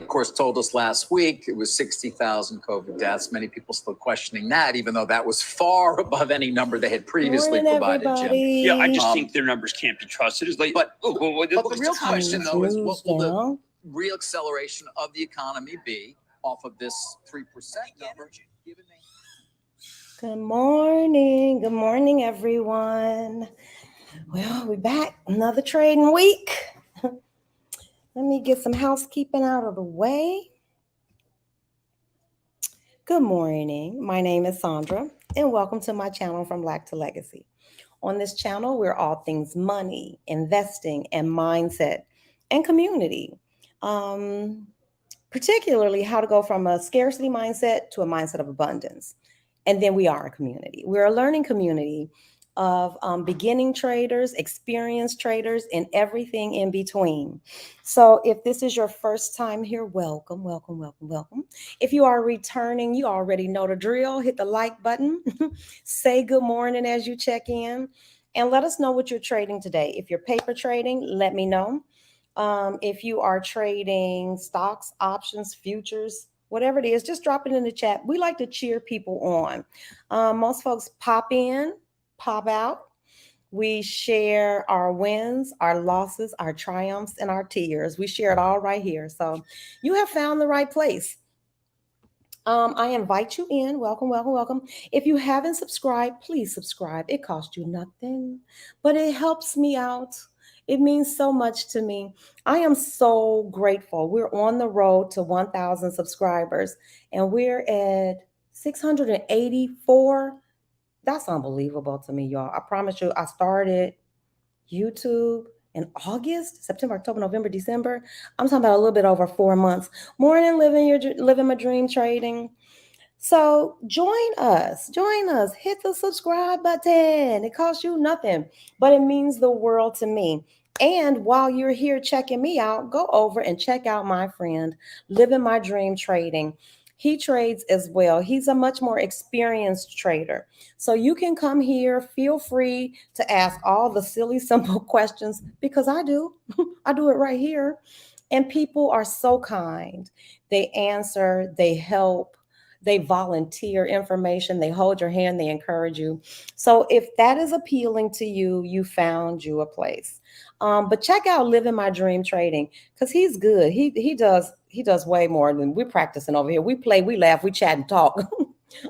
of course, told us last week it was 60,000 COVID deaths. Many people still questioning that, even though that was far above any number they had previously provided, everybody. Jim. Yeah, I just think their numbers can't be trusted. It's like, but the real question, though, is what will the real acceleration of the economy be off of this 3% number? Good morning. Good morning, everyone. Well, we're back. Another trading week. Let me get some housekeeping out of the way. Good morning. My name is Sandra, and welcome to my channel From Lack to Legacy. On this channel, we're all things money, investing, and mindset, and community. Particularly how to go from a scarcity mindset to a mindset of abundance. And then we are a community. We're a learning community of beginning traders, experienced traders, and everything in between. So if this is your first time here, welcome, welcome, welcome, welcome. If you are returning, you already know the drill. Hit the like button, say good morning as you check in, and let us know what you're trading today. If you're paper trading, let me know. If you are trading stocks, options, futures, whatever it is, just drop it in the chat. We like to cheer people on. Most folks pop in, pop out. We share our wins, our losses, our triumphs, and our tears. We share it all right here. So you have found the right place. I invite you in. Welcome, welcome, welcome. If you haven't subscribed, please subscribe. It costs you nothing, but it helps me out. It means so much to me. I am so grateful. We're on the road to 1,000 subscribers, and we're at 684. That's unbelievable to me, y'all. I promise you, I started YouTube in August, September, October, November, December. I'm talking about a little bit over 4 months. Morning, living my dream trading. So join us, hit the subscribe button. It costs you nothing, but it means the world to me. And while you're here checking me out, go over and check out my friend, Living My Dream Trading. He trades as well. He's a much more experienced trader. So you can come here, feel free to ask all the silly, simple questions because I do. I do it right here. And people are so kind. They answer, they help. They volunteer information, they hold your hand, they encourage you. So if that is appealing to you, you found you a place. But check out Living My Dream Trading because he's good. He does way more than we're practicing over here. We play, we laugh, we chat and talk.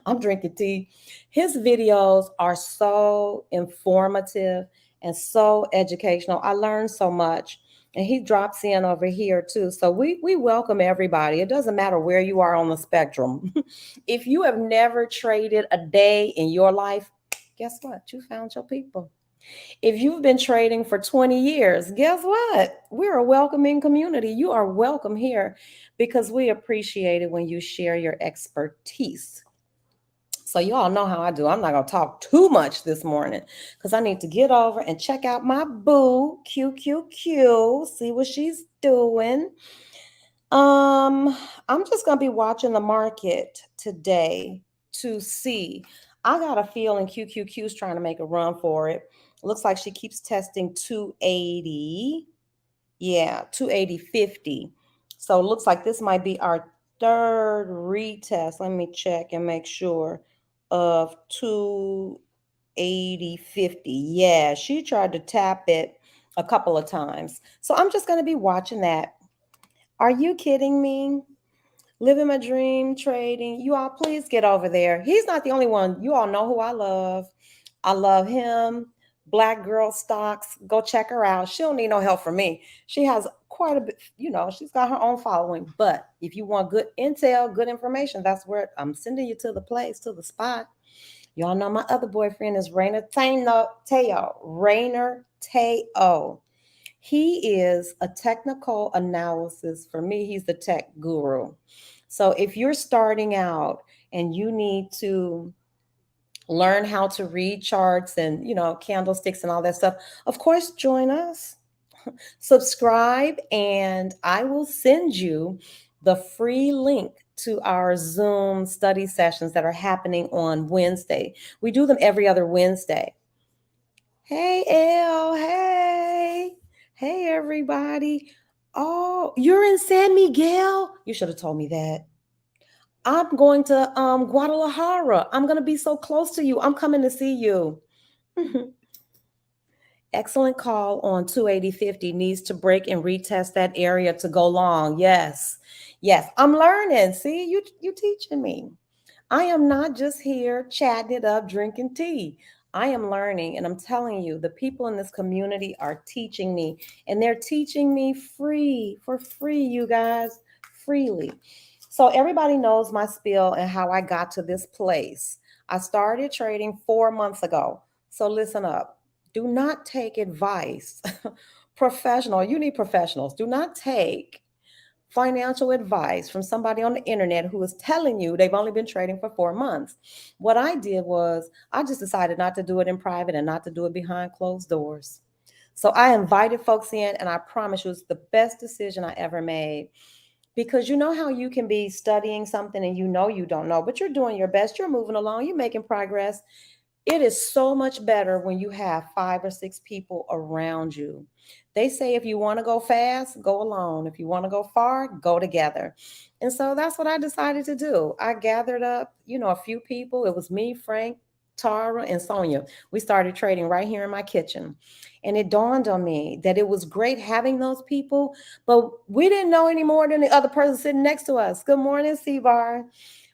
I'm drinking tea. His videos are so informative and so educational. I learned so much. And he drops in over here too. So we welcome everybody. It doesn't matter where you are on the spectrum. If you have never traded a day in your life, guess what? You found your people. If you've been trading for 20 years, guess what? We're a welcoming community. You are welcome here because we appreciate it when you share your expertise. So you all know how I do. I'm not going to talk too much this morning because I need to get over and check out my boo, QQQ, see what she's doing. I'm just going to be watching the market today to see. I got a feeling QQQ's trying to make a run for it. Looks like she keeps testing 280. Yeah, 280.50. So it looks like this might be our third retest. Let me check and make sure of 280.50. Yeah, she tried to tap it a couple of times. So I'm just going to be watching that. Are you kidding me? Living my dream trading. You all please get over there. He's not the only one. You all know who I love. I love him. Black Girl Stocks. Go check her out. She don't need no help from me. She has quite a bit, she's got her own following. But if you want good intel, good information, that's where I'm sending you to the place, to the spot. Y'all know my other boyfriend is Rainer Teo. He is a technical analysis. For me, he's the tech guru. So if you're starting out and you need to learn how to read charts and, candlesticks and all that stuff, of course, join us. Subscribe, and I will send you the free link to our Zoom study sessions that are happening on Wednesday. We do them every other Wednesday. Hey, Elle. Hey, everybody. Oh, you're in San Miguel? You should have told me that. I'm going to Guadalajara. I'm going to be so close to you. I'm coming to see you. Excellent call on 280/50. Needs to break and retest that area to go long. Yes. Yes. I'm learning. See, you teaching me. I am not just here chatting it up, drinking tea. I am learning, and I'm telling you, the people in this community are teaching me, and they're teaching me for free, you guys, freely. So everybody knows my spiel and how I got to this place. I started trading 4 months ago. So listen up. Do not take advice. Professional, you need professionals. Do not take financial advice from somebody on the internet who is telling you they've only been trading for 4 months. What I did was I just decided not to do it in private and not to do it behind closed doors. So I invited folks in, and I promise you it's the best decision I ever made. Because you know how you can be studying something and you know you don't know, but you're doing your best, you're moving along, you're making progress. It is so much better when you have 5 or 6 people around you. They say if you want to go fast, go alone. If you want to go far, go together. And so that's what I decided to do. I gathered up, a few people. It was me, Frank, Tara, and Sonia. We started trading right here in my kitchen. And it dawned on me that it was great having those people, but we didn't know any more than the other person sitting next to us. Good morning, C-Bar.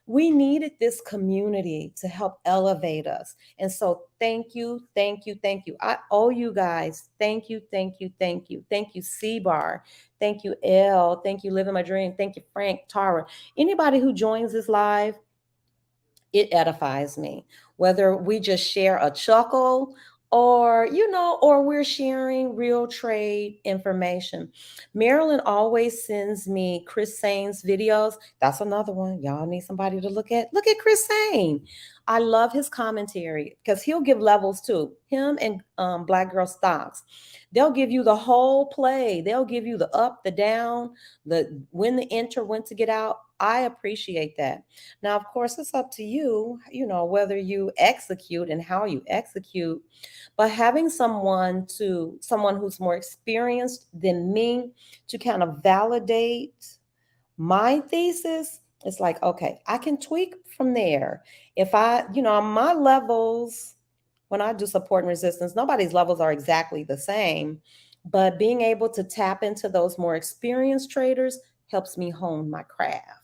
We needed this community to help elevate us. And so thank you, thank you, thank you. I owe you guys. Thank you, thank you, thank you. Thank you, C-Bar. Thank you, L. Thank you, Living My Dream. Thank you, Frank, Tara. Anybody who joins this live, it edifies me. Whether we just share a chuckle or we're sharing real trade information. Marilyn always sends me Chris Sain's videos. That's another one. Y'all need somebody to look at. Look at Chris Sain. I love his commentary because he'll give levels too. Him and Black Girl Stocks. They'll give you the whole play. They'll give you the up, the down, the when to enter, when to get out. I appreciate that. Now, of course, it's up to you, whether you execute and how you execute. But having someone who's more experienced than me to kind of validate my thesis, it's like, okay, I can tweak from there. If my levels, when I do support and resistance, nobody's levels are exactly the same. But being able to tap into those more experienced traders helps me hone my craft.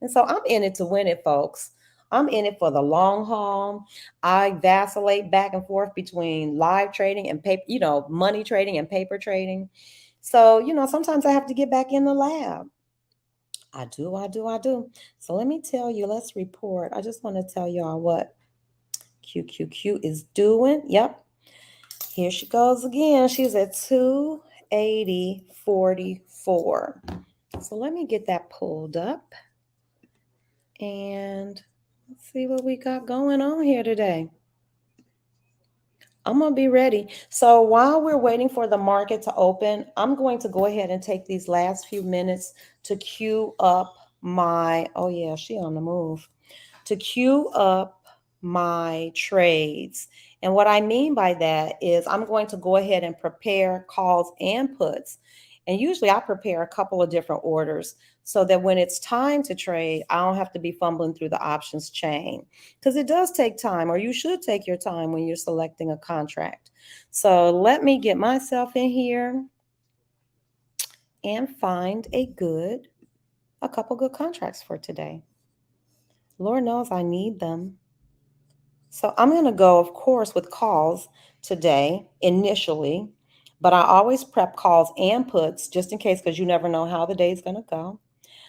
And so I'm in it to win it, folks. I'm in it for the long haul. I vacillate back and forth between live trading and paper, money trading and paper trading. So, sometimes I have to get back in the lab. I do. So let me tell you, let's report. I just want to tell y'all what QQQ is doing. Yep. Here she goes again. She's at 280.44. So let me get that pulled up. And let's see what we got going on here today. I'm going to be ready. So while we're waiting for the market to open, I'm going to go ahead and take these last few minutes to queue up she on the move, to queue up my trades. And what I mean by that is I'm going to go ahead and prepare calls and puts. And usually I prepare a couple of different orders so that when it's time to trade, I don't have to be fumbling through the options chain, because it does take time, or you should take your time when you're selecting a contract. So let me get myself in here and find a couple good contracts for today. Lord knows I need them. So I'm going to go, of course, with calls today initially, but I always prep calls and puts just in case, because you never know how the day is going to go.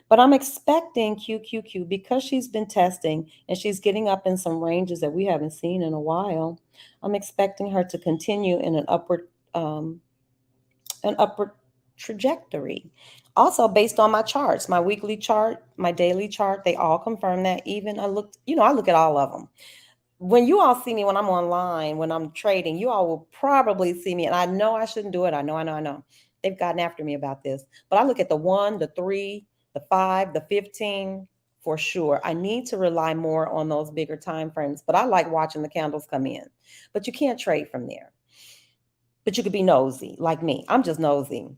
But I'm expecting QQQ, because she's been testing and she's getting up in some ranges that we haven't seen in a while. I'm expecting her to continue in an upward trajectory. Also, based on my charts, my weekly chart, my daily chart, they all confirm that. Even I look at all of them. When you all see me when I'm online, when I'm trading, you all will probably see me. And I know I shouldn't do it. I know. They've gotten after me about this. But I look at the 1, the 3, the 5, the 15 for sure. I need to rely more on those bigger time frames. But I like watching the candles come in. But you can't trade from there. But you could be nosy like me. I'm just nosy.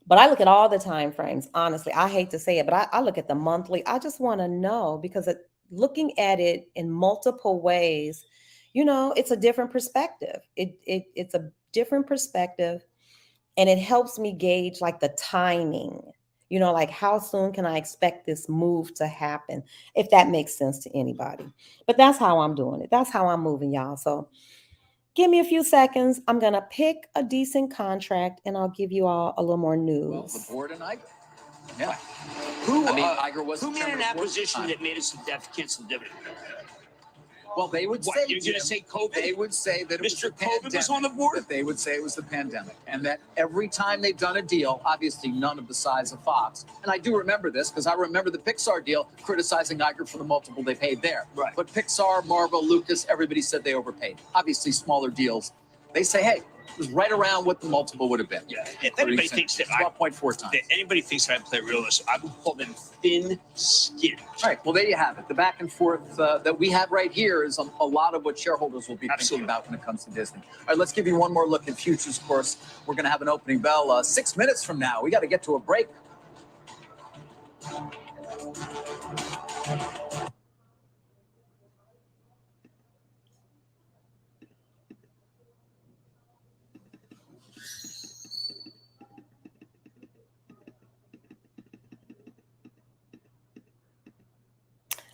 But I look at all the time frames. Honestly, I hate to say it, but I look at the monthly. I just want to know because looking at it in multiple ways, it's a different perspective. It's a different perspective, and it helps me gauge like the timing. Like how soon can I expect this move to happen, if that makes sense to anybody. But that's how I'm doing it. That's how I'm moving, y'all. So give me a few seconds. I'm going to pick a decent contract and I'll give you all a little more news. Well, the board and Iger. Yeah. Iger was who made an acquisition that made us cancel the dividend? Well, they would say, you're going to say COVID? They would say that Mr. COVID was on the board? That they would say it was the pandemic. And that every time they've done a deal, obviously none of the size of Fox. And I do remember this because I remember the Pixar deal criticizing Iger for the multiple they paid there. Right. But Pixar, Marvel, Lucas, everybody said they overpaid. Obviously smaller deals. They say, hey, it was right around what the multiple would have been. Yeah. If anybody thinks that about 0.4 times. Anybody thinks that I play realist, I would call them thin skinned. All right. Well, there you have it. The back and forth that we have right here is a lot of what shareholders will be thinking about when it comes to Disney. All right. Let's give you one more look at futures. Of course, we're going to have an opening bell 6 minutes from now. We got to get to a break.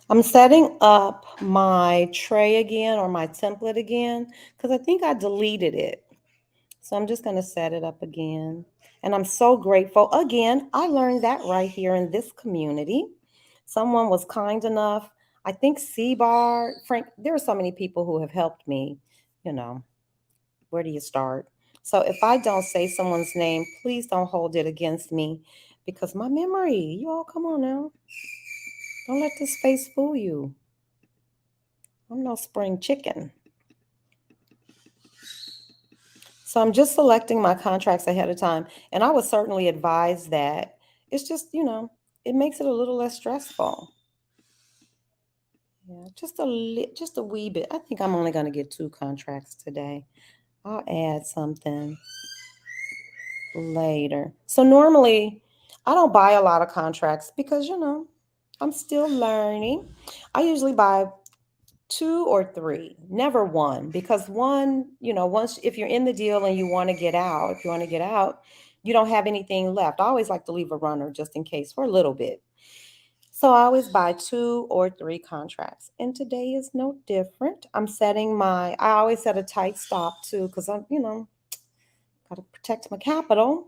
I'm setting up my tray again, or my template again, because I think I deleted it. So I'm just going to set it up again. And I'm so grateful. Again, I learned that right here in this community. Someone was kind enough. I think C-Bar, Frank, there are so many people who have helped me. Where do you start? So if I don't say someone's name, please don't hold it against me, because my memory, you all come on now. Don't let this face fool you. I'm no spring chicken. So I'm just selecting my contracts ahead of time. And I would certainly advise that. It's just, it makes it a little less stressful. Yeah, just a wee bit. I think I'm only going to get 2 contracts today. I'll add something later. So normally I don't buy a lot of contracts because, I'm still learning. I usually buy 2 or 3, never 1, because 1, once, if you're in the deal and you want to get out, you don't have anything left. I always like to leave a runner just in case for a little bit. So I always buy 2 or 3 contracts. And today is no different. I always set a tight stop too, because I'm, got to protect my capital.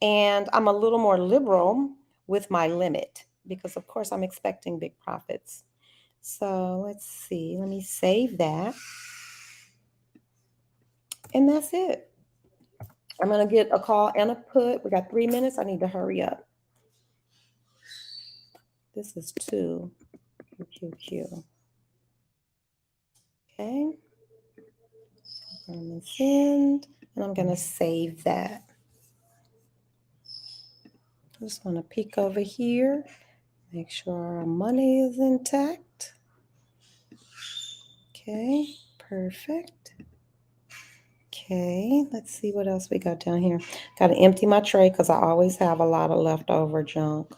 And I'm a little more liberal with my limit because, of course, I'm expecting big profits. So let's see. Let me save that. And that's it. I'm going to get a call and a put. We got 3 minutes. I need to hurry up. This is 2. QQQ. Okay. I'm going to send, and I'm going to save that. I just want to peek over here. Make sure our money is intact. Okay, perfect. Okay, let's see what else we got down here. Got to empty my tray because I always have a lot of leftover junk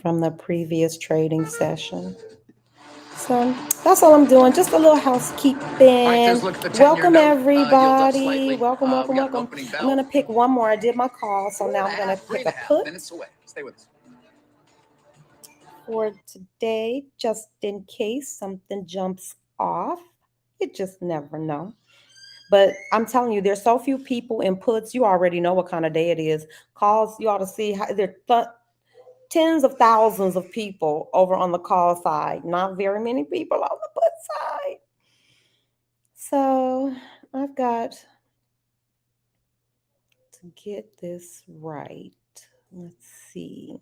from the previous trading session. So that's all I'm doing. Just a little housekeeping. Welcome, everybody. Welcome. I'm going to pick one more. I did my call, so now I'm going to pick a put. Stay with us. For today, just in case something jumps off. You just never know. But I'm telling you, there's so few people in puts. You already know what kind of day it is. Calls, you ought to see how there are tens of thousands of people over on the call side. Not very many people on the put side. So I've got to get this right. Let's see.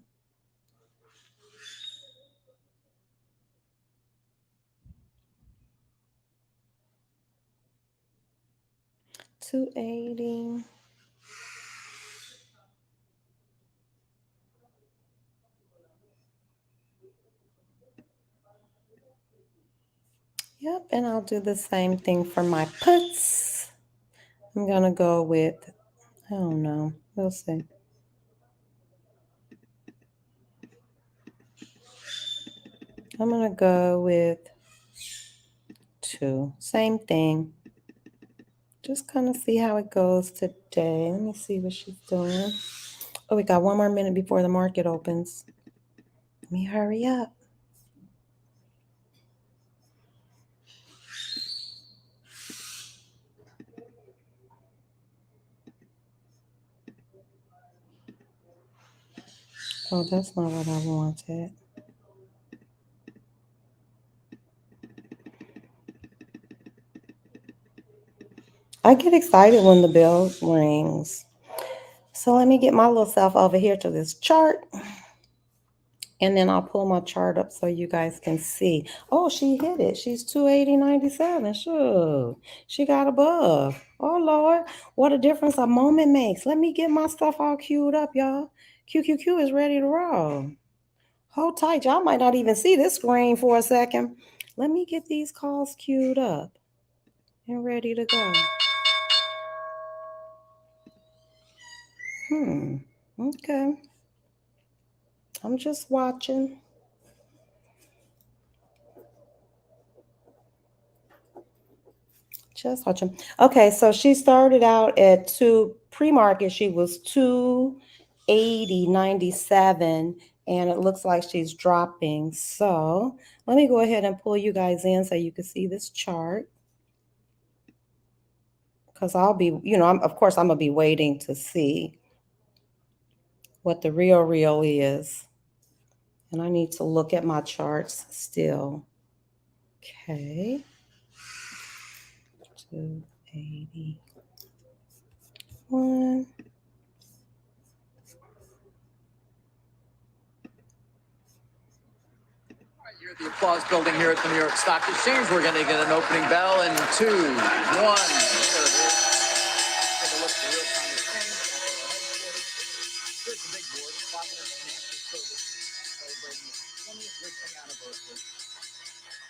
$280. Yep, and I'll do the same thing for my puts. I'm going to go with I don't know. We'll see. I'm going to go with 2. Same thing. Just kind of see how it goes today. Let me see what she's doing. Oh, we got 1 more minute before the market opens. Let me hurry up. Oh, that's not what I wanted. I get excited when the bell rings. So let me get my little self over here to this chart. And then I'll pull my chart up so you guys can see. Oh, she hit it. She's 280.97. Sure. She got above. Oh, Lord. What a difference a moment makes. Let me get my stuff all queued up, y'all. QQQ is ready to roll. Hold tight. Y'all might not even see this screen for a second. Let me get these calls queued up and ready to go. Okay. I'm just watching. Just watching. Okay, so she started out at 2 pre-market. She was 280.97, and it looks like she's dropping. So let me go ahead and pull you guys in so you can see this chart. Because I'll be, of course, I'm going to be waiting to see what the real is. And I need to look at my charts still. Okay. 281. You're the applause building here at the New York Stock Exchange. We're going to get an opening bell in 2, 1. There it is. Take a look at the real-time exchange. Here's the big board. Providence Financial Services celebrating its 20th listing anniversary.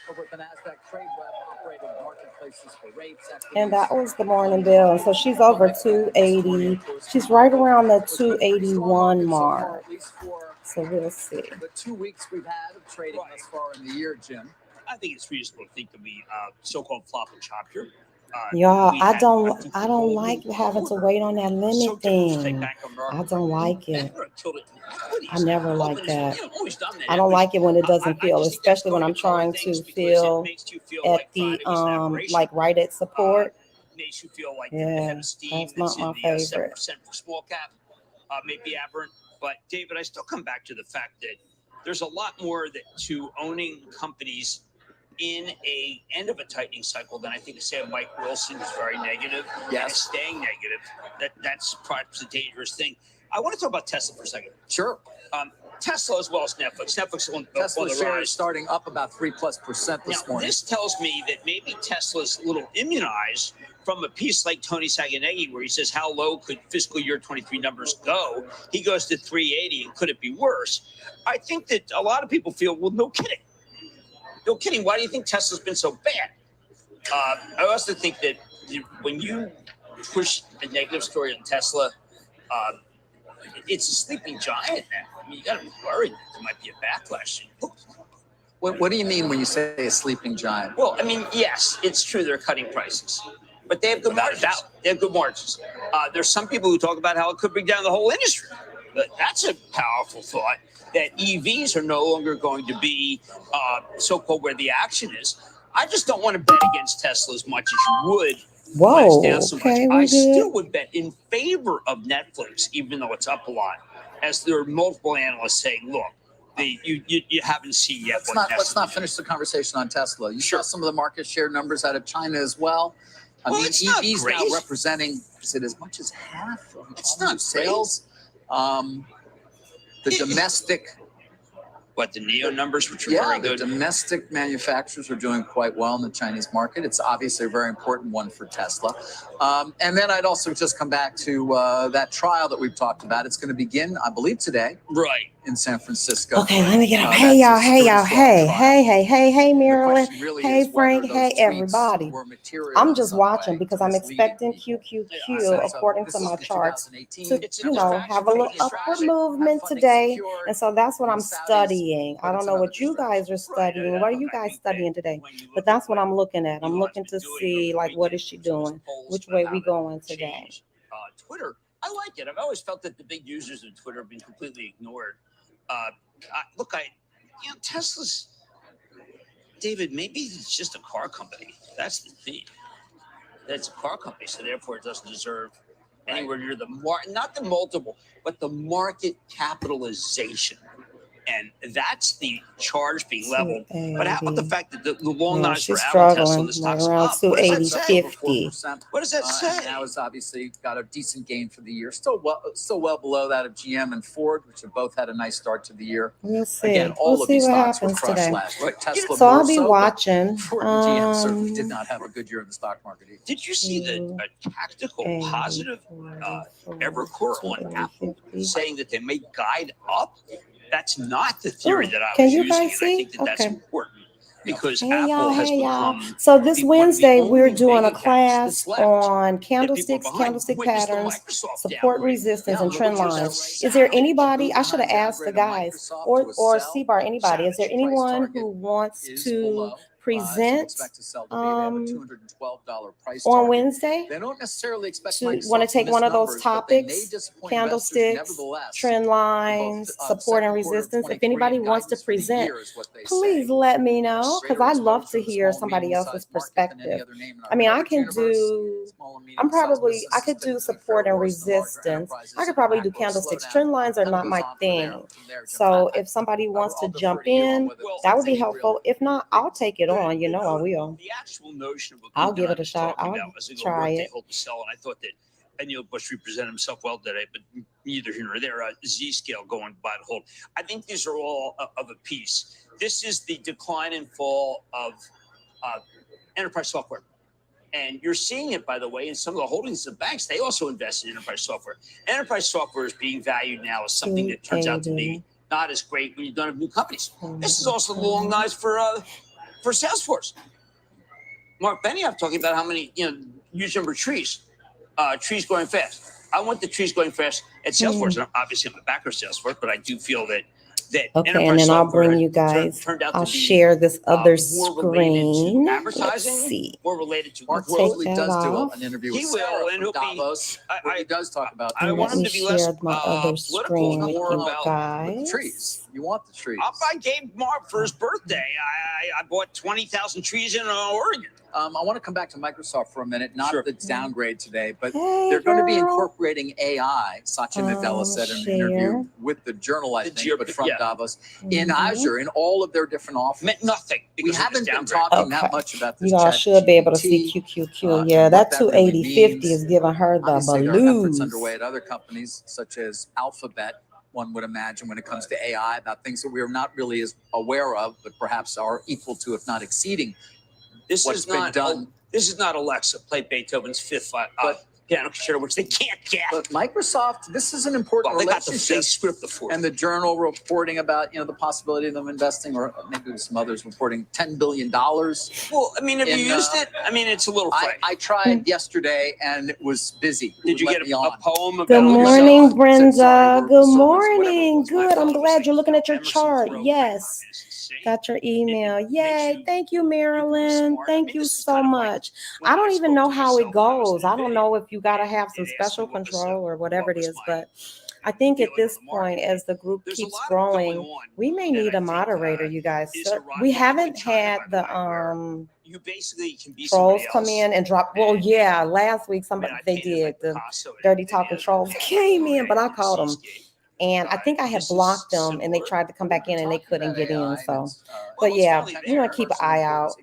Over at the NASDAQ Trade Web, operating marketplaces for rates, equities. And that was the morning bill. So she's over 280. She's right around the 281 mark. So we'll see. The 2 weeks we've had of trading thus far in the year, Jim. I think it's reasonable to think that we so-called flop and chop here. Y'all, I don't like having to wait on that limit thing. I don't like it. I never like that. I don't like it when it doesn't fill, especially when I'm trying to fill at the like right at support. Makes you feel like Yeah, that's not my favorite. 7% for small cap may be aberrant. But David, I still come back to the fact that there's a lot more to owning companies in a end of a tightening cycle than I think to say Mike Wilson is very negative. Yes. Staying negative. That's perhaps a dangerous thing. I want to talk about Tesla for a second. Sure. Tesla as well as Netflix. Netflix on Tesla the share rise. is starting up about 3+% this morning. This tells me that maybe Tesla's a little immunized from a piece like Tony Sacconaghi, where he says, how low could fiscal year 23 numbers go? He goes to 380, and could it be worse? I think that a lot of people feel, well, no kidding. No kidding. Why do you think Tesla's been so bad? I also think that when you push a negative story on Tesla, it's a sleeping giant now. I mean, you got to be worried that there might be a backlash. What do you mean when you say a sleeping giant? Well, I mean, yes, it's true they're cutting prices, but they have good margins. They have good margins. There's some people who talk about how it could bring down the whole industry. But that's a powerful thought, that EVs are no longer going to be so-called where the action is. I just don't want to bet against Tesla as much as you would. Whoa, So okay, I still would bet in favor of Netflix, even though it's up a lot, as there are multiple analysts saying, look, you haven't seen yet. Let's not finish the conversation on Tesla. You saw some of the market share numbers out of China as well. I mean, EVs now representing, is it as much as half of sales? The domestic... What, the NEO numbers, which are very good? The domestic manufacturers are doing quite well in the Chinese market. It's obviously a very important one for Tesla. And then I'd also just come back to that trial that we've talked about. It's going to begin, I believe, today. Right. in San Francisco. Okay, let me get up. That's Hey, a y'all. Hey, sturdy y'all. fought Hey, trial. hey, The Marilyn. question really Hey, is whether Frank. those Hey, tweets everybody. were material I'm in just some watching way because to I'm misleading expecting people. QQQ, according to This is my the charts, 2018 to, It's a you know, distraction have a from little the upward strategy. movement Funding today. secured And so that's what from I'm the Saudis, studying. but I don't it's know another what you guys are studying. Right. What are you Look, I guys think studying that today? when you But look that's at what I'm looking at. I'm Elon's looking been to doing see, over like, the what weekend, is she some of those doing? polls Which about way how we to going today? change, Twitter. I like it. I've always felt that the big users of Twitter have been completely ignored. Tesla's, David, maybe it's just a car company. That's the thing. That's a car company, so therefore it doesn't deserve anywhere near the not the multiple, but the market capitalization. And that's the charge being leveled. But how about the 280. fact that the long Yeah, knives for she's Apple, Tesla, struggling, the like stock's around up? What does that 280, say? over 50. 4%. What does that say? And now it's obviously got a decent gain for the year. Still well below that of GM and Ford, which have both had a nice start to the year. We'll see. Again, all We'll of see these what stocks were happens crushed today. last year. Tesla So more I'll be so, but watching. Ford and GM certainly did not have a good year in the stock market either. Did you see a tactical 80, positive 44, Evercore on 280, Apple 50. saying that they may guide up? That's not the theory that I Can was you using, guys and I see? think that that's Okay. important because Hey Apple y'all, has hey y'all. become So this one of the Wednesday, only we're doing a mega caps that's class left on that people are candlesticks, behind. candlestick Witness the patterns, Microsoft support, downgrade. resistance, and Look trend what lines. just Is there happened. anybody? I Guggenheim's should have asked the downgrade of guys Microsoft to or a sell. CBAR, anybody. Is there Savage. anyone Price who target wants is to below. As you present expect to sell to be. They have a $212 price on target. Wednesday? They don't necessarily expect To Microsoft want to take miss one of those numbers, but they may topics, disappoint investors candlesticks, nevertheless. trend For lines, both, support and second quarter of resistance. If 23 anybody and wants to guidance for the present, year is what they please say. let me know because Greater I love exposure to the hear small, somebody else's medium-sized market than any perspective. other name in our I mean, I coverage can universe. do. Small and I'm medium-sized probably. I businesses could do typically support fare and worse than larger resistance. enterprises I could in a probably do macro candlesticks. slowdown. Trend lines are That not moves my on from thing. there, Jim. So if somebody wants to I'll defer jump to you on in, whether that would be that's any helpful. real If not, I'll take it on. You know, I will. The actual notion of what I'll Coogan give and I it a was shot. talking I'll about was a try workday it. hold to sell, and I thought that Neil Bush represented himself well today, but neither here nor there. Z scale going by the hold. I think these are all of a piece. This is the decline and fall of enterprise software. And you're seeing it, by the way, in some of the holdings of banks. They also invest in enterprise software. Enterprise software is being valued now as something that turns out to be not as great when you don't have new companies. This is also the long knives for Salesforce. Mark Benioff talking about how many huge number of trees going fast. I want the trees going fast at Salesforce, and obviously I'm a backer of Salesforce, but I do feel that okay, and then I'll bring you guys. I'll share this other screen. Let's see. More related to Mark take Rosalie that does do off. an interview He with will, Sarah and from he'll Davos, where he does talk about. I want him to be less share my other political, screen with more you about guys. the trees. You want the trees. I gave Mark for his birthday. I bought 20,000 trees in Oregon. I want to come back to Microsoft for a minute. Not the downgrade today, but Hey, they're going to be girl. incorporating AI. Satya Nadella said in an interview with the Journal, I think, but from Davos, in Azure, in all of their different offerings. Meant nothing. We haven't been talking that much about this. You all should be able to see QQQ. Yeah, that 280.50 is giving her the Obviously, there are efforts blues. underway at other companies, such as Alphabet, one would imagine, when it comes to AI, about things that we are not really as aware of, but perhaps are equal to, if not exceeding, what's been done. This is not Alexa. Play Beethoven's Fifth piano concerto, which they can't get. But Microsoft, this is an important relationship. They script the fourth. And the Journal reporting about the possibility of them investing, or maybe some others reporting $10 billion. Well, I mean, have you used it? I mean, it's a little funny. I tried yesterday and it was busy. Did you get a poem about Good morning, Brenda. Good morning. Good. I'm glad you're looking at your chart. Yes. Got your email. Yay. Thank you, Marilyn. Thank you so much. I don't even know how it goes. I don't know if you got to have some special control or whatever it is, but I think at this point, as the group keeps growing, we may need a moderator, you guys. So we haven't had the you basically can be trolls come in and drop. Well, yeah, last week they did. The dirty talking trolls came in, but I caught them. And I think I had blocked them and they tried to come back in and they couldn't get in. So, but yeah, you want to keep an eye out.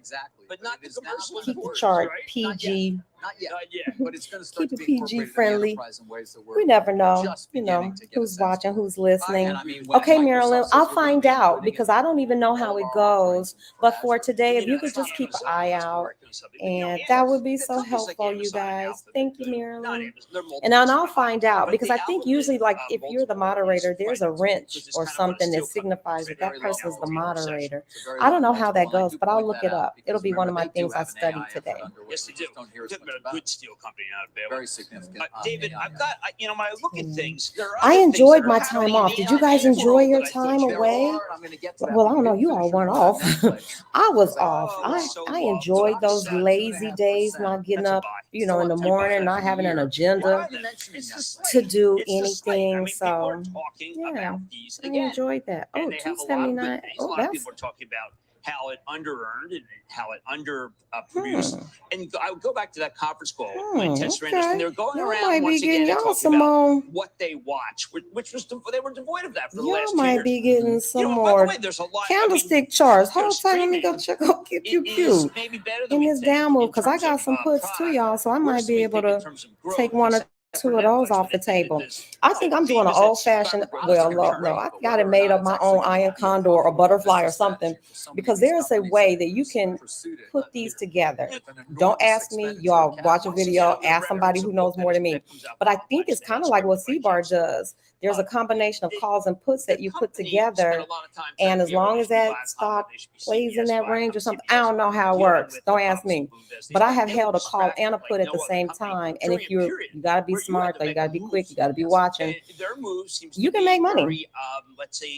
But not the commercial. Keep the chart PG Not yet. Not yet. But it's going to start Keep to it be PG incorporated in the friendly. enterprise in ways that We never know, just you know, beginning to get a who's sense watching, for. who's listening. And I mean, when Okay, Microsoft Marilyn, says I'll we're gonna find be out including because I don't even know all how of it our goes. offerings But for Azure. today, if you know, could it's just not keep an Amazon, eye that's out, correct or something. But, you know, and that would be the so companies like helpful, you Amazon and guys. Alphabet, Thank you, not Marilyn. Amazon, they're multiple And then I'll different find companies, out but because the I think Alphabet, usually, like, if you're the multiple areas, moderator, there's a right, wrench because it's or kind of what a something steel that company signifies is. that Very that low person's the multiple moderator. It's a very I don't low know how that multiple. I goes, do but I'll point look that it out up. It'll because be one of remember, my they do things I have an study AI effort today. underway. Yes, they We do. just don't hear We're as talking much about a about good it. steel company, not a bad one. Very significant. David, Yeah, I've got, when I look at things, there are I other things enjoyed that are my happening time in off. the Did you guys AI enjoy world your that I thought time you there were away? are. I'm going to get to that. Well, but I don't know. didn't You finish all your weren't run off. on Netflix. I was Because off. Oh, I so I well, enjoyed so those upset. lazy days, 2.5%. not getting That's a up, buy. you know, Still in the up 10% morning, not for the having an year. agenda Why did you mention It's me the yesterday? to slate. do It's the slate. I anything. mean, people are So talking yeah, about these I again, enjoyed that. and Oh, they have a lot of good 279. things. A Oh, lot of that's people are talking about how it under-earned and how it produced. And I would go back to that conference call when Ted Sarandos, okay. and they're going Y'all around might be once getting again and y'all talking some about more. what they watch, which was they were devoid of that for the Y'all last 2 might years. be getting some By the more way, there's a lot. candlestick charts. Their Hold tight. Let me go streaming check out get you is cute maybe better than in we this think down move in because I terms got of some puts too, product. y'all. So I might Worse than be we able think in to terms of growth, take one or except two for of those Netflix, off the but table. there's I think I'm doing an themes that old fashioned. products Well, can no, turn. I got it made of my own iron condor or butterfly or something because there's a way that you can put these together. Don't ask me, y'all. Watch a video. Ask somebody who knows more than me. But I think it's kind of like what C-Bar does. There's a combination of calls and puts that you put together, and as long as that stock plays in that range or something, I don't know how it works. Don't ask me. But I have held a call and a put at the same time. And if you gotta be smart, though, you gotta be quick, you gotta be watching. You can make money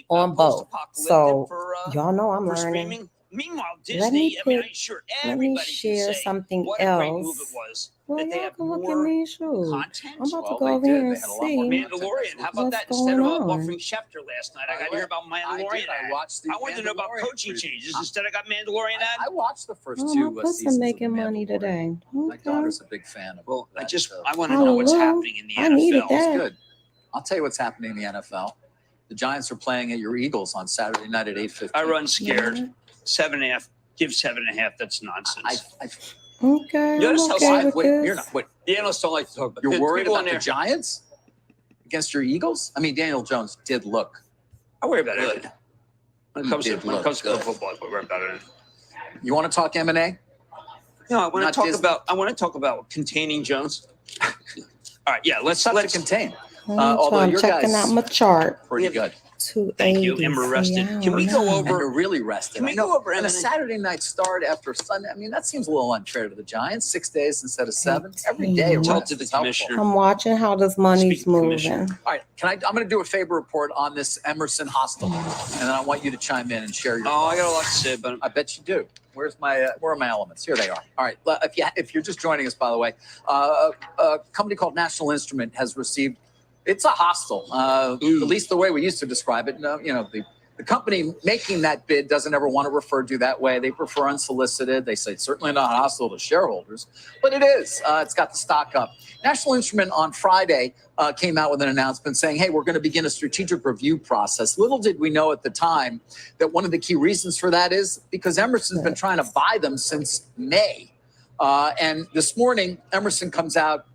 on both. So y'all know I'm learning. Meanwhile, Let me Disney, put- sure, Let me everybody can share say something what a great move else. it was. Well, that they y'all have can look at more me, shoot. content. I'm about to Well, go they over did. here and They had a lot more see. Mandalorian. How about What's that instead of going on? offering Schefter last night? I got to hear about Mandalorian. I watched the I wanted to know about Mandalorian coaching preview. changes. Instead, I got Mandalorian ad. I watched the first Oh, two my puts are seasons making of The money Mandalorian. today. My Okay. daughter's a big fan of Well, that, I want to know what's Hello. happening in the I NFL. needed It's that. good. I'll tell you what's happening in the NFL. The Giants are playing at your Eagles on Saturday night at 8:15. I run scared. Yeah. 7.5. Give 7.5. That's nonsense. Okay, You I'm notice how okay side- with wait, this. you're not. Wait, The analysts don't like to talk about. you're worried people about in the there. Giants against your Eagles? I mean, Daniel Jones did look I worry about good. it. When it comes to Did look football, good. I worry about it. You want to talk M&A? No, I want Not to talk Disney. about. I want to talk about containing Jones. All right, yeah. Let's contain. Although Although I'm your checking guys out my chart. pretty good. 280. Thank you, and we're rested. See, I Can we don't go know. over- And you're really rested. Can we I know. go over And a M&A? Saturday night start after Sunday. I mean, that seems a little unfair to the Giants. 6 days instead of 7. Every day. 18. Tell rest to the is helpful. commissioner. I'm watching how this money's Speak to the commissioner. moving. All right, I'm going to do a favor report on this Emerson hostel, and then I want you to chime in and share your. Oh, I got a lot to thoughts. say, but I bet you do. Where are my elements? Here they are. All right. If you're just joining us, by the way, a company called National Instrument has received. It's a hostel, at least the way we used to describe it. No, the company making that bid doesn't ever want to refer to that way. They prefer unsolicited. They say it's certainly not hostile to shareholders, but it is. It's got the stock up. National Instrument on Friday came out with an announcement saying, hey, we're going to begin a strategic review process. Little did we know at the time that one of the key reasons for that is because Emerson's been trying to buy them since May. And this morning, Emerson comes out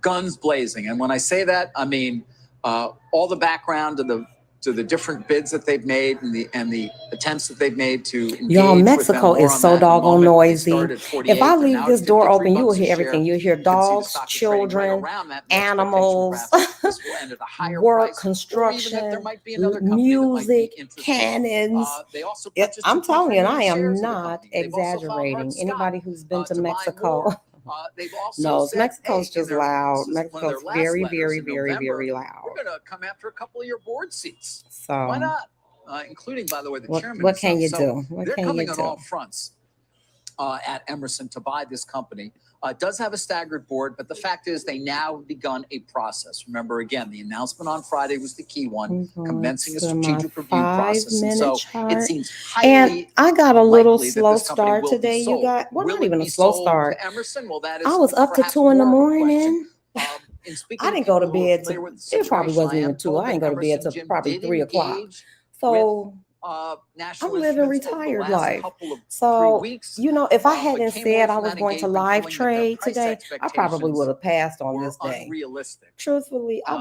guns blazing. And when I say that, I mean all the background to the different bids that they've made and the attempts that they've made to engage Y'all, with Mexico them. More is on so that in a doggone moment. They noisy. started at 48, If I they're leave now this at door 53 open, you will bucks a hear share. everything. You'll hear You can see the dogs, stock is trading right children, around that animals, expectation perhaps this will end at a higher work, price, or even that construction, there might be another company that might be music, interested. cannons. They also I'm telling you, and I am shares of the not company. They've also filed exaggerating. Hart-Scott, Anybody who's been to to buy Mexico more. They've also knows said, Mexico's hey, in just their- loud. this is one of their Mexico's last very, letters very, in very, November. very We're loud. going to come after a couple of your board seats. So Why not? Including, by the way, the chairman. what can you himself. do? What They're can you coming on do? all fronts at Emerson to buy this company. It does have a staggered board, but the fact is they now have begun a process. Remember, again, the announcement on Friday was the key one, commencing a strategic review process. And so it seems highly And I got a little likely that slow this company start will be today. You sold. got, well, Will not it even a be slow sold start. to Emerson? Well, that is I was up to perhaps 2 in the more of a question. morning. In speaking I to didn't go people to who are bed familiar till with the it probably situation, wasn't I am even 2. told I didn't that go to bed Emerson till Jim probably did 3 o'clock. engage So national I'm living instruments over the retired last life. couple of So, 3 weeks. if I but hadn't came said away I from was that going to engagement live feeling that their trade price today, I probably would expectations have passed on were this day. unrealistic. Truthfully, I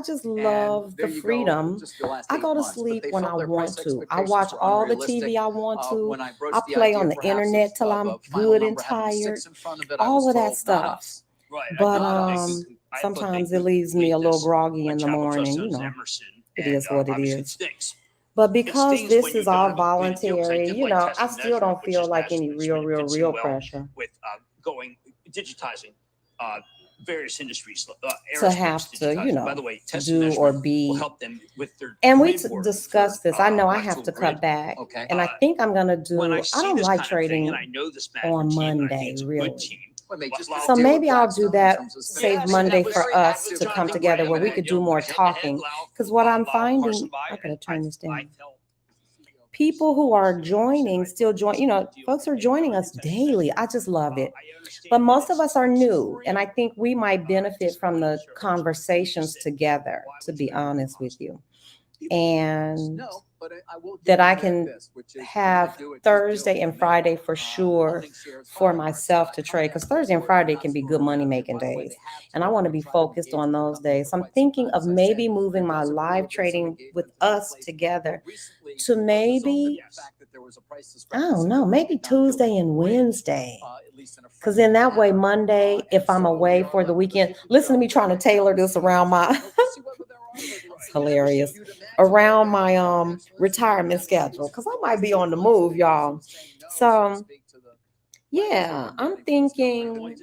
just And love there the you go, freedom. just the last I 8 go to months. But sleep they when felt I their price want to. I expectations watch were all the unrealistic. TV I want to. When I broached I the play idea on the perhaps internet till of I'm a final good and number having a tired. 6 in front of it, I was All of that told not stuff. us. Right. But I thought sometimes they it could leaves me complete a little this. groggy in the Chapel Trust morning. owns Emerson, It and is what it obviously it is. stinks. But It because stings this when you is all don't have a good deal, 'cause I voluntary, did like I Test and still Measure, don't which feel is like any national. It's really fits in real well pressure with digitizing various industries, to aerospace have to, digitizing. By the way, Test and do or Measurement will be. help them with their And we grid work discussed for this. I know I electrical have to grid. cut back. Okay. And I think I'm going to When I do, I see don't this like kind of thing, trading and I know this on management team, and I Monday, think it's a really. good team. Well, they just So did deal with maybe I'll do Blackstone in that, terms of save spending. Monday That was for very us active. to come Jonathan together Graham where we and, could you do know, more head-to-head talking. Because what I'm Lyle finding, Carson Buyer, I gotta and turn this I down. tell People who are joining, still join, folks are joining us daily. I just love it. But most of us are new, and I think we might benefit from the conversations together, to be honest with you. And No, but I will give that you I that can this, which is have Thursday and Friday for sure for myself to trade, because Thursday and Friday can be good money making days, and I want to be focused on those days. So I'm thinking of maybe moving my live trading with us together to maybe, I don't know, maybe Tuesday and Wednesday. Because in that way, Monday, if I'm away for the weekend, listen to me trying to tailor this around my, it's hilarious, around my retirement schedule, because I might be on the move, y'all. So yeah, I'm thinking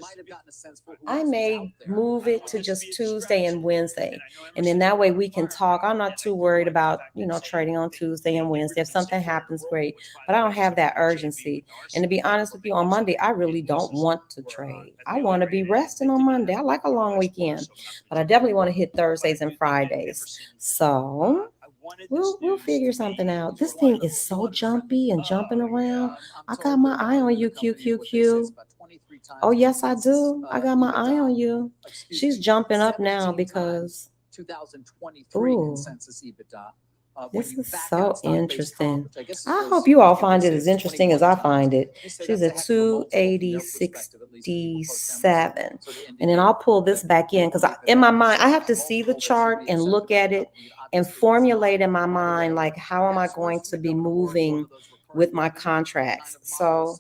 I may move it to just Tuesday and Wednesday. And then that way we can talk. I'm not too worried about, trading on Tuesday and Wednesday. If something happens, great. But I don't have that urgency. And to be honest with you, on Monday, I really don't want to trade. I want to be resting on Monday. I like a long weekend, but I definitely want to hit Thursdays and Fridays. So we'll figure something out. This thing is so jumpy and jumping around. I got my eye on you, QQQ. Oh, yes, I do. I got my eye on you. She's jumping up now because 2023 consensus EBITDA. This is so interesting. I hope you all find it as interesting as I find it. She's at 280.67. And then I'll pull this back in because in my mind, I have to see the chart and look at it and formulate in my mind, like, how am I going to be moving with my contracts? So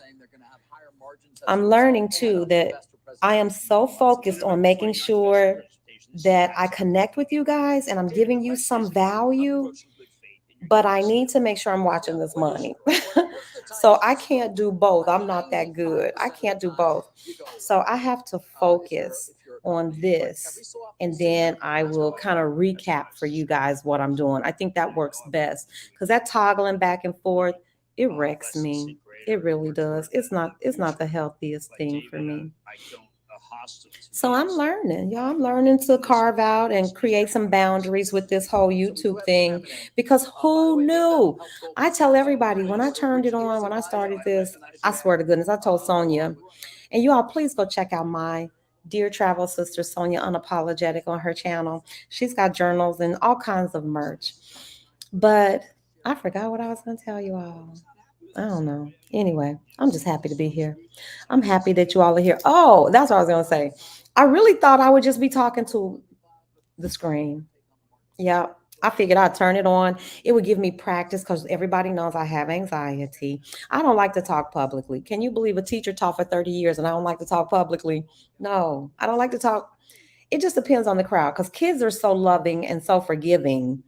I'm learning too that I am so focused on making sure that I connect with you guys and I'm giving you some value, but I need to make sure I'm watching this money. So I can't do both. I'm not that good. I can't do both. So I have to focus on this, and then I will kind of recap for you guys what I'm doing. I think that works best because that toggling back and forth, it wrecks me. It really does. It's not the healthiest thing for me. So I'm learning, y'all. I'm learning to carve out and create some boundaries with this whole YouTube thing, because who knew? I tell everybody when I turned it on, when I started this, I swear to goodness, I told Sonia, and you all please go check out my dear travel sister, Sonia Unapologetic, on her channel. She's got journals and all kinds of merch. But I forgot what I was going to tell you all. I don't know. Anyway, I'm just happy to be here. I'm happy that you all are here. Oh, that's what I was going to say. I really thought I would just be talking to the screen. Yeah, I figured I'd turn it on. It would give me practice because everybody knows I have anxiety. I don't like to talk publicly. Can you believe a teacher taught for 30 years and I don't like to talk publicly? No, I don't like to talk. It just depends on the crowd because kids are so loving and so forgiving.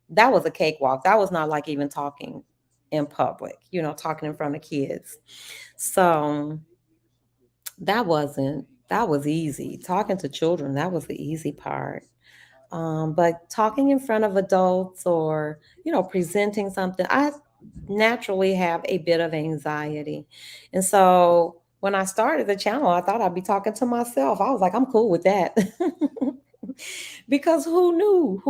That was a cakewalk. That was not like even talking in public, talking in front of kids. So that was easy. Talking to children, that was the easy part. But talking in front of adults or, presenting something, I naturally have a bit of anxiety. And so when I started the channel, I thought I'd be talking to myself. I was like, I'm cool with that. Because who knew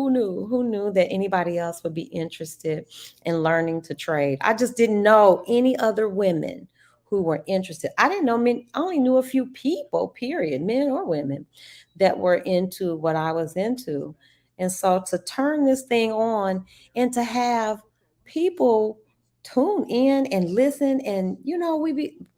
that anybody else would be interested in learning to trade? I just didn't know any other women who were interested. I didn't know men. I only knew a few people, period, men or women, that were into what I was into. And so to turn this thing on and to have people tune in and listen, and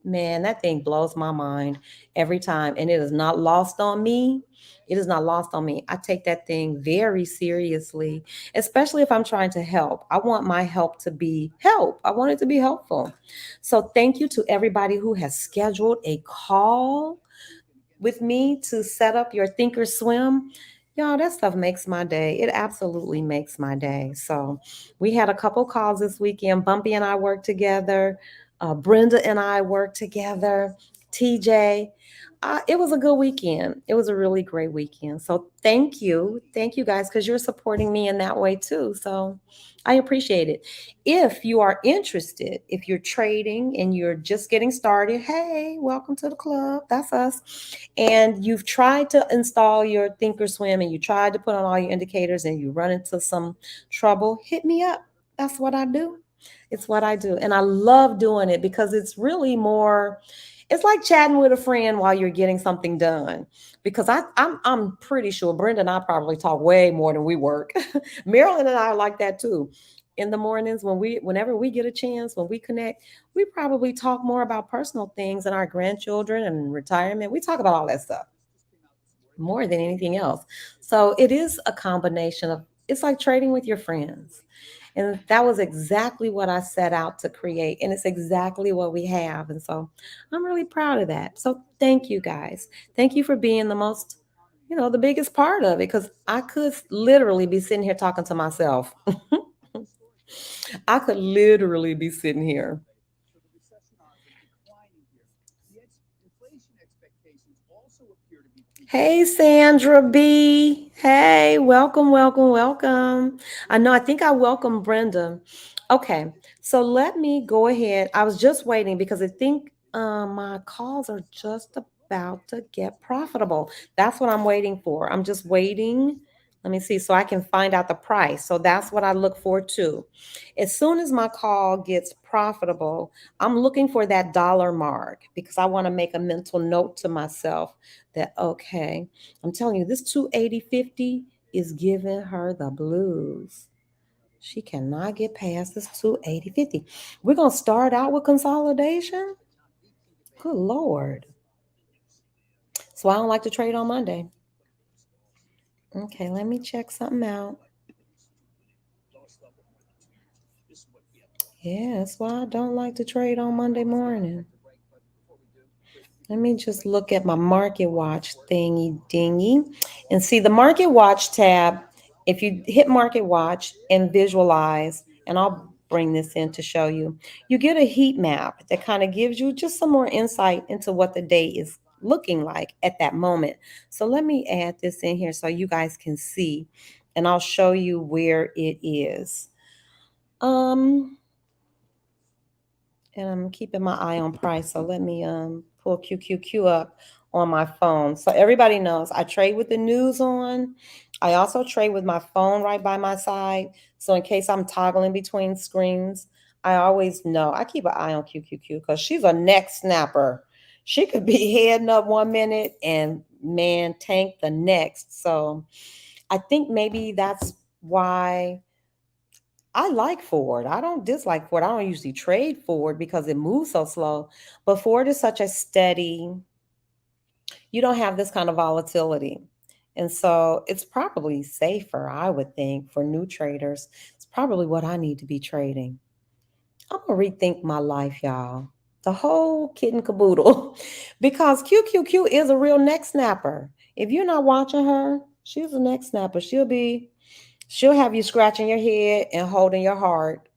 man, that thing blows my mind every time, and it is not lost on me. It is not lost on me. I take that thing very seriously, especially if I'm trying to help. I want my help to be help. I want it to be helpful. So thank you to everybody who has scheduled a call with me to set up your Thinkorswim. Y'all, that stuff makes my day. It absolutely makes my day. So we had a couple calls this weekend. Bumpy and I worked together. Brenda and I worked together. TJ. It was a good weekend. It was a really great weekend. So thank you. Thank you guys, because you're supporting me in that way too. So I appreciate it. If you are interested, if you're trading and you're just getting started, hey, welcome to the club. That's us. And you've tried to install your Thinkorswim and you tried to put on all your indicators and you run into some trouble, hit me up. That's what I do. It's what I do. And I love doing it because it's really more, it's like chatting with a friend while you're getting something done. Because I'm pretty sure Brenda and I probably talk way more than we work. Marilyn and I are like that too. In the mornings whenever we get a chance, when we connect, we probably talk more about personal things and our grandchildren and retirement. We talk about all that stuff more than anything else. So it is a combination of, it's like trading with your friends. And that was exactly what I set out to create. And it's exactly what we have. And so I'm really proud of that. So thank you guys. Thank you for being the most, the biggest part of it, because I could literally be sitting here talking to myself. I could literally be sitting here. Hey, Sandra B. Hey, welcome, welcome, welcome. I think I welcome Brenda. Okay, so let me go ahead. I was just waiting because I think my calls are just about to get profitable. That's what I'm waiting for. I'm just waiting. Let me see so I can find out the price. So that's what I look for too. As soon as my call gets profitable, I'm looking for that dollar mark because I want to make a mental note to myself that, okay, I'm telling you, this 280.50 is giving her the blues. She cannot get past this 280.50. We're going to start out with consolidation. Good Lord. So I don't like to trade on Monday. Okay, let me check something out. Yeah, that's why I don't like to trade on Monday morning. Let me just look at my Market Watch thingy dingy and see the Market Watch tab. If you hit Market Watch and visualize, and I'll bring this in to show you, you get a heat map that kind of gives you just some more insight into what the day is looking like at that moment. So let me add this in here so you guys can see, and I'll show you where it is. And I'm keeping my eye on price. So let me pull QQQ up on my phone. So everybody knows I trade with the news on. I also trade with my phone right by my side. So in case I'm toggling between screens, I always know. I keep an eye on QQQ because she's a neck snapper. She could be heading up 1 minute and man, tank the next. So I think maybe that's why I like Ford. I don't dislike Ford. I don't usually trade Ford because it moves so slow. But Ford is such a steady, you don't have this kind of volatility. And so it's probably safer, I would think, for new traders. It's probably what I need to be trading. I'm going to rethink my life, y'all. The whole kit and caboodle. Because QQQ is a real neck snapper. If you're not watching her, she's a neck snapper. She'll have you scratching your head and holding your heart.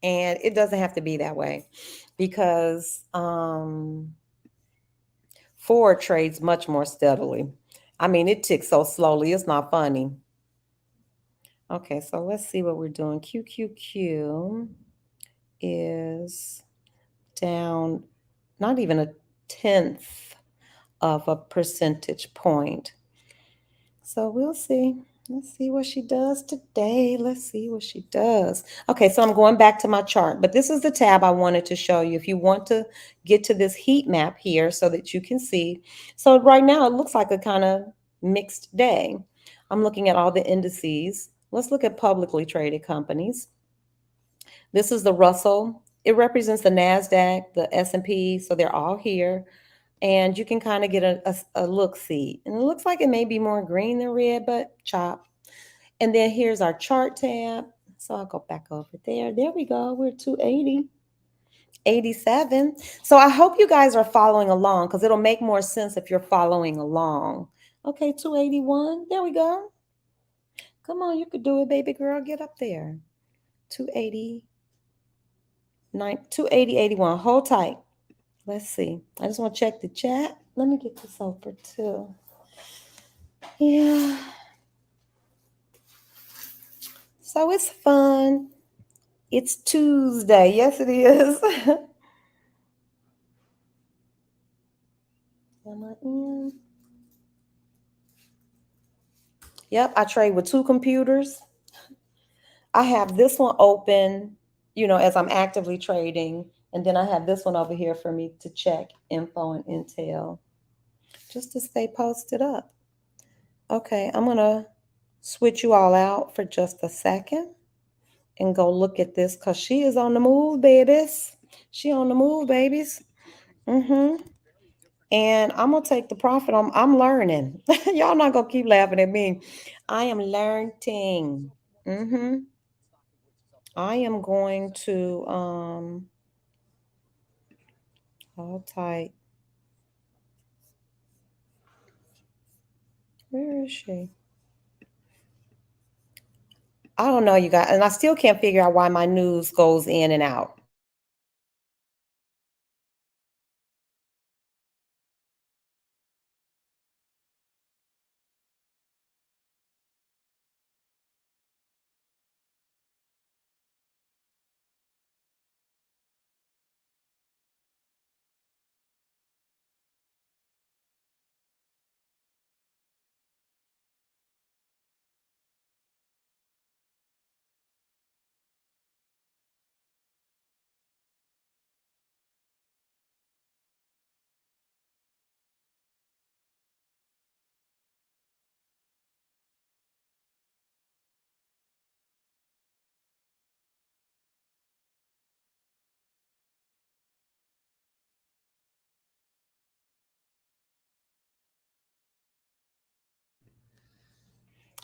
And it doesn't have to be that way because Ford trades much more steadily. I mean, it ticks so slowly, it's not funny. Okay, so let's see what we're doing. QQQ is down not even a 1/10 of a percentage point. So we'll see. Let's see what she does today. Let's see what she does. Okay, so I'm going back to my chart, but this is the tab I wanted to show you. If you want to get to this heat map here so that you can see. So right now it looks like a kind of mixed day. I'm looking at all the indices. Let's look at publicly traded companies. This is the Russell. It represents the NASDAQ, the S&P, so they're all here. And you can kind of get a look-see. And it looks like it may be more green than red, but chop. And then here's our chart tab. So I'll go back over there. There we go. We're 280. 87. So I hope you guys are following along because it'll make more sense if you're following along. Okay, 281. There we go. Come on, you could do it, baby girl. Get up there. 280. 280, 81. Hold tight. Let's see. I just want to check the chat. Let me get this over too. Yeah. So it's fun. It's Tuesday. Yes, it is. Am I in? Yep, I trade with two computers. I have this one open, as I'm actively trading. And then I have this one over here for me to check info and intel just to stay posted up. Okay, I'm going to switch you all out for just a second and go look at this because she is on the move, babies. She on the move, babies. And I'm going to take the profit. I'm learning. Y'all not going to keep laughing at me. I am learning. I am going to hold tight. Where is she? I don't know, you guys, and I still can't figure out why my news goes in and out.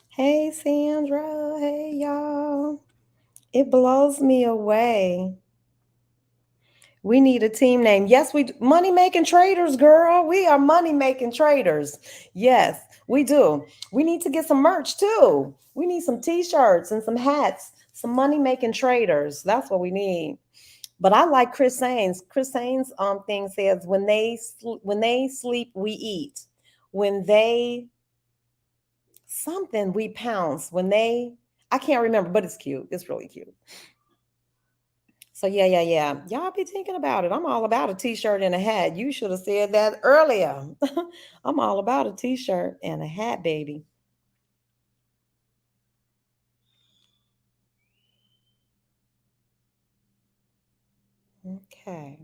Hey, Sandra. Hey, y'all. It blows me away. We need a team name. Yes, we do. Money making traders, girl. We are money making traders. Yes, we do. We need to get some merch too. We need some t-shirts and some hats, some money making traders. That's what we need. But I like Chris Haynes. Chris Haynes' thing says, when they sleep, we eat. When they something, we pounce. I can't remember, but it's cute. It's really cute. So yeah. Y'all be thinking about it. I'm all about a t-shirt and a hat. You should have said that earlier. I'm all about a t-shirt and a hat, baby. Okay.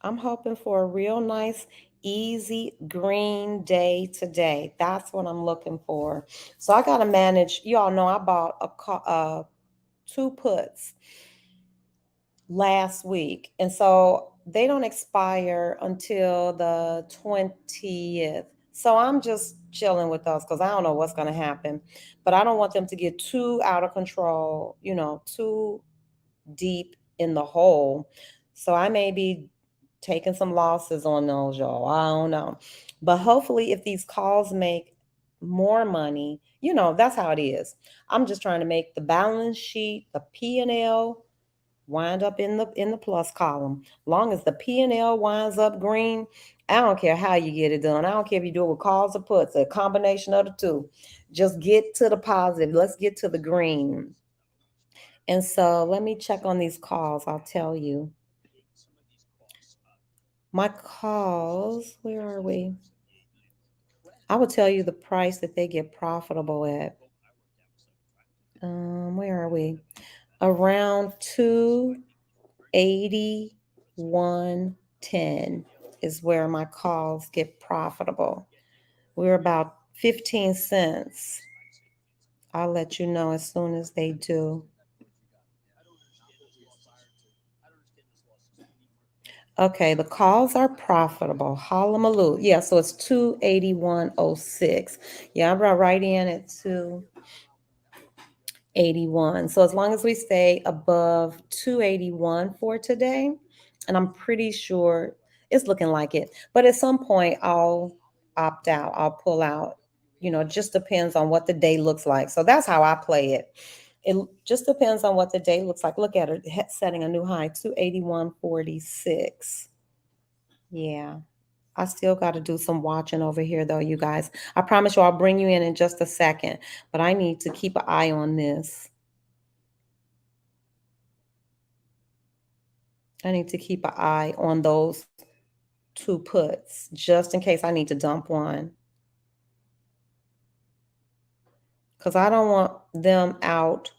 I'm hoping for a real nice, easy green day today. That's what I'm looking for. So I got to manage. You all know I bought two puts last week. And so they don't expire until the 20th. So I'm just chilling with those because I don't know what's going to happen. But I don't want them to get too out of control, too deep in the hole. So I may be taking some losses on those, y'all. I don't know. But hopefully, if these calls make more money, that's how it is. I'm just trying to make the balance sheet, the P&L, wind up in the plus column. Long as the P&L winds up green, I don't care how you get it done. I don't care if you do it with calls or puts, a combination of the two. Just get to the positive. Let's get to the green. And so let me check on these calls. I'll tell you. My calls, where are we? I will tell you the price that they get profitable at. Where are we? Around 281.10 is where my calls get profitable. We're about 15 cents. I'll let you know as soon as they do. Okay, the calls are profitable. Halamaloo. Yeah, so it's 281.06. Yeah, I brought right in at 281. So as long as we stay above 281 for today, and I'm pretty sure it's looking like it. But at some point I'll opt out. I'll pull out. It just depends on what the day looks like. So that's how I play it. It just depends on what the day looks like. Look at it, setting a new high, 281.46. Yeah. I still got to do some watching over here, though, you guys. I promise you I'll bring you in just a second, but I need to keep an eye on this. I need to keep an eye on those two puts just in case I need to dump one. Because I don't want them out.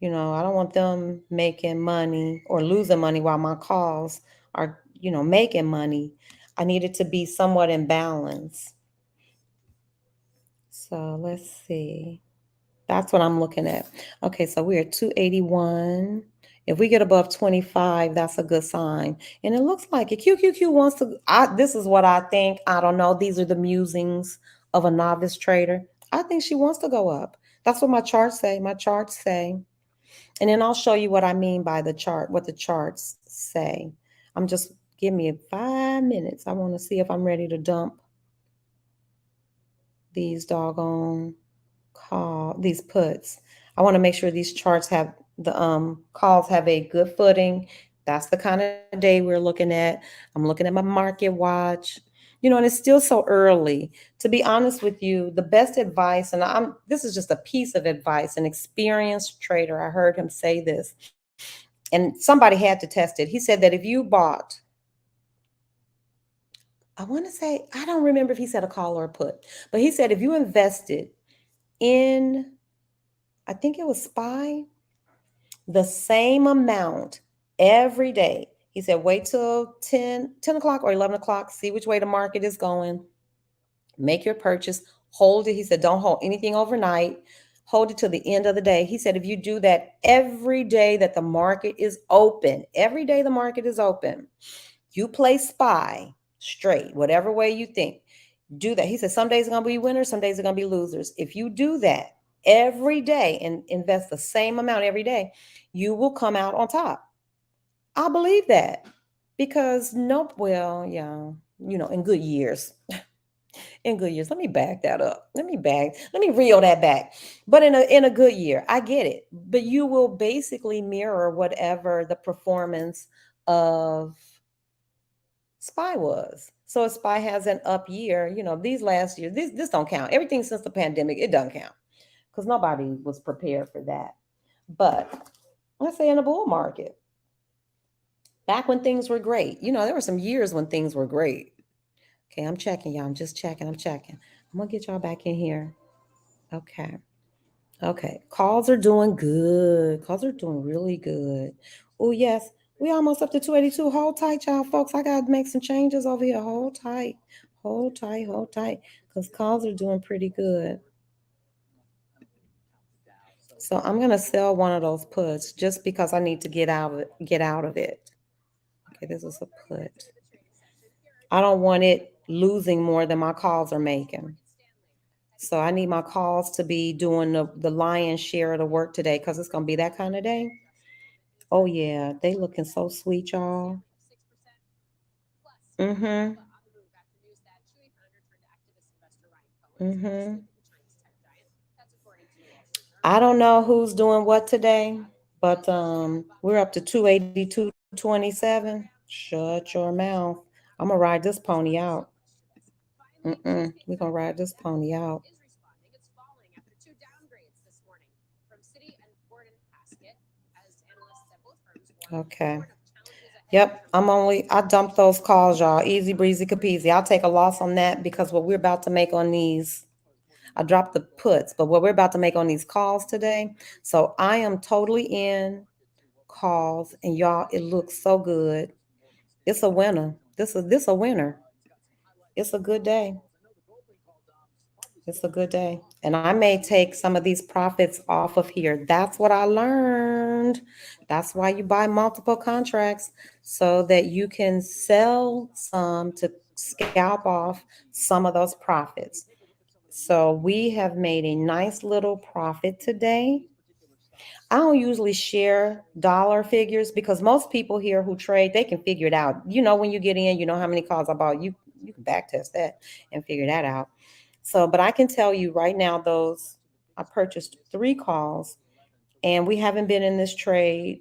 I don't want them making money or losing money while my calls are, making money. I need it to be somewhat in balance. So let's see. That's what I'm looking at. Okay, so we're at 281. If we get above 25, that's a good sign. And it looks like it. QQQ wants to, this is what I think. I don't know. These are the musings of a novice trader. I think she wants to go up. That's what my charts say. My charts say. And then I'll show you what I mean by the chart, what the charts say. Give me 5 minutes. I want to see if I'm ready to dump these doggone these puts. I want to make sure these charts have the calls have a good footing. That's the kind of day we're looking at. I'm looking at my market watch. And it's still so early. To be honest with you, the best advice, and this is just a piece of advice, an experienced trader, I heard him say this, and somebody had to test it. He said that if you bought, I want to say, I don't remember if he said a call or a put, but he said if you invested in, I think it was SPY, the same amount every day. He said, wait till 10 o'clock or 11 o'clock, see which way the market is going, make your purchase, hold it. He said, don't hold anything overnight, hold it till the end of the day. He said, if you do that every day that the market is open, every day the market is open, you play SPY straight, whatever way you think, do that. He said, some days are going to be winners, some days are going to be losers. If you do that every day and invest the same amount every day, you will come out on top. I believe that because in good years, let me back that up. Let me reel that back. But in a good year, I get it. But you will basically mirror whatever the performance of SPY was. So if SPY has an up year, these last years, this don't count. Everything since the pandemic, it doesn't count because nobody was prepared for that. But let's say in a bull market, back when things were great, there were some years when things were great. Okay, I'm checking, y'all. I'm just checking. I'm gonna get y'all back in here. Okay. Okay. Calls are doing good. Calls are doing really good. Oh, yes. We almost up to 282. Hold tight, y'all, folks. I got to make some changes over here. Hold tight. Hold tight. Hold tight. Because calls are doing pretty good. So I'm going to sell one of those puts just because I need to get out of it. Okay, this is a put. I don't want it losing more than my calls are making. So I need my calls to be doing the lion's share of the work today because it's going to be that kind of day. Oh, yeah. They looking so sweet, y'all. Mm-hmm. Mm-hmm. I don't know who's doing what today, but we're up to 282.27. Shut your mouth. I'm gonna ride this pony out. We're gonna ride this pony out. Okay. Yep, I dumped those calls, y'all. Easy breezy capeasy. I'll take a loss on that because what we're about to make on these, I dropped the puts, but what we're about to make on these calls today. So I am totally in calls, and y'all, it looks so good. It's a winner. This a winner. It's a good day. It's a good day. And I may take some of these profits off of here. That's what I learned. That's why you buy multiple contracts so that you can sell some to scalp off some of those profits. So we have made a nice little profit today. I don't usually share dollar figures because most people here who trade, they can figure it out. You know, when you get in, you know how many calls I bought. You can back test that and figure that out. So, but I can tell you right now, I purchased 3 calls and we haven't been in this trade.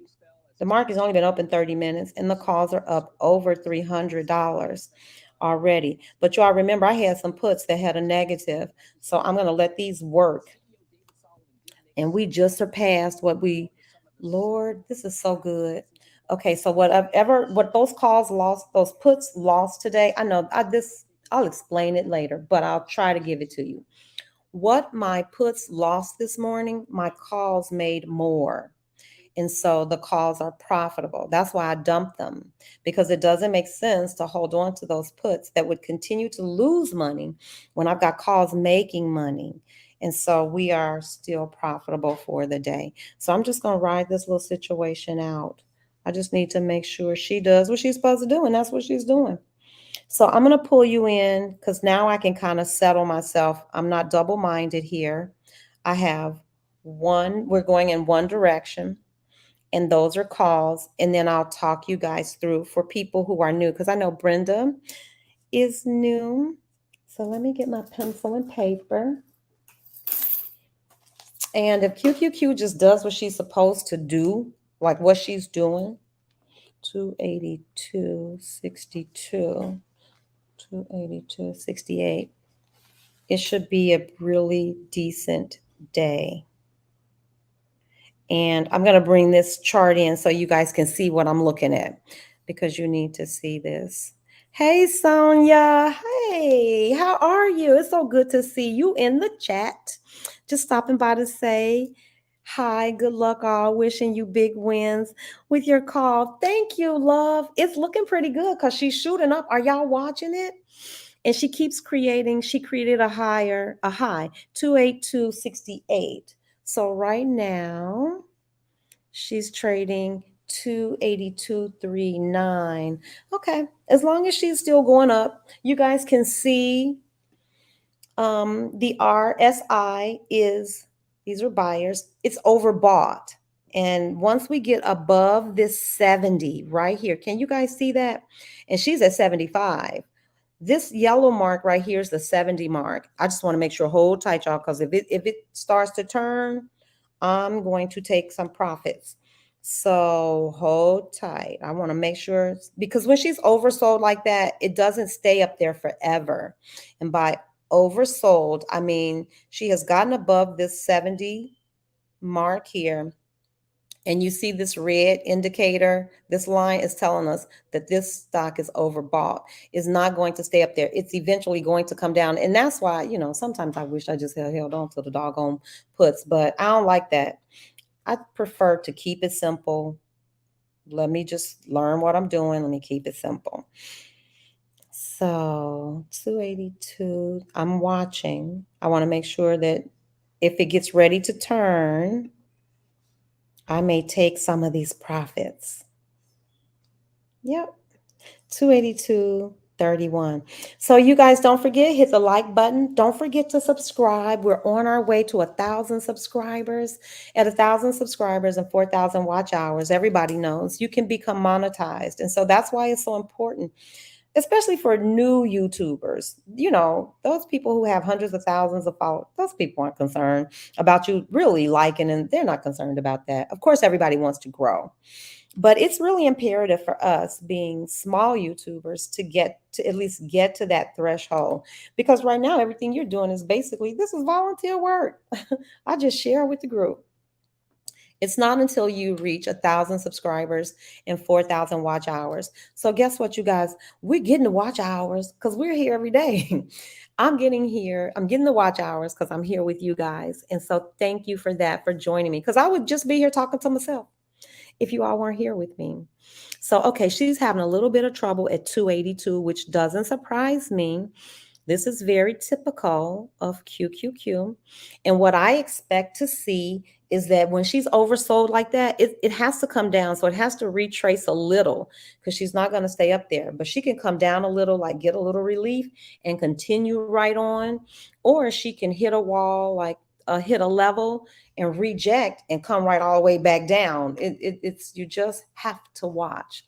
The market's only been open 30 minutes and the calls are up over $300 already. But y'all remember I had some puts that had a negative. So I'm going to let these work. And we just surpassed Lord, this is so good. Okay, so what those calls lost, those puts lost today, I know I'll explain it later, but I'll try to give it to you. What my puts lost this morning, my calls made more. And so the calls are profitable. That's why I dumped them, because it doesn't make sense to hold on to those puts that would continue to lose money when I've got calls making money. And so we are still profitable for the day. So I'm just going to ride this little situation out. I just need to make sure she does what she's supposed to do, and that's what she's doing. So I'm going to pull you in because now I can kind of settle myself. I'm not double-minded here. We're going in one direction, and those are calls. And then I'll talk you guys through for people who are new, because I know Brenda is new. So let me get my pencil and paper. And if QQQ just does what she's supposed to do, like what she's doing, 282.62, 282.68, it should be a really decent day. And I'm going to bring this chart in so you guys can see what I'm looking at, because you need to see this. Hey, Sonia. Hey, how are you? It's so good to see you in the chat. Just stopping by to say hi. Good luck, all. Wishing you big wins with your call. Thank you, love. It's looking pretty good because she's shooting up. Are y'all watching it? And she keeps creating. She created a high, 282.68. So right now, she's trading 282.39. Okay, as long as she's still going up, you guys can see the RSI these are buyers. It's overbought. And once we get above this 70 right here, can you guys see that? And she's at 75. This yellow mark right here is the 70 mark. I just want to make sure, hold tight, y'all, because if it starts to turn, I'm going to take some profits. So hold tight. I want to make sure, because when she's oversold like that, it doesn't stay up there forever. And by oversold, I mean she has gotten above this 70 mark here. And you see this red indicator, this line is telling us that this stock is overbought. It's not going to stay up there. It's eventually going to come down. And that's why, sometimes I wish I just held on to the doggone puts, but I don't like that. I prefer to keep it simple. Let me just learn what I'm doing. Let me keep it simple. So 282, I'm watching. I want to make sure that if it gets ready to turn, I may take some of these profits. Yep. 282.31. So you guys don't forget, hit the like button. Don't forget to subscribe. We're on our way to 1,000 subscribers. At 1,000 subscribers and 4,000 watch hours, everybody knows you can become monetized. And so that's why it's so important, especially for new YouTubers. Those people who have hundreds of thousands of followers, those people aren't concerned about you really liking, and they're not concerned about that. Of course, everybody wants to grow. But it's really imperative for us being small YouTubers to at least get to that threshold. Because right now, everything you're doing is basically, this is volunteer work. I just share with the group. It's not until you reach 1,000 subscribers and 4,000 watch hours. So guess what, you guys? We're getting the watch hours because we're here every day. I'm getting the watch hours because I'm here with you guys. And so thank you for that, for joining me, because I would just be here talking to myself if you all weren't here with me. So, okay, she's having a little bit of trouble at 282, which doesn't surprise me. This is very typical of QQQ. And what I expect to see is that when she's oversold like that, it has to come down. So it has to retrace a little because she's not going to stay up there. But she can come down a little, like get a little relief and continue right on. Or she can hit a wall, like hit a level and reject and come right all the way back down. It's you just have to watch.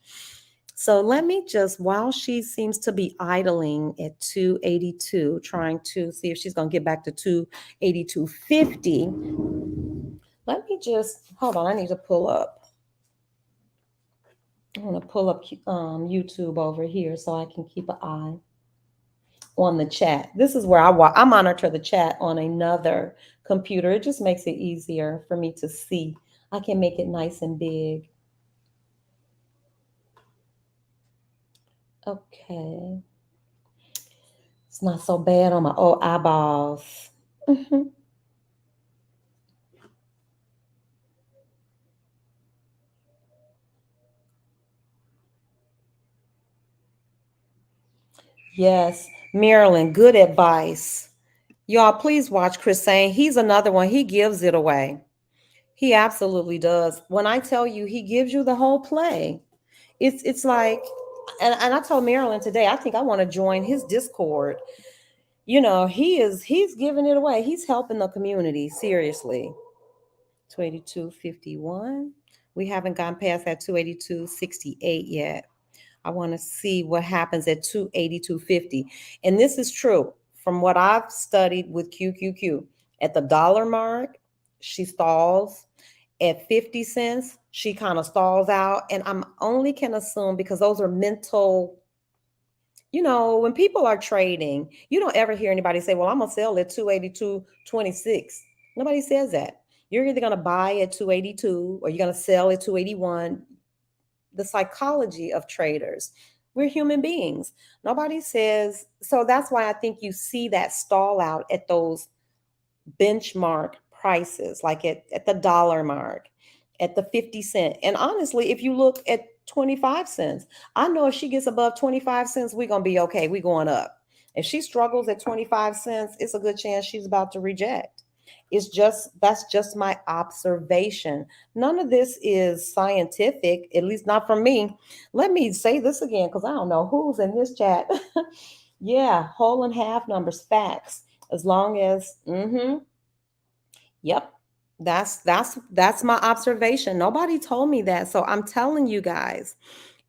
So let me just, while she seems to be idling at 282, trying to see if she's going to get back to 282.50. Let me just, hold on, I need to pull up. I want to pull up YouTube over here so I can keep an eye on the chat. This is where I monitor the chat on another computer. It just makes it easier for me to see. I can make it nice and big. Okay. It's not so bad on my old eyeballs. Yes, Marilyn, good advice. Y'all, please watch Chris Sane. He's another one. He gives it away. He absolutely does. When I tell you, he gives you the whole play. It's like, and I told Marilyn today, I think I want to join his Discord. You know, he's giving it away. He's helping the community, seriously. 282.51. We haven't gone past that 282.68 yet. I want to see what happens at 282.50. And this is true from what I've studied with QQQ. At the dollar mark, she stalls. At 50 cents, she kind of stalls out. And I'm only can assume because those are mental, you know, when people are trading, you don't ever hear anybody say, well, I'm going to sell at 282.26. Nobody says that. You're either going to buy at 282 or you're going to sell at 281. The psychology of traders. We're human beings. Nobody says, so that's why I think you see that stall out at those benchmark prices, like at the dollar mark, at the 50 cent. And honestly, if you look at 25 cents, I know if she gets above 25 cents, we're going to be okay. We're going up. If she struggles at 25 cents, it's a good chance she's about to reject. That's just my observation. None of this is scientific, at least not from me. Let me say this again because I don't know who's in this chat. Yeah, whole and half numbers, facts. As long as yep. That's my observation. Nobody told me that. So I'm telling you guys,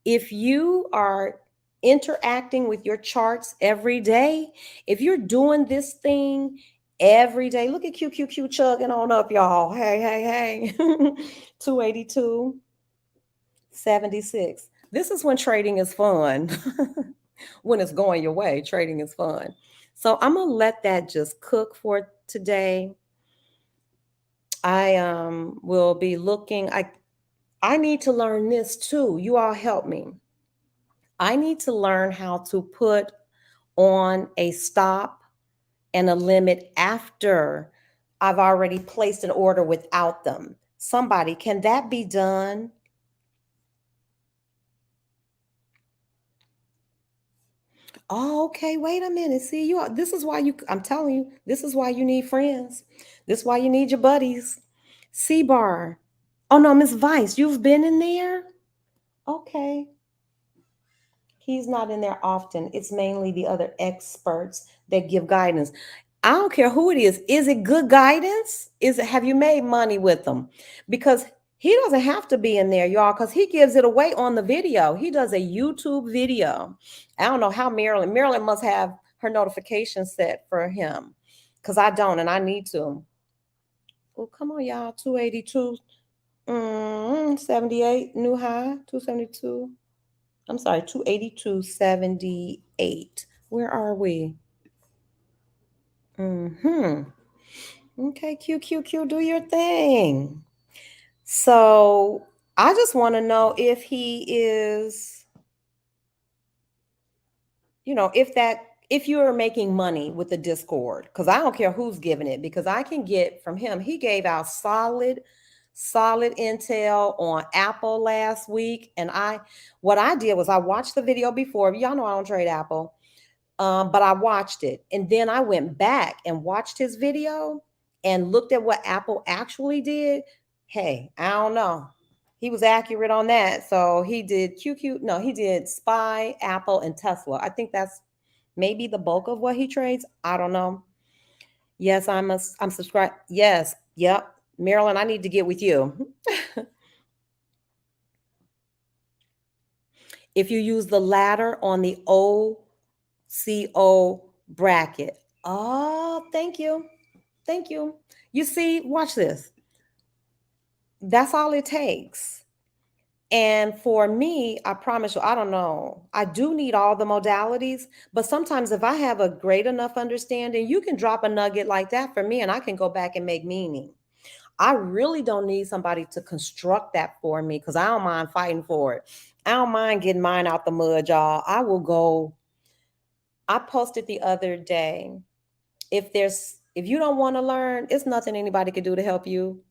if you are interacting with your charts every day, if you're doing this thing every day, look at QQQ chugging on up, y'all. Hey. 282.76. This is when trading is fun. When it's going your way, trading is fun. So I'm going to let that just cook for today. I will be looking. I need to learn this too. You all help me. I need to learn how to put on a stop and a limit after I've already placed an order without them. Somebody, can that be done? Oh, okay, wait a minute. See, this is why I'm telling you, this is why you need friends. This is why you need your buddies. C-Bar. Oh no, Miss Vice, you've been in there? Okay. He's not in there often. It's mainly the other experts that give guidance. I don't care who it is. Is it good guidance? Have you made money with them? Because he doesn't have to be in there, y'all, because he gives it away on the video. He does a YouTube video. I don't know how Marilyn must have her notification set for him because I don't, and I need to. Oh, come on, y'all. 282, 78, new high, 272. I'm sorry, 282.78. Where are we? Okay, QQQ, do your thing. So I just want to know if he is, if you're making money with the Discord, because I don't care who's giving it, because I can get from him. He gave out solid intel on Apple last week. And what I did was I watched the video before. Y'all know I don't trade Apple. But I watched it. And then I went back and watched his video and looked at what Apple actually did. Hey, I don't know. He was accurate on that. So he did no, he did SPY, Apple, and Tesla. I think that's maybe the bulk of what he trades. I don't know. Yes, I'm subscribed. Yes, yep. Marilyn, I need to get with you. If you use the ladder on the OCO bracket. Oh, thank you. Thank you. You see, watch this. That's all it takes. And for me, I promise you, I don't know. I do need all the modalities, but sometimes if I have a great enough understanding, you can drop a nugget like that for me and I can go back and make meaning. I really don't need somebody to construct that for me because I don't mind fighting for it. I don't mind getting mine out the mud, y'all. I will go. I posted the other day. If you don't want to learn, it's nothing anybody can do to help you.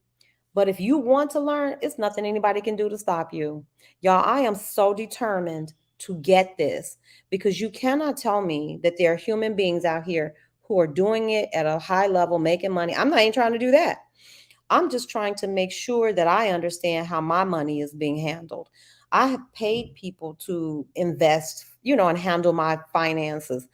But if you want to learn, it's nothing anybody can do to stop you. Y'all, I am so determined to get this because you cannot tell me that there are human beings out here who are doing it at a high level, making money. I'm not even trying to do that. I'm just trying to make sure that I understand how my money is being handled. I have paid people to invest, and handle my finances.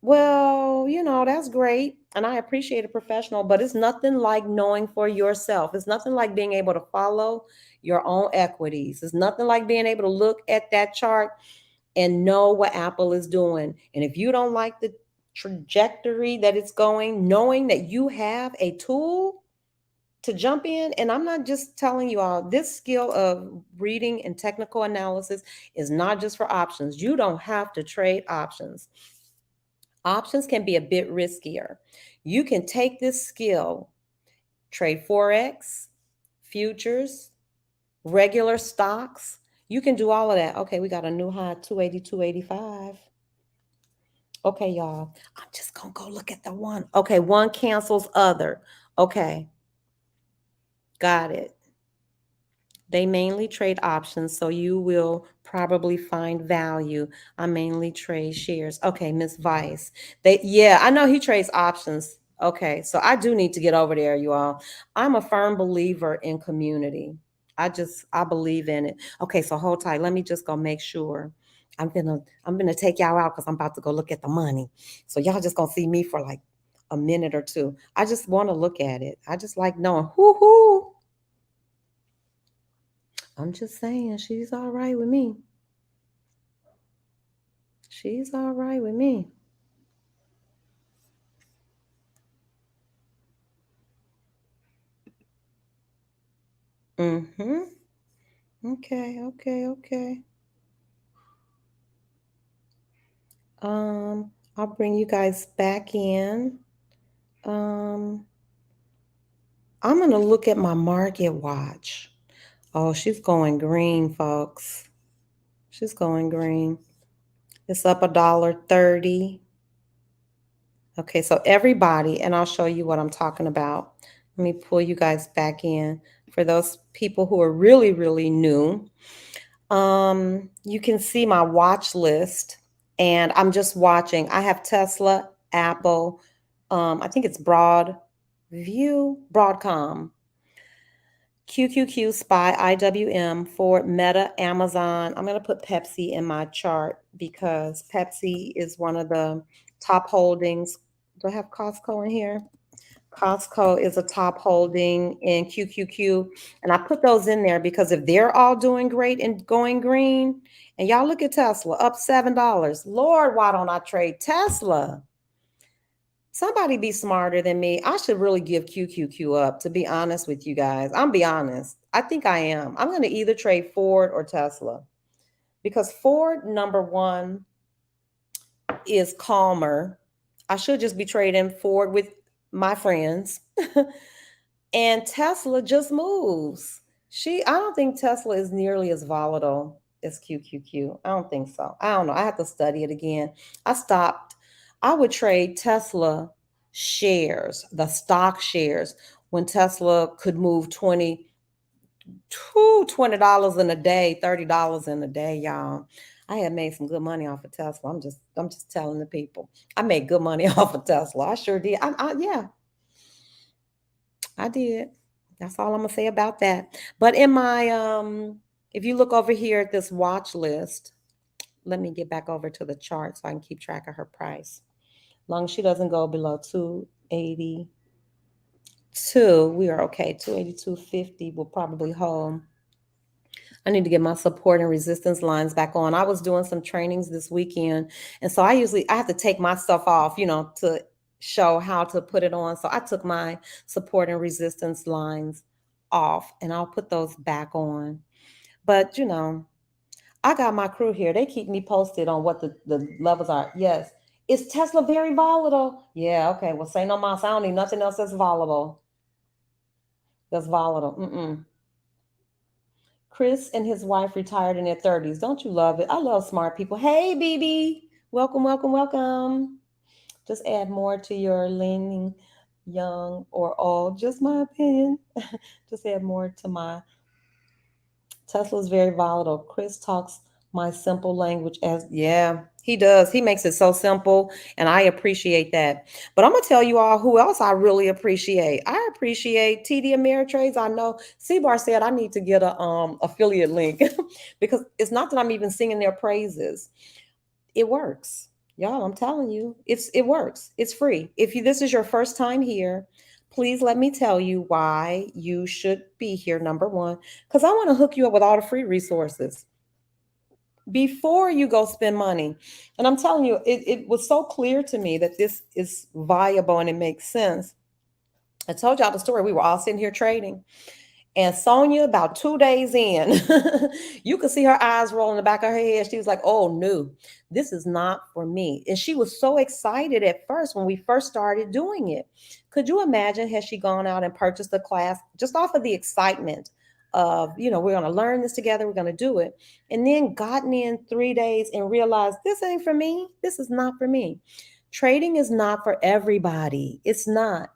Well, that's great. And I appreciate a professional, but it's nothing like knowing for yourself. It's nothing like being able to follow your own equities. It's nothing like being able to look at that chart and know what Apple is doing. And if you don't like the trajectory that it's going, knowing that you have a tool to jump in, and I'm not just telling you all, this skill of reading and technical analysis is not just for options. You don't have to trade options. Options can be a bit riskier. You can take this skill, trade Forex, futures, regular stocks. You can do all of that. Okay, we got a new high, 280, 285. Okay, y'all. I'm just going to go look at the one. Okay, one cancels other. Okay, got it. They mainly trade options, so you will probably find value. I mainly trade shares. Okay, Miss Vice. I know he trades options. Okay, so I do need to get over there, you all. I'm a firm believer in community. I believe in it. Okay, so hold tight. Let me just go make sure. I'm gonna take y'all out because I'm about to go look at the money. So y'all just gonna see me for like a minute or two. I just want to look at it. I just like knowing whoo. I'm just saying, she's all right with me. She's all right with me. Mm-hmm. Okay. I'll bring you guys back in. I'm gonna look at my market watch. Oh, she's going green, folks. She's going green. It's up $1.30. Okay, so everybody, and I'll show you what I'm talking about. Let me pull you guys back in. For those people who are really, really new, you can see my watch list, and I'm just watching. I have Tesla, Apple, I think it's Broadcom, QQQ, SPY, IWM, Ford, Meta, Amazon. I'm going to put Pepsi in my chart because Pepsi is one of the top holdings. Do I have Costco in here? Costco is a top holding in QQQ. And I put those in there because if they're all doing great and going green, and y'all look at Tesla, up $7. Lord, why don't I trade Tesla? Somebody be smarter than me. I should really give QQQ up, to be honest with you guys. I'm be honest. I think I am. I'm going to either trade Ford or Tesla because Ford, number one, is calmer. I should just be trading Ford with my friends. And Tesla just moves. I don't think Tesla is nearly as volatile as QQQ. I don't think so. I don't know. I have to study it again. I stopped. I would trade Tesla shares, the stock shares, when Tesla could move $20 in a day, $30 in a day, y'all. I had made some good money off of Tesla. I'm just telling the people. I made good money off of Tesla. I sure did. Yeah, I did. That's all I'm gonna say about that. But in my if you look over here at this watch list, let me get back over to the chart so I can keep track of her price. Long as she doesn't go below 282, we are okay. 282.50 will probably hold. I need to get my support and resistance lines back on. I was doing some trainings this weekend, and so I have to take my stuff off, to show how to put it on. So I took my support and resistance lines off, and I'll put those back on. But I got my crew here. They keep me posted on what the levels are. Yes. Is Tesla very volatile? Yeah, okay. Well, say no more. I don't need nothing else that's volatile. That's volatile. Chris and his wife retired in their 30s. Don't you love it? I love smart people. Hey, BB. Welcome, welcome, welcome. Just add more to your leaning young or old. Just my opinion. Just add more to my Tesla is very volatile. Chris talks my simple language as, yeah, he does. He makes it so simple, and I appreciate that. But I'm going to tell you all who else I really appreciate. I appreciate TD Ameritrades. I know C-Bar said I need to get a affiliate link because it's not that I'm even singing their praises. It works. Y'all, I'm telling you, it works. It's free. If this is your first time here, please let me tell you why you should be here. Number one, because I want to hook you up with all the free resources before you go spend money. And I'm telling you, it was so clear to me that this is viable and it makes sense. I told y'all the story. We were all sitting here trading. And Sonia, about 2 days in, you could see her eyes roll in the back of her head. She was like, oh, no, this is not for me. And she was so excited at first when we first started doing it. Could you imagine, had she gone out and purchased a class just off of the excitement of, we're going to learn this together, we're going to do it, and then gotten in 3 days and realized this ain't for me. This is not for me. Trading is not for everybody. It's not.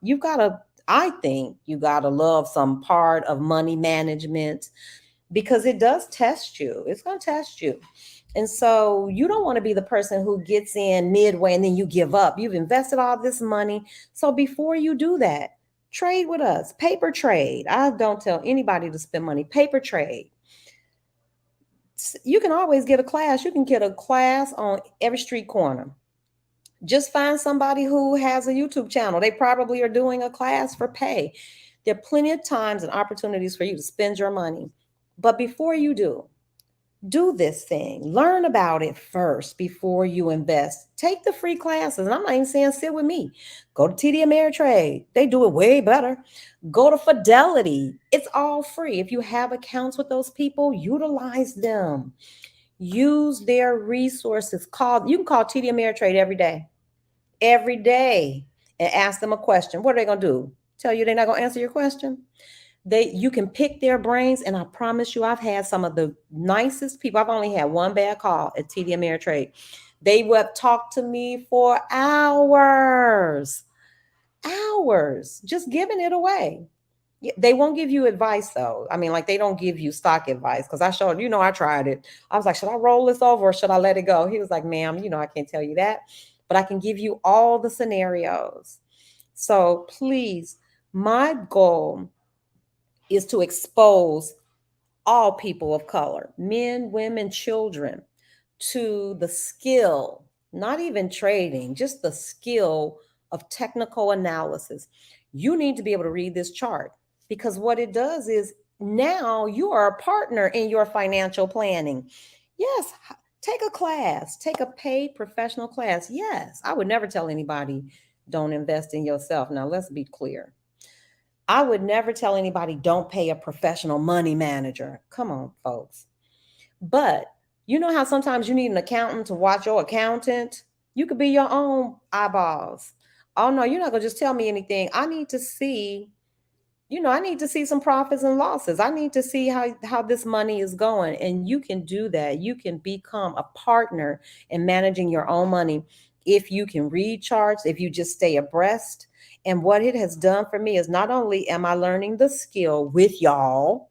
I think you got to love some part of money management because it does test you. It's going to test you. And so you don't want to be the person who gets in midway and then you give up. You've invested all this money. So before you do that, trade with us. Paper trade. I don't tell anybody to spend money. Paper trade. You can always get a class. You can get a class on every street corner. Just find somebody who has a YouTube channel. They probably are doing a class for pay. There are plenty of times and opportunities for you to spend your money. But before you do this thing. Learn about it first before you invest. Take the free classes. And I'm not even saying sit with me. Go to TD Ameritrade. They do it way better. Go to Fidelity. It's all free. If you have accounts with those people, utilize them. Use their resources. You can call TD Ameritrade every day, and ask them a question. What are they going to do? Tell you they're not going to answer your question? You can pick their brains, and I promise you, I've had some of the nicest people. I've only had one bad call at TD Ameritrade. They would talk to me for hours, just giving it away. They won't give you advice though. I mean, like they don't give you stock advice because I showed, I tried it. I was like, should I roll this over or should I let it go? He was like, ma'am, I can't tell you that, but I can give you all the scenarios. So please, my goal is to expose all people of color, men, women, children, to the skill, not even trading, just the skill of technical analysis. You need to be able to read this chart because what it does is now you are a partner in your financial planning. Yes, take a class, take a paid professional class. Yes, I would never tell anybody don't invest in yourself. Now, let's be clear. I would never tell anybody don't pay a professional money manager. Come on, folks. But you know how sometimes you need an accountant to watch your accountant? You could be your own eyeballs. Oh, no, you're not going to just tell me anything. I need to see, I need to see some profits and losses. I need to see how this money is going. And you can do that. You can become a partner in managing your own money if you can read charts, if you just stay abreast. And what it has done for me is not only am I learning the skill with y'all,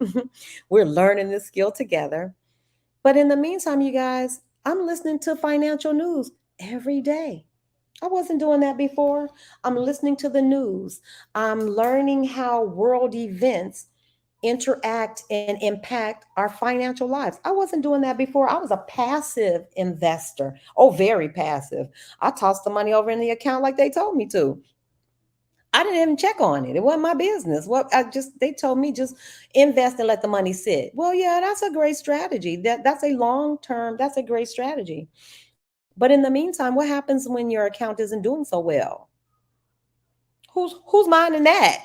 we're learning the skill together. But in the meantime, you guys, I'm listening to financial news every day. I wasn't doing that before. I'm listening to the news. I'm learning how world events interact and impact our financial lives. I wasn't doing that before. I was a passive investor. Oh, very passive. I tossed the money over in the account like they told me to. I didn't even check on it. It wasn't my business. What they told me just invest and let the money sit. Well, yeah, that's a great strategy. That's a long term, that's a great strategy. But in the meantime, what happens when your account isn't doing so well? Who's mining that?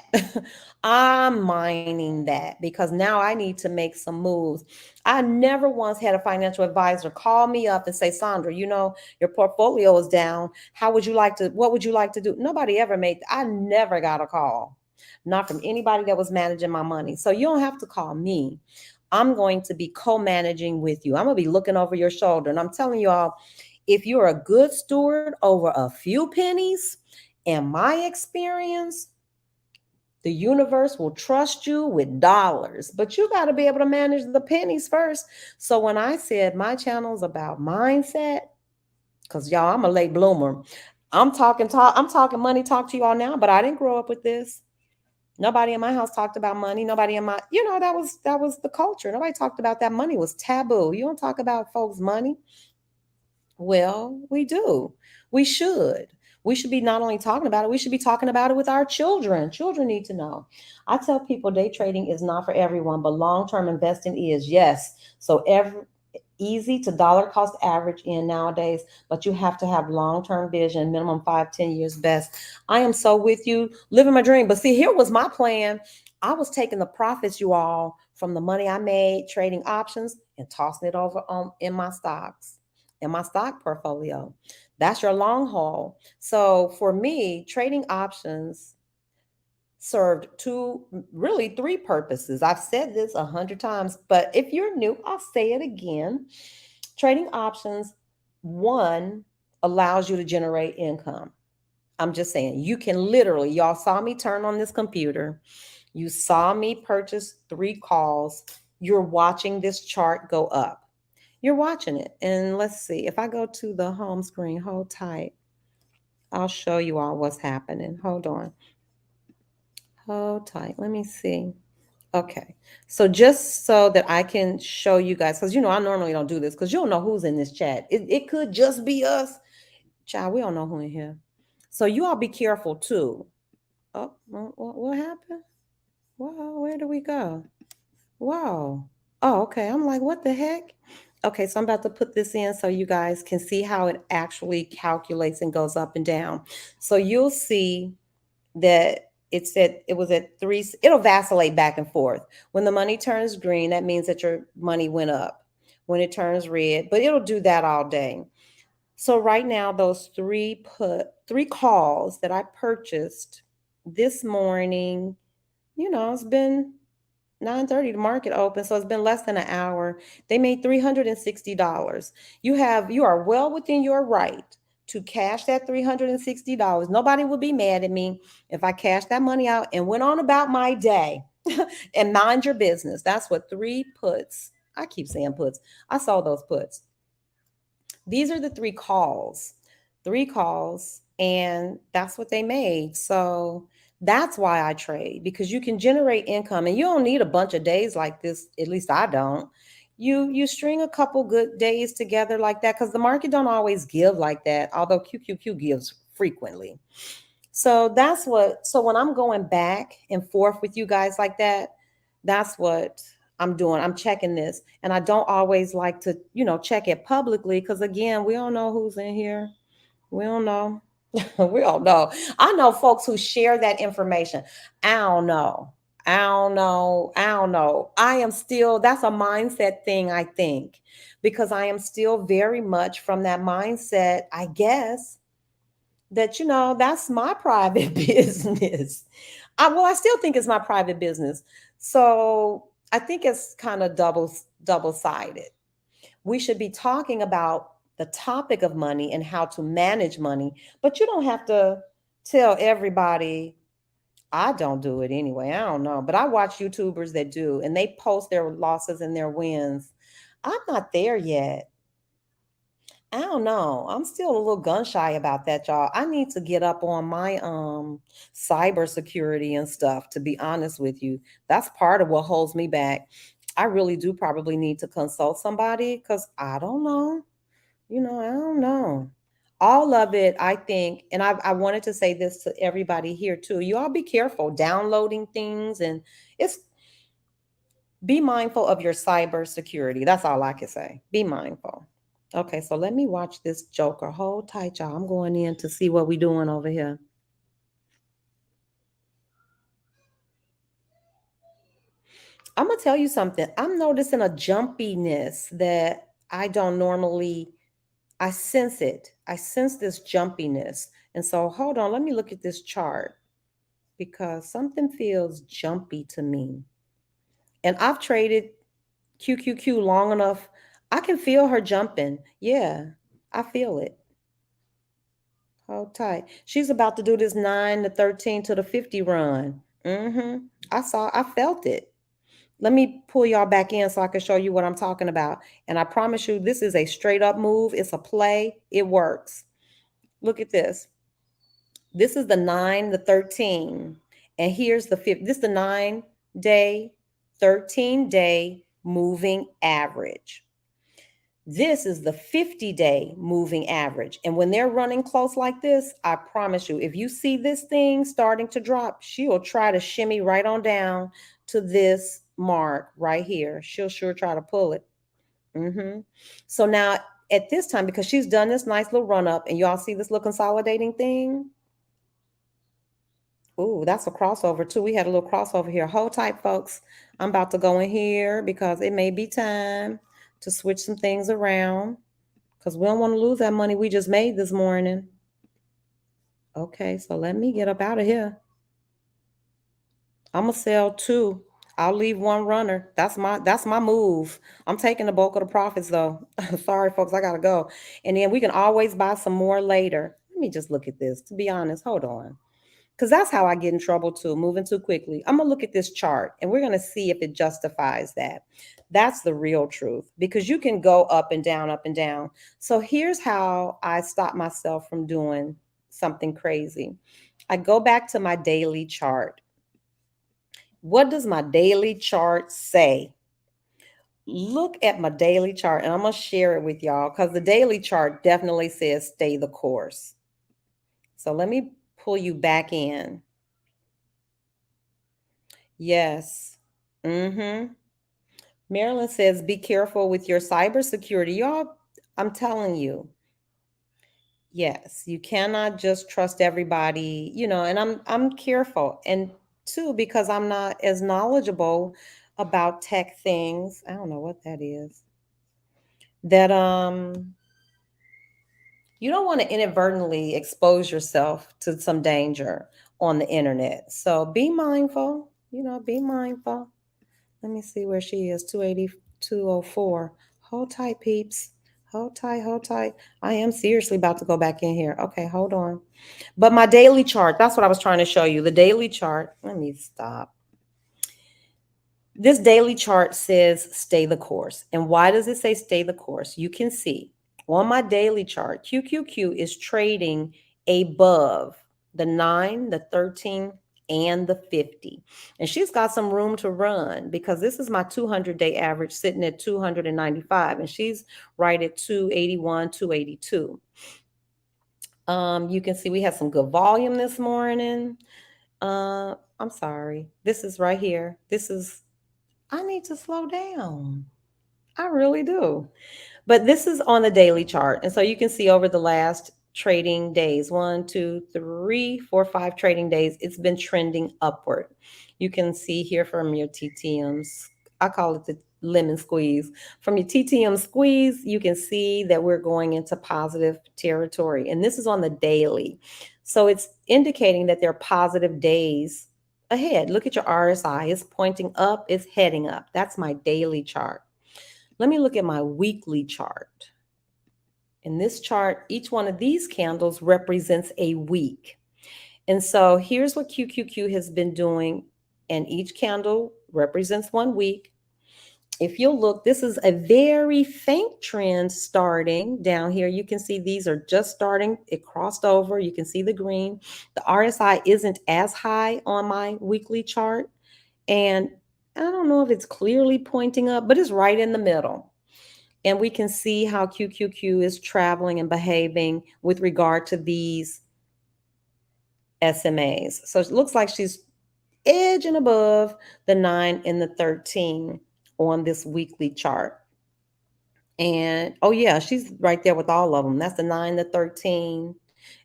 I'm mining that because now I need to make some moves. I never once had a financial advisor call me up and say, Sandra, your portfolio is down. What would you like to do? Nobody ever I never got a call, not from anybody that was managing my money. So you don't have to call me. I'm going to be co-managing with you. I'm going to be looking over your shoulder. And I'm telling you all, if you're a good steward over a few pennies, in my experience, the universe will trust you with dollars, but you got to be able to manage the pennies first. So when I said my channel is about mindset, because y'all, I'm a late bloomer. I'm talking money talk to you all now, but I didn't grow up with this. Nobody in my house talked about money. Nobody in my, that was the culture. Nobody talked about that. Money was taboo. You don't talk about folks' money. Well, we do. We should. We should be not only talking about it, we should be talking about it with our children. Children need to know. I tell people day trading is not for everyone, but long-term investing is. Yes. So easy to dollar cost average in nowadays, but you have to have long-term vision, minimum 5-10 years best. I am so with you, living my dream. But see, here was my plan. I was taking the profits, you all, from the money I made trading options and tossing it over in my stocks, in my stock portfolio. That's your long haul. So for me, trading options served really three purposes. I've said this 100 times, but if you're new, I'll say it again. Trading options, one, allows you to generate income. I'm just saying, you can literally, y'all saw me turn on this computer. You saw me purchase 3 calls. You're watching this chart go up. You're watching it. And let's see, if I go to the home screen, hold tight. I'll show you all what's happening. Hold on. Hold tight. Let me see. Okay. So just so that I can show you guys, because I normally don't do this because you don't know who's in this chat. It could just be us. Child, we don't know who in here. So you all be careful too. Oh, what happened? Wow, where do we go? Wow. Oh, okay. I'm like, what the heck? Okay, so I'm about to put this in so you guys can see how it actually calculates and goes up and down. So you'll see that it was at 3. It'll vacillate back and forth. When the money turns green, that means that your money went up. When it turns red, but it'll do that all day. So right now, those 3 calls that I purchased this morning, it's been 9:30, the market open, so it's been less than an hour. They made $360. You are well within your right to cash that $360. Nobody will be mad at me if I cash that money out and went on about my day and mind your business. That's what 3 puts. I keep saying puts. I saw those puts. These are the 3 calls. 3 calls, and that's what they made. So that's why I trade, because you can generate income and you don't need a bunch of days like this. At least I don't. You string a couple good days together like that, because the market don't always give like that, although QQQ gives frequently. So so when I'm going back and forth with you guys like that, that's what I'm doing. I'm checking this, and I don't always like to, check it publicly, because again, we don't know who's in here. We don't know. We don't know. I know folks who share that information. I don't know. I don't know. I don't know. That's a mindset thing, I think, because I am still very much from that mindset, I guess, that, that's my private business. I still think it's my private business. So I think it's kind of double-sided. We should be talking about the topic of money and how to manage money, but you don't have to tell everybody. I don't do it anyway. I don't know, but I watch YouTubers that do, and they post their losses and their wins. I'm not there yet. I don't know. I'm still a little gun shy about that, y'all. I need to get up on my cybersecurity and stuff, to be honest with you. That's part of what holds me back. I really do probably need to consult somebody because I don't know. I don't know. All of it, I think, and I wanted to say this to everybody here too. You all be careful downloading things, and it's be mindful of your cyber security. That's all I can say. Be mindful. Okay, so let me watch this Joker. Hold tight, y'all. I'm going in to see what we doing over here. I'm gonna tell you something. I'm noticing a jumpiness that I don't normally. I sense it. I sense this jumpiness. And so hold on, let me look at this chart because something feels jumpy to me. And I've traded QQQ long enough. I can feel her jumping. Yeah, I feel it. Hold tight. She's about to do this 9 to 13 to the 50 run. I felt it. Let me pull y'all back in so I can show you what I'm talking about. And I promise you, this is a straight up move. It's a play. It works. Look at this. This is the 9, the 13. And here's the 50. This is the 9-day, 13-day moving average. This is the 50-day moving average. And when they're running close like this, I promise you, if you see this thing starting to drop, she will try to shimmy right on down to this mark right here. She'll sure try to pull it. So now at this time, because she's done this nice little run up, and y'all see this little consolidating thing. Ooh, that's a crossover too. We had a little crossover here. Hold tight, folks. I'm about to go in here because it may be time to switch some things around because we don't want to lose that money we just made this morning. Okay, so let me get up out of here. I'm gonna sell 2. I'll leave 1 runner. That's my move. I'm taking the bulk of the profits though. Sorry, folks, I gotta go. And then we can always buy some more later. Let me just look at this. To be honest, hold on. Because that's how I get in trouble too, moving too quickly. I'm going to look at this chart and we're going to see if it justifies that. That's the real truth because you can go up and down, up and down. So here's how I stop myself from doing something crazy. I go back to my daily chart. What does my daily chart say? Look at my daily chart and I'm going to share it with y'all because the daily chart definitely says stay the course. So let me pull you back in. Yes. Marilyn says, be careful with your cybersecurity. Y'all, I'm telling you. Yes, you cannot just trust everybody, and I'm careful. And 2, because I'm not as knowledgeable about tech things. I don't know what that is. That you don't want to inadvertently expose yourself to some danger on the internet. So be mindful, be mindful. Let me see where she is. 280, 204. Hold tight, peeps. Hold tight, hold tight. I am seriously about to go back in here. Okay, hold on. But my daily chart, that's what I was trying to show you. The daily chart. Let me stop. This daily chart says stay the course. And why does it say stay the course? You can see on my daily chart, QQQ is trading above the 9, the 13, and the 50. And she's got some room to run because this is my 200-day average sitting at 295 and she's right at 281, 282. You can see we had some good volume this morning. I'm sorry. This is right here. I need to slow down. I really do. But this is on the daily chart. And so you can see over the last trading days, 1, 2, 3, 4, 5 trading days, it's been trending upward. You can see here from your TTMs, I call it the lemon squeeze. From your TTM squeeze, you can see that we're going into positive territory. And this is on the daily. So it's indicating that there are positive days ahead. Look at your RSI. It's pointing up. It's heading up. That's my daily chart. Let me look at my weekly chart. In this chart, each one of these candles represents a week. And so here's what QQQ has been doing. And each candle represents 1 week. if you look, this is a very faint trend starting down here. You can see these are just starting. It crossed over. You can see the green. The RSI isn't as high on my weekly chart. And I don't know if it's clearly pointing up, but it's right in the middle. And we can see how QQQ is traveling and behaving with regard to these SMAs. So it looks like she's edging above the 9 and the 13 on this weekly chart. And oh yeah, she's right there with all of them. That's the 9, the 13,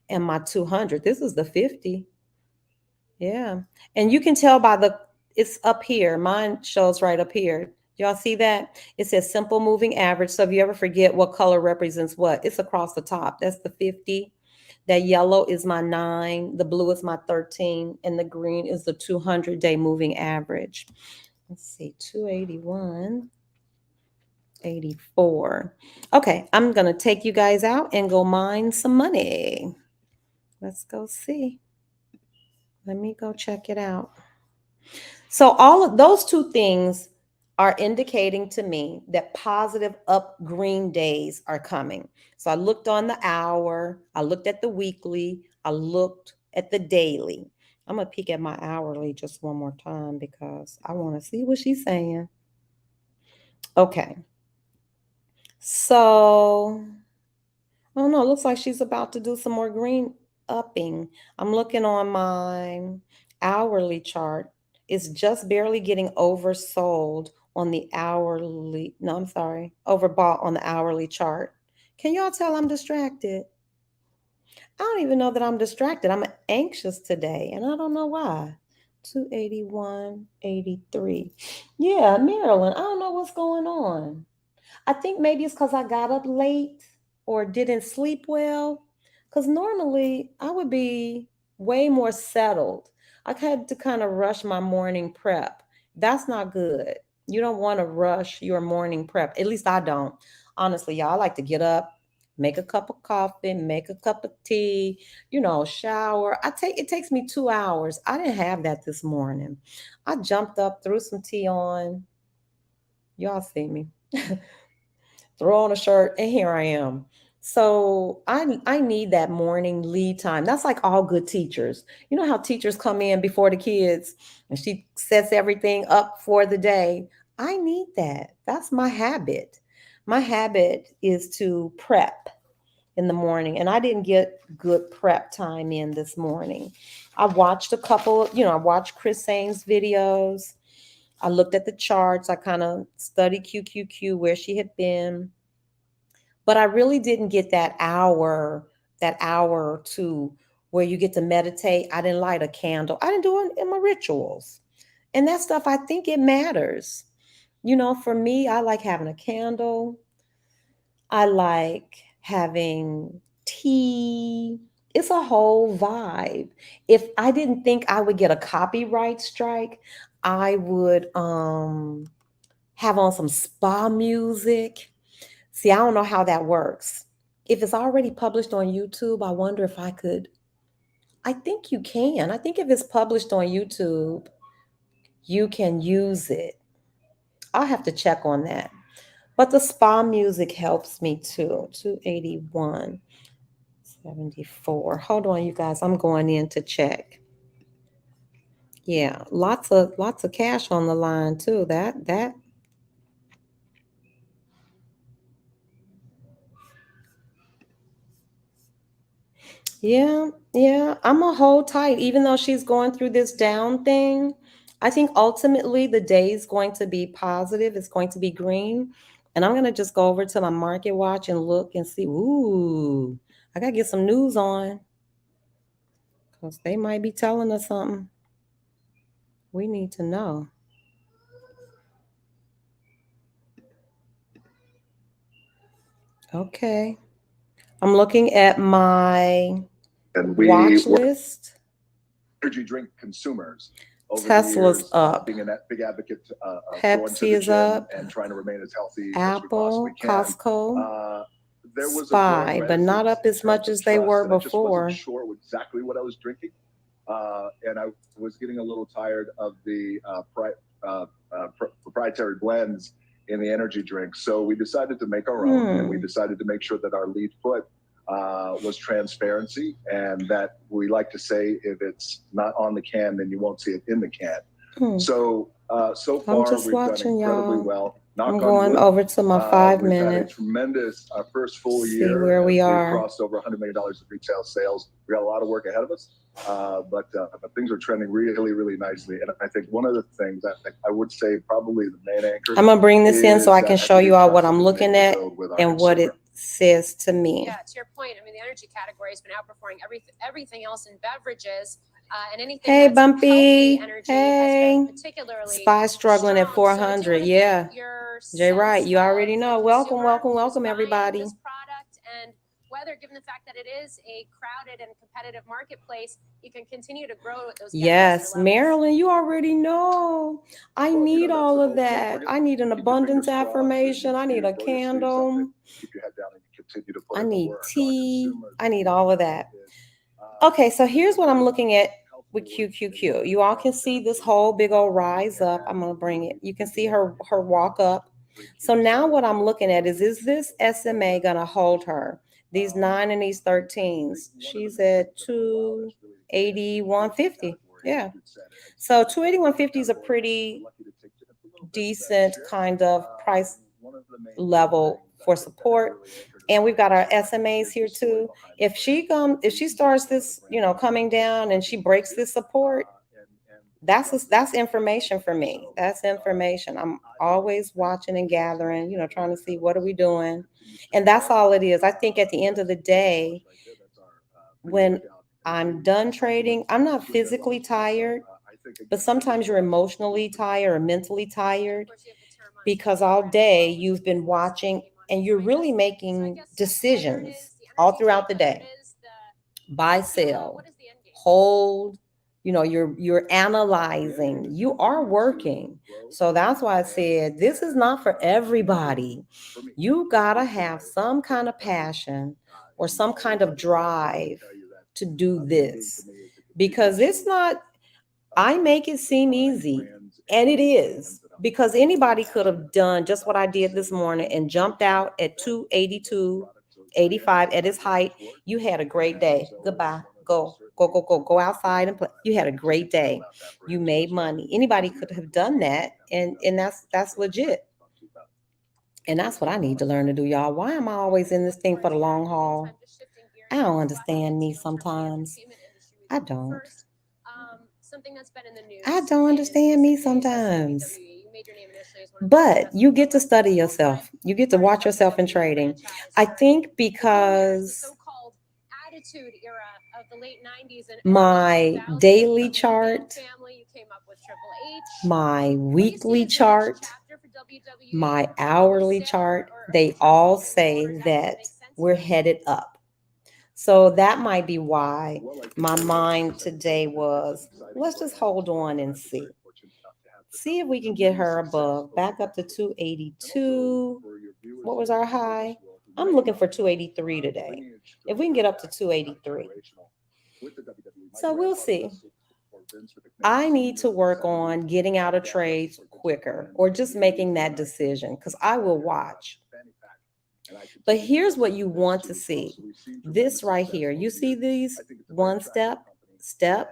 and my 200. This is the 50. Yeah. And you can tell by it's up here. Mine shows right up here. Y'all see that? It says simple moving average. So if you ever forget what color represents what, it's across the top. That's the 50. That yellow is my 9, the blue is my 13, and the green is the 200-day moving average. Let's see, 281, 84. Okay, I'm going to take you guys out and go mine some money. Let's go see. Let me go check it out. So all of those two things are indicating to me that positive up green days are coming. So I looked on the hour, I looked at the weekly, I looked at the daily. I'm going to peek at my hourly just one more time because I want to see what she's saying. Okay. So, oh no, it looks like she's about to do some more green upping. I'm looking on my hourly chart. It's just barely getting oversold on the hourly. No, I'm sorry. Overbought on the hourly chart. Can y'all tell I'm distracted? I don't even know that I'm distracted. I'm anxious today, and I don't know why. 281.83. Yeah, Marilyn, I don't know what's going on. I think maybe it's because I got up late or didn't sleep well. Because normally I would be way more settled. I had to kind of rush my morning prep. That's not good. You don't want to rush your morning prep. At least I don't. Honestly, y'all, I like to get up, make a cup of coffee, make a cup of tea, shower. It takes me 2 hours. I didn't have that this morning. I jumped up, threw some tea on. Y'all see me. Throw on a shirt, and here I am. So I need that morning lead time. That's like all good teachers. You know how teachers come in before the kids and she sets everything up for the day. I need that. That's my habit. My habit is to prep in the morning, and I didn't get good prep time in this morning. I watched a couple, I watched Chris Sain's videos. I looked at the charts. I kind of studied QQQ, where she had been. But I really didn't get that hour or two where you get to meditate. I didn't light a candle. I didn't do it in my rituals. And that stuff, I think it matters. For me, I like having a candle. I like having tea. It's a whole vibe. If I didn't think I would get a copyright strike, I would have on some spa music. See, I don't know how that works. If it's already published on YouTube, I wonder if I could. I think you can. I think if it's published on YouTube, you can use it. I'll have to check on that. But the spa music helps me too. 281.74. Hold on, you guys. I'm going in to check. Yeah, lots of cash on the line too. That Yeah, I'm a hold tight, even though she's going through this down thing. I think ultimately the day is going to be positive. It's going to be green. And I'm going to just go over to my market watch and look and see. Ooh, I got to get some news on because they might be telling us something we need to know. Okay. I'm looking at my watch list. Energy drink consumers. Over Tesla's the years, up. being a big advocate of Pepsi going to the is gym up. and trying to remain as healthy as we Apple, possibly can. Costco, There was Spy, a but not up as much as they were before. I just wasn't sure exactly what I was drinking, and I was getting a little tired of the proprietary blends in the energy drink. So we decided to make our own, and we Hmm. decided to make sure that our lead foot was transparency, and that we like to say, if it's not on the can, then you won't see it in the can. Hmm. So so I'm far just we've done watching incredibly y'all. well. I'm Knock on going wood. over to my 5 We've had a minute. tremendous first full See year. where we We've are. crossed over $100 million of retail sales. We got a lot of work ahead of us, but things are trending really, really nicely. And I think one of the things that I would say probably the main anchor. I'm gonna bring this in so I is can that show you all what trust I'm is looking making at build with our and what it consumer. says to me. Yeah, to your point, I mean, the energy category has been outperforming everything else in beverages, and anything Hey, that's Bumpy. healthy energy has Hey. been particularly Spy struggling at strong. So it's 400. really Yeah. get your Jay Wright, sense you already of know. the Welcome, consumer welcome, who's welcome, buying everybody. this product, and whether, given the fact that it is a crowded and competitive marketplace, you can continue to grow at those Yes, gangbusters levels. Marilyn, you already know. I Well, need that's all the of whole thing. that. We're I gonna need an keep your abundance fingers crossed affirmation. and I need a roll your sleeves up candle. and keep your head down and continue to put I in the need work. Our tea. consumers I need all of that. is, Okay, so here's what I'm looking at with QQQ. You all can see this whole big old rise up. I'm gonna bring it. You can see her walk up. So now what I'm looking at is this SMA gonna hold her? These 9 and these 13s. She's at 281.50. Yeah. So 281.50 is a pretty decent kind of price level for support. And we've got our SMAs here too. If she starts this, coming down and she breaks this support, that's information for me. That's information. I'm always watching and gathering, trying to see what are we doing. And that's all it is. I think at the end of the day, when I'm done trading, I'm not physically tired, but sometimes you're emotionally tired or mentally tired because all day you've been watching and you're really making decisions all throughout the day. Buy, sell, hold, you're analyzing, you are working. So that's why I said this is not for everybody. You gotta have some kind of passion or some kind of drive to do this, because it's not, I make it seem easy, and it is, because anybody could have done just what I did this morning and jumped out at 282.85 at its height. You had a great day. Goodbye. Go outside and play. You had a great day. You made money. Anybody could have done that, and that's legit. And that's what I need to learn to do, y'all. Why am I always in this thing for the long haul? I don't understand me sometimes. I don't. Something that's been in the news. I don't understand me sometimes. But you get to study yourself. You get to watch yourself in trading. I think because attitude era of the late 90s and my daily chart, my weekly chart, my hourly chart, they all say that we're headed up. So that might be why my mind today was, let's just hold on and see. See if we can get her above, back up to 282. What was our high? I'm looking for 283 today. If we can get up to 283. So we'll see. I need to work on getting out of trades quicker or just making that decision, because I will watch. But here's what you want to see. This right here. You see these one step, step,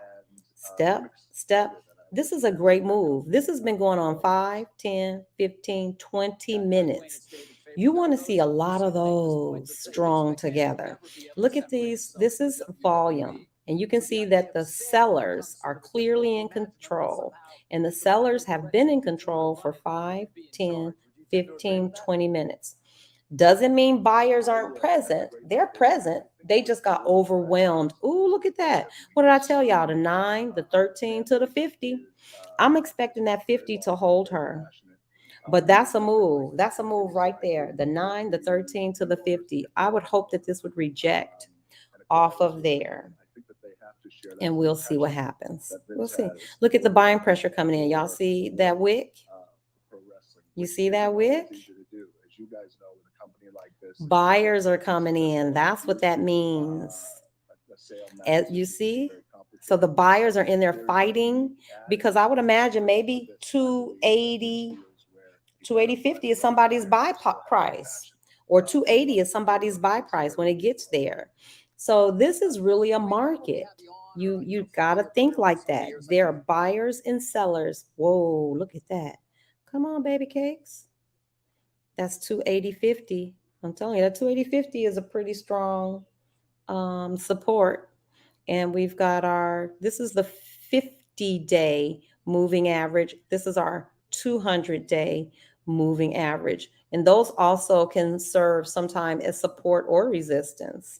step, step. This is a great move. This has been going on 5, 10, 15, 20 minutes. You want to see a lot of those strong together. Look at these. This is volume. And you can see that the sellers are clearly in control. And the sellers have been in control for 5, 10, 15, 20 minutes. Doesn't mean buyers aren't present. They're present. They just got overwhelmed. Ooh, look at that. What did I tell y'all? The 9, the 13 to the 50. I'm expecting that 50 to hold her. But that's a move. That's a move right there. The 9, the 13 to the 50. I would hope that this would reject off of there. And we'll see what happens. We'll see. Look at the buying pressure coming in. Y'all see that wick? You see that wick? Buyers are coming in. That's what that means. As you see, so the buyers are in there fighting, because I would imagine maybe 280 280.50 is somebody's buy price, or 280 is somebody's buy price when it gets there. So this is really a market. You got to think like that. There are buyers and sellers. Whoa, look at that. Come on, baby cakes. That's 280.50. I'm telling you, that 280.50 is a pretty strong support. And we've got this is the 50-day moving average. This is our 200-day moving average. And those also can serve sometime as support or resistance.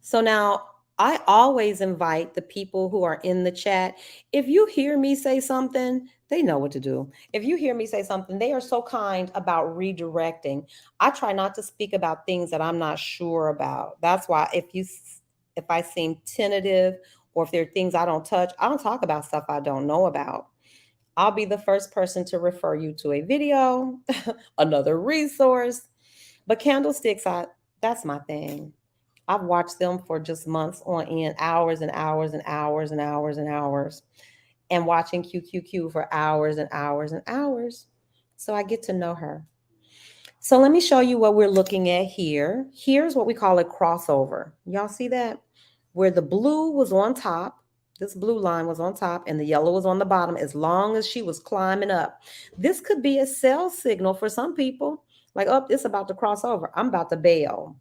So now I always invite the people who are in the chat. If you hear me say something, they know what to do. If you hear me say something, they are so kind about redirecting. I try not to speak about things that I'm not sure about. That's why if I seem tentative, or if there are things I don't touch, I don't talk about stuff I don't know about. I'll be the first person to refer you to a video, another resource. But candlesticks, that's my thing. I've watched them for just months on end, hours and hours and hours and hours and hours, and watching QQQ for hours and hours and hours. So I get to know her. So let me show you what we're looking at here. Here's what we call a crossover. Y'all see that? Where the blue was on top, this blue line was on top, and the yellow was on the bottom, as long as she was climbing up. This could be a sell signal for some people. Like, oh, it's about to cross over. I'm about to bail.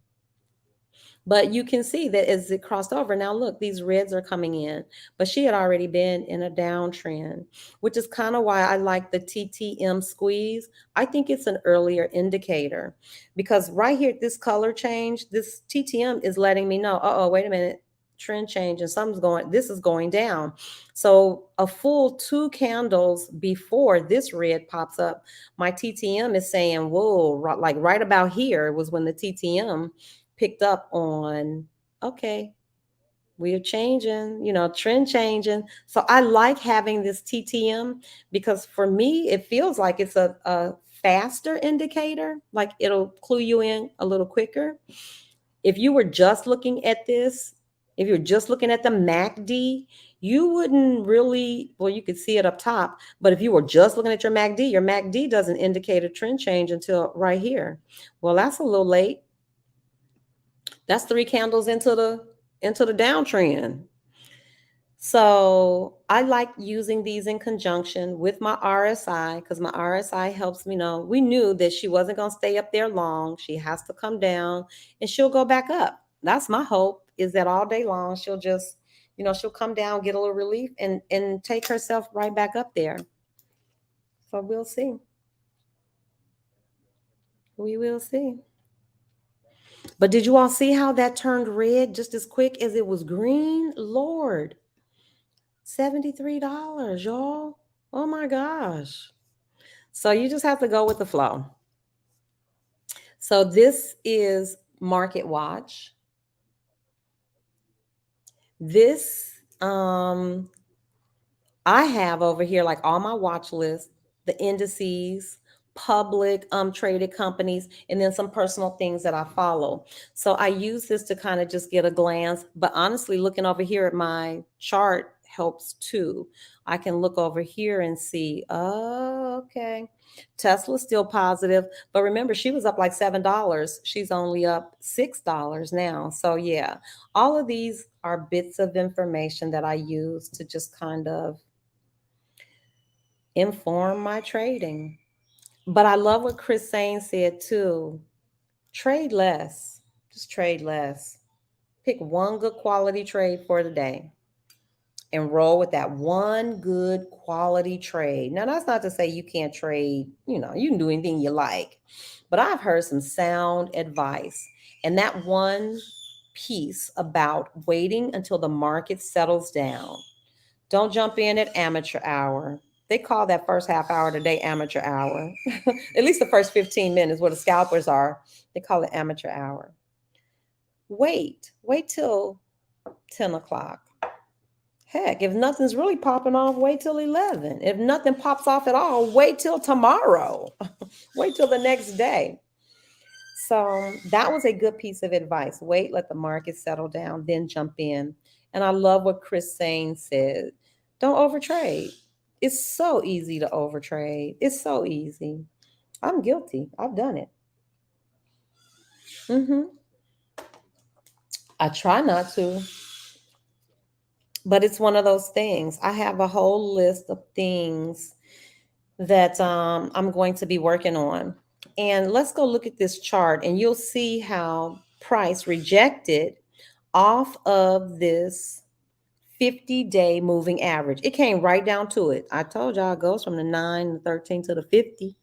But you can see that as it crossed over, now look, these reds are coming in, but she had already been in a downtrend, which is kind of why I like the TTM squeeze. I think it's an earlier indicator, because right here, this color change, this TTM is letting me know, wait a minute, trend change, and this is going down. So a full 2 candles before this red pops up, my TTM is saying, whoa, like right about here was when the TTM picked up on, okay, we are changing, trend changing. So I like having this TTM, because for me, it feels like it's a faster indicator, like it'll clue you in a little quicker. If you were just looking at this, if you're just looking at the MACD, you wouldn't really, well, you could see it up top, but if you were just looking at your MACD doesn't indicate a trend change until right here. Well, that's a little late. That's 3 candles into the downtrend. So I like using these in conjunction with my RSI, because my RSI helps me know. We knew that she wasn't going to stay up there long. She has to come down and she'll go back up. That's my hope, is that all day long she'll just, she'll come down, get a little relief, and take herself right back up there. So we'll see. We will see. But did you all see how that turned red just as quick as it was green? Lord, $73, y'all. Oh my gosh. So you just have to go with the flow. So this is Market Watch. This, I have over here, like all my watch lists, the indices, public traded companies, and then some personal things that I follow. So I use this to kind of just get a glance, but honestly, looking over here at my chart helps too. I can look over here and see, okay, Tesla's still positive, but remember, she was up like $7. She's only up $6 now. So yeah, all of these are bits of information that I use to just kind of inform my trading. But I love what Chris Sain said too. Trade less. Just trade less. Pick one good quality trade for the day and roll with that one good quality trade. Now, that's not to say you can't trade, you can do anything you like. But I've heard some sound advice. And that one piece about waiting until the market settles down. Don't jump in at amateur hour. They call that first half hour of the day amateur hour. At least the first 15 minutes where the scalpers are. They call it amateur hour. Wait till 10 o'clock. Heck, if nothing's really popping off, wait till 11. If nothing pops off at all, wait till tomorrow. Wait till the next day. So that was a good piece of advice. Wait, let the market settle down, then jump in. And I love what Chris Sain said. Don't overtrade. It's so easy to overtrade. It's so easy. I'm guilty. I've done it. I try not to, but it's one of those things. I have a whole list of things that I'm going to be working on. And let's go look at this chart, and you'll see how price rejected off of this 50-day moving average. It came right down to it. I told y'all it goes from the 9, the 13 to the 50.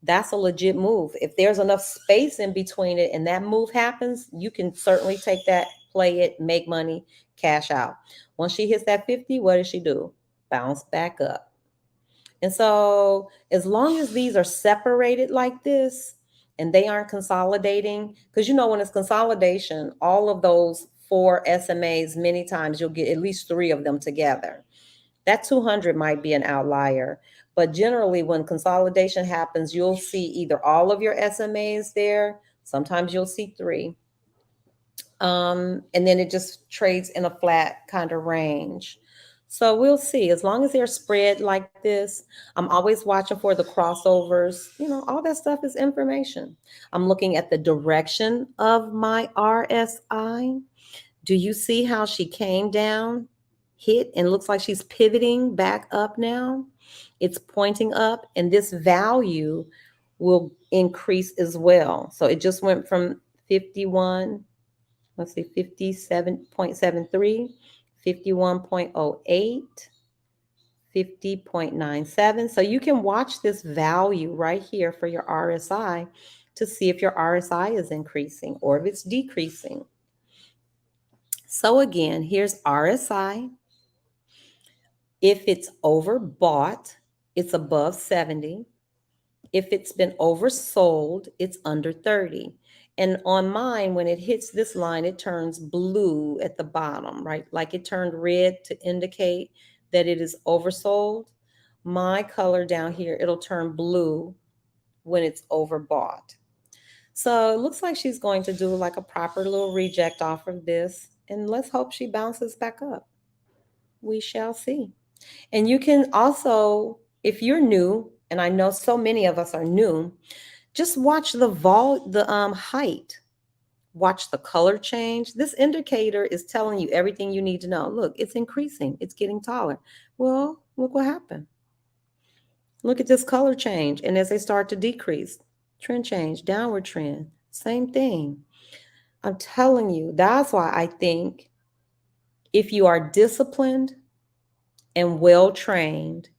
That's a legit move. If there's enough space in between it and that move happens, you can certainly take that, play it, make money, cash out. Once she hits that 50, what does she do? Bounce back up. And so as long as these are separated like this and they aren't consolidating, because when it's consolidation, all of those 4 SMAs, many times you'll get at least 3 of them together. That 200 might be an outlier, but generally when consolidation happens, you'll see either all of your SMAs there. Sometimes you'll see 3. And then it just trades in a flat kind of range. So we'll see. As long as they're spread like this, I'm always watching for the crossovers. All that stuff is information. I'm looking at the direction of my RSI. Do you see how she came down, hit, and looks like she's pivoting back up now? It's pointing up, and this value will increase as well. So it just went from 51, 57.73, 51.08, 50.97. So you can watch this value right here for your RSI to see if your RSI is increasing or if it's decreasing. So again, here's RSI. If it's overbought, it's above 70. If it's been oversold, it's under 30. And on mine, when it hits this line, it turns blue at the bottom, right? Like it turned red to indicate that it is oversold. My color down here, it'll turn blue when it's overbought. So it looks like she's going to do like a proper little reject off of this. And let's hope she bounces back up. We shall see. And you can also, if you're new, and I know so many of us are new, just watch the height. Watch the color change. This indicator is telling you everything you need to know. Look, it's increasing. It's getting taller. Well, look what happened. Look at this color change. And as they start to decrease, trend change, downward trend, same thing. I'm telling you, that's why I think if you are disciplined and well-trained,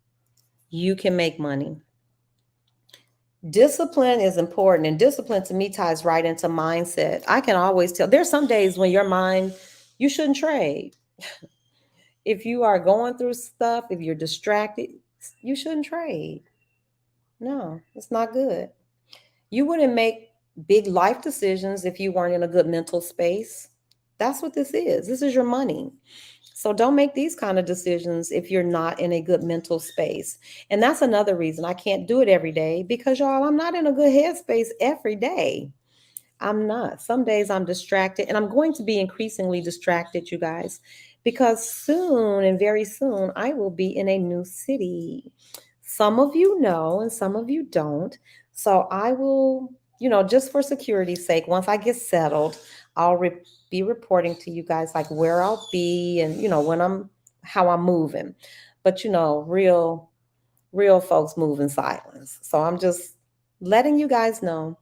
you can make money. Discipline is important, and discipline to me ties right into mindset. I can always tell there's some days when your mind, you shouldn't trade. If you are going through stuff, if you're distracted, you shouldn't trade. No, it's not good. You wouldn't make big life decisions if you weren't in a good mental space. That's what this is. This is your money. So don't make these kind of decisions if you're not in a good mental space. And that's another reason I can't do it every day, because y'all, I'm not in a good headspace every day. I'm not. Some days I'm distracted, and I'm going to be increasingly distracted, you guys, because soon and very soon I will be in a new city. Some of you know and some of you don't. So I will, just for security's sake, once I get settled, I'll be reporting to you guys like where I'll be and, how I'm moving. But, real folks move in silence. So I'm just letting you guys know.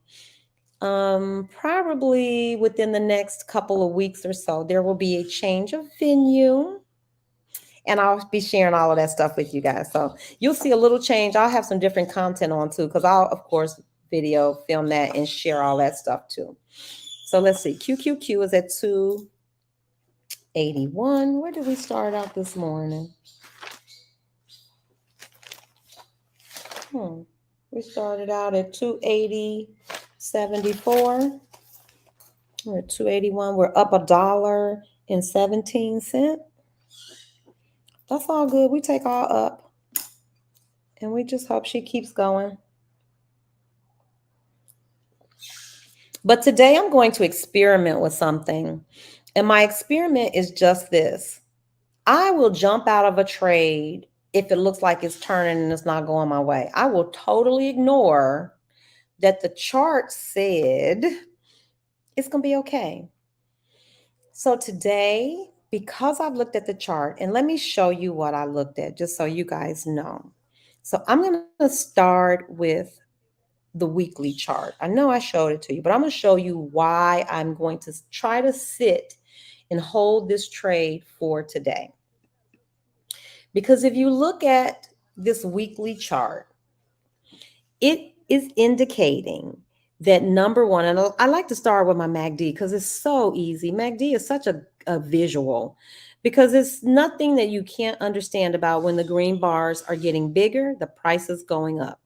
Probably within the next couple of weeks or so, there will be a change of venue. And I'll be sharing all of that stuff with you guys. So you'll see a little change. I'll have some different content on too, because I'll, of course, video, film that, and share all that stuff too. So let's see. QQQ is at 281. Where did we start out this morning? We started out at 280.74. We're at 281. We're up $1.17. That's all good. We take all up. And we just hope she keeps going. But today I'm going to experiment with something. And my experiment is just this. I will jump out of a trade if it looks like it's turning and it's not going my way. I will totally ignore that the chart said it's going to be okay. So today, because I've looked at the chart, and let me show you what I looked at just so you guys know. So I'm going to start with the weekly chart. I know I showed it to you, but I'm going to show you why I'm going to try to sit and hold this trade for today. Because if you look at this weekly chart, it is indicating that number one, and I like to start with my MACD because it's so easy. MACD is such a visual because it's nothing that you can't understand about when the green bars are getting bigger, the price is going up.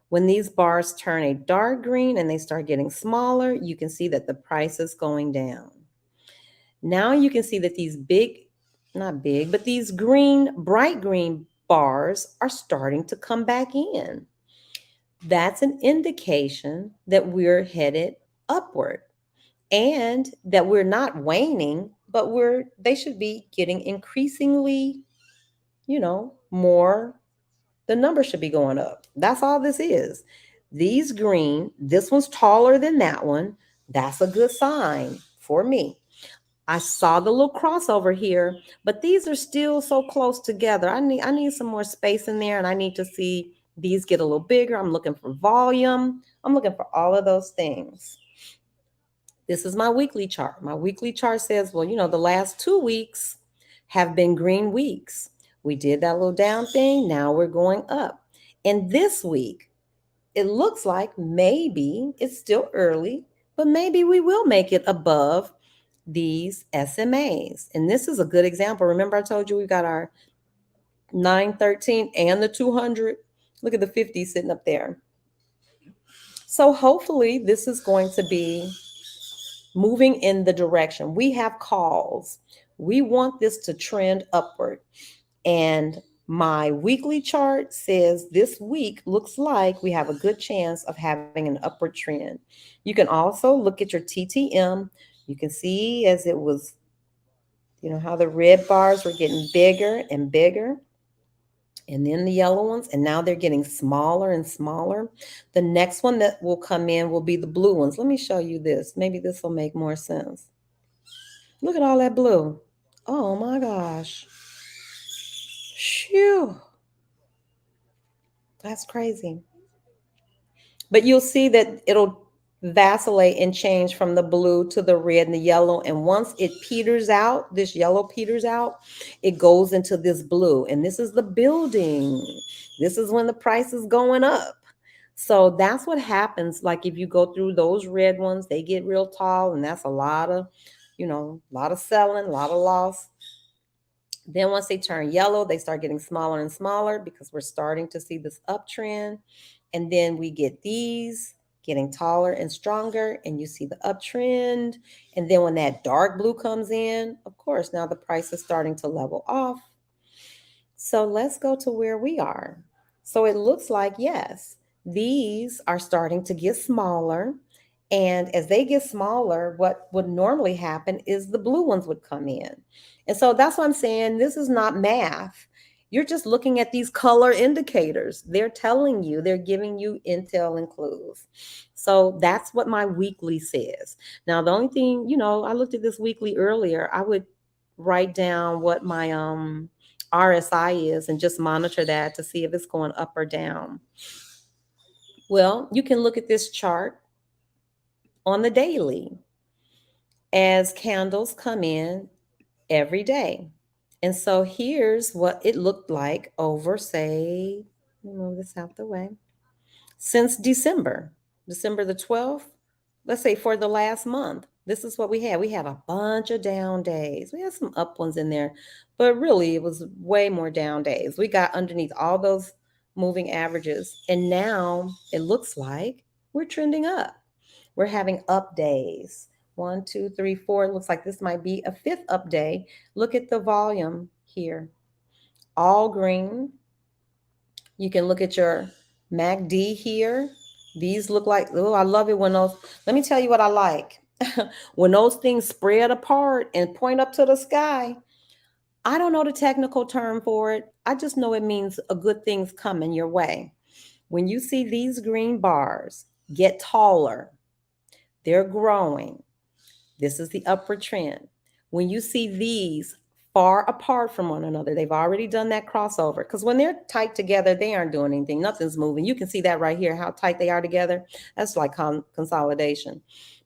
When these bars turn a dark green and they start getting smaller, you can see that the price is going down. Now you can see that these not big, but these bright green bars are starting to come back in. That's an indication that we're headed upward and that we're not waning, but they should be getting increasingly, more. The number should be going up. That's all this is. These green, this one's taller than that one. That's a good sign for me. I saw the little crossover here, but these are still so close together. I need some more space in there, and I need to see these get a little bigger. I'm looking for volume. I'm looking for all of those things. This is my weekly chart. My weekly chart says, well, the last 2 weeks have been green weeks. We did that little down thing. Now we're going up. And this week, it looks like maybe it's still early, but maybe we will make it above these SMAs. And this is a good example. Remember I told you we got our 913 and the 200. Look at the 50 sitting up there. So hopefully this is going to be moving in the direction. We have calls. We want this to trend upward. And my weekly chart says this week looks like we have a good chance of having an upward trend. You can also look at your TTM. You can see as it was, how the red bars were getting bigger and bigger. And then the yellow ones, and now they're getting smaller and smaller. The next one that will come in will be the blue ones. Let me show you this. Maybe this will make more sense. Look at all that blue. Oh my gosh. Phew. That's crazy. But you'll see that it'll vacillate and change from the blue to the red and the yellow. And once it peters out, this yellow peters out, it goes into this blue. And this is the building. This is when the price is going up. So that's what happens. Like if you go through those red ones, they get real tall, and that's a lot of, a lot of selling, a lot of loss. Then once they turn yellow, they start getting smaller and smaller because we're starting to see this uptrend. And then we get these getting taller and stronger, and you see the uptrend. And then when that dark blue comes in, of course, now the price is starting to level off. So let's go to where we are. So it looks like, yes, these are starting to get smaller. And as they get smaller, what would normally happen is the blue ones would come in. And so that's what I'm saying. This is not math. You're just looking at these color indicators. They're telling you, they're giving you intel and clues. So that's what my weekly says. Now, the only thing, I looked at this weekly earlier. I would write down what my RSI is and just monitor that to see if it's going up or down. Well, you can look at this chart on the daily as candles come in every day. And so here's what it looked like over, say, move this out the way, since December the 12th, let's say for the last month. This is what we had. We had a bunch of down days. We had some up ones in there, but really it was way more down days. We got underneath all those moving averages. And now it looks like we're trending up. We're having up days. 1, 2, 3, 4. It looks like this might be a 5th up day. Look at the volume here. All green. You can look at your MACD here. These look like, oh, I love it when those, let me tell you what I like. When those things spread apart and point up to the sky, I don't know the technical term for it. I just know it means a good thing's coming your way. When you see these green bars get taller, they're growing. This is the upward trend. When you see these far apart from one another, they've already done that crossover. Because when they're tight together, they aren't doing anything. Nothing's moving. You can see that right here, how tight they are together. That's like consolidation.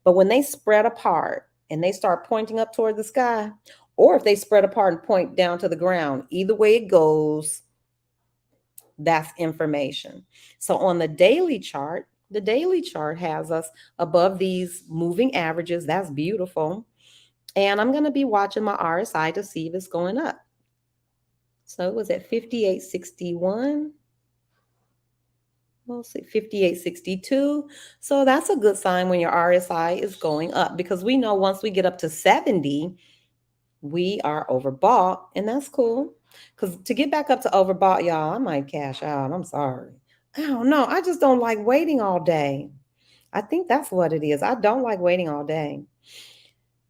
But when they spread apart and they start pointing up toward the sky, or if they spread apart and point down to the ground, either way it goes, that's information. So on the daily chart has us above these moving averages. That's beautiful. And I'm going to be watching my RSI to see if it's going up. So it was at 58.61. We'll see, 58.62. So that's a good sign when your RSI is going up, because we know once we get up to 70, we are overbought, and that's cool. Because to get back up to overbought, y'all, I might cash out. I'm sorry. I don't know. I just don't like waiting all day. I think that's what it is. I don't like waiting all day.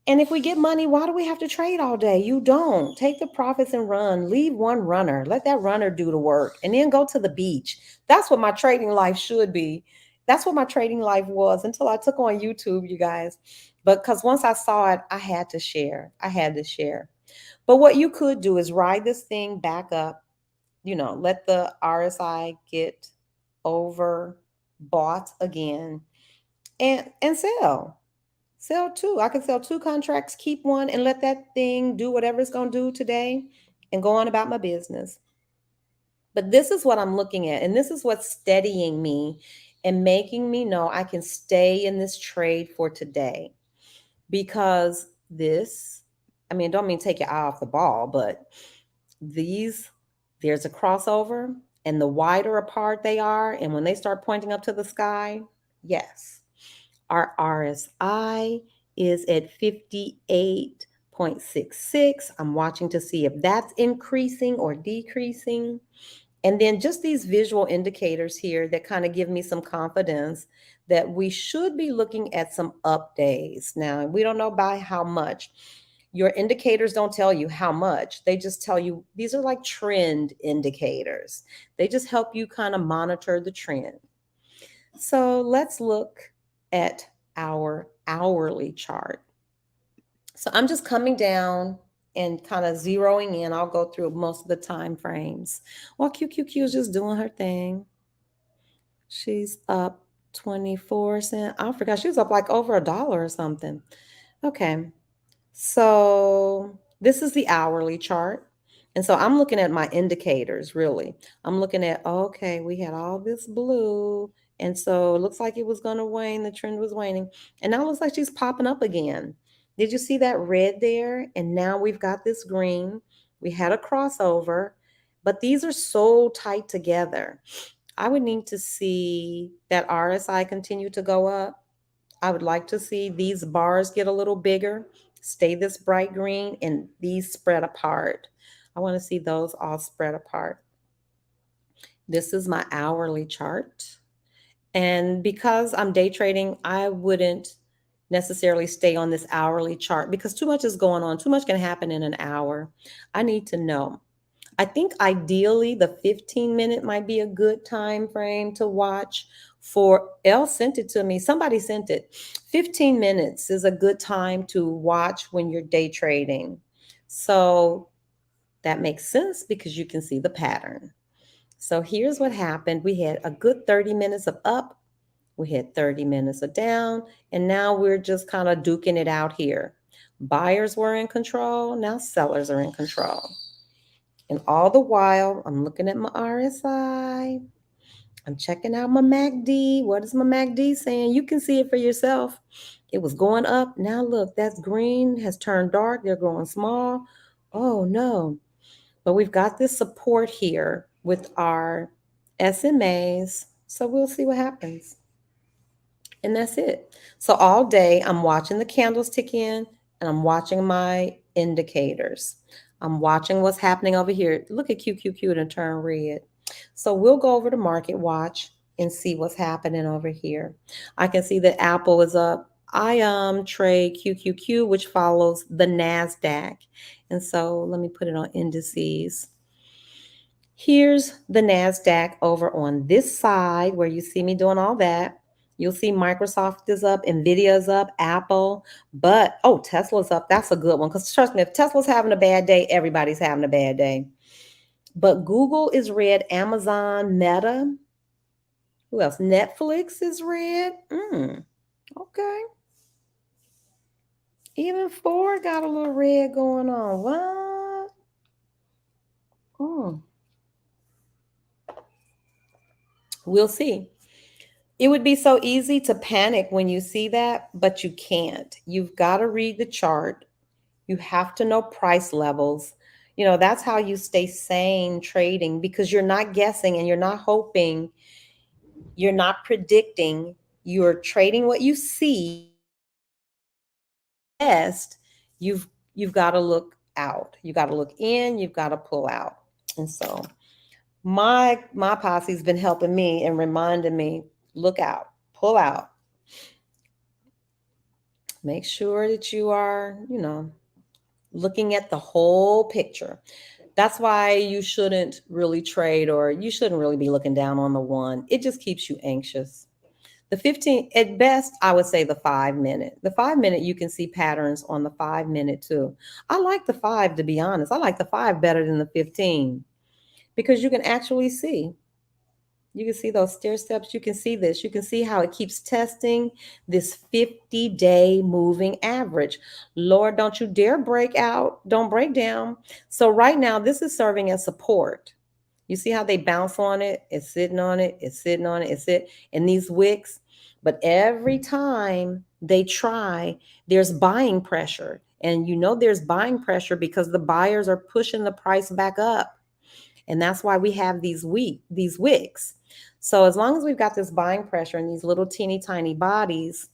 And if we get money, why do we have to trade all day? You don't. Take the profits and run. Leave one runner. Let that runner do the work, and then go to the beach. That's what my trading life should be. That's what my trading life was until I took on YouTube, you guys. But because once I saw it, I had to share. But what you could do is ride this thing back up, let the RSI get overbought again, and sell. Sell two. I could sell two contracts, keep one, and let that thing do whatever it's going to do today and go on about my business. But this is what I'm looking at, and this is what's steadying me and making me know I can stay in this trade for today. Because don't mean take your eye off the ball, but there's a crossover, and the wider apart they are, and when they start pointing up to the sky, yes. Our RSI is at 58.66. I'm watching to see if that's increasing or decreasing. And then just these visual indicators here that kind of give me some confidence that we should be looking at some up days. Now, we don't know by how much. Your indicators don't tell you how much. They just tell you, these are like trend indicators. They just help you kind of monitor the trend. So let's look at our hourly chart. So I'm just coming down and kind of zeroing in. I'll go through most of the time frames. Well, QQQ is just doing her thing. She's up 24 cents. I forgot, she was up like over $1 or something. Okay, so this is the hourly chart. And so I'm looking at my indicators, really. I'm looking at, okay, we had all this blue. And so it looks like it was going to wane. The trend was waning. And now it looks like she's popping up again. Did you see that red there? And now we've got this green. We had a crossover, but these are so tight together. I would need to see that RSI continue to go up. I would like to see these bars get a little bigger, stay this bright green, and these spread apart. I want to see those all spread apart. This is my hourly chart. And because I'm day trading, I wouldn't necessarily stay on this hourly chart because too much is going on. Too much can happen in an hour. I need to know. I think ideally the 15-minute might be a good time frame to watch for. Elle sent it to me. Somebody sent it. 15 minutes is a good time to watch when you're day trading. So that makes sense because you can see the pattern. So here's what happened. We had a good 30 minutes of up. We had 30 minutes of down. And now we're just kind of duking it out here. Buyers were in control. Now sellers are in control. And all the while, I'm looking at my RSI. I'm checking out my MACD. What is my MACD saying? You can see it for yourself. It was going up. Now look, that's green has turned dark. They're growing small. Oh no. But we've got this support here with our SMAs. So we'll see what happens. And that's it. So all day I'm watching the candles tick in and I'm watching my indicators. I'm watching what's happening over here. Look at QQQ to turn red. So we'll go over to Market Watch and see what's happening over here. I can see that Apple is up. I trade QQQ, which follows the NASDAQ. And so let me put it on indices. Here's the NASDAQ over on this side where you see me doing all that. You'll see Microsoft is up, Nvidia is up, Apple, but oh, Tesla's up. That's a good one because trust me, if Tesla's having a bad day, everybody's having a bad day. But Google is red, Amazon, Meta. Who else? Netflix is red. Okay. Even Ford got a little red going on. What? We'll see. It would be so easy to panic when you see that, but you can't. You've got to read the chart. You have to know price levels. You know, that's how you stay sane trading because you're not guessing and you're not hoping, you're not predicting, you're trading what you see. Best, you've got to look out. You got to look in, you've got to pull out. And so my posse's been helping me and reminding me, look out, pull out. Make sure that you are, looking at the whole picture. That's why you shouldn't really trade, or you shouldn't really be looking down on the one. It just keeps you anxious. The 15, at best, I would say the 5 minute. The 5 minute, you can see patterns on the 5 minute too. I like the 5, to be honest. I like the 5 better than the 15 because you can actually see. You can see those stair steps. You can see this. You can see how it keeps testing this 50-day moving average. Lord, don't you dare break out. Don't break down. So right now, this is serving as support. You see how they bounce on it? It's sitting on it. It's sitting on it. It's it in these wicks. But every time they try, there's buying pressure. And you know there's buying pressure because the buyers are pushing the price back up. And that's why we have these wicks. So as long as we've got this buying pressure in these little teeny tiny bodies,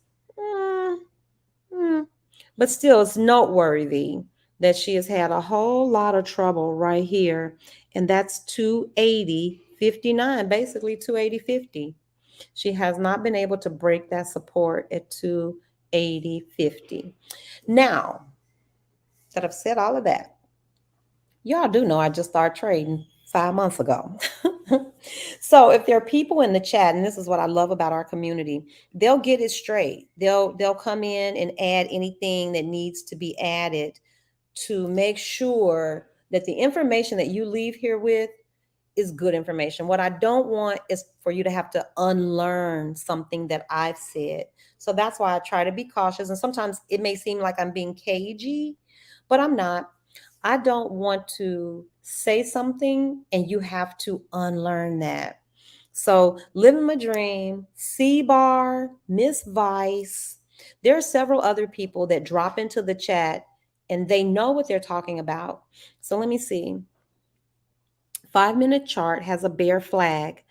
but still it's noteworthy that she has had a whole lot of trouble right here. And that's 280.59, basically 280.50. She has not been able to break that support at 280.50. Now that I've said all of that, y'all do know I just started trading 5 months ago. So if there are people in the chat, and this is what I love about our community, they'll get it straight. They'll come in and add anything that needs to be added to make sure that the information that you leave here with is good information. What I don't want is for you to have to unlearn something that I've said. So that's why I try to be cautious. And sometimes it may seem like I'm being cagey, but I'm not. I don't want to say something and you have to unlearn that. So living my dream, C-Bar, Miss Vice. There are several other people that drop into the chat and they know what they're talking about. So let me see. 5 minute chart has a bear flag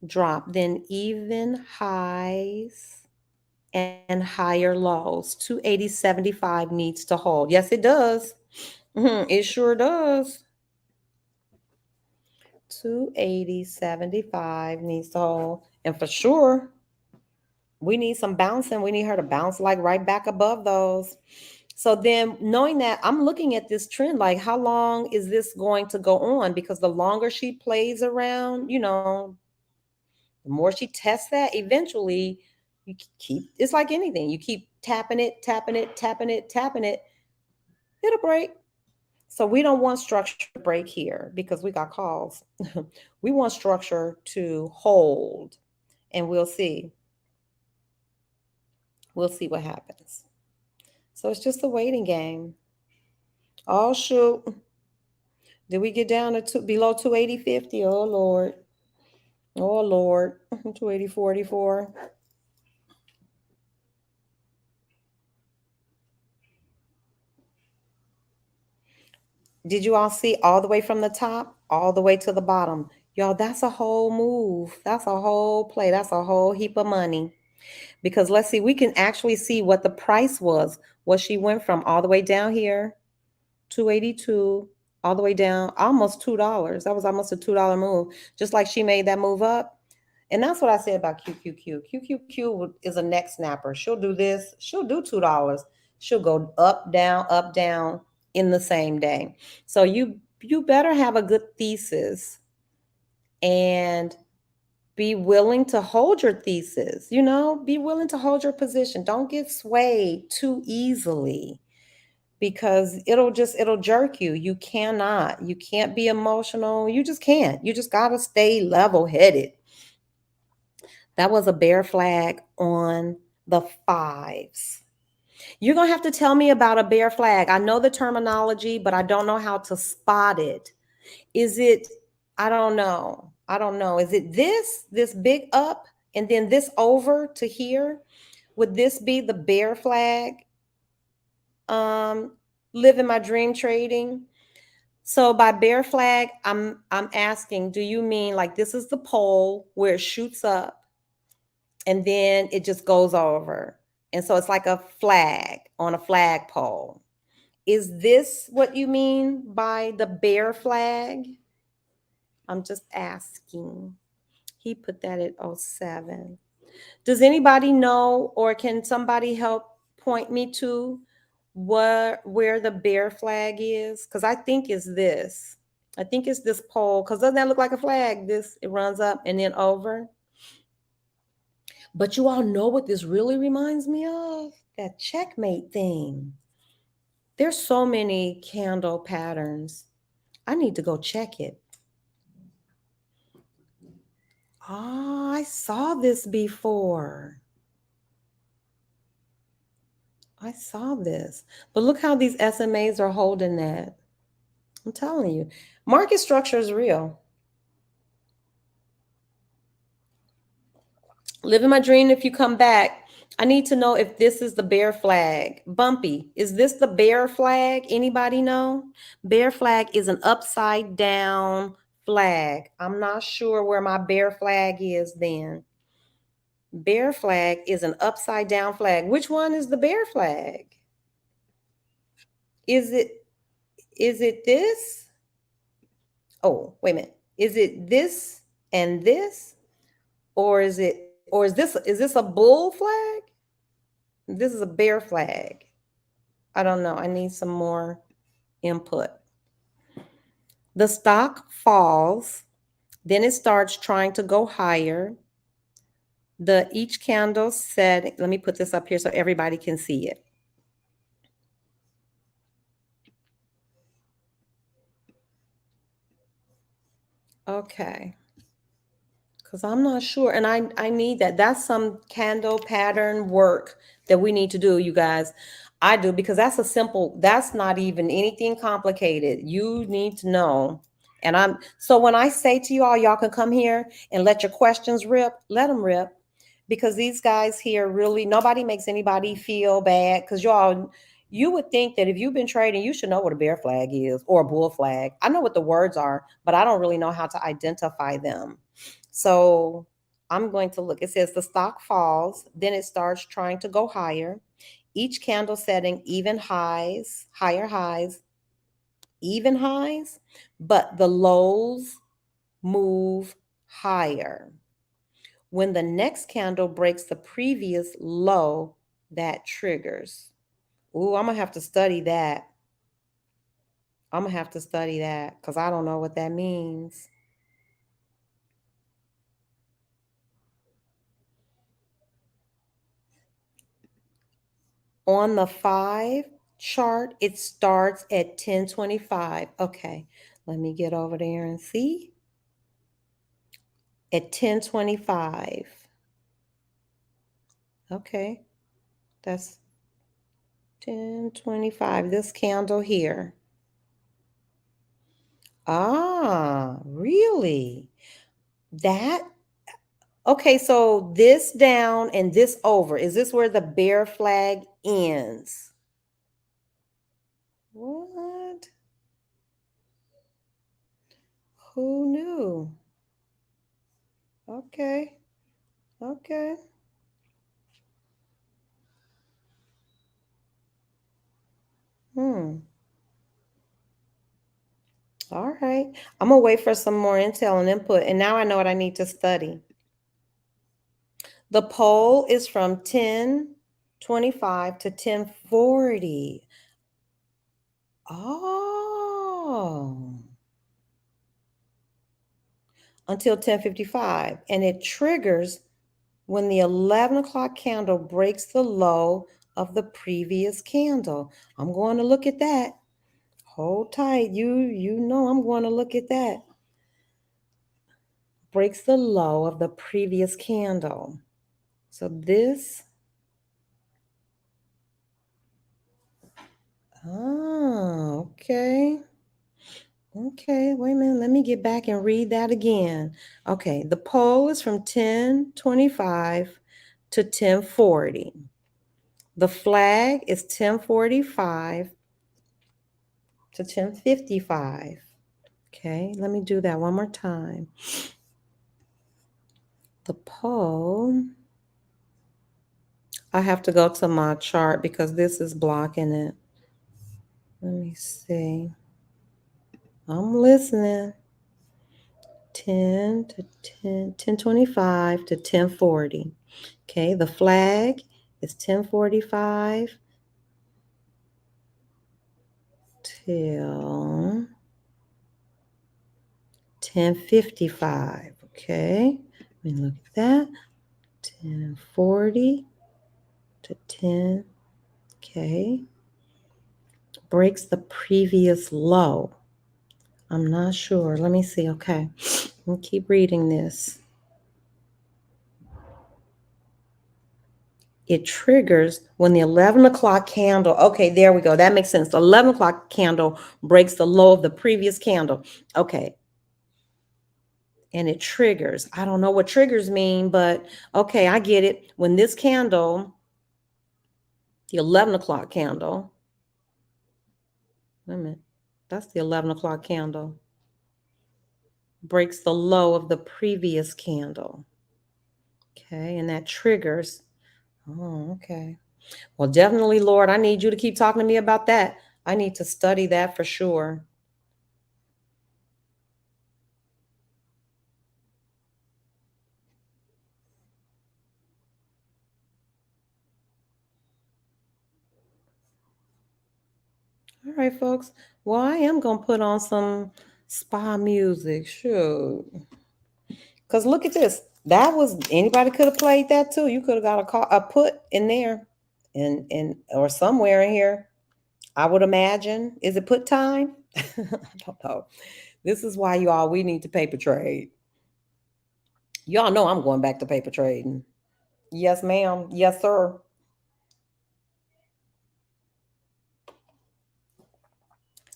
drop, then even highs and higher lows. 280.75 needs to hold. Yes, it does. It sure does. 280.75 needs to hold. And for sure, we need some bouncing. We need her to bounce like right back above those. So then knowing that, I'm looking at this trend, like how long is this going to go on? Because the longer she plays around, the more she tests that, eventually you keep, it's like anything. You keep tapping it, tapping it, tapping it, tapping it. It'll break. So we don't want structure to break here because we got calls. We want structure to hold, and we'll see. We'll see what happens. So it's just a waiting game. Oh, shoot. Did we get down to below 280.50? Oh, Lord. Oh, Lord. 280.44. Did you all see all the way from the top, all the way to the bottom? Y'all, that's a whole move. That's a whole play. That's a whole heap of money. Because let's see, we can actually see what the price was. What she went from all the way down here, 282, all the way down, almost $2. That was almost a $2 move. Just like she made that move up. And that's what I said about QQQ. QQQ is a neck snapper. She'll do this. She'll do $2. She'll go up, down in the same day. So you better have a good thesis and be willing to hold your thesis, be willing to hold your position. Don't get swayed too easily because it'll jerk you. You can't be emotional. You just can't. You just got to stay level-headed. That was a bear flag on the 5s. You're going to have to tell me about a bear flag. I know the terminology, but I don't know how to spot it. Is it, I don't know. Is it this big up and then this over to here? Would this be the bear flag? Living my dream trading. So by bear flag, I'm asking, do you mean like this is the pole where it shoots up and then it just goes over? And so it's like a flag on a flagpole. Is this what you mean by the bear flag? I'm just asking. He put that at 07. Does anybody know, or can somebody help point me to where the bear flag is? Because I think it's this. I think it's this pole. Because doesn't that look like a flag? It runs up and then over. But you all know what this really reminds me of? That checkmate thing. There's so many candle patterns. I need to go check it. Oh, I saw this before. I saw this. But look how these SMAs are holding that. I'm telling you, market structure is real. Living my dream. If you come back, I need to know if this is the bear flag. Bumpy, is this the bear flag? Anybody know? Bear flag is an upside down flag. I'm not sure where my bear flag is then. Bear flag is an upside down flag. Which one is the bear flag? Is it this? Oh, wait a minute. Is it this and this? Or is this a bull flag? This is a bear flag. I don't know. I need some more input. The stock falls, then it starts trying to go higher. Each candle said, let me put this up here so everybody can see it. Okay. Because I'm not sure. And I need that. That's some candle pattern work that we need to do, you guys. I do, because that's not even anything complicated. You need to know. And so when I say to you all, y'all can come here and let your questions rip, let them rip. Because these guys here really, nobody makes anybody feel bad. Because you would think that if you've been trading, you should know what a bear flag is or a bull flag. I know what the words are, but I don't really know how to identify them. So I'm going to look. It says the stock falls, then it starts trying to go higher. Each candle setting even highs, higher highs, even highs, but the lows move higher. When the next candle breaks the previous low, that triggers. Ooh, I'm going to have to study that. I'm going to have to study that because I don't know what that means. On the 5 chart, it starts at 1025. Okay, let me get over there and see. At 1025. Okay, that's 1025. This candle here. Ah, really? Okay, so this down and this over. Is this where the bear flag ends? What? Who knew? Okay. Okay. All right. I'm going to wait for some more intel and input. And now I know what I need to study. The poll is from 10:25 to 10:40. Oh. Until 10:55. And it triggers when the 11 o'clock candle breaks the low of the previous candle. I'm going to look at that. Hold tight. You know I'm going to look at that. Breaks the low of the previous candle. So this. Oh, okay. Okay, wait a minute. Let me get back and read that again. Okay, the poll is from 10:25 to 10:40. The flag is 10:45 to 10:55. Okay, let me do that one more time. The poll. I have to go to my chart because this is blocking it. Let me see. I'm listening. 10 to 10:25 to 10:40. Okay, the flag is 10:45 till 10:55. Okay, let me look at that. 10:40 to 10. Okay, breaks the previous low. I'm not sure. Let me see. Okay, let me keep reading this. It triggers when the 11 o'clock candle, okay, there we go. That makes sense. The 11 o'clock candle breaks the low of the previous candle. Okay. And it triggers. I don't know what triggers mean, but okay, I get it. When this candle, the 11 o'clock candle, wait a minute, that's the 11 o'clock candle, breaks the low of the previous candle. Okay, and that triggers. Oh, okay. Well, definitely, Lord, I need you to keep talking to me about that. I need to study that for sure. All right, folks. Well, I am going to put on some spa music. Sure. Because look at this. That was, anybody could have played that too. You could have got a put in there or somewhere in here. I would imagine. Is it put time? I don't know. This is why we need to paper trade. Y'all know I'm going back to paper trading. Yes, ma'am. Yes, sir.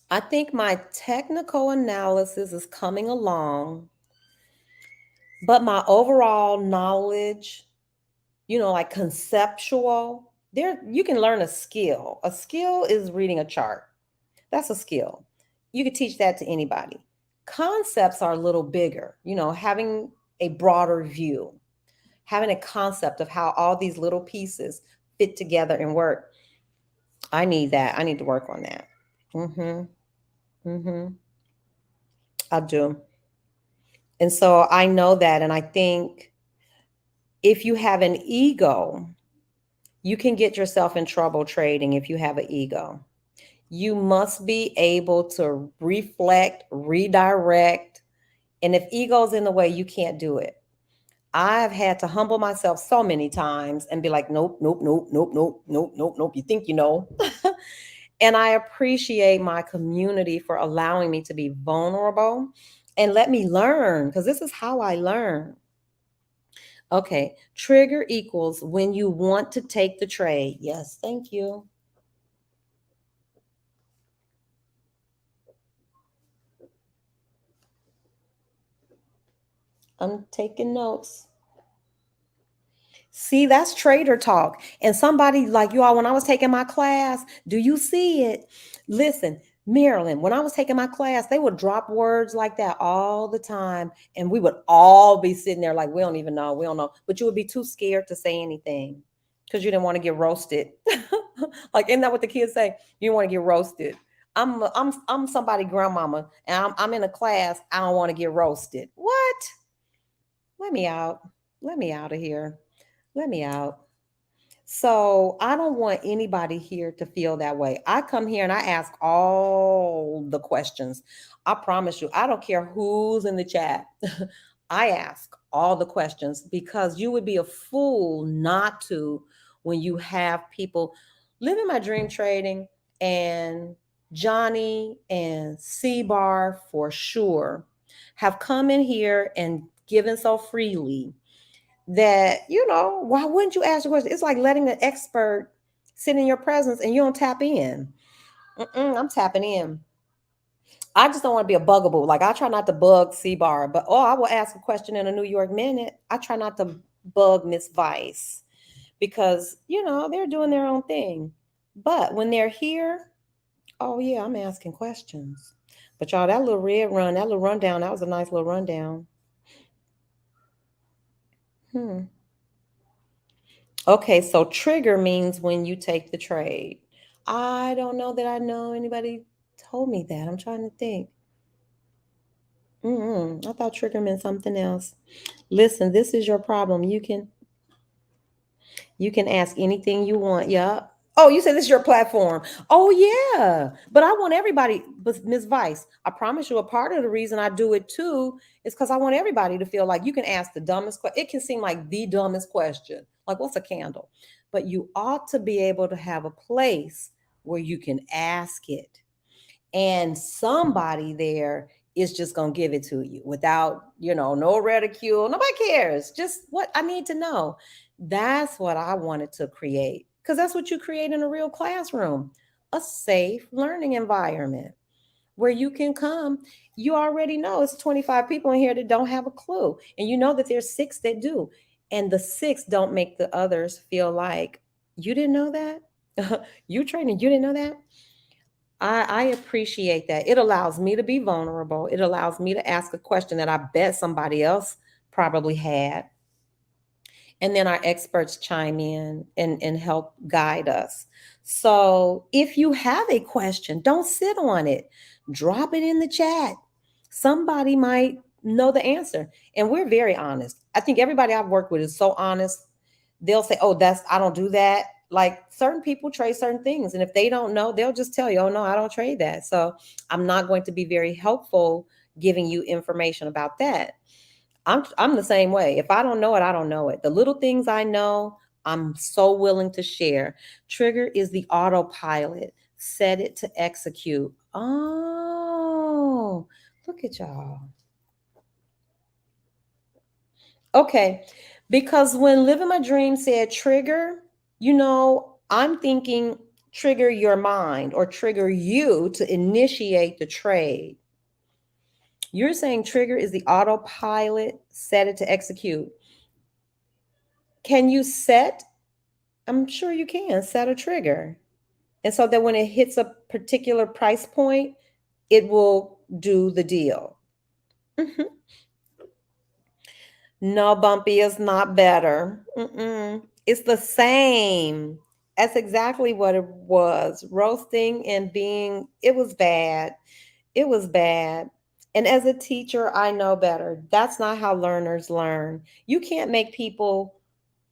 I think my technical analysis is coming along, but my overall knowledge, like conceptual, you can learn a skill. A skill is reading a chart. That's a skill. You could teach that to anybody. Concepts are a little bigger, having a broader view, having a concept of how all these little pieces fit together and work. I need that. I need to work on that. I do. And so I know that. And I think if you have an ego, you can get yourself in trouble trading if you have an ego. You must be able to reflect, redirect. And if ego's in the way, you can't do it. I've had to humble myself so many times and be like, nope, nope, nope, nope, nope, nope, nope, nope. You think you know. And I appreciate my community for allowing me to be vulnerable and let me learn, because this is how I learn. Okay, trigger equals when you want to take the trade. Yes, thank you. I'm taking notes. See, that's trader talk. And somebody like you all, when I was taking my class, do you see it? Listen, Marilyn, when I was taking my class, they would drop words like that all the time. And we would all be sitting there like, we don't even know. We don't know. But you would be too scared to say anything because you didn't want to get roasted. Like, isn't that what the kids say? You don't want to get roasted. I'm somebody grandmama and I'm in a class. I don't want to get roasted. What? Let me out. Let me out of here. Let me out. So I don't want anybody here to feel that way. I come here and I ask all the questions. I promise you, I don't care who's in the chat. I ask all the questions because you would be a fool not to when you have people living my dream trading and Johnny and C-Bar for sure have come in here and given so freely that, why wouldn't you ask a question? It's like letting an expert sit in your presence and you don't tap in. I'm tapping in. I just don't want to be a bugaboo. Like, I try not to bug C-Bar, but I will ask a question in a New York Minute. I try not to bug Miss Vice because, they're doing their own thing. But when they're here, oh yeah, I'm asking questions. But y'all, that little rundown, that was a nice little rundown. Okay, so trigger means when you take the trade. I don't know that I know anybody told me that. I'm trying to think. I thought trigger meant something else. Listen, this is your problem. You can ask anything you want. Yeah. Oh, you said this is your platform. Oh, yeah. But I want everybody, but Ms. Vice, I promise you a part of the reason I do it too is because I want everybody to feel like you can ask the dumbest question. It can seem like the dumbest question. Like, what's a candle? But you ought to be able to have a place where you can ask it. And somebody there is just going to give it to you without, no ridicule. Nobody cares. Just what I need to know. That's what I wanted to create, because that's what you create in a real classroom, a safe learning environment where you can come. You already know it's 25 people in here that don't have a clue. And you know that there's 6 that do. And the 6 don't make the others feel like, you didn't know that? You training, you didn't know that? I appreciate that. It allows me to be vulnerable. It allows me to ask a question that I bet somebody else probably had. And then our experts chime in and help guide us. So if you have a question, don't sit on it. Drop it in the chat. Somebody might know the answer. And we're very honest. I think everybody I've worked with is so honest. They'll say, oh, I don't do that. Like, certain people trade certain things. And if they don't know, they'll just tell you, oh, no, I don't trade that. So I'm not going to be very helpful giving you information about that. I'm the same way. If I don't know it, I don't know it. The little things I know, I'm so willing to share. Trigger is the autopilot. Set it to execute. Oh, look at y'all. Okay, because when Living My Dream said trigger, I'm thinking trigger your mind or trigger you to initiate the trade. You're saying trigger is the autopilot, set it to execute. Can you set? I'm sure you can set a trigger. And so that when it hits a particular price point, it will do the deal. No, Bumpy is not better. It's the same. That's exactly what it was. Roasting and it was bad. It was bad. And as a teacher, I know better. That's not how learners learn. You can't make people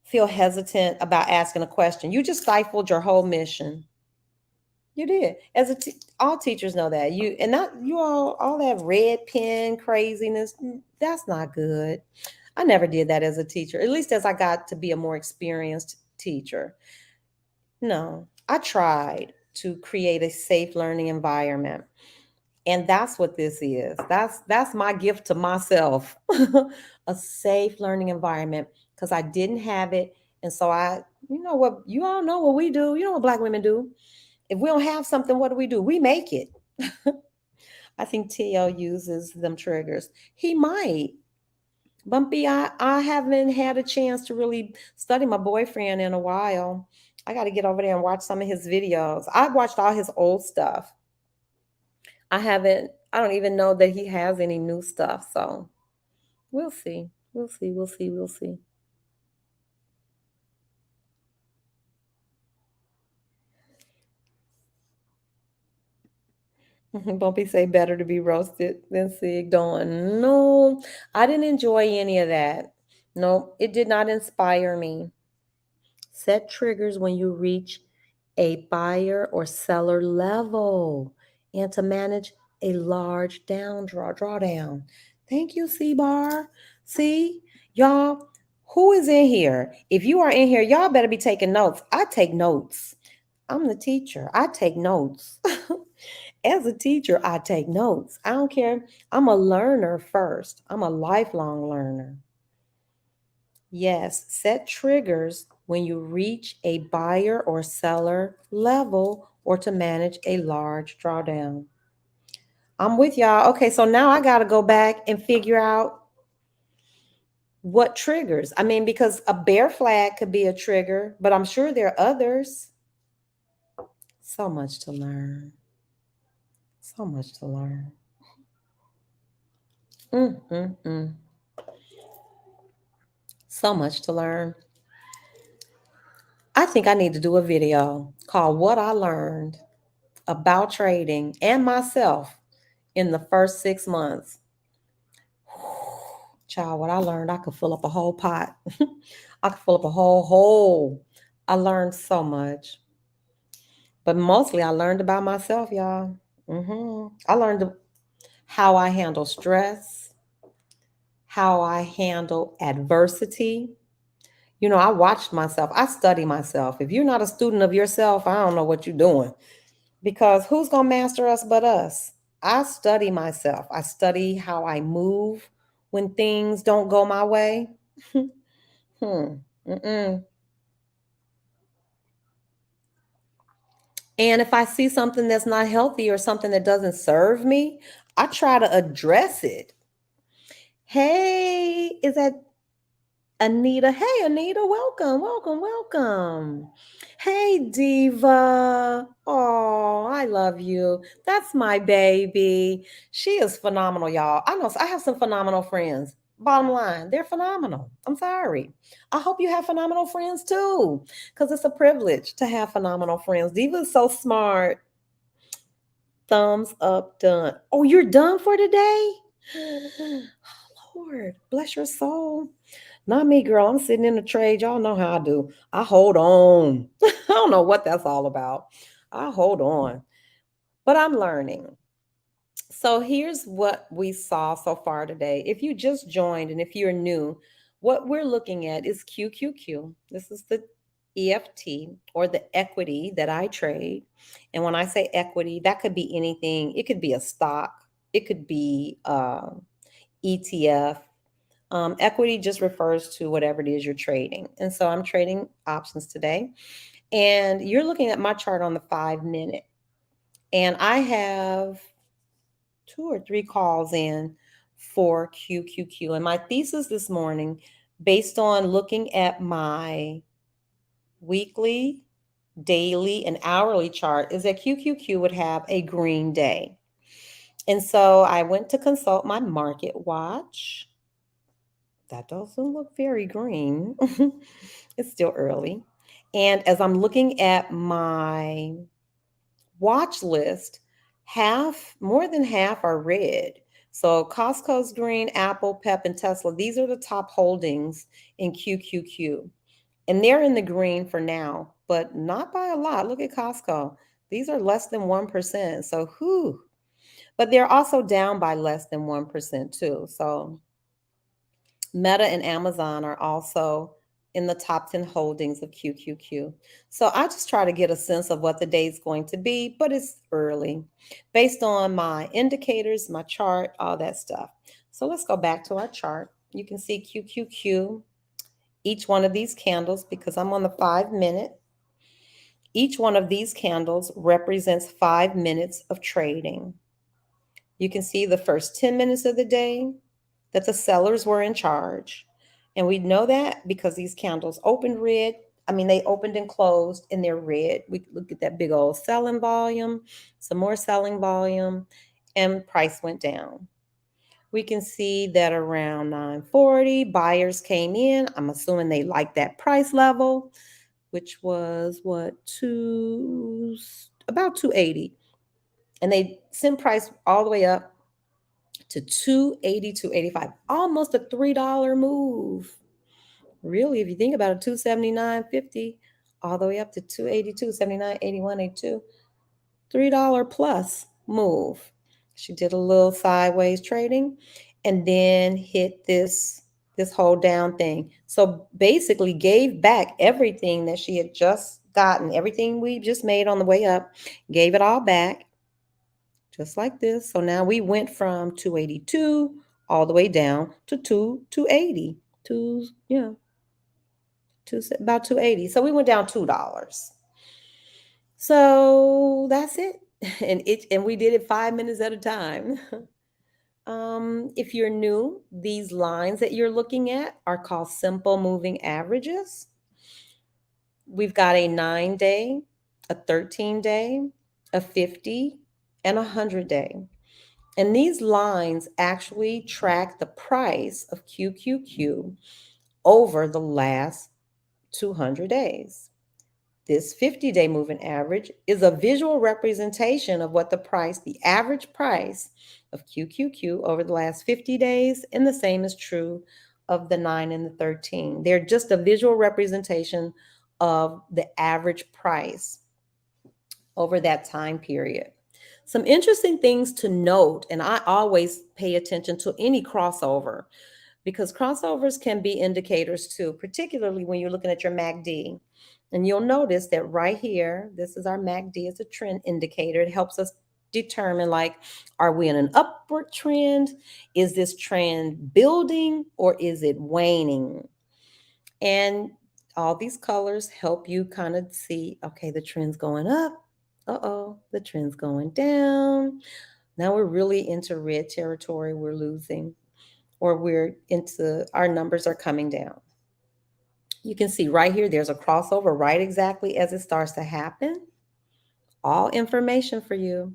feel hesitant about asking a question. You just stifled your whole mission. You did. All teachers know that. All that red pen craziness, that's not good. I never did that as a teacher, at least as I got to be a more experienced teacher. No, I tried to create a safe learning environment. And that's what this is. That's my gift to myself. A safe learning environment, because I didn't have it. And so you all know what we do. You know what Black women do. If we don't have something, what do? We make it. I think TL uses them triggers. He might. Bumpy, I haven't had a chance to really study my boyfriend in a while. I got to get over there and watch some of his videos. I watched all his old stuff. I don't even know that he has any new stuff. So we'll see. We'll see. Bumpy say better to be roasted than Sig Dawn. No, I didn't enjoy any of that. No, it did not inspire me. Set triggers when you reach a buyer or seller level and to manage a large drawdown. Thank you, C-Bar. See, y'all, who is in here? If you are in here, y'all better be taking notes. I take notes. I'm the teacher. I take notes. As a teacher, I take notes. I don't care. I'm a learner first. I'm a lifelong learner. Yes, set triggers when you reach a buyer or seller level or to manage a large drawdown. I'm with y'all. Okay, so now I got to go back and figure out what triggers. I mean, because a bear flag could be a trigger, but I'm sure there are others. So much to learn. So much to learn. Mm. So much to learn. I think I need to do a video called What I Learned About Trading and Myself in the first 6 months. Child, what I learned, I could fill up a whole pot. I could fill up a whole hole. I learned so much. But mostly I learned about myself, y'all. I learned how I handle stress, how I handle adversity. You know, I watched myself. I study myself. If you're not a student of yourself, I don't know what you're doing. Because who's going to master us but us? I study myself. I study how I move when things don't go my way. Mm-mm. And if I see something that's not healthy or something that doesn't serve me, I try to address it. Hey, is that Anita? Hey, Anita, welcome. Hey, Diva. Oh, I love you. That's my baby. She is phenomenal, y'all. I know I have some phenomenal friends. Bottom line, they're phenomenal. I'm sorry. I hope you have phenomenal friends too, because it's a privilege to have phenomenal friends. Diva is so smart. Thumbs up, done. Oh, you're done for today? Lord, bless your soul. Not me, girl. I'm sitting in the trade. Y'all know how I do. I hold on. I don't know what that's all about. I hold on. But I'm learning. So here's what we saw so far today. If you just joined and if you're new, what we're looking at is QQQ. This is the EFT or the equity that I trade. And when I say equity, that could be anything. It could be a stock. It could be ETF. Equity just refers to whatever it is you're trading. And so I'm trading options today. And you're looking at my chart on the 5-minute. And I have 2 or 3 calls in for QQQ. And my thesis this morning, based on looking at my weekly, daily, and hourly chart, is that QQQ would have a green day. And so I went to consult my market watch. That doesn't look very green. It's still early. And as I'm looking at my watch list, more than half are red. So Costco's green, Apple, Pep, and Tesla, these are the top holdings in QQQ. And they're in the green for now, but not by a lot. Look at Costco. These are less than 1%. So whew. But they're also down by less than 1% too. So Meta and Amazon are also in the top 10 holdings of QQQ. So I just try to get a sense of what the day is going to be, but it's early based on my indicators, my chart, all that stuff. So let's go back to our chart. You can see QQQ, each one of these candles, because I'm on the 5-minute. Each one of these candles represents 5 minutes of trading. You can see the first 10 minutes of the day that the sellers were in charge. And we know that because these candles opened red. I mean, they opened and closed and they're red. We look at that big old selling volume, some more selling volume, and price went down. We can see that around 9:40, buyers came in. I'm assuming they liked that price level, which was about 280. And they sent price all the way up to 280, 285, almost a $3 move. Really, if you think about it, 279.50 all the way up to 282, 79, 81, 82, $3 plus move. She did a little sideways trading and then hit this whole down thing. So basically gave back everything that she had just gotten, everything we just made on the way up, gave it all back just like this. So now we went from 282 all the way down to 280. About 280. So we went down $2. So that's it. And we did it 5 minutes at a time. If you're new, these lines that you're looking at are called simple moving averages. We've got a 9-day, a 13-day, a 50, and a 100-day. And these lines actually track the price of QQQ over the last 200 days. This 50-day moving average is a visual representation of what the average price of QQQ over the last 50 days, and the same is true of the 9 and the 13. They're just a visual representation of the average price over that time period. Some interesting things to note, and I always pay attention to any crossover because crossovers can be indicators too, particularly when you're looking at your MACD. And you'll notice that right here, this is our MACD, it's a trend indicator. It helps us determine, like, are we in an upward trend? Is this trend building or is it waning? And all these colors help you kind of see, okay, the trend's going up. Uh-oh, the trend's going down. Now we're really into red territory. We're losing, or our numbers are coming down. You can see right here, there's a crossover right exactly as it starts to happen. All information for you.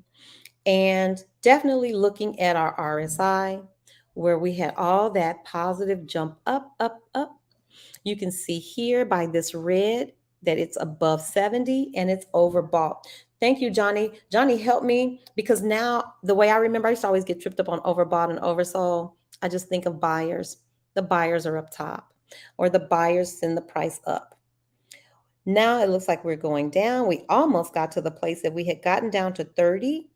And definitely looking at our RSI, where we had all that positive jump up, up, up. You can see here by this red that it's above 70 and it's overbought. Thank you, Johnny. Johnny, help me, because now the way I remember, I used to always get tripped up on overbought and oversold. I just think of buyers. The buyers are up top, or the buyers send the price up. Now it looks like we're going down. We almost got to the place that we had gotten down to 30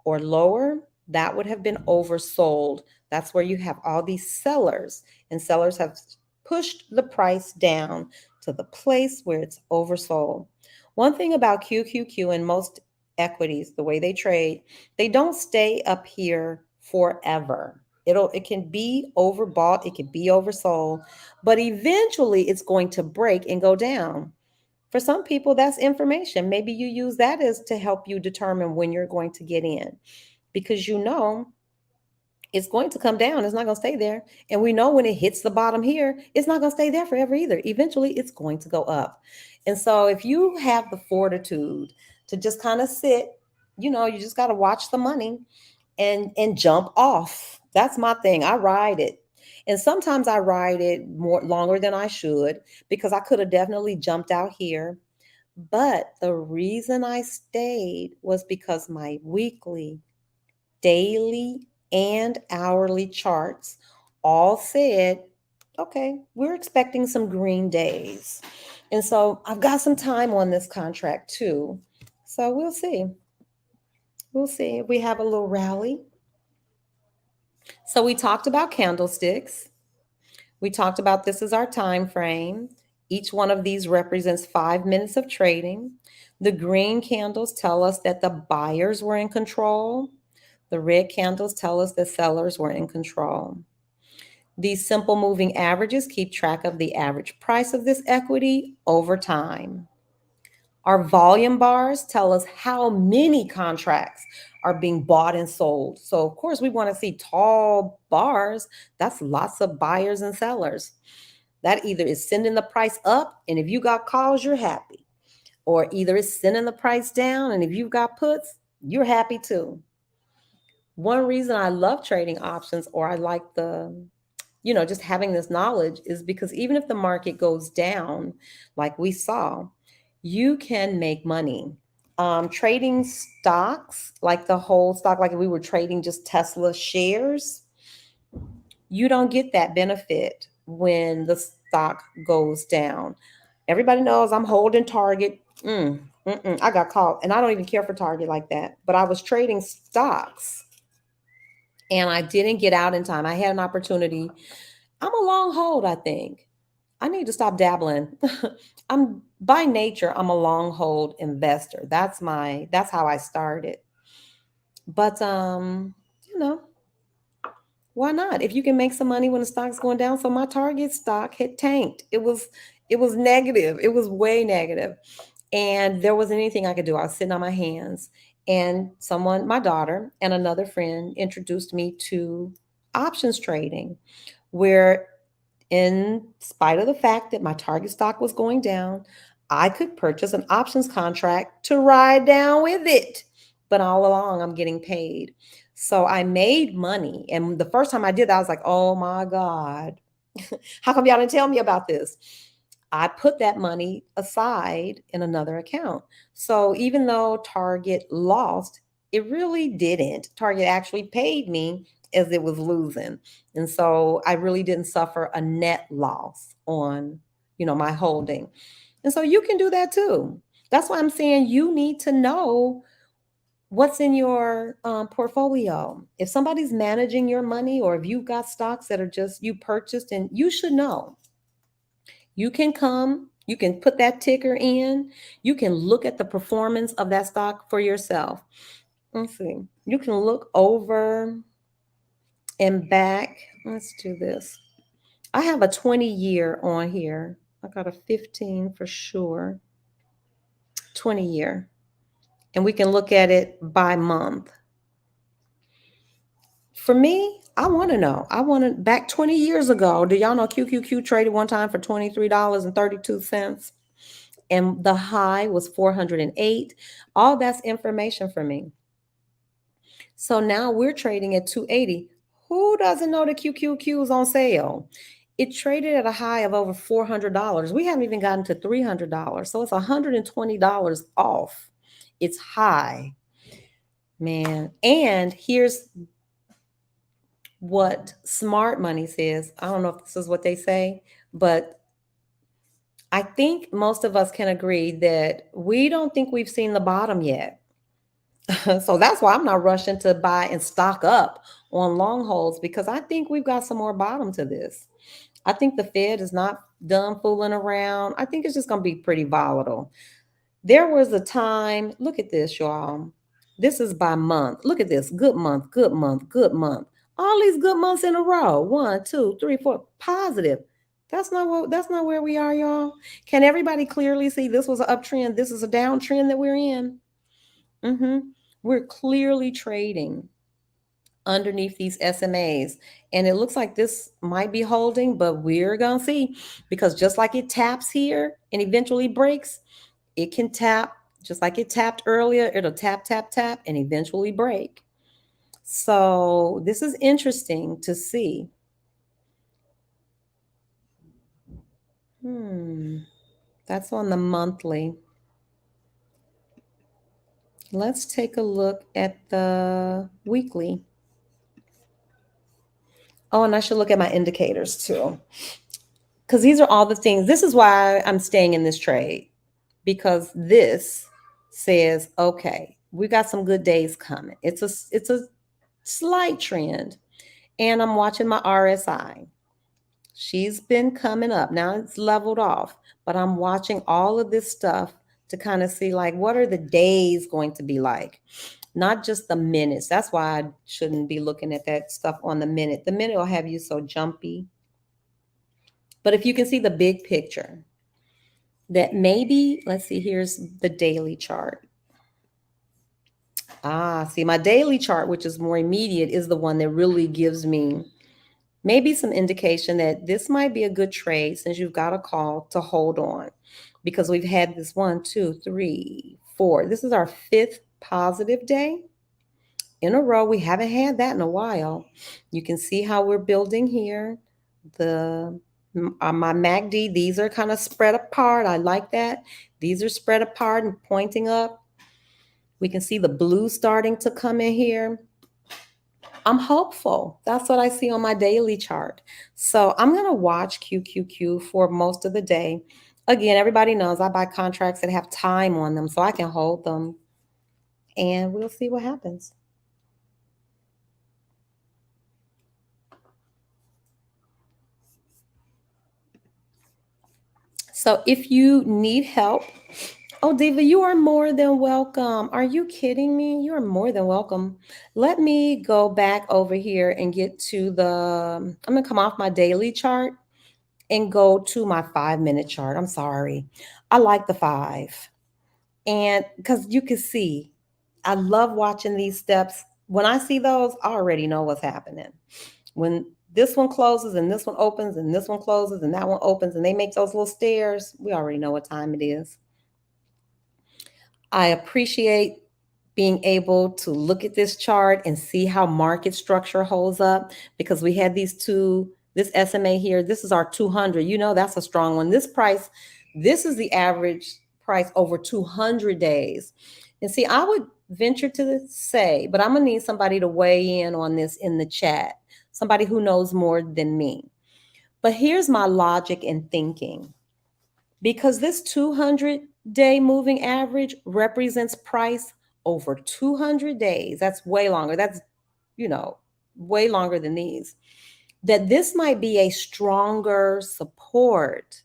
or lower. That would have been oversold. That's where you have all these sellers, and sellers have pushed the price down to the place where it's oversold. One thing about QQQ and most equities, the way they trade, they don't stay up here forever. It can be overbought, it can be oversold, but eventually it's going to break and go down. For some people, that's information. Maybe you use that as to help you determine when you're going to get in, because you know it's going to come down. It's not going to stay there. And we know when it hits the bottom here, it's not going to stay there forever either. Eventually, it's going to go up. And so if you have the fortitude to just kind of sit, you just got to watch the money and jump off. That's my thing. I ride it. And sometimes I ride it more longer than I should, because I could have definitely jumped out here. But the reason I stayed was because my weekly, daily, and hourly charts all said, okay, we're expecting some green days. And so I've got some time on this contract too. So we'll see. We'll see if we have a little rally. So we talked about candlesticks. We talked about this is our time frame. Each one of these represents 5 minutes of trading. The green candles tell us that the buyers were in control. The red candles tell us that sellers were in control. These simple moving averages keep track of the average price of this equity over time. Our volume bars tell us how many contracts are being bought and sold. So, of course, we want to see tall bars. That's lots of buyers and sellers. That either is sending the price up, and if you got calls, you're happy. Or either it's sending the price down, and if you've got puts, you're happy too. One reason I love trading options, or I like just having this knowledge, is because even if the market goes down, like we saw, you can make money. Trading stocks, like the whole stock, like if we were trading just Tesla shares, you don't get that benefit when the stock goes down. Everybody knows I'm holding Target. I got caught, and I don't even care for Target like that. But I was trading stocks, and I didn't get out in time. I had an opportunity. I'm a long hold, I think. I need to stop dabbling. I'm by nature, I'm a long hold investor. That's how I started. But you know, why not? If you can make some money when the stock's going down. So my Target stock had tanked. It was negative. It was way negative. And there wasn't anything I could do. I was sitting on my hands. And someone, my daughter and another friend, introduced me to options trading, where in spite of the fact that my Target stock was going down, I could purchase an options contract to ride down with it. But all along, I'm getting paid. So I made money. And the first time I did that, I was like, oh my God, how come y'all didn't tell me about this? I put that money aside in another account. So even though Target lost, it really didn't. Target actually paid me as it was losing. And so I really didn't suffer a net loss on, my holding. And so you can do that too. That's why I'm saying you need to know what's in your portfolio. If somebody's managing your money, or if you've got stocks that are just you purchased, and you should know. You can put that ticker in. You can look at the performance of that stock for yourself. Let's see. You can look over and back. Let's do this. I have a 20-year on here. I got a 15 for sure. 20-year. And we can look at it by month. For me, I want to know. Back 20 years ago, do y'all know QQQ traded one time for $23.32? And the high was 408. All that's information for me. So now we're trading at 280. Who doesn't know that QQQ is on sale? It traded at a high of over $400. We haven't even gotten to $300. So it's $120 off. It's high, man. And here's what smart money says. I don't know if this is what they say, but I think most of us can agree that we don't think we've seen the bottom yet. So that's why I'm not rushing to buy and stock up on long holds, because I think we've got some more bottom to this. I think the Fed is not done fooling around. I think it's just going to be pretty volatile. There was a time, look at this, y'all. This is by month. Look at this. Good month, good month, good month. All these good months in a row. 1, 2, 3, 4. Positive. That's not where we are, y'all. Can everybody clearly see this was an uptrend? This is a downtrend that we're in. We're clearly trading underneath these SMAs. And it looks like this might be holding, but we're going to see, because just like it taps here and eventually breaks, it can tap just like it tapped earlier. It'll tap, tap, tap, and eventually break. So this is interesting to see. That's on the monthly. Let's take a look at the weekly. Oh, and I should look at my indicators too, because these are all the things. This is why I'm staying in this trade, because this says, okay, we got some good days coming. It's a slight trend, and I'm watching my RSI. She's been coming up. Now it's leveled off, but I'm watching all of this stuff to kind of see, like, what are the days going to be like? Not just the minutes. That's why I shouldn't be looking at that stuff on the minute. The minute will have you so jumpy. But if you can see the big picture, that maybe, let's see, here's the daily chart. See, my daily chart, which is more immediate, is the one that really gives me maybe some indication that this might be a good trade, since you've got a call to hold on, because we've had this 1, 2, 3, 4. This is our 5th positive day in a row. We haven't had that in a while. You can see how we're building here. My MACD, these are kind of spread apart. I like that. These are spread apart and pointing up. We can see the blue starting to come in here. I'm hopeful. That's what I see on my daily chart. So I'm going to watch QQQ for most of the day. Again, everybody knows I buy contracts that have time on them so I can hold them, and we'll see what happens. So if you need help, oh, Diva, you are more than welcome. Are you kidding me? You are more than welcome. Let me go back over here and get to I'm going to come off my daily chart and go to my 5-minute chart. I'm sorry. I like the 5. And because you can see, I love watching these steps. When I see those, I already know what's happening. When this one closes and this one opens and this one closes and that one opens and they make those little stairs, we already know what time it is. I appreciate being able to look at this chart and see how market structure holds up, because we had these two, this SMA here, this is our 200. You know, that's a strong one. This price, this is the average price over 200 days. And see, I would venture to say, but I'm going to need somebody to weigh in on this in the chat, somebody who knows more than me. But here's my logic and thinking. Because this 200-day moving average represents price over 200 days. That's way longer. That's, way longer than these. That this might be a stronger support,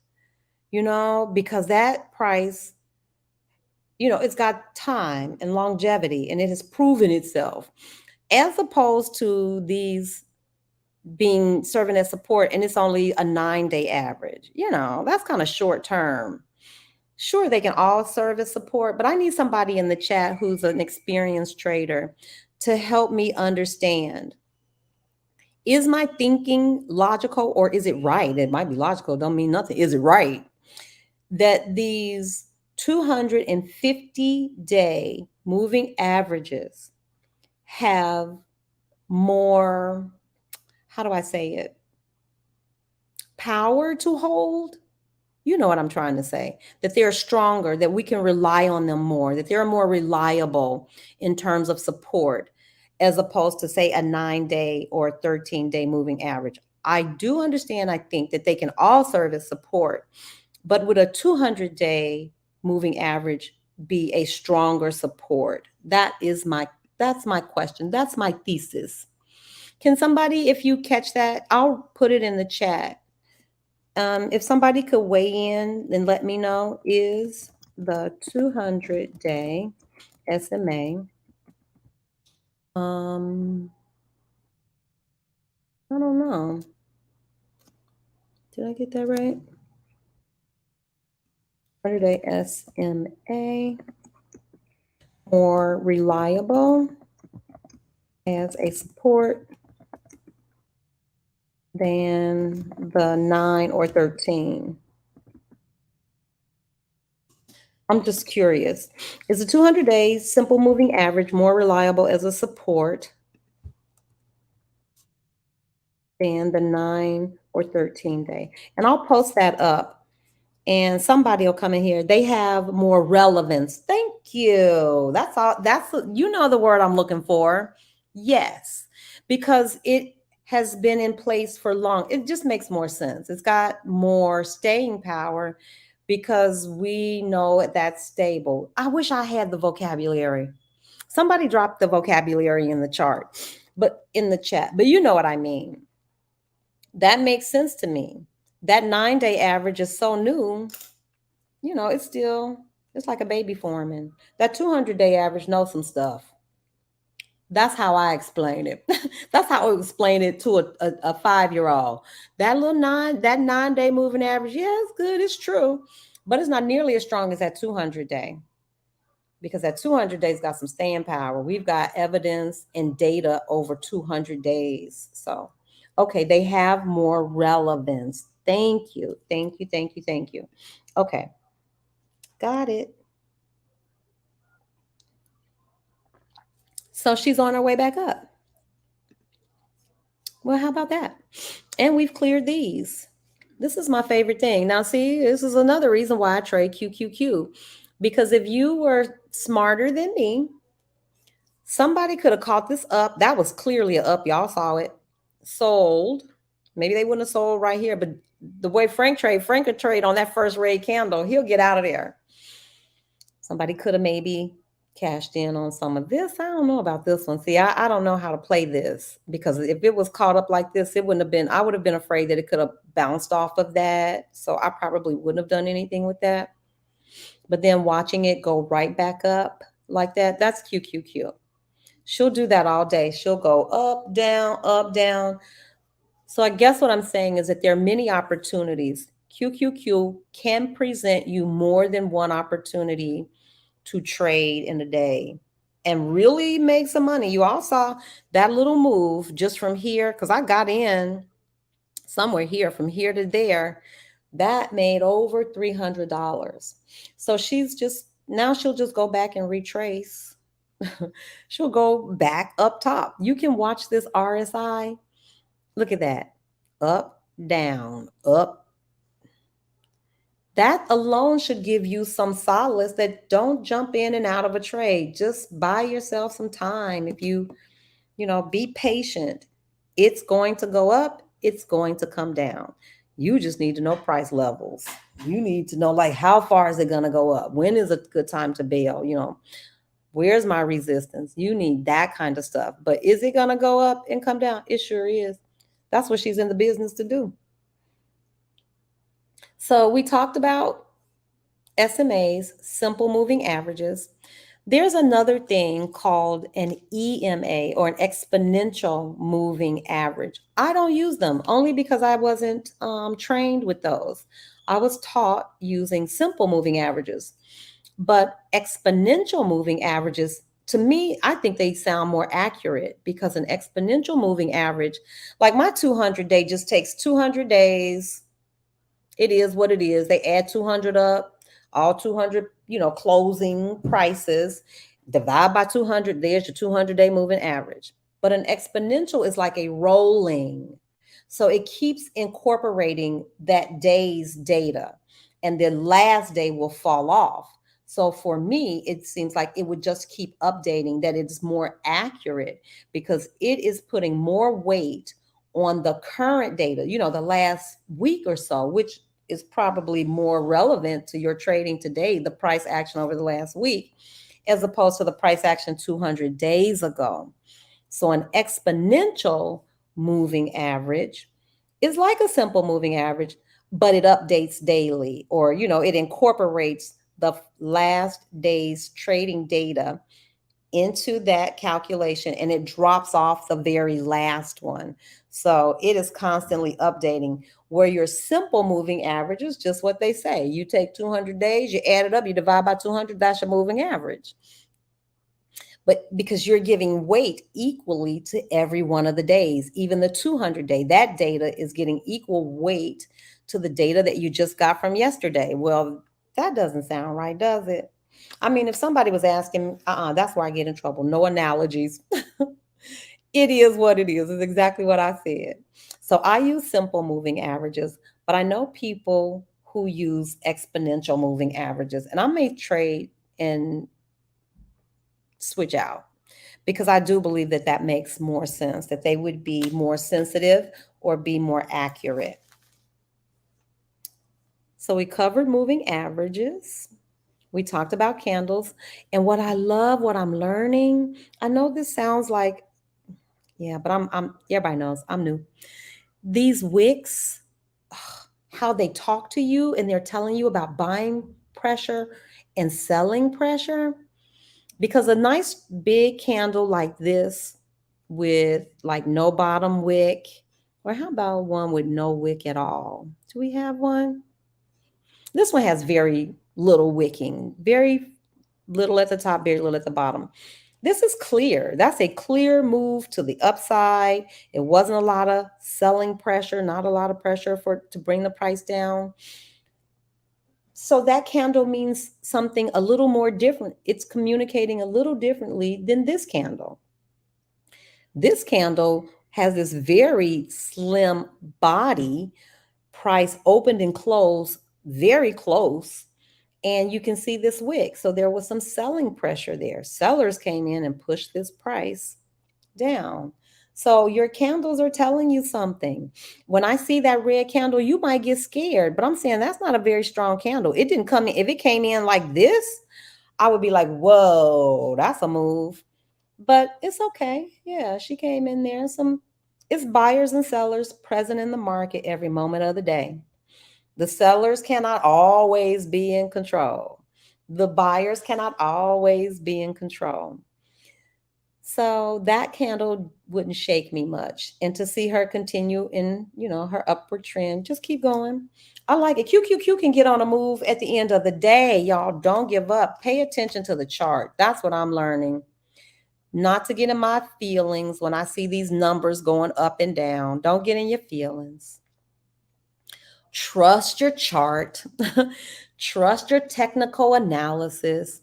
because that price, it's got time and longevity and it has proven itself, as opposed to these serving as support and it's only a 9-day average. That's kind of short term. Sure, they can all serve as support, but I need somebody in the chat who's an experienced trader to help me understand. Is my thinking logical, or is it right? It might be logical, don't mean nothing. Is it right that these 250-day moving averages have more, how do I say it, power to hold? You know what I'm trying to say, that they're stronger, that we can rely on them more, that they're more reliable in terms of support, as opposed to, say, a 9-day or 13-day moving average. I do understand, I think that they can all serve as support, but would a 200-day moving average be a stronger support? That's my question. That's my thesis. Can somebody, if you catch that, I'll put it in the chat. If somebody could weigh in and let me know, is the 200-day SMA, I don't know. Did I get that right? 100-day SMA more reliable as a support than the 9 or 13? I'm just curious. Is the 200-day simple moving average more reliable as a support than the 9 or 13-day? And I'll post that up, and somebody will come in here. They have more relevance. Thank you. That's all. That's the word I'm looking for. Yes, because it has been in place for long. It just makes more sense. It's got more staying power because we know that's stable. I wish I had the vocabulary. Somebody dropped the vocabulary in the chart, but in the chat. But you know what I mean. That makes sense to me. That 9-day average is so new. It's like a baby forming. That 200-day average knows some stuff. That's how I explain it. That's how I explain it to a 5-year-old. That 9-day moving average, yeah, it's good, it's true, but it's not nearly as strong as that 200-day, because that 200 days got some staying power. We've got evidence and data over 200 days. So, okay, they have more relevance. Thank you. Okay, got it. So she's on her way back up. Well, how about that? And we've cleared these. This is my favorite thing. Now, see, this is another reason why I trade QQQ. Because if you were smarter than me, Somebody could have caught this up. That was clearly a up. Y'all saw it. Sold. Maybe they wouldn't have sold right here, but the way Frank could trade on that first red candle. He'll get out of there. Somebody could have maybe cashed in on some of this. I don't know about this one. See, I don't know how to play this, because if it was caught up like this, it wouldn't have been, I would have been afraid that it could have bounced off of that. So I probably wouldn't have done anything with that. But then watching it go right back up like that, that's QQQ. She'll do that all day. She'll go up, down, up, down. So I guess what I'm saying is that there are many opportunities. QQQ can present you more than one opportunity to trade in a day and really make some money. You all saw that little move just from here, because I got in somewhere here, from here to there. That made over $300. So she'll just go back and retrace. She'll go back up top. You can watch this RSI. Look at that. Up, down, up. That alone should give you some solace that don't jump in and out of a trade. Just buy yourself some time. If you be patient. It's going to go up. It's going to come down. You just need to know price levels. You need to know, like, how far is it going to go up? When is a good time to bail? Where's my resistance? You need that kind of stuff. But is it going to go up and come down? It sure is. That's what she's in the business to do. So we talked about SMAs, simple moving averages. There's another thing called an EMA, or an exponential moving average. I don't use them only because I wasn't trained with those. I was taught using simple moving averages. But exponential moving averages, to me, I think they sound more accurate, because an exponential moving average, like my 200-day just takes 200 days. It is what it is. They add 200 up, all 200, closing prices, divide by 200. There's your 200-day moving average. But an exponential is like a rolling. So it keeps incorporating that day's data, and the last day will fall off. So for me, it seems like it would just keep updating, that it's more accurate, because it is putting more weight on the current data, the last week or so, which is probably more relevant to your trading today, the price action over the last week, as opposed to the price action 200 days ago. So an exponential moving average is like a simple moving average, but it updates daily, or, it incorporates the last day's trading data into that calculation, and it drops off the very last one. So it is constantly updating, where your simple moving average is just what they say. You take 200 days, you add it up, you divide by 200, that's your moving average. But because you're giving weight equally to every one of the days, even the 200-day, that data is getting equal weight to the data that you just got from yesterday. Well, that doesn't sound right, does it? I mean, if somebody was asking, that's where I get in trouble. No analogies. It is what it is. It's exactly what I said. So I use simple moving averages, but I know people who use exponential moving averages, and I may trade and switch out, because I do believe that that makes more sense, that they would be more sensitive or be more accurate. So we covered moving averages. We talked about candles. And what I love, what I'm learning, I know this sounds like, but I'm everybody knows I'm new. These wicks, how they talk to you, and they're telling you about buying pressure and selling pressure. Because a nice big candle like this with like no bottom wick, or how about one with no wick at all? Do we have one? This one has very little wicking, very little at the top, very little at the bottom. This is clear. That's a clear move to the upside. It wasn't a lot of selling pressure, not a lot of pressure to bring the price down. So that candle means something a little more different. It's communicating a little differently than this candle. This candle has this very slim body. Price opened and closed very close. And you can see this wick. So there was some selling pressure there. Sellers came in and pushed this price down. So your candles are telling you something. When I see that red candle, you might get scared, but I'm saying that's not a very strong candle. It didn't come in. If it came in like this, I would be like, whoa, that's a move. But it's okay. Yeah, she came in there. It's buyers and sellers present in the market every moment of the day. The sellers cannot always be in control. The buyers cannot always be in control. So that candle wouldn't shake me much. And to see her continue in, her upward trend, just keep going. I like it. QQQ can get on a move at the end of the day. Y'all don't give up. Pay attention to the chart. That's what I'm learning. Not to get in my feelings when I see these numbers going up and down. Don't get in your feelings. Trust your chart. Trust your technical analysis.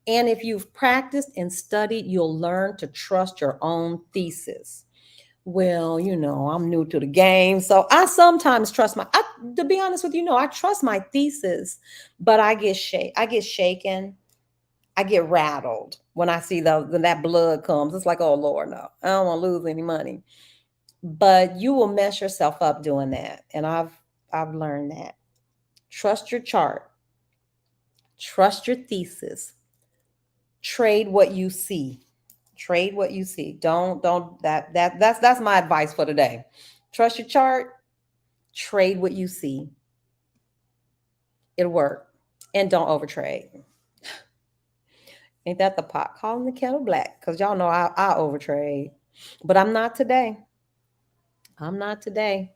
And if you've practiced and studied, you'll learn to trust your own thesis. Well, I'm new to the game, so I sometimes trust to be honest with you, I trust my thesis, but I get shaken. I get rattled when I see when that blood comes. It's like, oh Lord, no, I don't want to lose any money. But you will mess yourself up doing that. And I've learned that. Trust your chart. Trust your thesis. Trade what you see. Trade what you see. That's my advice for today. Trust your chart. Trade what you see. It'll work. And don't overtrade. Ain't that the pot calling the kettle black? Because y'all know I overtrade. But I'm not today. I'm not today.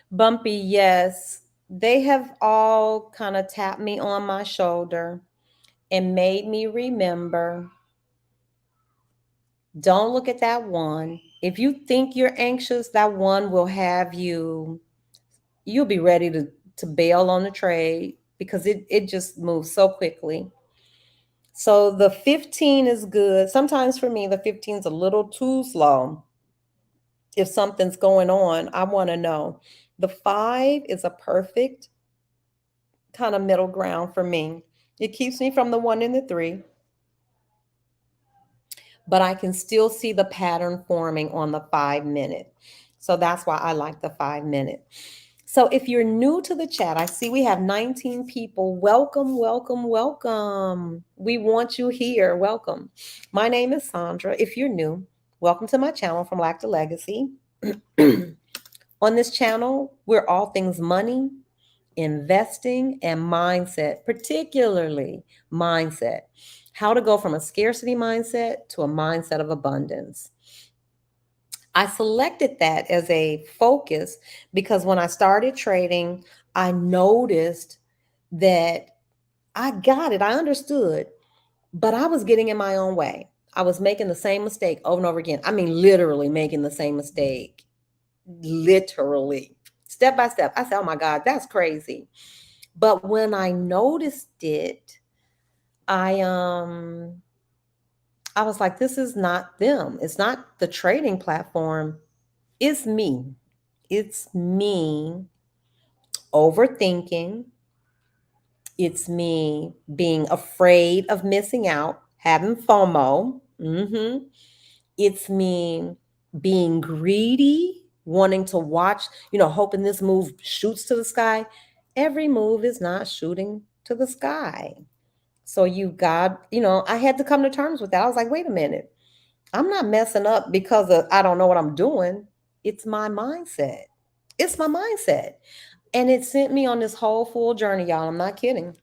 Bumpy, yes. They have all kind of tapped me on my shoulder and made me remember. Don't look at that one. If you think you're anxious, that one will have you'll be ready to bail on the trade because it just moves so quickly. So the 15 is good. Sometimes for me, the 15 is a little too slow. If something's going on, I want to know. The 5 is a perfect kind of middle ground for me. It keeps me from the 1 and the 3. But I can still see the pattern forming on the 5 minute. So that's why I like the 5 minute. So if you're new to the chat, I see we have 19 people. Welcome, welcome, welcome. We want you here. Welcome. My name is Sandra. If you're new, welcome to my channel, From Lack to Legacy. On this channel, we're all things money, investing, and mindset, particularly mindset. How to go from a scarcity mindset to a mindset of abundance. I selected that as a focus because when I started trading, I noticed that I got it. I understood, but I was getting in my own way. I was making the same mistake over and over again. I mean, literally making the same mistake. Literally, step by step. I said, oh my God, that's crazy. But when I noticed it, I was like, this is not them. It's not the trading platform. It's me. It's me overthinking. It's me being afraid of missing out, having FOMO. It's me being greedy, wanting to watch, hoping this move shoots to the sky. Every move is not shooting to the sky. So you've got, I had to come to terms with that. I was like, wait a minute. I'm not messing up because I don't know what I'm doing. It's my mindset. It's my mindset. And it sent me on this whole full journey, y'all. I'm not kidding.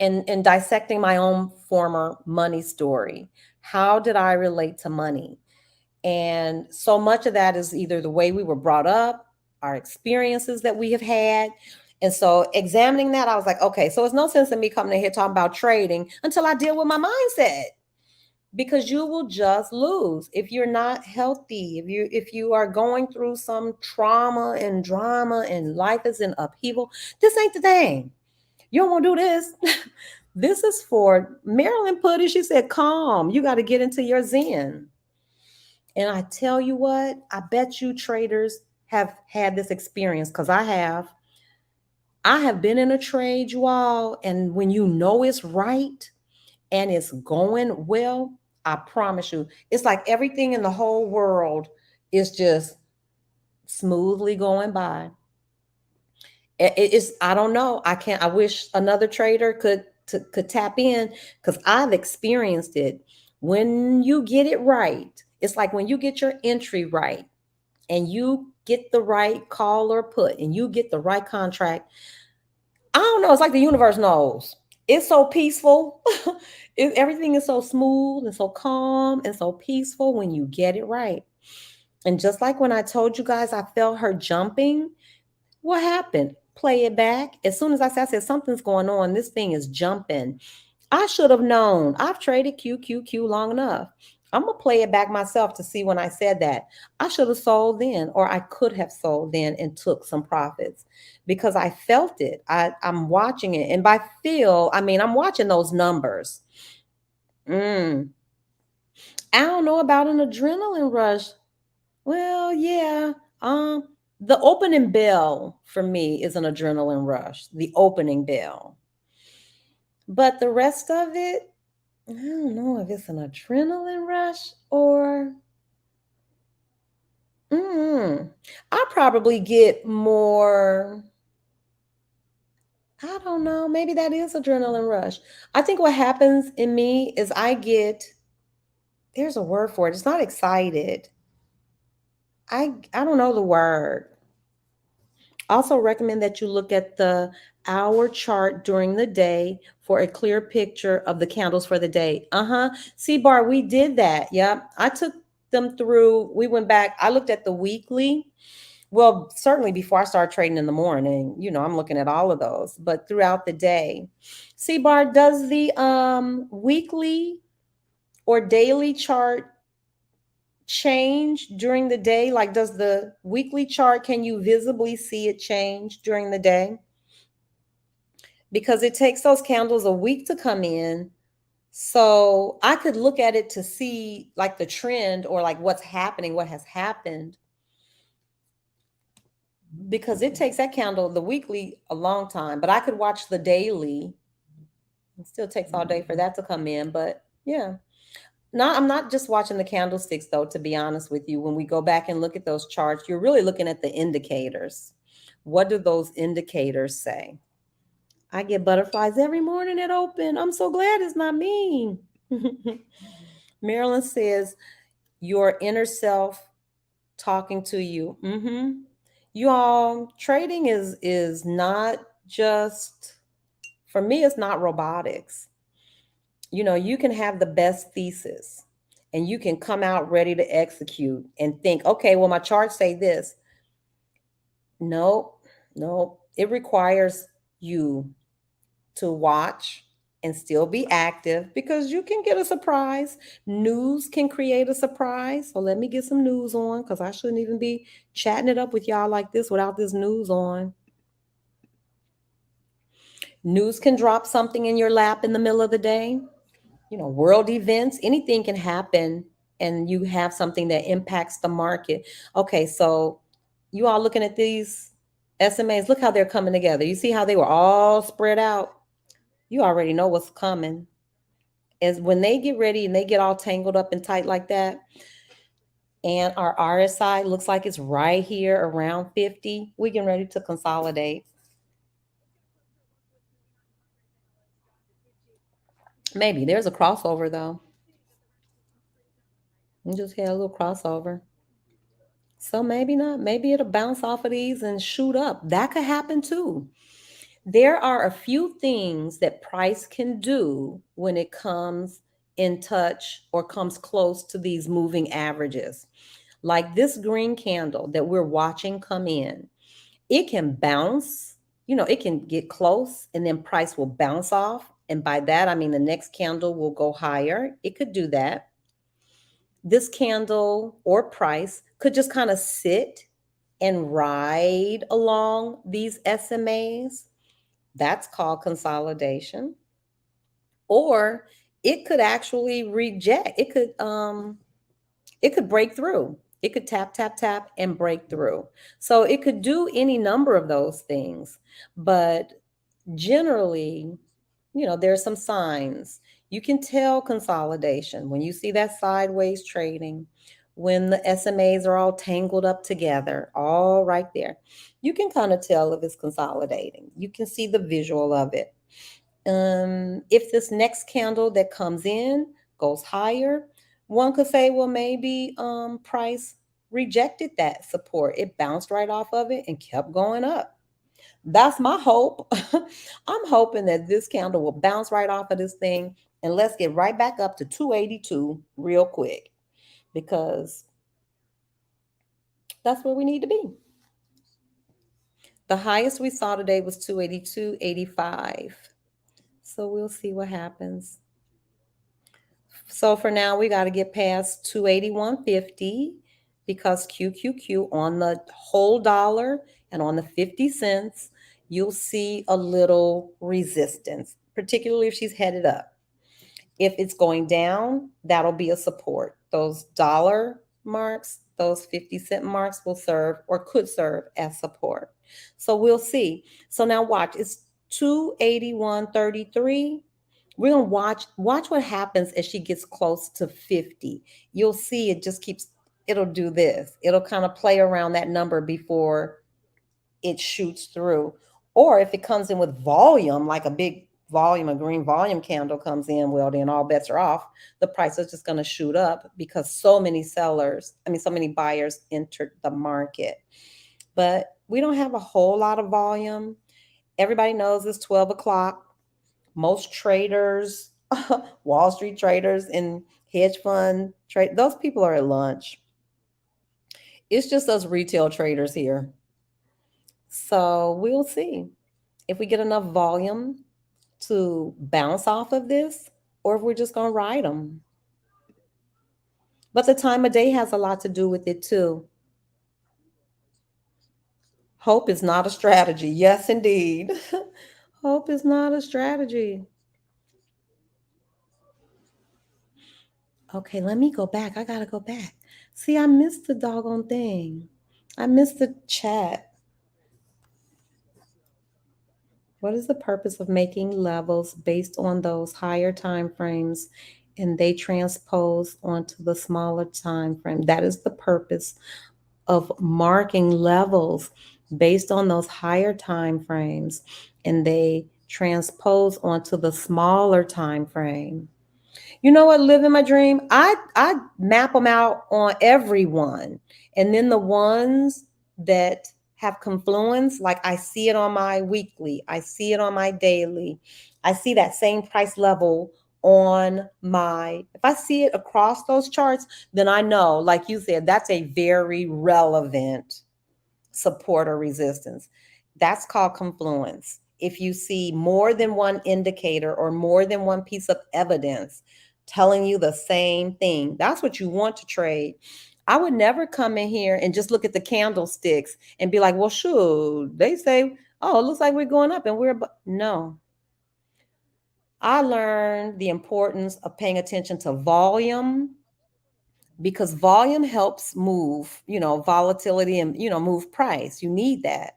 And dissecting my own former money story. How did I relate to money? And so much of that is either the way we were brought up, our experiences that we have had. And so examining that, I was like, okay, so it's no sense in me coming in here talking about trading until I deal with my mindset. Because you will just lose if you're not healthy, if you are going through some trauma and drama and life is in upheaval. This ain't the thing. You don't want to do this. This is for Marilyn put it. She said, calm. You got to get into your zen. And I tell you what, I bet you traders have had this experience because I have. I have been in a trade, you all, and when you know it's right and it's going well, I promise you, it's like everything in the whole world is just smoothly going by. It's I don't know. I can't. I wish another trader could tap in because I've experienced it. When you get it right, it's like when you get your entry right and you get the right call or put and you get the right contract. I don't know. It's like the universe knows. It's so peaceful. Everything is so smooth and so calm and so peaceful when you get it right. And just like when I told you guys I felt her jumping, what happened? Play it back. As soon as I said something's going on, this thing is jumping. I should have known. I've traded QQQ long enough. I'm going to play it back myself to see when I said that. I should have sold then, or I could have sold then and took some profits because I felt it. I'm watching it. And by feel, I mean, I'm watching those numbers. I don't know about an adrenaline rush. Well, yeah. The opening bell for me is an adrenaline rush, the opening bell. But the rest of it, I don't know if it's an adrenaline rush or I probably get more. I don't know. Maybe that is adrenaline rush. I think what happens in me is there's a word for it. It's not excited. I don't know the word. Also recommend that you look at the hour chart during the day for a clear picture of the candles for the day. C-Bar, we did that. Yep. I took them through. We went back. I looked at the weekly. Well, certainly before I started trading in the morning, I'm looking at all of those, but throughout the day. C-Bar, does the weekly or daily chart change during the day? Like, does the weekly chart, can you visibly see it change during the day? Because it takes those candles a week to come in. So I could look at it to see like the trend or like what's happening, what has happened. Because it takes that candle, the weekly, a long time. But I could watch the daily. It still takes all day for that to come in. But yeah. No, I'm not just watching the candlesticks, though, to be honest with you. When we go back and look at those charts, you're really looking at the indicators. What do those indicators say? I get butterflies every morning at open. I'm so glad it's not me. Marilyn says, your inner self talking to you. You all, trading is not just, for me, it's not robotics. You can have the best thesis and you can come out ready to execute and think, okay, well, my charts say this. No. It requires you to watch and still be active because you can get a surprise. News can create a surprise. So let me get some news on because I shouldn't even be chatting it up with y'all like this without this news on. News can drop something in your lap in the middle of the day. World events, anything can happen and you have something that impacts the market. Okay, so you all looking at these SMAs, look how they're coming together. You see how they were all spread out? You already know what's coming. Is when they get ready and they get all tangled up and tight like that, and our RSI looks like it's right here around 50, we getting ready to consolidate. Maybe there's a crossover though. We just had a little crossover. So maybe not. Maybe it'll bounce off of these and shoot up. That could happen too. There are a few things that price can do when it comes in touch or comes close to these moving averages. Like this green candle that we're watching come in, it can bounce, it can get close and then price will bounce off. And by that, I mean the next candle will go higher. It could do that. This candle or price could just kind of sit and ride along these SMAs. That's called consolidation. Or it could actually reject. It could break through It could tap, tap, tap and break through. So it could do any number of those things. But generally, there's some signs. You can tell consolidation when you see that sideways trading, when the SMAs are all tangled up together, all right there. You can kind of tell if it's consolidating. You can see the visual of it. If this next candle that comes in goes higher, one could say, well, maybe price rejected that support. It bounced right off of it and kept going up. That's my hope. I'm hoping that this candle will bounce right off of this thing and let's get right back up to 282 real quick, because that's where we need to be. The highest we saw today was 282.85. So we'll see what happens. So for now, we got to get past 281.50 because QQQ on the whole dollar and on the 50 cents, you'll see a little resistance, particularly if she's headed up. If it's going down, that'll be a support. Those dollar marks, those 50-cent marks will serve or could serve as support. So we'll see. So now watch, it's 281.33. We're going to watch what happens as she gets close to 50. You'll see it just keeps, it'll do this. It'll kind of play around that number before it shoots through. Or if it comes in with volume, like a big volume, a green volume candle comes in, well, then all bets are off. The price is just going to shoot up because so many buyers entered the market. But we don't have a whole lot of volume. Everybody knows it's 12 o'clock. Most traders, Wall Street traders and hedge fund trade, those people are at lunch. It's just us retail traders here. So we'll see if we get enough volume to bounce off of this or if we're just going to ride them. But the time of day has a lot to do with it too. Hope is not a strategy. Yes, indeed. Hope is not a strategy. Okay, let me go back. I got to go back. See, I missed the doggone thing. I missed the chat. What is the purpose of making levels based on those higher time frames and they transpose onto the smaller time frame? That is the purpose of marking levels based on those higher time frames and they transpose onto the smaller time frame. You know what? Living my dream. I map them out on everyone. And then the ones that have confluence, like I see it on my weekly, I see it on my daily, I see that same price level on if I see it across those charts, then I know, like you said, that's a very relevant support or resistance. That's called confluence. If you see more than one indicator or more than one piece of evidence telling you the same thing, that's what you want to trade. I would never come in here and just look at the candlesticks and be like, well, shoot, they say, oh, it looks like we're going up and no. I learned the importance of paying attention to volume because volume helps move, volatility and, move price. You need that.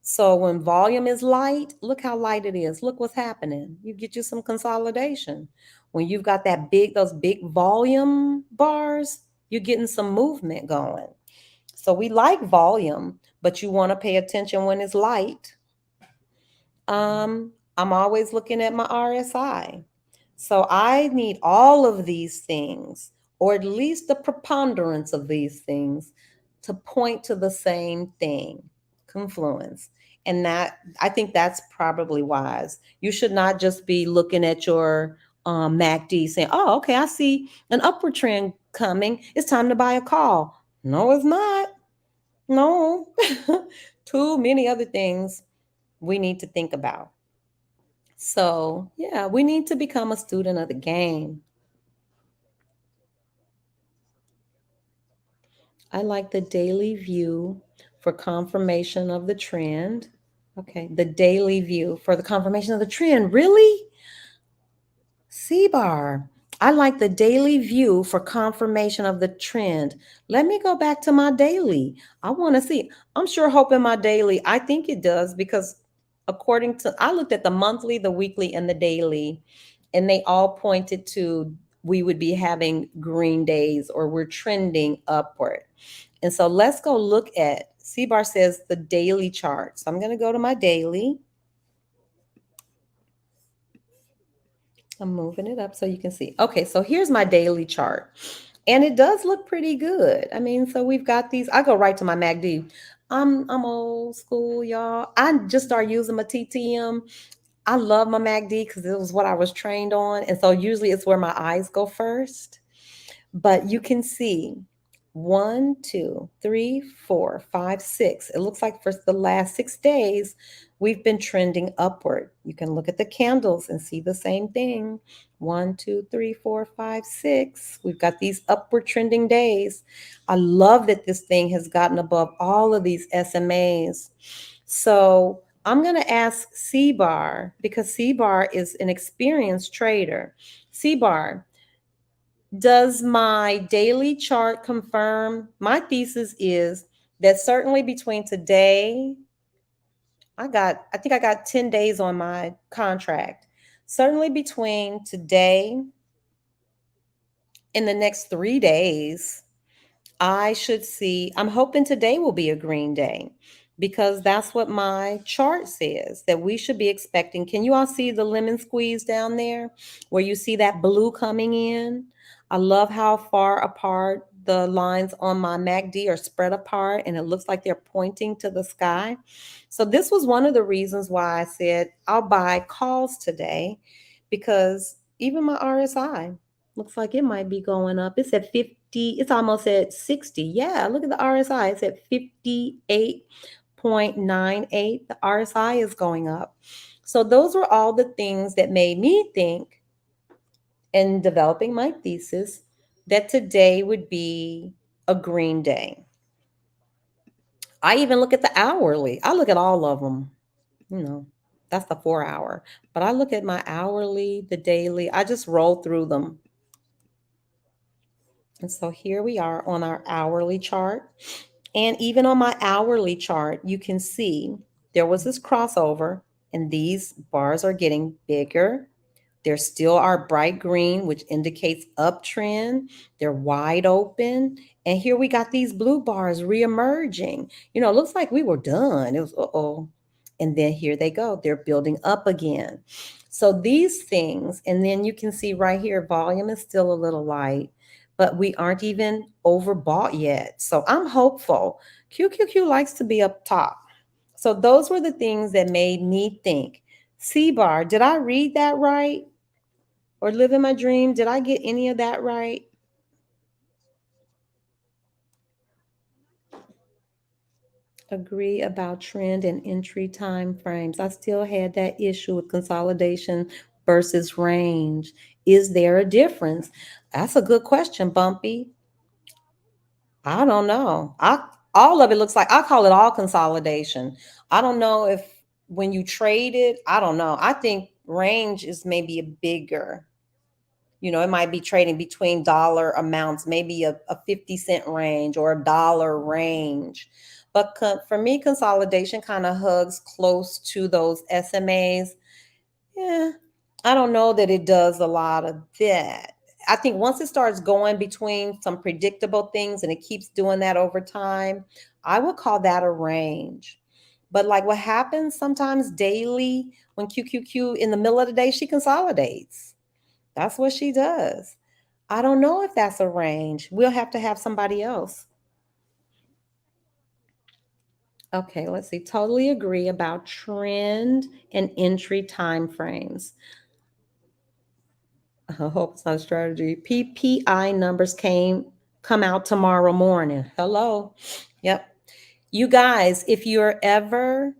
So when volume is light, look how light it is. Look what's happening. You get you some consolidation. When you've got those big volume bars, you're getting some movement going. So we like volume, but you want to pay attention when it's light. I'm always looking at my RSI. So I need all of these things, or at least the preponderance of these things, to point to the same thing, confluence. And that, I think that's probably wise. You should not just be looking at your MACD saying, oh, okay, I see an upward trend coming. It's time to buy a call. No, it's not. No. Too many other things we need to think about. So, yeah, we need to become a student of the game. I like the daily view for confirmation of the trend. Okay, the daily view for the confirmation of the trend. Really? C-bar. I like the daily view for confirmation of the trend. Let me go back to my daily. I want to see. I'm sure hoping my daily, I think it does because according to, I looked at the monthly, the weekly, and the daily, and they all pointed to we would be having green days or we're trending upward. And so let's go look at, CBAR says the daily chart. So I'm going to go to my daily. I'm moving it up so you can see. Okay, so here's my daily chart. And it does look pretty good. I mean, so we've got these. I go right to my MACD. I'm old school, y'all. I just started using my TTM. I love my MACD because it was what I was trained on. And so usually it's where my eyes go first. But you can see 1, 2, 3, 4, 5, 6. It looks like for the last 6 days, we've been trending upward. You can look at the candles and see the same thing. 1, 2, 3, 4, 5, 6. We've got these upward trending days. I love that this thing has gotten above all of these SMAs. So I'm going to ask CBAR because CBAR is an experienced trader. CBAR, does my daily chart confirm? My thesis is that certainly between today, I think I got 10 days on my contract. Certainly between today and the next 3 days, I should see, I'm hoping today will be a green day because that's what my chart says that we should be expecting. Can you all see the lemon squeeze down there where you see that blue coming in? I love how far apart the lines on my MACD are spread apart and it looks like they're pointing to the sky. So this was one of the reasons why I said I'll buy calls today because even my RSI looks like it might be going up. It's at 50, it's almost at 60. Yeah, look at the RSI. It's at 58.98. The RSI is going up. So those were all the things that made me think in developing my thesis that today would be a green day. I even look at the hourly. I look at all of them. You know, that's the 4 hour. But I look at my hourly, the daily. I just roll through them. And so here we are on our hourly chart. And even on my hourly chart, you can see there was this crossover and these bars are getting bigger. They're still our bright green, which indicates uptrend. They're wide open. And here we got these blue bars reemerging. You know, it looks like we were done. It was, uh-oh. And then here they go. They're building up again. So these things, and then you can see right here, volume is still a little light, but we aren't even overbought yet. So I'm hopeful. QQQ likes to be up top. So those were the things that made me think, C-bar, did I read that right? Or live in my dream? Did I get any of that right? Agree about trend and entry time frames. I still had that issue with consolidation versus range. Is there a difference? That's a good question, Bumpy. I don't know. All of it looks like, I call it all consolidation. I don't know if when you trade it, I don't know. I think range is maybe a bigger. You know, it might be trading between dollar amounts, maybe a 50-cent range or a dollar range. But for me, consolidation kind of hugs close to those SMAs. Yeah, I don't know that it does a lot of that. I think once it starts going between some predictable things and it keeps doing that over time, I would call that a range. But like what happens sometimes daily when QQQ in the middle of the day, she consolidates. That's what she does. I don't know if that's a range. We'll have to have somebody else. Okay, let's see. Totally agree about trend and entry time frames. I hope it's not a strategy. PPI numbers come out tomorrow morning. Hello. Yep. You guys, if you're ever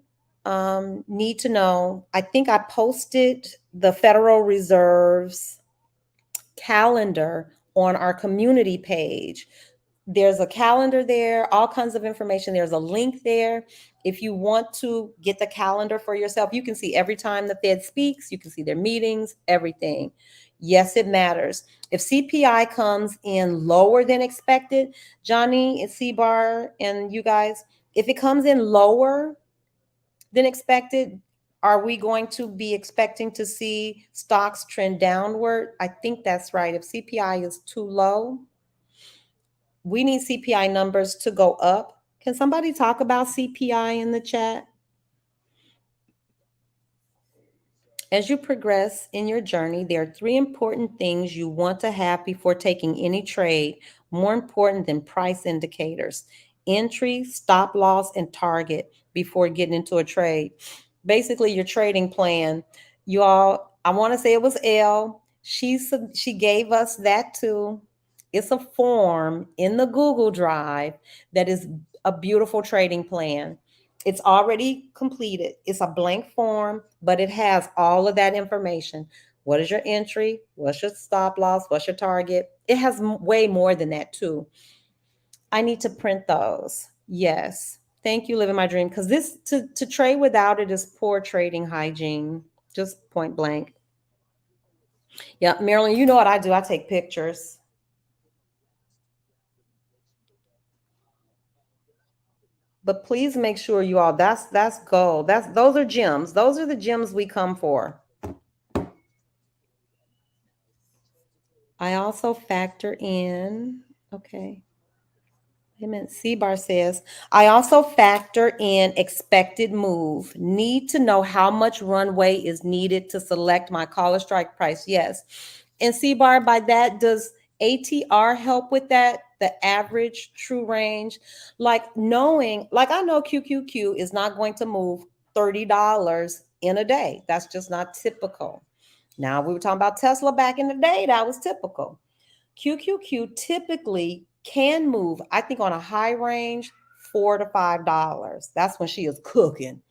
need to know, I think I posted the Federal Reserve's calendar on our community page. There's a calendar there, all kinds of information. There's a link there. If you want to get the calendar for yourself, you can see every time the Fed speaks, you can see their meetings, everything. Yes, it matters. If CPI comes in lower than expected, Johnny and C-Bar and you guys, if it comes in lower than expected, are we going to be expecting to see stocks trend downward? I think that's right. If CPI is too low, we need CPI numbers to go up. Can somebody talk about CPI in the chat? As you progress in your journey, there are 3 important things you want to have before taking any trade, more important than price indicators: entry, stop loss, and target before getting into a trade. Basically, your trading plan. You all, I want to say it was Elle. She gave us that too. It's a form in the Google Drive that is a beautiful trading plan. It's already completed. It's a blank form, but it has all of that information. What is your entry? What's your stop loss? What's your target? It has way more than that too. I need to print those. Yes. Thank you, living my dream. Because this to trade without it is poor trading hygiene. Just point blank. Yeah, Marilyn, you know what I do? I take pictures. But please make sure you all, that's gold. Those are gems. Those are the gems we come for. I also factor in, okay. Amen. C-Bar says, I also factor in expected move. Need to know how much runway is needed to select my caller strike price. Yes. And C-Bar, by that, does ATR help with that? The average true range? Like knowing, like I know QQQ is not going to move $30 in a day. That's just not typical. Now, we were talking about Tesla back in the day. That was typical. QQQ typically can move, I think on a high range, $4 to $5. That's when she is cooking.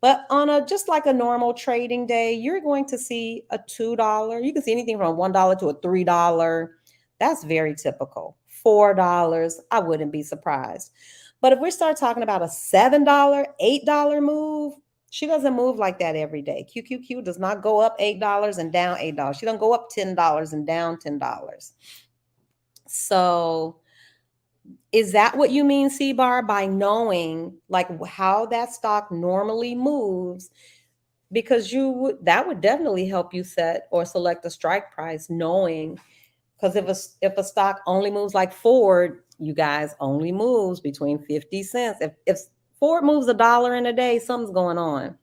But on a just like a normal trading day, you're going to see a $2. You can see anything from $1 to a $3. That's very typical. $4, I wouldn't be surprised. But if we start talking about a $7, $8 move, she doesn't move like that every day. QQQ does not go up $8 and down $8. She doesn't go up $10 and down $10. So is that what you mean, C-Bar, by knowing like how that stock normally moves? Because that would definitely help you set or select a strike price, knowing, because if a stock only moves like Ford, you guys, only moves between 50 cents. If Ford moves $1 in a day, something's going on.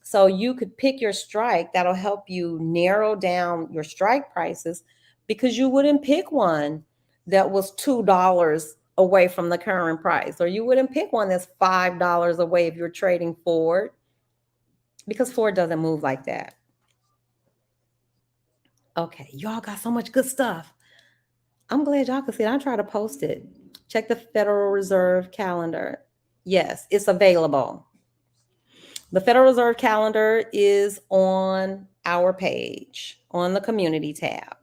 So you could pick your strike. That'll help you narrow down your strike prices, because you wouldn't pick one that was $2 away from the current price, or you wouldn't pick one that's $5 away if you're trading Ford, because Ford doesn't move like that. Okay, y'all got so much good stuff. I'm glad y'all can see it. I try to post it. Check the Federal Reserve calendar. Yes, it's available. The Federal Reserve calendar is on our page on the community tab.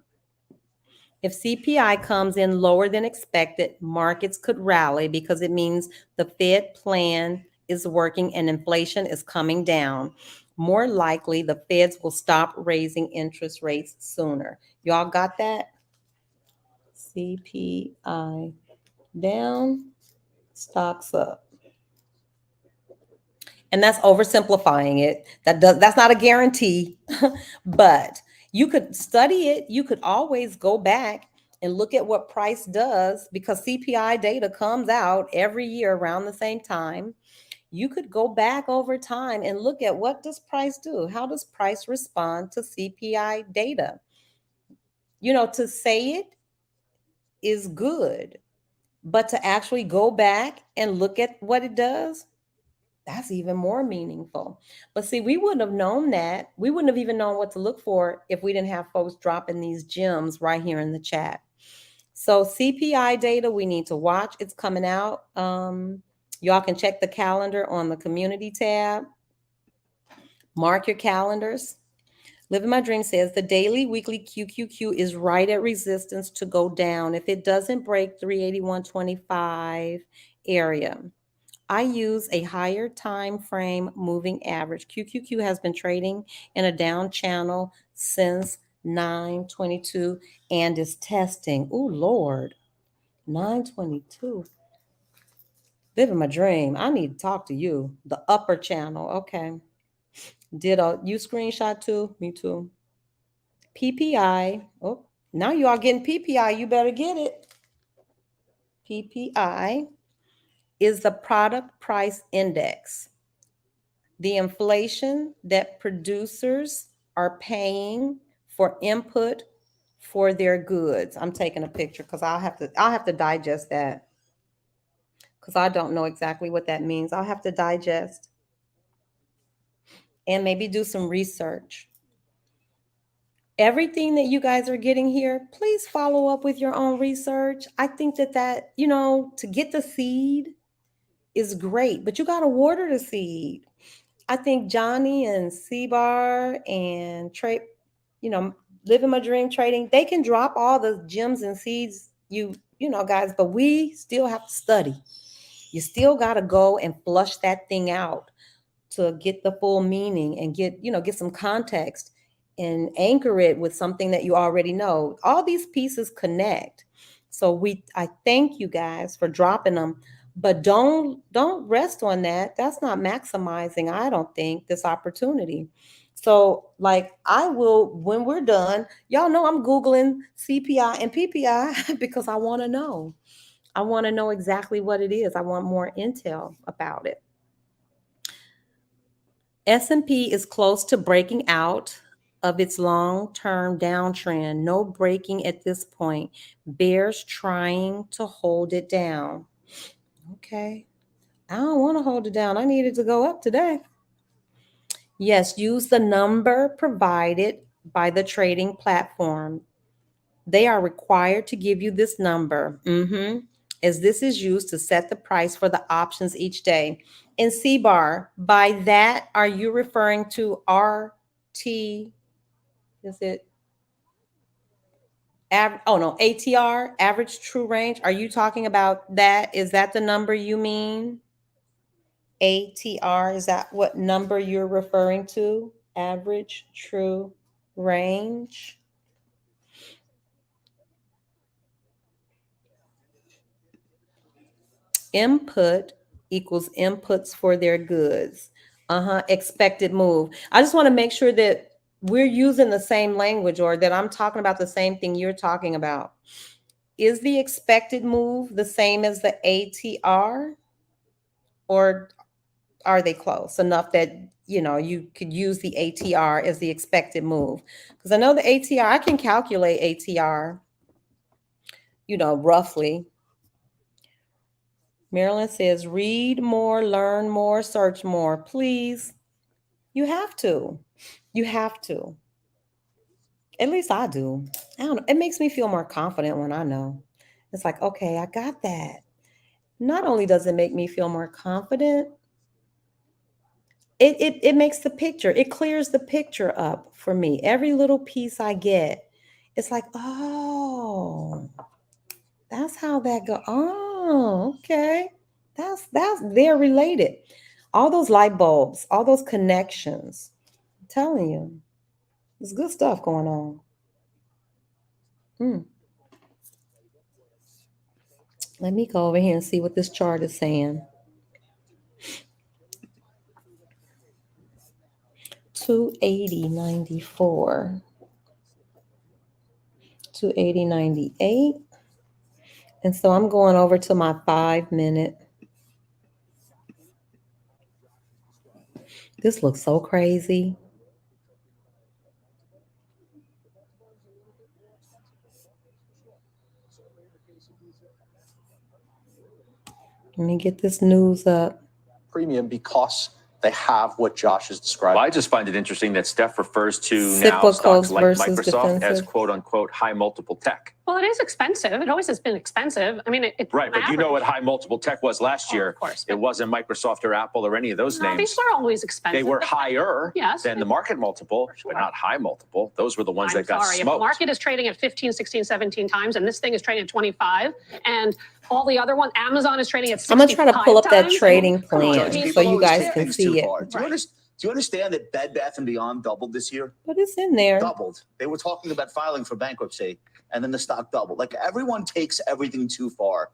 If CPI comes in lower than expected, markets could rally because it means the Fed plan is working and inflation is coming down. More likely, the Feds will stop raising interest rates sooner. Y'all got that? CPI down, stocks up. And that's oversimplifying it. That's not a guarantee, but you could study it. You could always go back and look at what price does, because CPI data comes out every year around the same time. You could go back over time and look at, what does price do? How does price respond to CPI data? To say it is good, but to actually go back and look at what it does, that's even more meaningful. But see, we wouldn't have known that. We wouldn't have even known what to look for if we didn't have folks dropping these gems right here in the chat. So CPI data, we need to watch. It's coming out. Y'all can check the calendar on the community tab. Mark your calendars. Living My Dream says the daily, weekly QQQ is right at resistance to go down if it doesn't break 381.25 area. I use a higher time frame moving average. QQQ has been trading in a down channel since 922 and is testing. Oh, Lord. 922. Living my dream. I need to talk to you. The upper channel. Okay. You screenshot too? Me too. PPI. Oh, now you all getting PPI. You better get it. PPI is the product price index. The inflation that producers are paying for input for their goods. I'm taking a picture because I'll have to digest that because I don't know exactly what that means. I'll have to digest and maybe do some research. Everything that you guys are getting here, please follow up with your own research. I think that to get the seed is great, but you got to water the seed. I think Johnny and C-Bar and Trey, living my dream trading, they can drop all the gems and seeds, guys, but we still have to study. You still got to go and flush that thing out to get the full meaning and get some context and anchor it with something that you already know. All these pieces connect. So I thank you guys for dropping them, but don't rest on that. That's not maximizing, I don't think, this opportunity. So I will, when we're done, y'all know I'm Googling CPI and PPI because I want to know. I want to know exactly what it is. I want more intel about it. S&P is close to breaking out of its long-term downtrend. No breaking at this point. Bears trying to hold it down. Okay. I don't want to hold it down. I need it to go up today. Yes, use the number provided by the trading platform. They are required to give you this number, as this is used to set the price for the options each day. In C-Bar, by that, are you referring to RT? Is it? ATR, average true range. Are you talking about that? Is that the number you mean? ATR, is that what number you're referring to? Average true range. Input equals inputs for their goods. Expected move. I just want to make sure that we're using the same language or that I'm talking about the same thing you're talking about. Is the expected move the same as the ATR? Or are they close enough that, you could use the ATR as the expected move? Because I know the ATR, I can calculate ATR, roughly. Marilyn says, read more, learn more, search more. Please. You have to. You have to. At least I do. I don't know. It makes me feel more confident when I know. It's like, okay, I got that. Not only does it make me feel more confident, it makes the picture, it clears the picture up for me. Every little piece I get, it's like, oh, that's how that go. Oh, okay. They're related. All those light bulbs, all those connections. I'm telling you, there's good stuff going on. Let me go over here and see what this chart is saying. 280.94. 280.98. And so I'm going over to my 5-minute. This looks so crazy. Let me get this news up. Premium because they have what Josh has described. Well, I just find it interesting that Steph refers to now stocks like Microsoft as quote unquote high multiple tech. Well, it is expensive. It always has been expensive. I mean, it's right, but you know what high multiple tech was last year. Of course. It wasn't Microsoft or Apple or any of those names. These were always expensive. They were higher than the market multiple, sure, but not high multiple. Those were the ones that got smoked. If the market is trading at 15, 16, 17 times, and this thing is trading at 25, and all the other ones, Amazon is trading at 65 I'm going to try to pull up that times. trading plan so you guys can see it. Do you Do you understand that Bed Bath & Beyond doubled this year? But it's in there. Doubled. They were talking about filing for bankruptcy, and then the stock doubled. Like, everyone takes everything too far.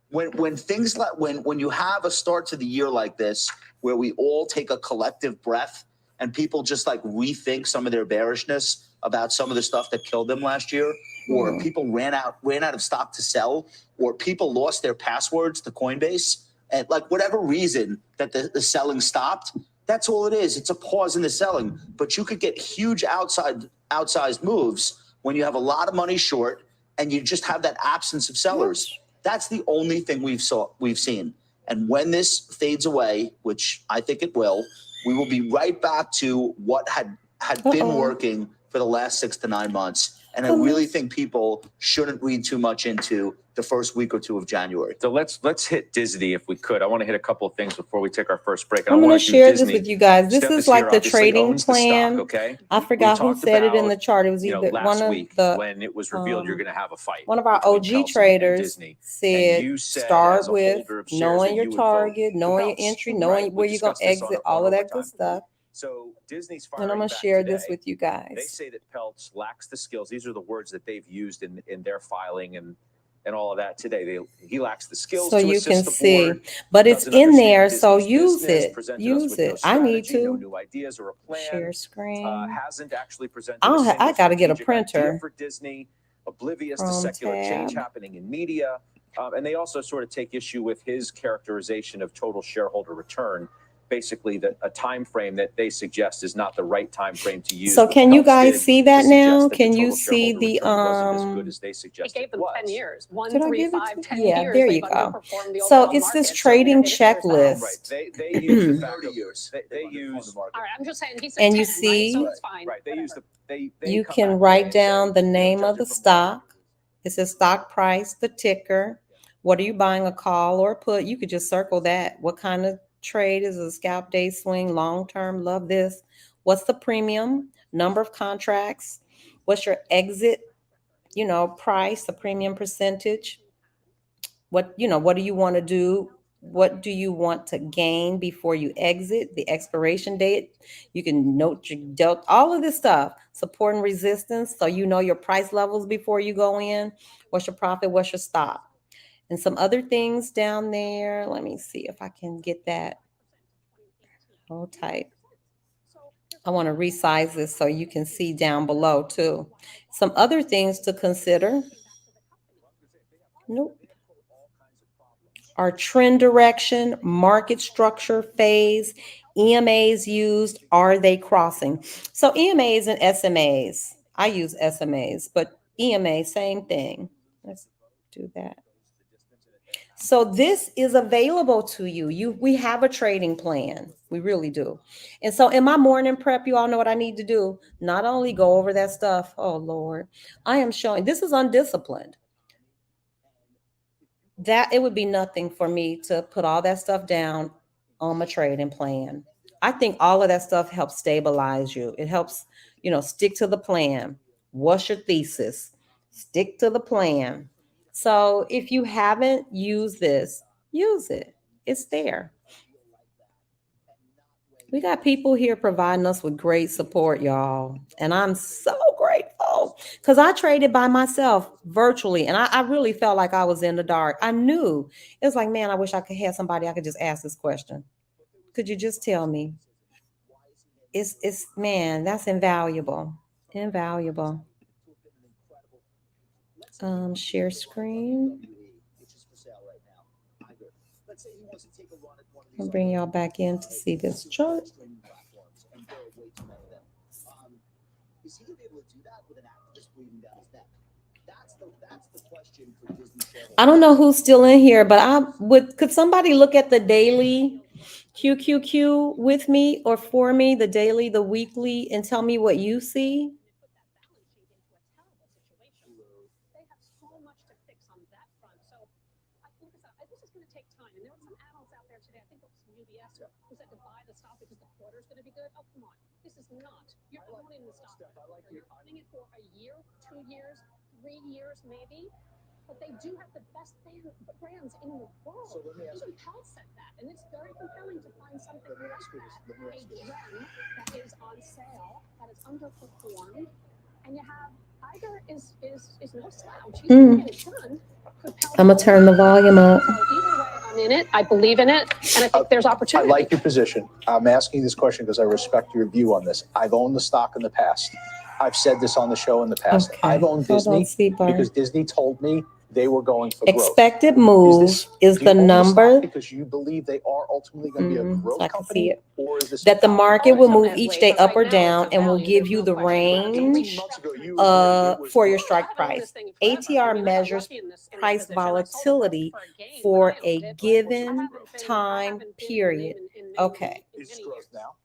When things like when you have a start to the year like this, where we all take a collective breath and people just like rethink some of their bearishness about some of the stuff that killed them last year, or people ran out of stock to sell, or people lost their passwords to Coinbase, and like whatever reason that the selling stopped. That's all it is. It's a pause in the selling. But you could get huge outsized moves when you have a lot of money short and you just have that absence of sellers. That's the only thing we've seen. And when this fades away, which I think it will, we will be right back to what had been working for the last 6 to 9 months. And I really think people shouldn't read too much into the first week or two of January. So let's hit Disney if we could. I want to hit a couple of things before we take our first break. I'm going to share this with you guys. This Steph is is like here, the obviously trading owns the stock, plan. okay? I forgot who talked said it in about, the chart. It was either last one of week the when it was revealed you're going to have a fight. one of our between OG Peltz and traders Disney. said, And you said, start as a with holder of shares, knowing that your you would vote target, for knowing your Peltz, entry, right? knowing We where you're going to discussed this exit, on all of that overtime. good stuff. So Disney's And I'm firing going to back share today. this with you guys. They say that Peltz lacks the skills. These are the words that they've used in their filing and all of that today. He lacks the skills so to you assist can the see, board, but it's doesn't in understand there. So Disney's use business, it. presented us Use with no it. I need strategy, no to new ideas or a plan. share screen. Hasn't actually presented I a single got to get a strategic idea printer. for Disney, oblivious to Chrome secular change tab. happening in media. And they also sort of take issue with his characterization of total shareholder return. Basically, a time frame that they suggest is not the right time frame to use. So can you guys see that now? Can you see the It gave them 10 years. 1, Did I 3, give it 5, to 10 you? Yeah, years. there you they've go. underperformed the So overall it's this market. trading If there's checklist. Right. They use the fact 30 years. they use All right, I'm just saying he said And you 10, see, right? So it's fine. right. They use they you come can back write today and down say, the name of judging the from stock. It says stock price, the ticker. What are you buying, a call or a put? You could just circle that. What kind of trade is a scalp day swing, long term? Love this. What's the premium, number of contracts? What's your exit, price, the premium percentage? What do you want to do? What do you want to gain before you exit? The expiration date. You can note your delta, all of this stuff, support and resistance. So you know your price levels before you go in. What's your profit? What's your stop? And some other things down there. Let me see if I can get that. Hold tight. I want to resize this so you can see down below too. Some other things to consider. Nope. Our trend direction, market structure, phase, EMAs used, are they crossing? So EMAs and SMAs, I use SMAs, but EMA, same thing. Let's do that. So this is available to you. We have a trading plan. We really do. And so in my morning prep, you all know what I need to do. Not only go over that stuff. Oh, Lord. I am showing, this is undisciplined. That it would be nothing for me to put all that stuff down on my trading plan. I think all of that stuff helps stabilize you. It helps, stick to the plan. What's your thesis? Stick to the plan. So if you haven't used this, use it. It's there. We got people here providing us with great support, y'all. And I'm so grateful because I traded by myself virtually. And I really felt like I was in the dark. I knew. It was like, man, I wish I could have somebody I could just ask this question. Could you just tell me? Man, that's invaluable. Invaluable. Share screen. I'll bring y'all back in to see this chart. I don't know who's still in here, but could somebody look at the daily QQQ with me or for me, the daily, the weekly, and tell me what you see? Who said to buy the stock because the quarter is going to be good? Oh, come on. This is not. You're owning the stock. You're owning it for a year, 2 years, 3 years, maybe. but they do have the best brands in the world. So let me ask Even Pell said that, and it's very compelling to find something like that. A gem that is on sale, that is underperformed, and you have Tiger is no slouch. He's gonna get it done. I'm gonna turn the volume up. So either way, I'm in it. I believe in it, and I think there's I opportunity. like your position. I'm asking this question because I respect your view on this. I've owned the stock in the past. I've said this on the show in the past. Okay. I've owned Hold on, Disney Seabar. because Disney told me they were going for growth. Expected move is do you the own stock number because you believe they are ultimately going to be a growth so I can company, see it. or is this That the a value market will move Ultimately, each day but up or right now down it's a and will value, give there's you no the question. range 18 months ago, you agreed it was for your growth. strike I've owned price. this thing forever. ATR I got measures lucky in this price position. I sold it volatility for a gain for when I a owned it. given I haven't been time period. Okay. Is Many growth years. now?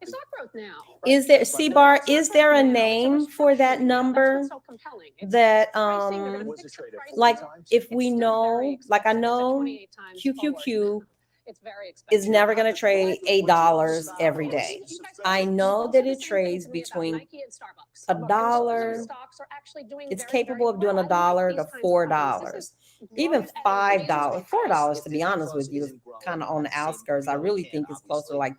It's not growth now. Is there, No, Seabar, it's not is there growth a now. It's name for that restructuring now. That's number what's so compelling. It's that, pricing. They're gonna What's fix it the trade at? pricing. like, 40 times? if It's we still know, very like I expensive. It's at know 28 times QQQ forward. It's very expensive. is never going to trade $8 every day. You guys I also know said that the it same thing trades to me about between Nike and Starbucks. a And those dollar. stocks are actually doing It's very, capable very of doing well. $1 I like to these kinds of companies. $4, This is even growth at a $5. realistic $4, to be Disney honest Plus with you, is isn't growing kind of on at the same- outskirts. I we know really it think can't, it's closer to obviously. like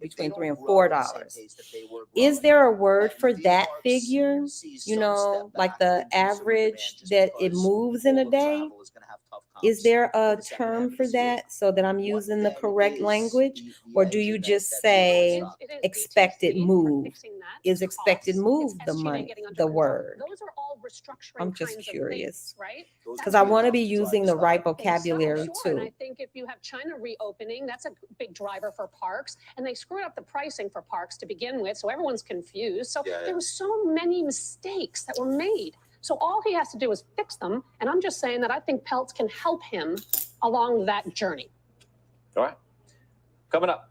If they between don't $3 and grow at the same $4. pace that they were Is growing, there a word for theme that parks figure? see You some know, step like back the in consumer average demand just that it because moves in a all of day? travel is gonna have tough Is comps there in a the second half term of for this year. that so that I'm What using the then correct is language? the Or do edge you in just that say stock? It is expected DTC. We're move? fixing that. Is It's expected costs. move It's the SG&A money, getting under the control. word? Those are all restructuring I'm just kinds of curious. things, right? Those Because would I be want to enough be to drive using the the right stock. vocabulary Sure. And too. I think if you have China reopening, that's a big driver for parks. And they screwed up the pricing for parks to begin with, so everyone's confused. So there were so many mistakes that were made. So all he has to do is fix them. And I'm just saying that I think Peltz can help him along that journey. All right. Coming up,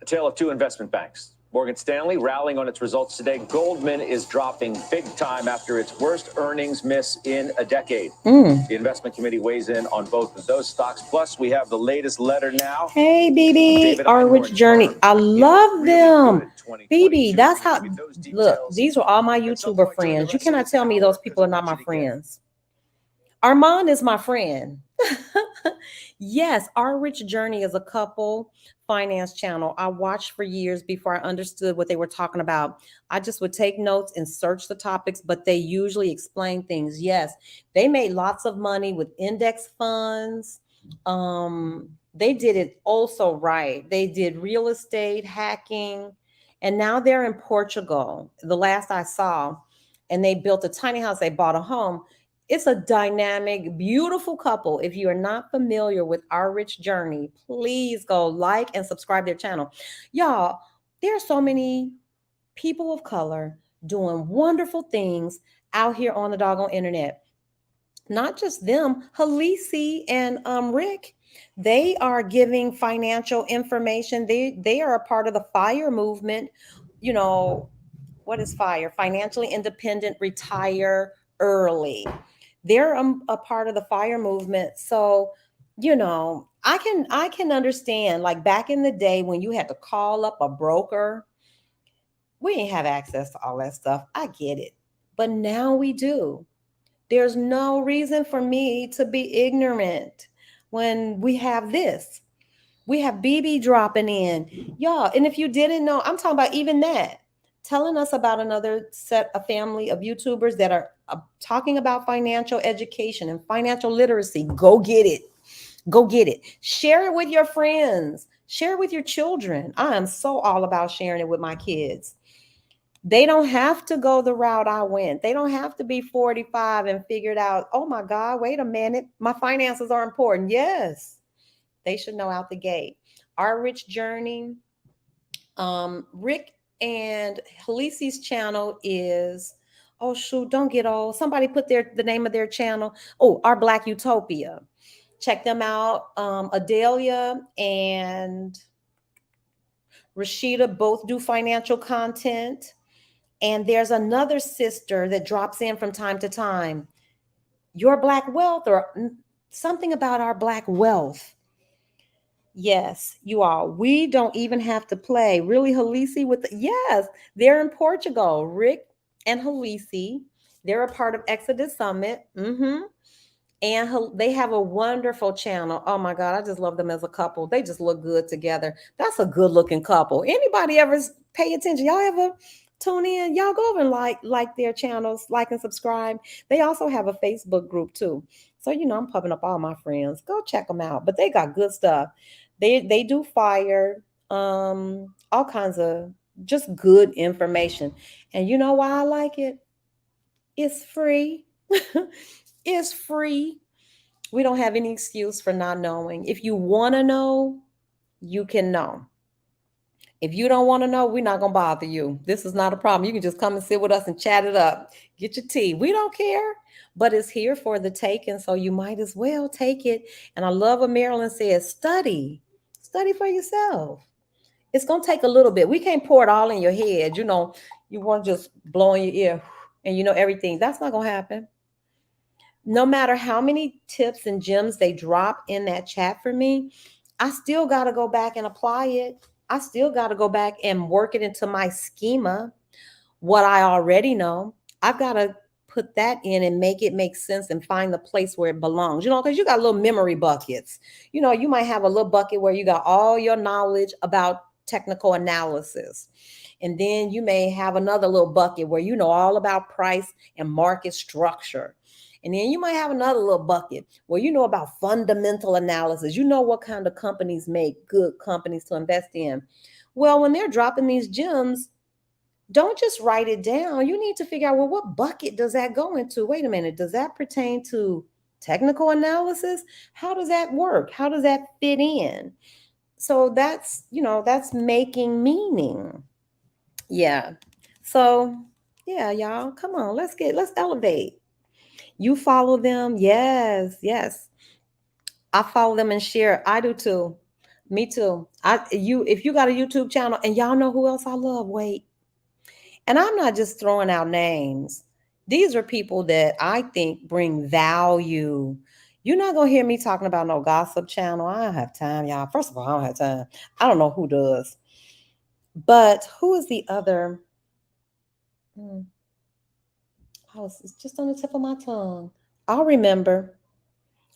a tale of two investment banks. Morgan Stanley rallying on its results today. Goldman is dropping big time after its worst earnings miss in a decade. The investment committee weighs in on both of those stocks. Plus, we have the latest letter now. Hey, BB, Arwich Journey. I love them. BB, that's how, look, these are all my YouTuber friends. You cannot tell me those people are not my friends. Armand is my friend. Yes, Our Rich Journey is a couple finance channel I watched for years before I understood what they were talking about. I just would take notes and search the topics, but they usually explain things. Yes, they made lots of money with index funds. They did it also right. They did real estate hacking, and now they're in Portugal. The last I saw, and they built a tiny house. They bought a home. It's a dynamic, beautiful couple. If you are not familiar with Our Rich Journey, please go like and subscribe to their channel. Y'all, there are so many people of color doing wonderful things out here on the doggone internet. Not just them, Halisi and Rick, they are giving financial information. They are a part of the FIRE movement. You know, what is FIRE? Financially independent, retire early. They're a part of the FIRE movement. So, you know, I can understand, like back in the day when you had to call up a broker, we didn't have access to all that stuff. I get it. But now we do. There's no reason for me to be ignorant when we have this. We have BB dropping in. Y'all, and if you didn't know, I'm talking about even that. Telling us about another set of family of YouTubers that are talking about financial education and financial literacy. Go get it. Go get it. Share it with your friends. Share it with your children. I am so all about sharing it with my kids. They don't have to go the route I went. They don't have to be 45 and figured out, oh my God, wait a minute. My finances are important. Yes, they should know out the gate. Our Rich Journey. Rick and Halisi's channel is, oh shoot, don't get old. Somebody put the name of their channel. Oh, Our Black Utopia. Check them out. Adelia and Rashida both do financial content. And there's another sister that drops in from time to time. Your Black Wealth, or something about Our Black Wealth. Yes, you all. We don't even have to play. Really, Halisi yes, they're in Portugal. Rick and Halisi, they're a part of Exodus Summit. And they have a wonderful channel. Oh my God, I just love them as a couple. They just look good together. That's a good looking couple. Anybody ever pay attention? Y'all ever tune in? Y'all go over and like their channels, like and subscribe. They also have a Facebook group too. So I'm pumping up all my friends. Go check them out. But they got good stuff. They do fire, all kinds of just good information. And you know why I like it? It's free. It's free. We don't have any excuse for not knowing. If you want to know, you can know. If you don't want to know, we're not going to bother you. This is not a problem. You can just come and sit with us and chat it up. Get your tea. We don't care, but it's here for the taking, so you might as well take it. And I love what Marilyn says, study for yourself. It's going to take a little bit. We can't pour it all in your head. You want to just blow in your ear and everything. That's not going to happen. No matter how many tips and gems they drop in that chat for me, I still got to go back and apply it. I still got to go back and work it into my schema. What I already know, I've got to put that in and make it make sense and find the place where it belongs. Because you got little memory buckets. You might have a little bucket where you got all your knowledge about technical analysis. And then you may have another little bucket where you know all about price and market structure. And then you might have another little bucket where you know about fundamental analysis. You know what kind of companies make good companies to invest in. Well, when they're dropping these gems, don't just write it down. You need to figure out, well, what bucket does that go into? Wait a minute. Does that pertain to technical analysis? How does that work? How does that fit in? So that's making meaning. Yeah. So yeah, y'all, come on, let's elevate. You follow them. Yes. I follow them and share. I do too. Me too. If you got a YouTube channel, and y'all know who else I love, wait. And I'm not just throwing out names. These are people that I think bring value. You're not going to hear me talking about no gossip channel. I don't have time, y'all. First of all, I don't have time. I don't know who does. But who is the other? It's just on the tip of my tongue. I'll remember.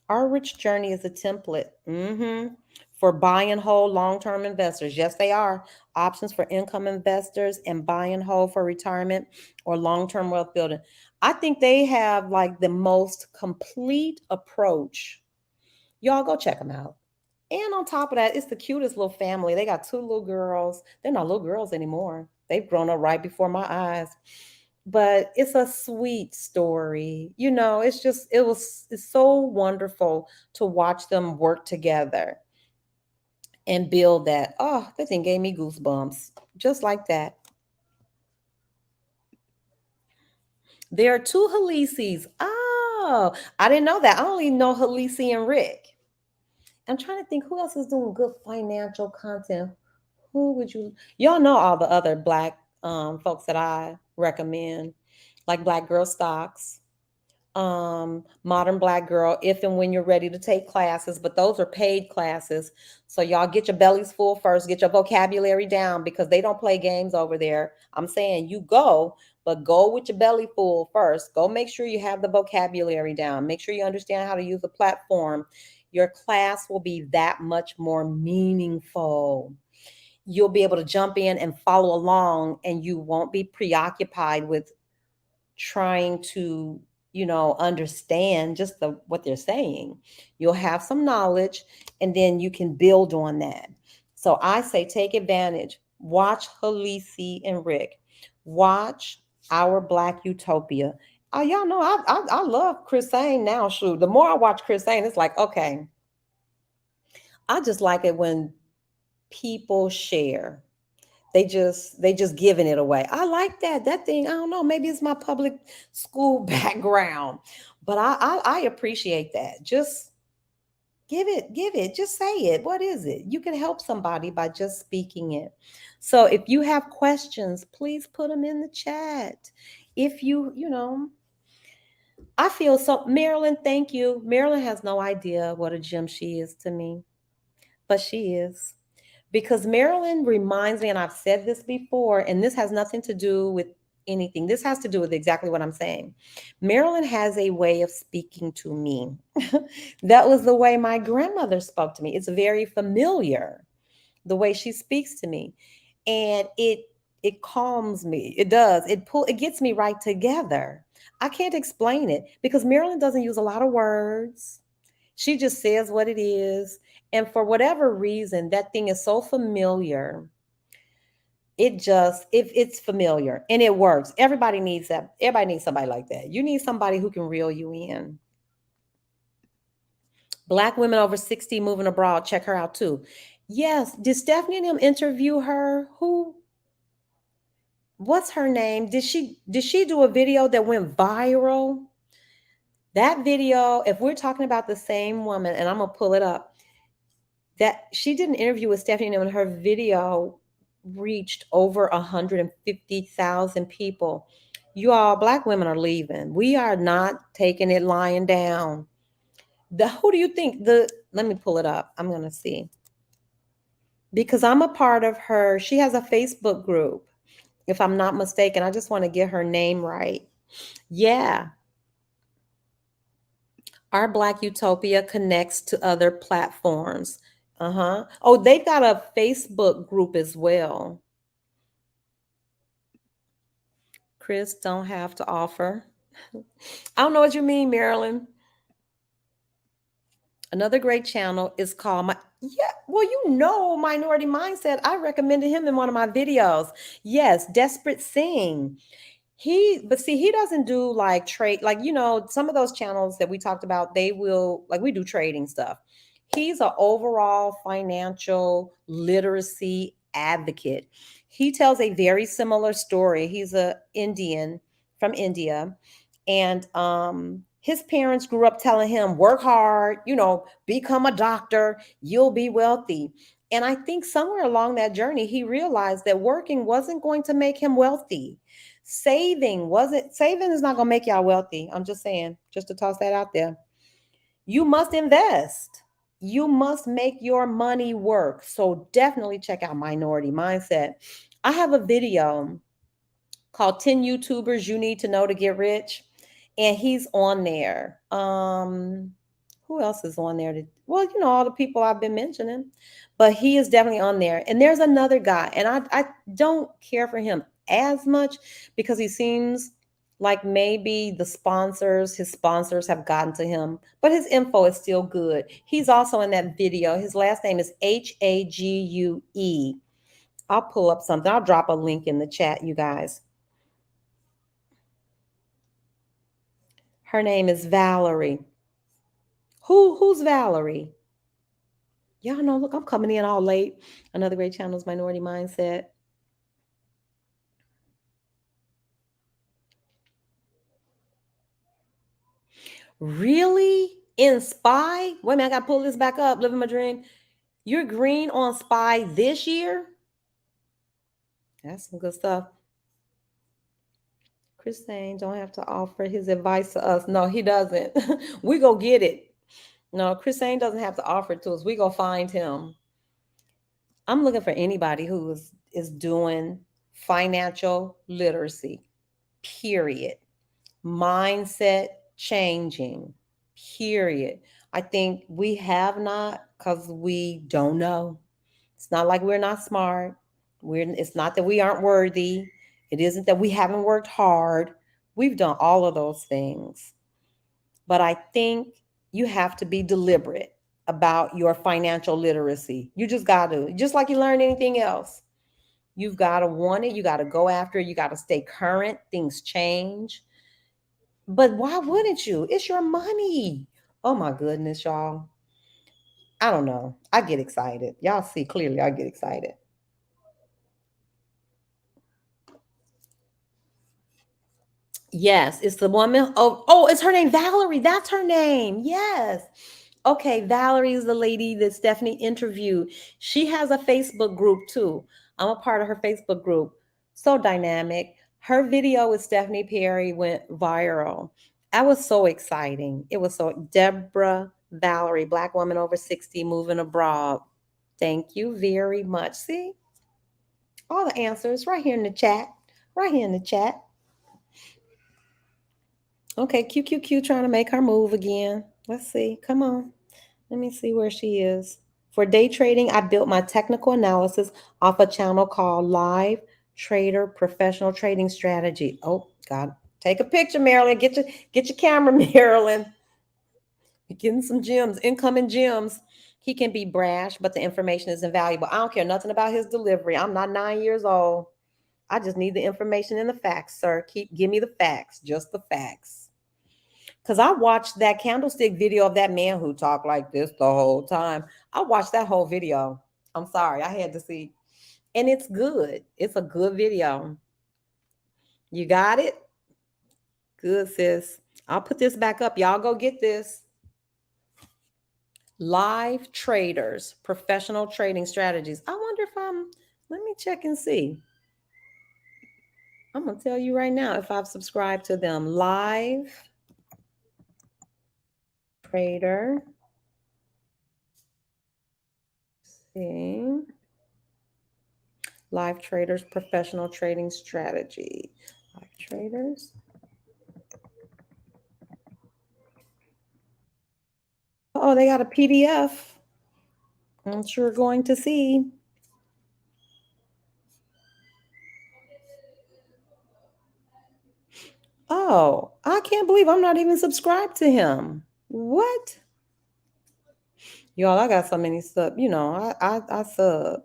Our Rich Journey is a template for buy and hold long-term investors. Yes, they are options for income investors and buy and hold for retirement or long-term wealth building. I think they have like the most complete approach. Y'all go check them out. And on top of that, it's the cutest little family. They got 2 little girls. They're not little girls anymore. They've grown up right before my eyes. But it's a sweet story. It's so wonderful to watch them work together and build that. Oh, that thing gave me goosebumps. Just like that. There are 2 Halises. Oh, I didn't know that. I only know Halisi and Rick. I'm trying to think who else is doing good financial content. Y'all know all the other Black folks that I recommend, like Black Girl Stocks, Modern Black Girl, if and when you're ready to take classes, but those are paid classes. So y'all get your bellies full first, get your vocabulary down, because they don't play games over there. I'm saying you go, but go with your belly full first. Go make sure you have the vocabulary down. Make sure you understand how to use the platform. Your class will be that much more meaningful. You'll be able to jump in and follow along, and you won't be preoccupied with trying to understand just what they're saying. You'll have some knowledge, and then you can build on that. So I say take advantage. Watch Halisi and Rick. Watch Our Black Utopia. Y'all know I love Chris Sain now. Shoot, the more I watch Chris Sain, it's like, okay, I just like it when people share. They just giving it away. I like that thing. I don't know. Maybe it's my public school background, but I appreciate that. Just give it. Just say it. What is it? You can help somebody by just speaking it. So if you have questions, please put them in the chat. If I feel so. Marilyn, thank you. Marilyn has no idea what a gem she is to me, but she is. Because Marilyn reminds me, and I've said this before, and this has nothing to do with anything. This has to do with exactly what I'm saying. Marilyn has a way of speaking to me. That was the way my grandmother spoke to me. It's very familiar, the way she speaks to me. And it calms me. It does. It gets me right together. I can't explain it because Marilyn doesn't use a lot of words. She just says what it is. And for whatever reason, that thing is so familiar. If it's familiar and it works, everybody needs that. Everybody needs somebody like that. You need somebody who can reel you in. Black women over 60 moving abroad. Check her out too. Yes. Did Stephanie and them interview her? What's her name? Did she do a video that went viral? That video, if we're talking about the same woman, and I'm gonna pull it up, that she did an interview with Stephanie and her video reached over 150,000 people. You all, Black women are leaving. We are not taking it lying down. Who do you think let me pull it up. I'm going to see. Because I'm a part of her. She has a Facebook group, if I'm not mistaken. I just want to get her name right. Yeah. Our Black Utopia connects to other platforms. Oh, they've got a Facebook group as well. Chris don't have to offer. I don't know what you mean, Marilyn. Another great channel is called Minority Mindset. I recommended him in one of my videos. Yes, Desperate Sing. He doesn't do like trade, like, some of those channels that we talked about, they will, like, we do trading stuff. He's an overall financial literacy advocate. He tells a very similar story. He's a Indian from India, and his parents grew up telling him, work hard, become a doctor, you'll be wealthy. And I think somewhere along that journey, he realized that working wasn't going to make him wealthy. Saving is not going to make y'all wealthy. I'm just saying, just to toss that out there. You must invest. You must make your money work. So definitely check out Minority Mindset. I have a video called 10 YouTubers You Need to Know to Get Rich. And he's on there. Who else is on there? All the people I've been mentioning, but he is definitely on there. And there's another guy, and I don't care for him as much because he seems like maybe his sponsors have gotten to him, but his info is still good. He's also in that video. His last name is Hague. I'll pull up something. I'll drop a link in the chat, you guys. Her name is Valerie. Who's Valerie? Y'all know, look, I'm coming in all late. Another great channel is Minority Mindset. Really? In SPY? Wait a minute, I gotta pull this back up. Living my dream. You're green on SPY this year? That's some good stuff. Chris saying don't have to offer his advice to us. No, he doesn't. We go get it. No, Chris saying doesn't have to offer it to us. We go find him. I'm looking for anybody who is doing financial literacy, period. Mindset changing, period. I think we have not, because we don't know. It's not like we're not smart. It's not that we aren't worthy. It isn't that we haven't worked hard. We've done all of those things. But I think you have to be deliberate about your financial literacy. You just got to, just like you learn anything else. You've got to want it. You got to go after it. You got to stay current. Things change. But why wouldn't you? It's your money. Oh my goodness, y'all. I don't know. I get excited. Y'all see clearly I get excited. Yes, it's the woman. Oh, it's her name, Valerie. That's her name. Yes. Okay, Valerie is the lady that Stephanie interviewed. She has a Facebook group too. I'm a part of her Facebook group. So dynamic. Her video with Stephanie Perry went viral. That was so exciting. It was so Deborah Valerie, Black woman over 60, moving abroad. Thank you very much. See? All the answers right here in the chat. Right here in the chat. Okay, QQQ trying to make her move again. Let's see. Come on. Let me see where she is. For day trading, I built my technical analysis off a channel called Live Trader Professional Trading Strategy. Oh God. Take a picture, Marilyn. Get your camera, Marilyn. You're getting some gems, incoming gems. He can be brash, but the information is invaluable. I don't care nothing about his delivery. I'm not 9 years old. I just need the information and the facts, sir. Give me the facts, just the facts. Because I watched that candlestick video of that man who talked like this the whole time. I watched that whole video. I'm sorry, I had to see. And it's good. It's a good video. You got it? Good, sis. I'll put this back up. Y'all go get this. Live Traders, Professional Trading Strategies. I wonder if let me check and see. I'm going to tell you right now if I've subscribed to them. Live Trader. See. Live Traders Professional Trading Strategy. Live Traders. Oh, they got a PDF. I'm sure going to see. Oh, I can't believe I'm not even subscribed to him. What? Y'all, I got so many sub. You know, I sub.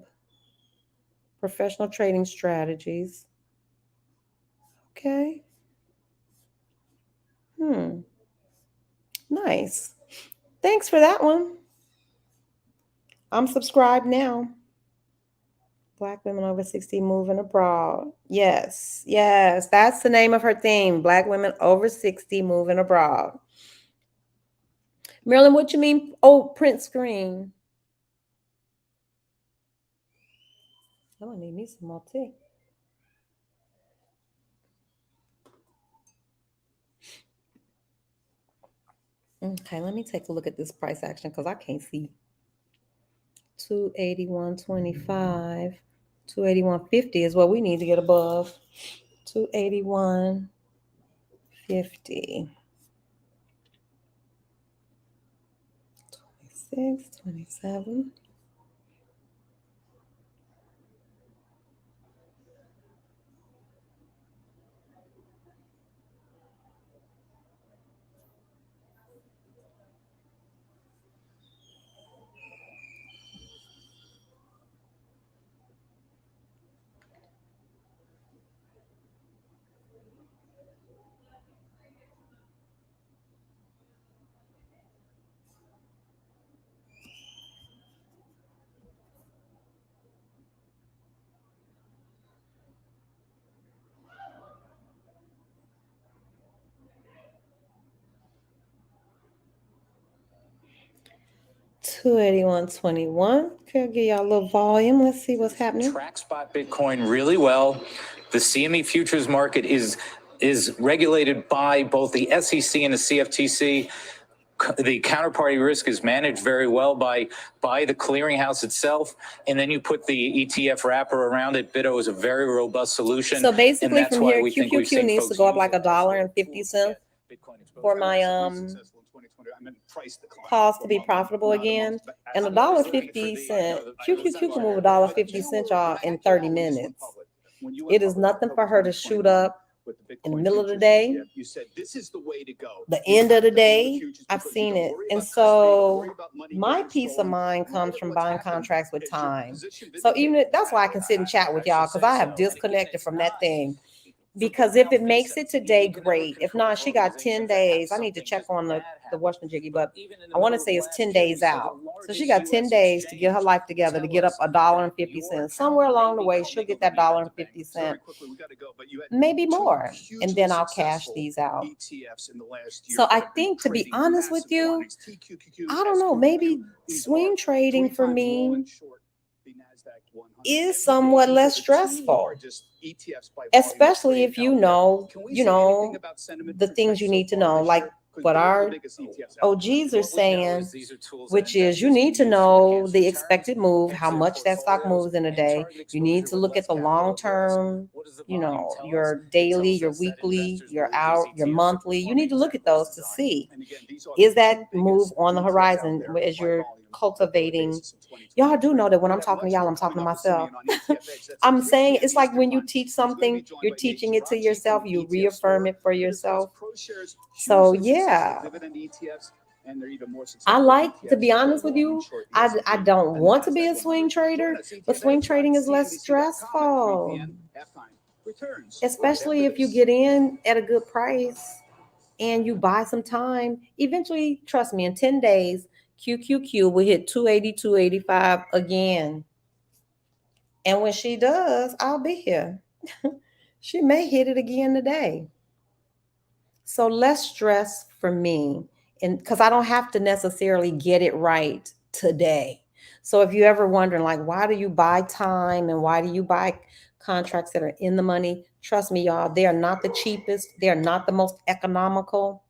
Professional Trading Strategies. Okay. Nice. Thanks for that one. I'm subscribed now. Black women over 60 moving abroad. Yes, that's the name of her theme. Black women over 60 moving abroad. Marilyn, what you mean? Oh, print screen. I'm gonna need me some more tea. Okay, let me take a look at this price action because I can't see. 281.25, 281.50 is what we need to get above. 281.50. 26, 27. $281.21. Could give y'all a little volume. Let's see what's happening. Track spot Bitcoin really well. The CME futures market is regulated by both the SEC and the CFTC. The counterparty risk is managed very well by the clearinghouse itself, and then you put the ETF wrapper around it. BITO is a very robust solution. So basically, from here, QQQ needs to go up like $1.50 for my calls to be profitable again, and $1.50. QQQ can move $1.50, y'all, in 30 minutes. It is nothing for her to shoot up in the middle of the day, the end of the day. I've seen it. And so my peace of mind comes from buying contracts with time. So even that's why I can sit and chat with y'all, because I have disconnected from that thing. Because if it makes it today, great. If not, she got 10 days. I need to check on the Washington Jiggy, but I want to say it's 10 days out. So she got 10 days to get her life together, to get up $1.50. Somewhere along the way, she'll get that $1.50, maybe more. And then I'll cash these out. So I think, to be honest with you, I don't know, maybe swing trading for me is somewhat less stressful, especially if you know the things you need to know. Like what our OGs are saying, which is you need to know the expected move, how much that stock moves in a day. You need to look at the long term, you know, your daily, your weekly, your hour, your monthly. You need to look at those to see, is that move on the horizon as you're cultivating. Y'all do know that when I'm talking to y'all, I'm talking to myself. I'm saying it's like when you teach something, you're teaching it to yourself, you reaffirm it for yourself. So yeah, I like, to be honest with you, I don't want to be a swing trader, but swing trading is less stressful, especially if you get in at a good price and you buy some time. Eventually, trust me, in 10 days, QQQ will hit 280, 285 again. And when she does, I'll be here. She may hit it again today. So less stress for me, and because I don't have to necessarily get it right today. So if you're ever wondering, like, why do you buy time and why do you buy contracts that are in the money? Trust me, y'all, they are not the cheapest. They are not the most economical,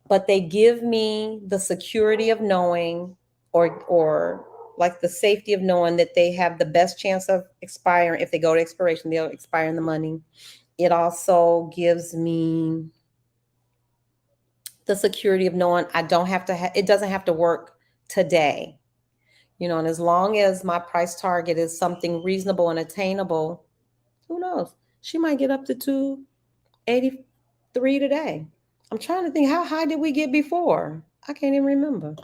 but they give me the security of knowing, or like the safety of knowing that they have the best chance of expiring. If they go to expiration, they'll expire in the money. It also gives me the security of knowing I don't have to it doesn't have to work today, you know, and as long as my price target is something reasonable and attainable, who knows, she might get up to 283 today. I'm trying to think, how high did we get before? I can't even remember.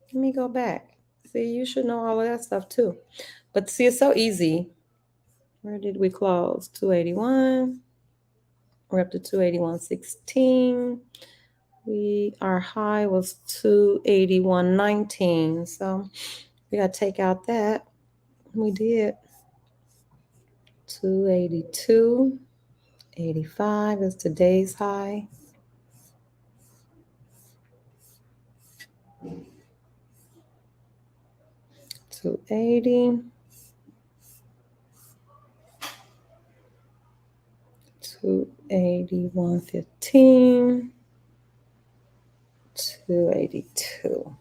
Let me go back. See, you should know all of that stuff too. But see, it's so easy. Where did we close? 281. We're up to 281.16. Our high was 281.19. So we got to take out that. We did. 282.85 is today's high. $280. 281.15. 282.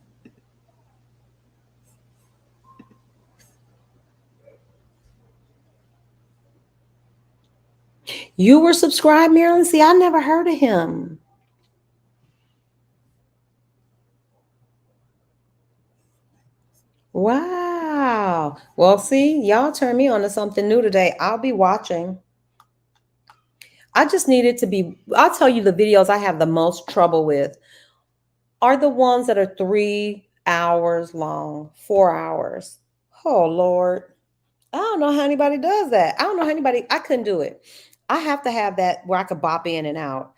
You were subscribed, Marilyn? See, I never heard of him. Wow. Well, see, y'all turned me on to something new today. I'll be watching. I just needed to be, I'll tell you, the videos I have the most trouble with are the ones that are 3 hours long, 4 hours. Oh, Lord. I don't know how anybody does that. I don't know how anybody, I couldn't do it. I have to have that where I could bop in and out.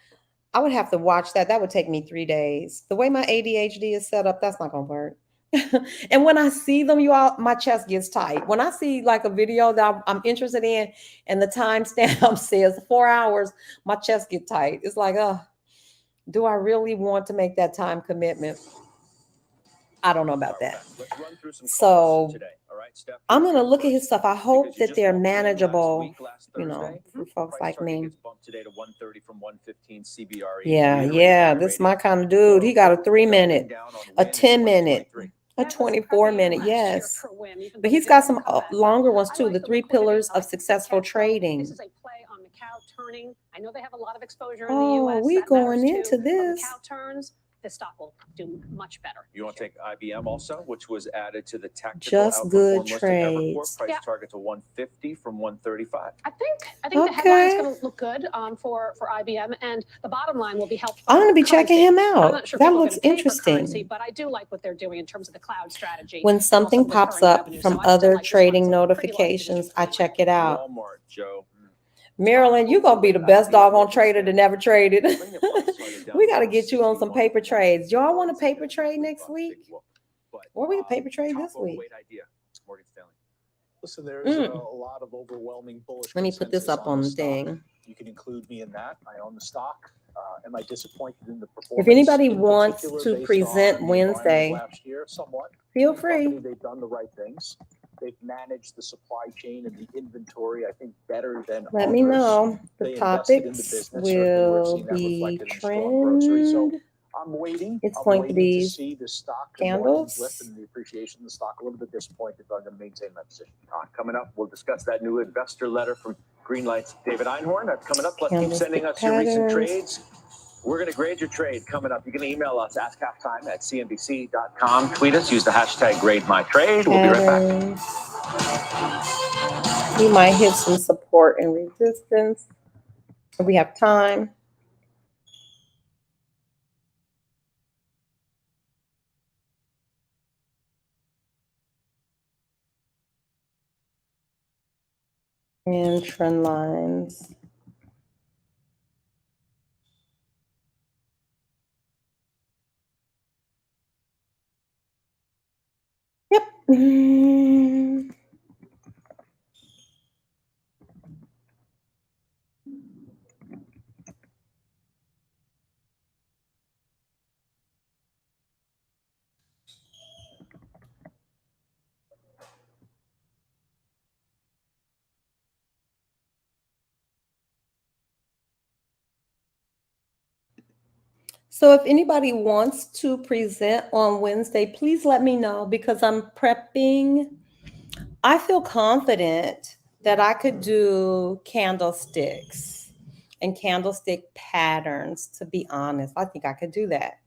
I would have to watch that. That would take me 3 days. The way my ADHD is set up, that's not going to work. And when I see them, you all, my chest gets tight. When I see like a video that I'm interested in and the timestamp says 4 hours, my chest gets tight. It's like, do I really want to make that time commitment? I don't know about that. So I'm going to look at his stuff. I hope that they're manageable, you know, for folks like me. Yeah, this is my kind of dude. He got a 3-minute, a 10-minute, a 24-minute, yes. But he's got some longer ones too, the 3 pillars of successful trading. This is a play on the cow turning. I know they have a lot of exposure in the US. Oh, we going into this. When the cow turns, the stock will do much better. You want to take IBM also, which was added to the tactical Just good outperform list of Evercore. trades. Price target to 150 from 135. I think the headline's going to look good for IBM, and the bottom line will be helped by I'm going to be checking him I'm out. not sure That people are looks gonna pay for interesting. currency, but I do like what they're doing in terms of the cloud strategy. When something and also pops recurring up revenue. from So I still other like this one. trading It's a pretty large notifications, position I for check it out. Walmart, Joe. Marilyn, you're going to be the best doggone trader that never traded. We got to get you on some paper trades. Y'all want a paper trade next week? Or we can paper trade this week. Morgan Stanley. Listen, there's a lot of overwhelming bullish. Let me put this up on the thing. You can include me in that. I own the stock. Am I disappointed in the performance? If anybody in wants particular to based present on the environment Wednesday, last year, somewhat. feel In the company, free. they've done the right things. They've managed the supply chain and the inventory, I think, better than Let me others. know. The They invested in the topics business. Certainly, we're will seeing that be reflected in strong grocery. So trend. I'm waiting. It's I'm going to waiting be to see the stock, the margins lift, candles. and the appreciation of the stock. A little bit disappointed, but I'm going to maintain my position. Coming up, we'll discuss that new investor letter from Greenlight's David Einhorn. That's coming up. Plus, keep sending Candlestick us your recent patterns. trades. We're going to grade your trade coming up. You can email us, askhalftime@cnbc.com. Tweet us, use the hashtag #GradeMyTrade. We'll be right back. Patterns. We might hit some support and resistance if we have time. And trend lines. Yep. So if anybody wants to present on Wednesday, please let me know because I'm prepping. I feel confident that I could do candlesticks and candlestick patterns, to be honest. I think I could do that.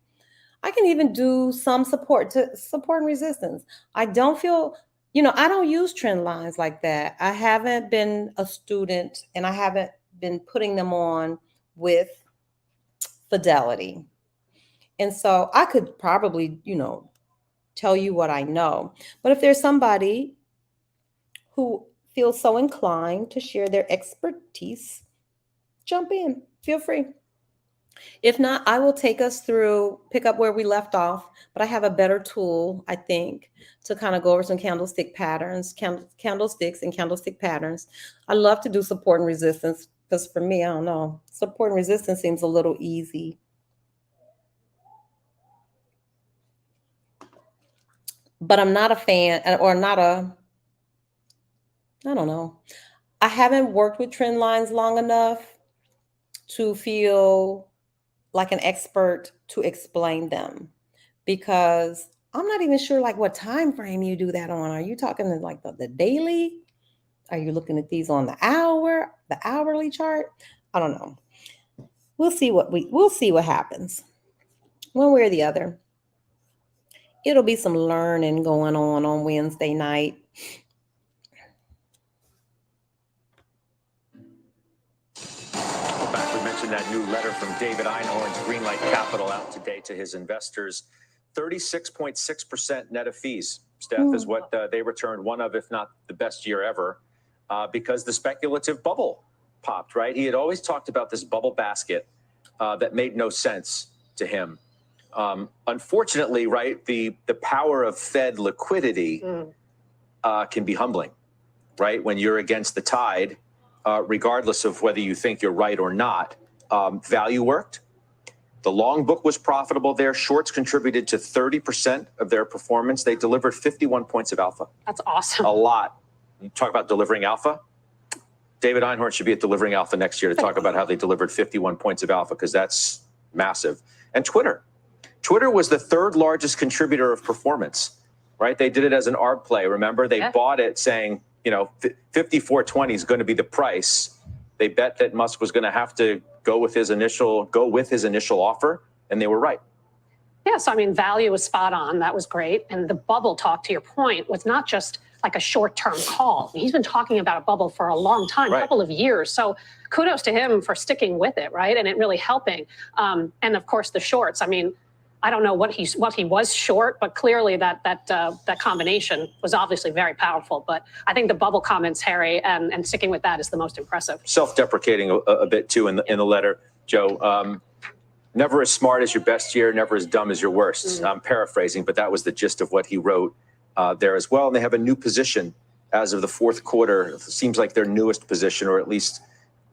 I can even do some support and resistance. I don't feel, I don't use trend lines like that. I haven't been a student and I haven't been putting them on with fidelity. And so I could probably, tell you what I know. But if there's somebody who feels so inclined to share their expertise, jump in, feel free. If not, I will take us through, pick up where we left off, but I have a better tool, I think, to kind of go over some candlestick patterns, candlesticks and candlestick patterns. I love to do support and resistance because for me, I don't know, support and resistance seems a little easy. But I'm not a fan or I don't know. I haven't worked with trend lines long enough to feel like an expert to explain them because I'm not even sure like what time frame you do that on. Are you talking like the daily? Are you looking at these on the hourly chart? I don't know. We'll see what happens. One way or the other. It'll be some learning going on Wednesday night. Back, we mentioned that new letter from David Einhorn's Greenlight Capital out today to his investors. 36.6% net of fees, Steph, is what they returned, one of, if not the best year ever, because the speculative bubble popped, right? He had always talked about this bubble basket that made no sense to him. Unfortunately, right, the power of Fed liquidity can be humbling, right? When you're against the tide, regardless of whether you think you're right or not, value worked. The long book was profitable there. Shorts contributed to 30% of their performance. They delivered 51 points of alpha. That's awesome. A lot. You talk about delivering alpha. David Einhorn should be at Delivering Alpha next year to talk about how they delivered 51 points of alpha, because that's massive. And Twitter was the third largest contributor of performance, right? They did it as an ARB play. Remember, they bought it saying, 54.20 is going to be the price. They bet that Musk was going to have to go with his initial offer, and they were right. Yeah, so I mean, value was spot on. That was great. And the bubble talk, to your point, was not just like a short-term call. He's been talking about a bubble for a long time, a couple of years. So kudos to him for sticking with it, right? And it really helping. And of course, the shorts. I mean, I don't know what he was short, but clearly that combination was obviously very powerful. But I think the bubble comments, Harry, and sticking with that is the most impressive. Self-deprecating a bit too in the letter, Joe. Never as smart as your best year, never as dumb as your worst. I'm paraphrasing, but that was the gist of what he wrote there as well. And they have a new position as of the fourth quarter. It seems like their newest position, or at least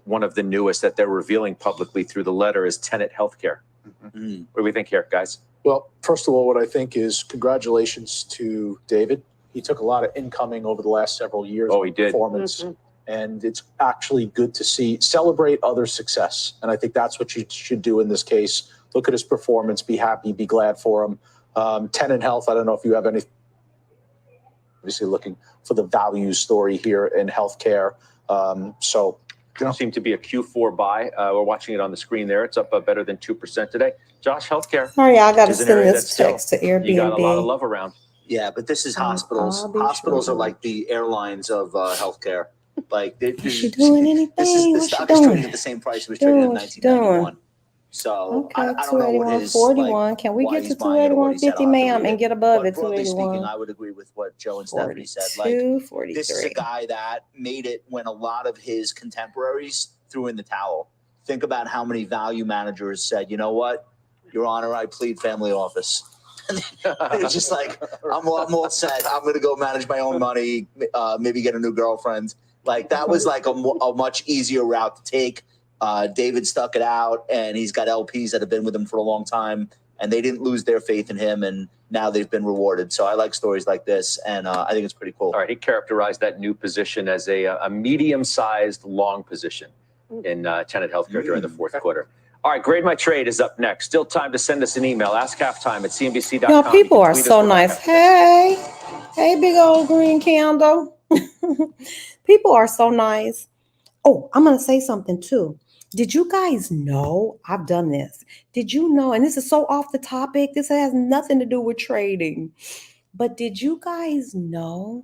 one of the newest that they're revealing publicly through the letter, is Tenet Healthcare. What do we think here, guys? Well, first of all, what I think is congratulations to David He took a lot of incoming over the last several years. Oh, he did. Performance. And it's actually good to celebrate other success. And I think that's what you should do in this case. Look at his performance, be happy, be glad for him. Tenet Health, I don't know if you have any, obviously looking for the value story here in healthcare. Seem to be a Q4 buy. We're watching it on the screen there. It's up better than 2% today. Josh, healthcare. Sorry, I got to is an send area this that's still- text to Airbnb. You got a lot of love around. Yeah, but this is hospitals. I'll be Hospitals sure. are like the airlines of healthcare. Like Is she doing anything? the What's she stock is trading doing? at the same price it was trading in What's she doing? 1991. So Okay, I don't know what his 281.41. Can we why get to he's buying it or what he's 281.50, I'll have to ma'am, read and it. get above But it? broadly speaking, 281. I would agree with what Joe and Stephanie said. Like 42.43. this is a guy that made it when a lot of his contemporaries threw in the towel. Think about how many value managers said, you know what, Your Honor, I plead family office. It's just like, I'm all set. I'm going to go manage my own money, maybe get a new girlfriend. Like that was like a much easier route to take. David stuck it out, and he's got LPs that have been with him for a long time, and they didn't lose their faith in him, and now they've been rewarded. So I like stories like this, and I think it's pretty cool. All right, he characterized that new position as a medium-sized long position in Tenet Healthcare during the fourth quarter. All right, Grade My Trade is up next. Still time to send us an email. Ask halftime at cnbc.com. Y'all, people are so nice. Hey, big old green candle. People are so nice. Oh, I'm going to say something too. Did you guys know I've done this? Did you know, and this is so off the topic, this has nothing to do with trading, but did you guys know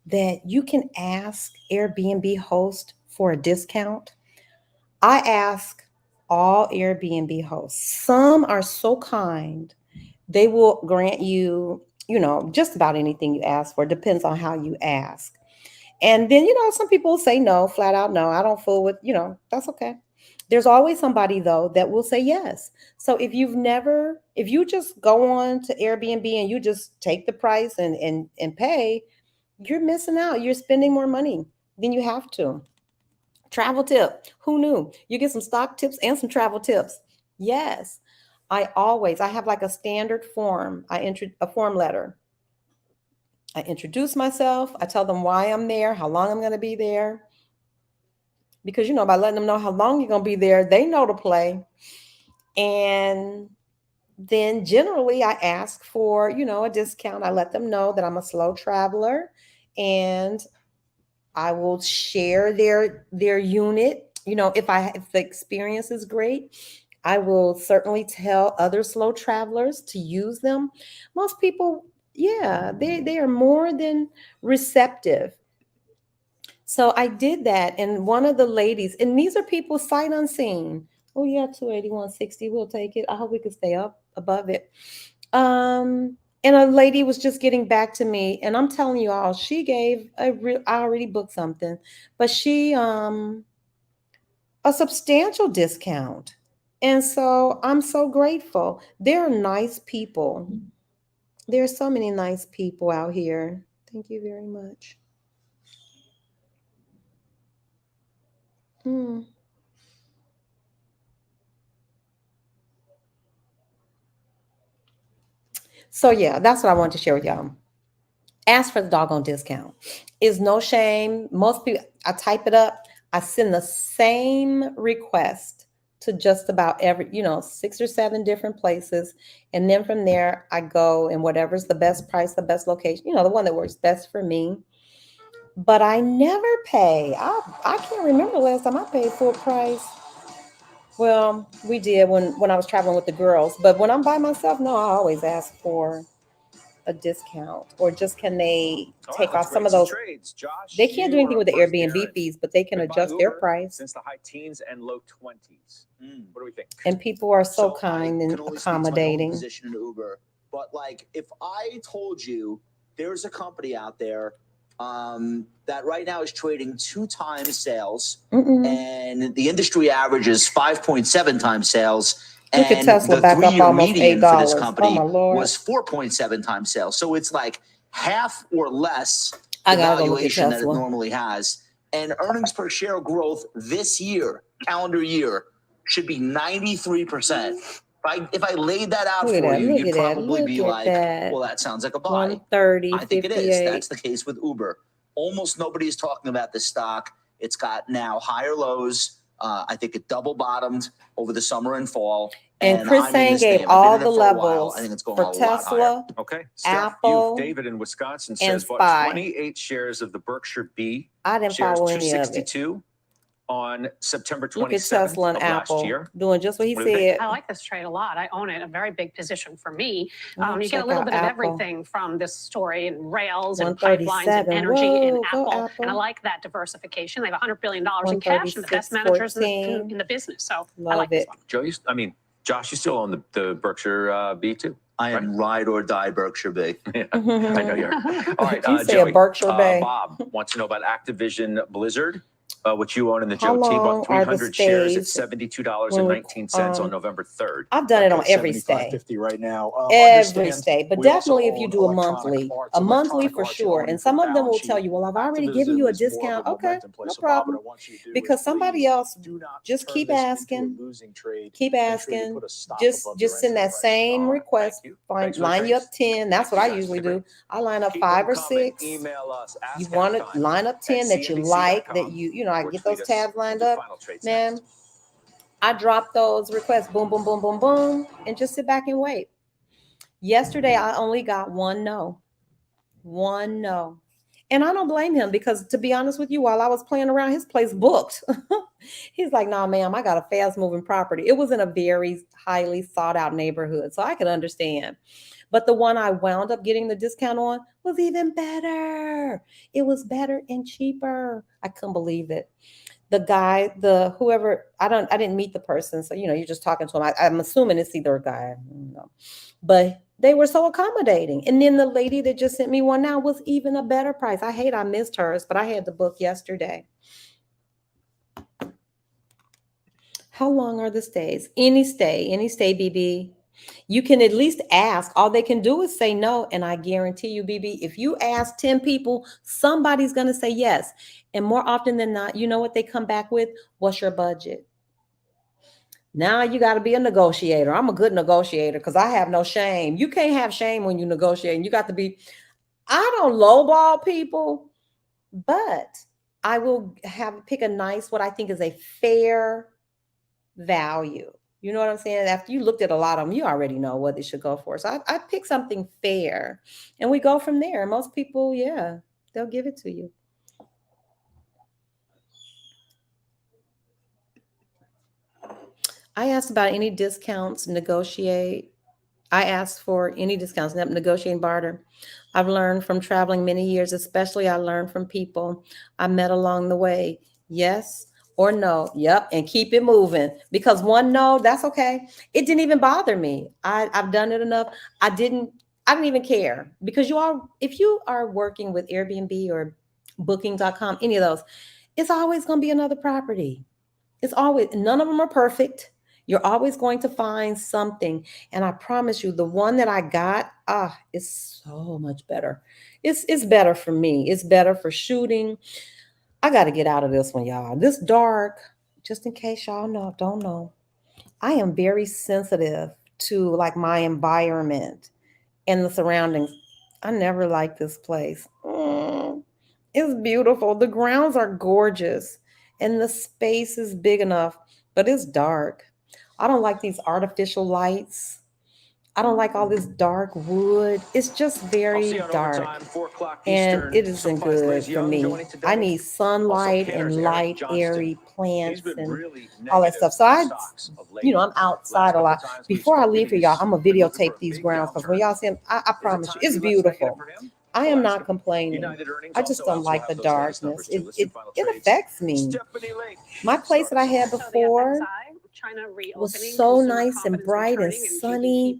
that you can ask Airbnb host for a discount? I ask all Airbnb hosts. Some are so kind, they will grant you, just about anything you ask for. Depends on how you ask. And then, some people say no, flat out no. I don't fool with, that's okay. There's always somebody, though, that will say yes. So if you just go on to Airbnb and you just take the price and pay, you're missing out. You're spending more money than you have to. Travel tip. Who knew? You get some stock tips and some travel tips. Yes. I have like a standard form. A form letter. I introduce myself. I tell them why I'm there, how long I'm going to be there. Because, by letting them know how long you're going to be there, they know to play. And then generally I ask for, a discount. I let them know that I'm a slow traveler and I will share their unit. If the experience is great, I will certainly tell other slow travelers to use them. Most people, they are more than receptive. So I did that, and one of the ladies, and these are people sight unseen. Oh yeah, 281.60, we'll take it. I hope we can stay up above it. And a lady was just getting back to me, and I'm telling you all, she gave I already booked something, but she a substantial discount. And so I'm so grateful. There are nice people. There are so many nice people out here. Thank you very much. So yeah, that's what I wanted to share with y'all. Ask for the doggone discount. It's no shame. Most people, I type it up. I send the same request to just about every, 6 or 7 different places. And then from there, I go and whatever's the best price, the best location, the one that works best for me. But I never pay. I can't remember the last time I paid full price. Well, we did when I was traveling with the girls. But when I'm by myself, no, I always ask for a discount, or just can they take off some of those trades, Josh. They can't do anything with the Airbnb fees, but they can adjust their price. Since the high teens and low 20s. What do we think? And people are so I kind and can only speak to my own accommodating. position in Uber, but like if I told you there's a company out there that right now is trading 2 times sales, and the industry average is 5.7 times sales. Look at And Tesla the back up 3-year almost median for this $8. company Oh my Lord. was 4.7 times sales. So it's like half or less I the gotta go look at valuation that it Tesla. normally has. And earnings per share growth this year, calendar year, should be 93%. If I laid that out Look at for that, you, look you'd at that, probably look be at like, that. well, that sounds like a buy. 130, I think it is. 58. That's the case with Uber. Almost nobody is talking about this stock. It's got now higher lows. I think it double bottomed over the summer and fall. And Chris Sang gave all the levels I think it's going for a lot higher. Tesla, Okay. Steph, Apple, David in Wisconsin and says bought Spy. 28 shares of the Berkshire B. I didn't shares follow any of it. 262 on September 27th Look at Tesla and of last Apple year. doing just what he What do you think? said. I like this trade a lot. I own it, a very big position for me. Well, You get a check little out bit of Apple. everything from this story, and rails and pipelines and 137. energy and Whoa, go Apple. Apple. And I like that diversification. They have $100 billion in cash and the best managers in the business. So I Love like this it. one. Josh, you still own the Berkshire B too? I am ride or die Berkshire Bay. Yeah, I know you are. All right, You say Joey, a Berkshire Bay. Bob wants to know about Activision Blizzard, which you own in the How Joe T. long Bought are the 300 shares at stays $72.19 on November 3rd. I've done it on every stay. 75.50 right now. Every Understand, state, but we also definitely if you own do a electronic monthly, arts, a monthly electronic for arts, sure. owning And some for of them will balance tell sheet. you, well, I've already Activism given you a is more of discount. a Okay, momentum play. no So, Bob, what problem. I want you to do Because is somebody please else do not just turn keep this into a asking, losing trade. keep Make sure you asking, put a stop just above your send that entry price. same All right, request. thank you. Find, Thanks for the line you up trades. 10. That's Thank what you I guys. usually Agree. do. I line up Keep 5 them or coming. 6. Email us. You Ask want to Halftime line up 10 that you like, that you know, I or get tweet those us. tabs lined We'll do up. final trades Man, next. I drop those requests, boom, boom, boom, boom, boom, and just sit back and wait. Yesterday, I only got one no. One no. And I don't blame him because, to be honest with you, while I was playing around, his place booked. He's like, nah, ma'am, I got a fast moving property. It was in a very highly sought out neighborhood, so I could understand. But the one I wound up getting the discount on was even better. It was better and cheaper. I couldn't believe it. The guy, whoever, I didn't meet the person, so you're just talking to him. I'm assuming it's either a guy, but they were so accommodating. And then the lady that just sent me one now was even a better price. I missed hers, but I had the book yesterday. How long are the stays? Any stay, BB. You can at least ask. All they can do is say no. And I guarantee you, BB, if you ask 10 people, somebody's going to say yes. And more often than not, you know what they come back with? What's your budget? Now you got to be a negotiator. I'm a good negotiator because I have no shame. You can't have shame when you negotiate. You got to be, I don't lowball people, but I will pick a nice, what I think is a fair value. You know what I'm saying? After you looked at a lot of them, you already know what they should go for. So I pick something fair and we go from there. Most people, yeah, they'll give it to you. I asked about any discounts, negotiate. I asked for any discounts, negotiate, barter. I've learned from traveling many years, especially I learned from people I met along the way. Yes or no. Yep. And keep it moving, because one no, that's okay. It didn't even bother me. I've done it enough. I didn't even care, because if you are working with Airbnb or booking.com, any of those, it's always going to be another property. It's always, none of them are perfect. You're always going to find something. And I promise you, the one that I got, is so much better. It's better for me. It's better for shooting. I got to get out of this one, y'all. This dark, just in case y'all don't know, I am very sensitive to like my environment and the surroundings. I never liked this place. It's beautiful. The grounds are gorgeous and the space is big enough, but it's dark. I don't like these artificial lights. I don't like all this dark wood. It's just very dark. And it isn't good for me. I need sunlight and light, airy plants and all that stuff. So I'm outside a lot. Before I leave here, y'all, I'm going to videotape these grounds, because when y'all see them, I promise you, it's beautiful. I am not complaining. I just don't like the darkness. It affects me. My place that I had before was so nice and bright and sunny.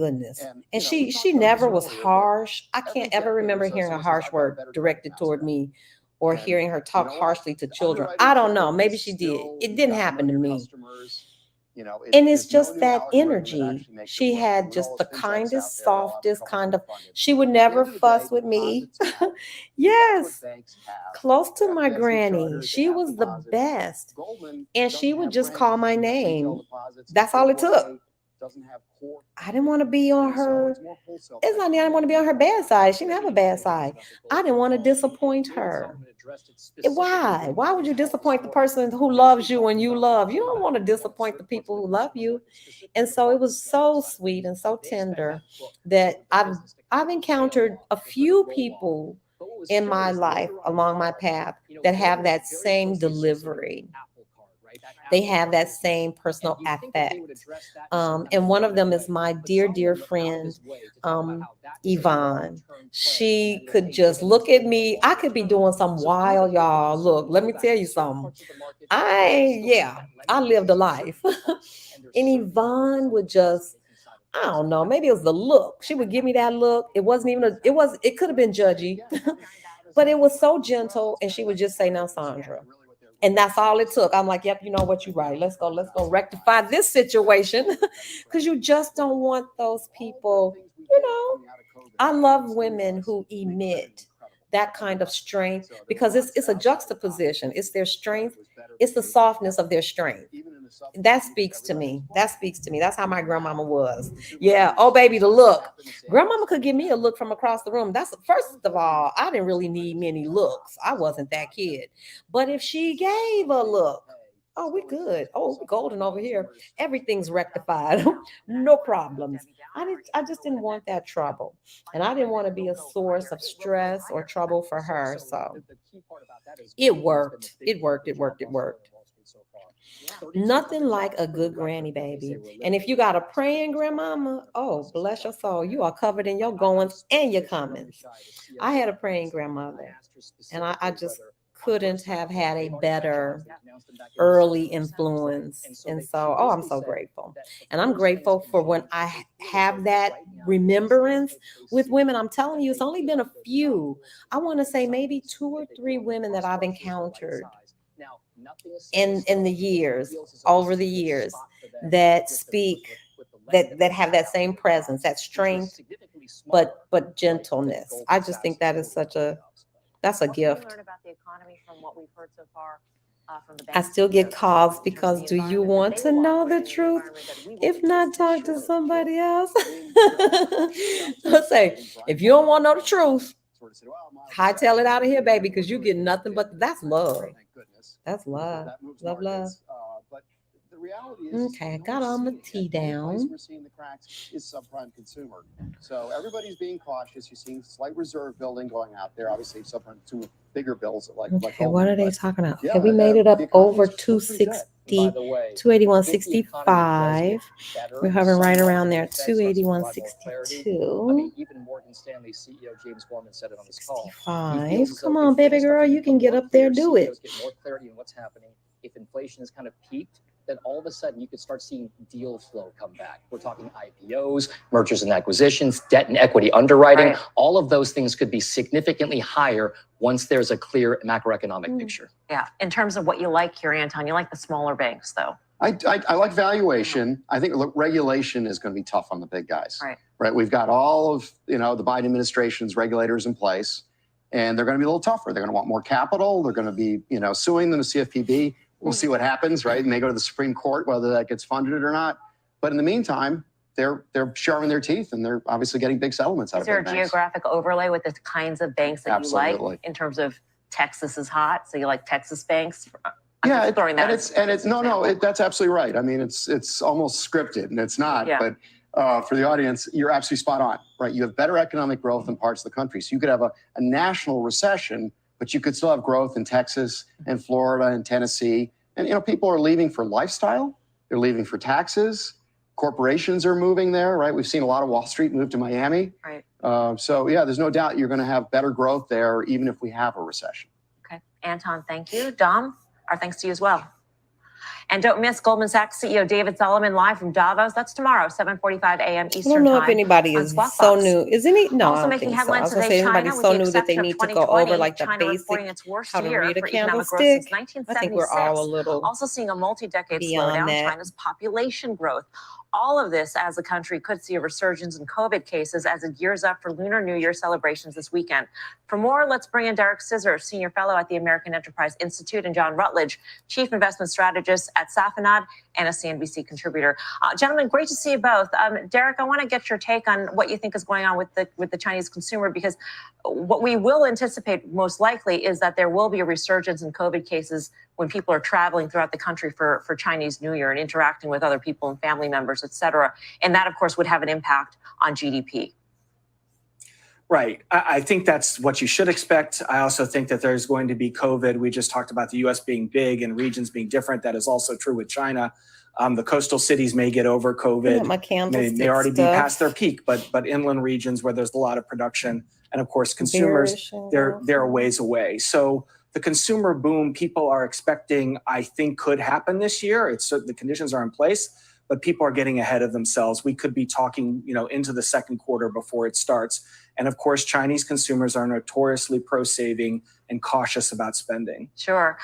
goodness. And, And you know, she we talked she about never this was earlier, but harsh. I every can't ever decade or remember so, hearing a someone says, harsh "I've got a word better directed draft toward now." me or And hearing her talk you know what? harshly to children. Underwriting I don't know. commitment Maybe is she did. still, It you didn't gotta happen know to your me. customers. You know, And it's there's no just new that algorithm that energy. actually makes it She work. had With just all the those fintechs kindest, out there, they'll have softest trouble kind getting of, funded. she would At the never end of the fuss day, with me. deposits matter. Yes. That's what banks have. Close They to have my FDIC granny. charters, they She have was the deposits. best. Goldman And she doesn't would have just call branches, my doesn't have retail name. deposits, That's all it took. AAA doesn't have core I didn't want to be on funding, so her. it's more wholesale It's type not that I didn't want to be on her bad side. She didn't have a bad side. I didn't want to disappoint her. Why? Why would you disappoint the person who loves you and you love? You don't want to disappoint the people who love you. And so it was so sweet and so tender that I've encountered a few people in my life along my path that have that same delivery. They have that same personal affect. And one of them is my dear, dear friend, Yvonne. She could just look at me. I could be doing some wild, y'all. Look, let me tell you something. I lived a life. And Yvonne would just, I don't know, maybe it was the look. She would give me that look. It wasn't even it could have been judgy, but it was so gentle. And she would just say, "Now, Sandra." And that's all it took. I'm like, yep, you know what, you're right. Let's go rectify this situation. Because you just don't want those people, I love women who emit that kind of strength because it's a juxtaposition. It's their strength. It's the softness of their strength. That speaks to me. That's how my grandmama was. Yeah. Oh, baby, the look. Grandmama could give me a look from across the room. That's first of all, I didn't really need many looks. I wasn't that kid. But if she gave a look, oh, we good. Oh, we're golden over here. Everything's rectified. No problems. I just didn't want that trouble. And I didn't want to be a source of stress or trouble for her. So it worked. It worked. Nothing like a good granny, baby. And if you got a praying grandmama, oh, bless your soul. You are covered in your goings and your comings. I had a praying grandmother, and I just couldn't have had a better early influence. And so, oh, I'm so grateful. And I'm grateful for when I have that remembrance with women. I'm telling you, it's only been a few. I want to say maybe 2 or 3 women that I've encountered in the years, over the years, that speak, that have that same presence, that strength, but gentleness. I just think that is that's a gift. Learn about the economy from what we've heard so far from the I banks. still get calls because do you want to know the truth? If not, talk to somebody else. Let's say, if you don't want to know the truth, hightail it out of here, baby, because you get nothing but that's love. That's love. Love. But the reality is, Okay, I got all my tea down. We're seeing the cracks is subprime consumer. So everybody's being cautious. You're seeing slight reserve building going out there. Obviously, subprime consumer, bigger bills like. Okay, what are they talking about? Yeah, Okay, we made it up the economy's over still pretty good. 260, 281.65. We're hovering right around there, 281.62. Even Morgan Stanley CEO James Gorman said it on this call. 65. Come on, baby girl, you can get up there, do it. Get more clarity on what's happening. If inflation has kind of peaked, then all of a sudden you could start seeing deal flow come back. We're talking IPOs, mergers and acquisitions, debt and equity underwriting. Right. All of those things could be significantly higher once there's a clear macroeconomic picture. Yeah. In terms of what you like here, Anton, you like the smaller banks, though. I like valuation. I think regulation is going to be tough on the big guys. Right. We've got all of the Biden administration's regulators in place, and they're going to be a little tougher. They're going to want more capital. They're going to be suing them to CFPB. We'll see what happens, right? And they go to the Supreme Court, whether that gets funded or not. But in the meantime, they're sharpening their teeth, and they're obviously getting big settlements out of Is there a big banks. geographic overlay with the kinds of banks that you Absolutely. like in terms of Texas is hot, so you like Texas banks? Yeah, that's absolutely right. I mean, it's almost scripted, and it's not. Yeah. But for the audience, you're absolutely spot on, right? You have better economic growth in parts of the country, so you could have a national recession, but you could still have growth in Texas and Florida and Tennessee. And people are leaving for lifestyle. They're leaving for taxes. Corporations are moving there, right? We've seen a lot of Wall Street move to Miami. Right. So yeah, there's no doubt you're going to have better growth there, even if we have a recession. Okay. Anton, thank you. Dom, our thanks to you as well. And don't miss Goldman Sachs CEO David Solomon live from Davos. That's tomorrow, 7:45 a.m. Eastern Time. I don't know if anybody on is Squawk so Box. new. Is any? No, Also I don't making think so. I headlines was gonna today, say anybody China, with so the new that they exception of need to go 2020, over like the China basic reporting its worst how to year read a for economic growth since candlestick. I think we're all a 1976. little Also seeing a multi-decade beyond slowdown, that. China's population growth. All of this as the country could see a resurgence in COVID cases as it gears up for Lunar New Year celebrations this weekend. For more, let's bring in Derek Scissor, Senior Fellow at the American Enterprise Institute, and John Rutledge, Chief Investment Strategist at Safanad and a CNBC contributor. Gentlemen, great to see you both. Derek, I want to get your take on what you think is going on with the Chinese consumer, because what we will anticipate most likely is that there will be a resurgence in COVID cases when people are traveling throughout the country for Chinese New Year and interacting with other people and family members, et cetera. And that, of course, would have an impact on GDP. Right. I think that's what you should expect. I also think that there's going to be COVID. We just talked about the U.S. being big and regions being different. That is also true with China. The coastal cities may get over COVID. May already be past their peak, but inland regions where there's a lot of production and, of course, consumers, they're a ways away. So the consumer boom people are expecting, I think, could happen this year. The conditions are in place, but people are getting ahead of themselves. We could be talking, into the second quarter before it starts. And of course, Chinese consumers are notoriously pro-saving and cautious about spending. Sure.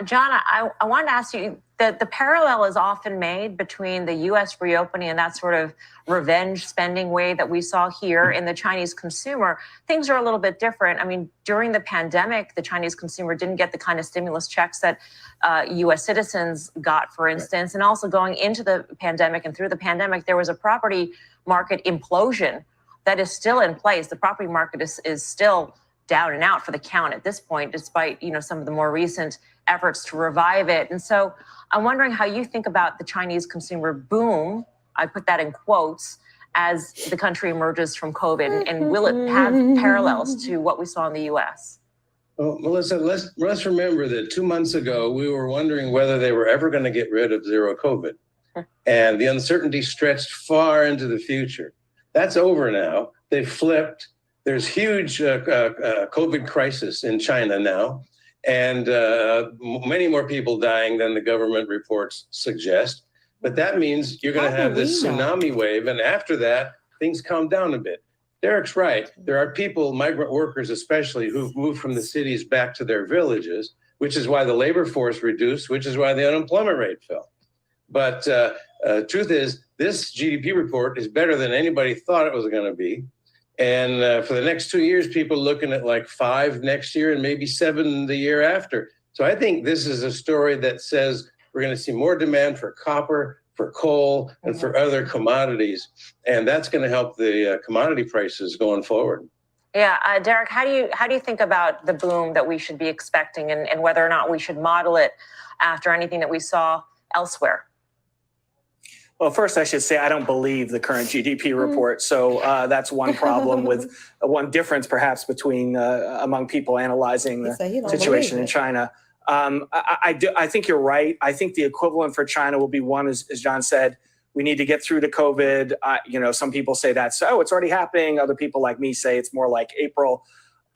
John, I wanted to ask you, the parallel is often made between the U.S. reopening and that sort of revenge spending wave that we saw here in the Chinese consumer. Things are a little bit different. I mean, during the pandemic, the Chinese consumer didn't get the kind of stimulus checks that U.S. citizens got, for instance. And also going into the pandemic and through the pandemic, there was a property market implosion that is still in place. The property market is still down and out for the count at this point, despite some of the more recent efforts to revive it. And so I'm wondering how you think about the Chinese consumer boom, I put that in quotes, as the country emerges from COVID, and will it have parallels to what we saw in the U.S.? Well, Melissa, let's remember that 2 months ago, we were wondering whether they were ever going to get rid of zero COVID. And the uncertainty stretched far into the future. That's over now. They've flipped. There's huge COVID crisis in China now, and many more people dying than the government reports suggest. But that means you're going to have this tsunami wave, and after that, things calm down a bit. Derek's right. There are people, migrant workers especially, who've moved from the cities back to their villages, which is why the labor force reduced, which is why the unemployment rate fell. But truth is, this GDP report is better than anybody thought it was going to be. And for the next 2 years, people are looking at like 5 next year and maybe 7 the year after. So I think this is a story that says we're going to see more demand for copper, for coal, and for other commodities. And that's going to help the commodity prices going forward. Yeah, Derek, how do you think about the boom that we should be expecting, and whether or not we should model it after anything that we saw elsewhere? Well, first, I should say I don't believe the current GDP report. So that's one problem with one difference, perhaps, between among people analyzing the situation in China. I think you're right. I think the equivalent for China will be one, as John said, we need to get through to COVID. Some people say it's already happening. Other people like me say it's more like April.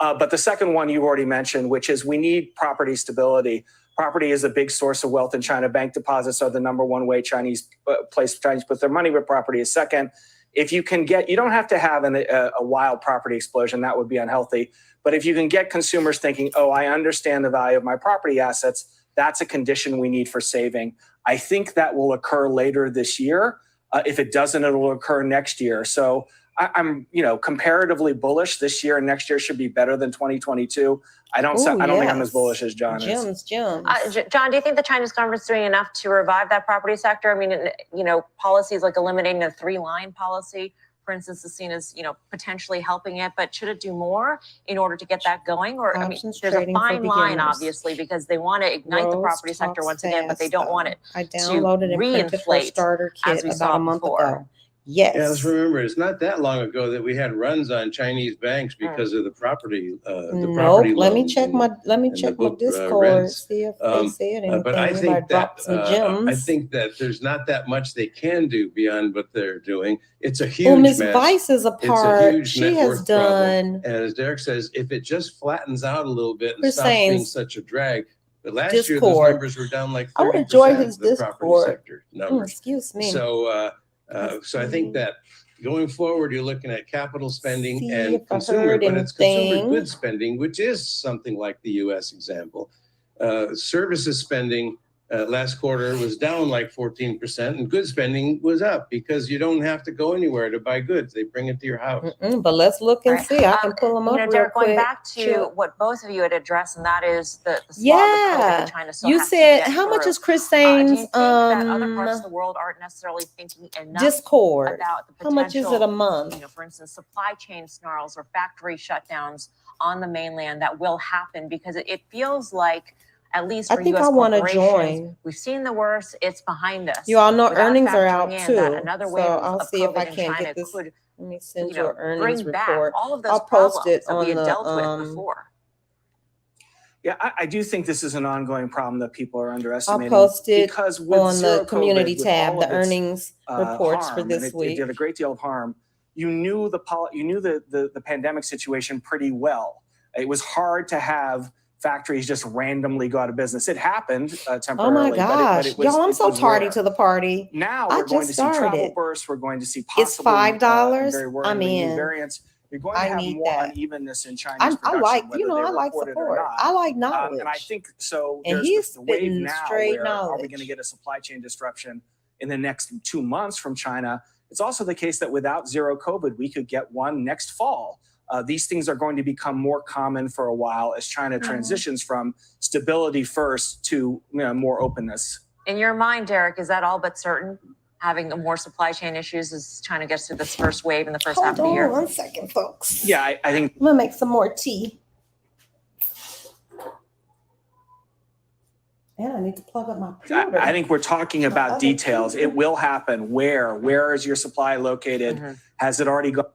But the second one you already mentioned, which is we need property stability. Property is a big source of wealth in China. Bank deposits are the number one way Chinese put their money, but property is second. If you can you don't have to have a wild property explosion. That would be unhealthy. But if you can get consumers thinking, I understand the value of my property assets, that's a condition we need for saving. I think that will occur later this year. If it doesn't, it will occur next year. So I'm comparatively bullish. This year and next year should be better than 2022. I don't think I'm as bullish as John is. John, do you think the Chinese government is doing enough to revive that property sector? I mean, policies like eliminating the 3-line policy, for instance, is seen as, potentially helping it, but should it do more in order to get that going? Or, there's a fine line, obviously, because they want to ignite the property sector once again, but they don't want it to reinflate starter kit as we about saw a month before. ago. Yes. Yeah, let's remember, it's not that long ago that we had runs on Chinese banks because of the property. Let me check my Discord. See if they said anything. But I think that there's not that much they can do beyond what they're doing. It's a huge Miss mess. Vice is a part. She has done. And as Derek says, if it just flattens out a little bit and stops being such a drag, But last year, those Discord. numbers were down like I would 30%, enjoy his the property Discord. sector numbers. Excuse me. So I think that going forward, you're looking at capital spending See and if I consumer, heard but it's consumer anything. goods spending, which is something like the U.S. example. Services spending last quarter was down like 14%, and goods spending was up because you don't have to go anywhere to buy goods. They bring it to your house. But let's look and Right. see. I can pull them up real Derek, quick. going back to Sure. what both of you had addressed, and that is the slog of COVID that China still You has to said get how much through. is Chris Do you Sainz think that other parts of the world aren't necessarily thinking enough Discord? about the How much is it a potential, month? for instance, supply chain snarls or factory shutdowns on the mainland that will happen? Because it feels like, at least I for think U.S. I want to corporations, join. we've seen the worst. It's behind us. You all know without earnings are factoring out in too. that another So wave I'll of see if I COVID in can't China get this. could, Let me send you an earnings bring back report. all of those I'll post it problems that we on had the dealt with before. Yeah, I do think this is an ongoing problem that people are I'll underestimating. post it because with on the zero community COVID, with tab, all the of its, earnings reports for harm, this and week. it did a great deal of harm. You knew the pandemic situation pretty well. It was hard to have factories just randomly go out of business. It happened Oh temporarily. my gosh. but it was, Y'all, I'm it so was tardy rare. to the party. Now I we're going just to see travel started. bursts. We're going to see It's possibly $5. very I'm worryingly new in. variants. You're going to I have need more that. unevenness in Chinese I production, like, whether they I like report it or support. not. I like knowledge. And I think so. And There's he's the wave spitting now straight where are we knowledge. going to get a supply chain disruption in the next 2 months from China? It's also the case that without zero COVID, we could get one next fall. These things are going to become more common for a while as China transitions from stability first to more openness. In your mind, Derek, is that all but certain? Having more supply chain issues as China gets through this first wave in the first half of the year? Hold on 1 second, folks. Yeah, I think. I'm gonna make some more tea. And I need to plug up my computer. I think we're talking about details. It will happen. Where is your supply located? Has it already gone?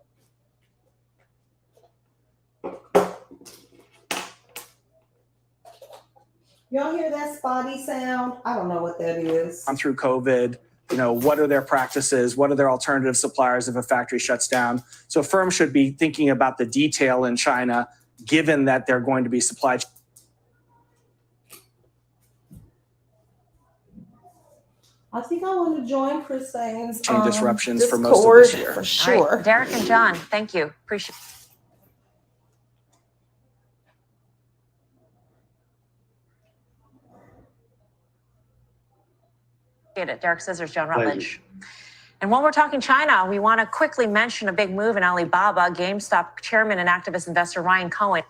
Y'all hear that spotty sound? I don't know what that is. Through COVID, what are their practices? What are their alternative suppliers if a factory shuts down? So firms should be thinking about the detail in China, given that they're going to be supply chain. I think I want to join Chris Sainz. Disruptions Discord, for most of this year. For All sure. right, Derek and John, thank you. Appreciate it. Derek Scissors, John Rutledge. And while we're talking China, we want to quickly mention a big move in Alibaba. GameStop chairman and activist investor Ryan Cohen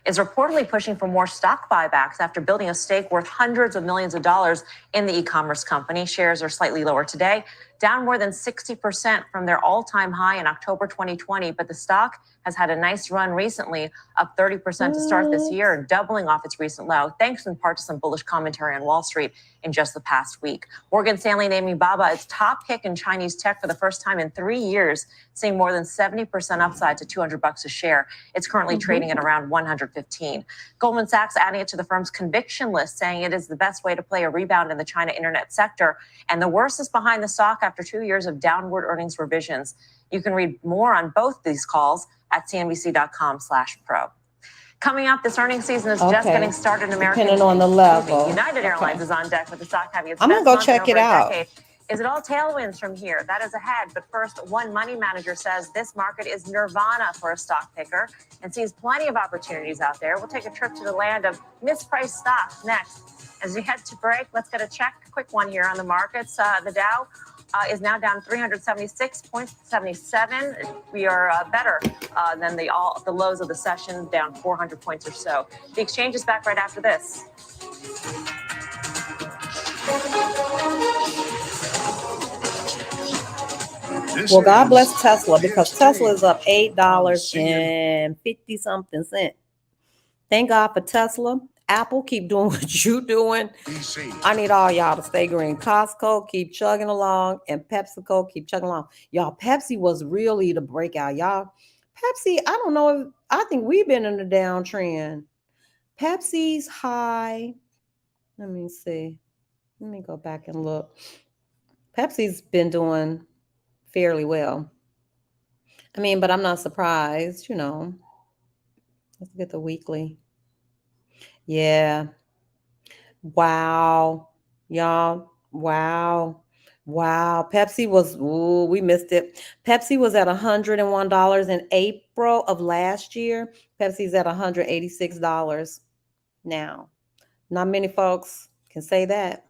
is reportedly pushing for more stock buybacks after building a stake worth hundreds of millions of dollars in the e-commerce company. Shares are slightly lower today, down more than 60% from their all-time high in October 2020. But the stock has had a nice run recently, up 30% to start this year and doubling off its recent low, thanks in part to some bullish commentary on Wall Street in just the past week. Morgan Stanley naming Baba its top pick in Chinese tech for the first time in 3 years, seeing more than 70% upside to $200 a share. It's currently trading at around 115. Goldman Sachs adding it to the firm's conviction list, saying it is the best way to play a rebound in the China internet sector. And the worst is behind the stock after 2 years of downward earnings revisions. You can read more on both these calls at cnbc.com/pro. Coming up, this earnings season is just getting started in American. Depending on the level. United Airlines is on deck with the stock having its I'm best gonna go month check in over it a out. decade. Is it all tailwinds from here? That is ahead. But first, one money manager says this market is nirvana for a stock picker and sees plenty of opportunities out there. We'll take a trip to the land of mispriced stocks next. As we head to break, let's get a quick one here on the markets. The Dow is now down 376.77. We are better than the lows of the session, down 400 points or so. The exchange is back right after this. Well, God bless Tesla, because Tesla is up $8.50 something. Thank God for Tesla. Apple, keep doing what you're doing. I need all y'all to stay green. Costco, keep chugging along. And PepsiCo, keep chugging along. Y'all, Pepsi was really the breakout. Y'all, Pepsi, I don't know if, I think we've been in a downtrend. Pepsi's high. Let me see. Let me go back and look. Pepsi's been doing fairly well. I mean, but I'm not surprised, Let's get the weekly. Yeah. Wow. Y'all. Wow. Wow. Pepsi was, ooh, we missed it. Pepsi was at $101 in April of last year. Pepsi's at $186 now. Not many folks can say that.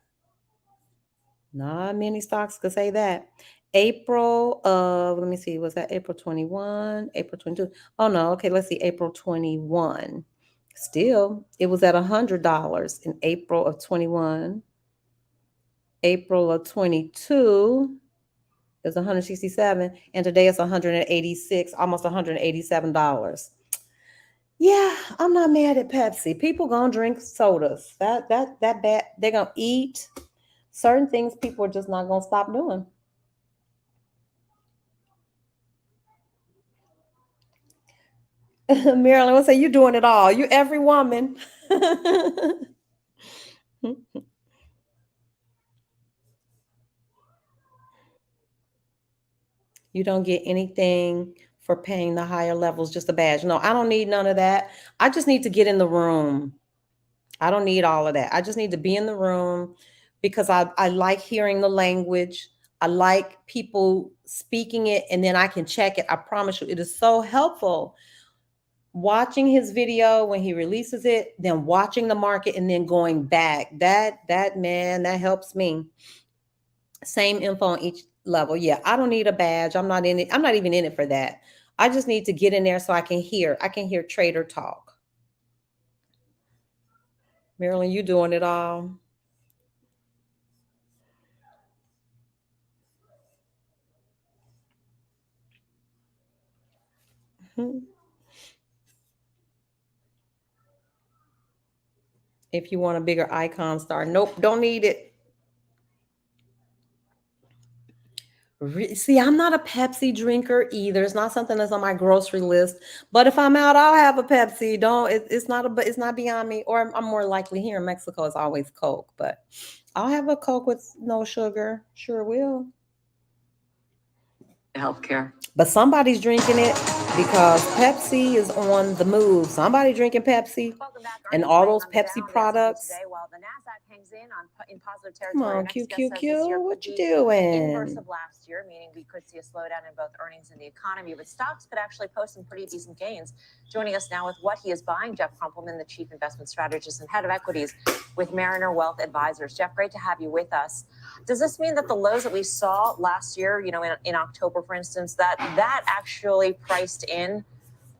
Not many stocks could say that. April of, let me see, was that April 21, April 22? Oh no, okay, let's see, April 21. Still, it was at $100 in April of 21. April of 22 is 167, and today it's 186, almost $187. Yeah, I'm not mad at Pepsi. People gonna drink sodas. That bad. They're gonna eat certain things. People are just not gonna stop doing. Marilyn will say, "You doing it all. You every woman." You don't get anything for paying the higher levels, just a badge. No, I don't need none of that. I just need to get in the room. I don't need all of that. I just need to be in the room because I like hearing the language. I like people speaking it, and then I can check it. I promise you, it is so helpful. Watching his video when he releases it, then watching the market, and then going back. That man, that helps me. Same info on each level. Yeah, I don't need a badge. I'm not in it. I'm not even in it for that. I just need to get in there so I can hear trader talk. Marilyn, you doing it all. If you want a bigger icon star, nope, don't need it. See, I'm not a Pepsi drinker either. It's not something that's on my grocery list. But if I'm out, I'll have a Pepsi. It's not beyond me. Or I'm more likely here in Mexico. It's always Coke, but I'll have a Coke with no sugar. Sure will. Healthcare. But somebody's drinking it because Pepsi is on the move. Somebody drinking Pepsi and all those Pepsi products. Today, while the Nasdaq hangs in positive Come territory. on, QQQ, what you doing? Inverse of last year, meaning we could see a slowdown in both earnings and the economy, but stocks could actually post some pretty decent gains. Joining us now with what he is buying, Jeff Crumpleman, the chief investment strategist and head of equities with Mariner Wealth Advisors. Jeff, great to have you with us. Does this mean that the lows that we saw last year, in October, for instance, that actually priced in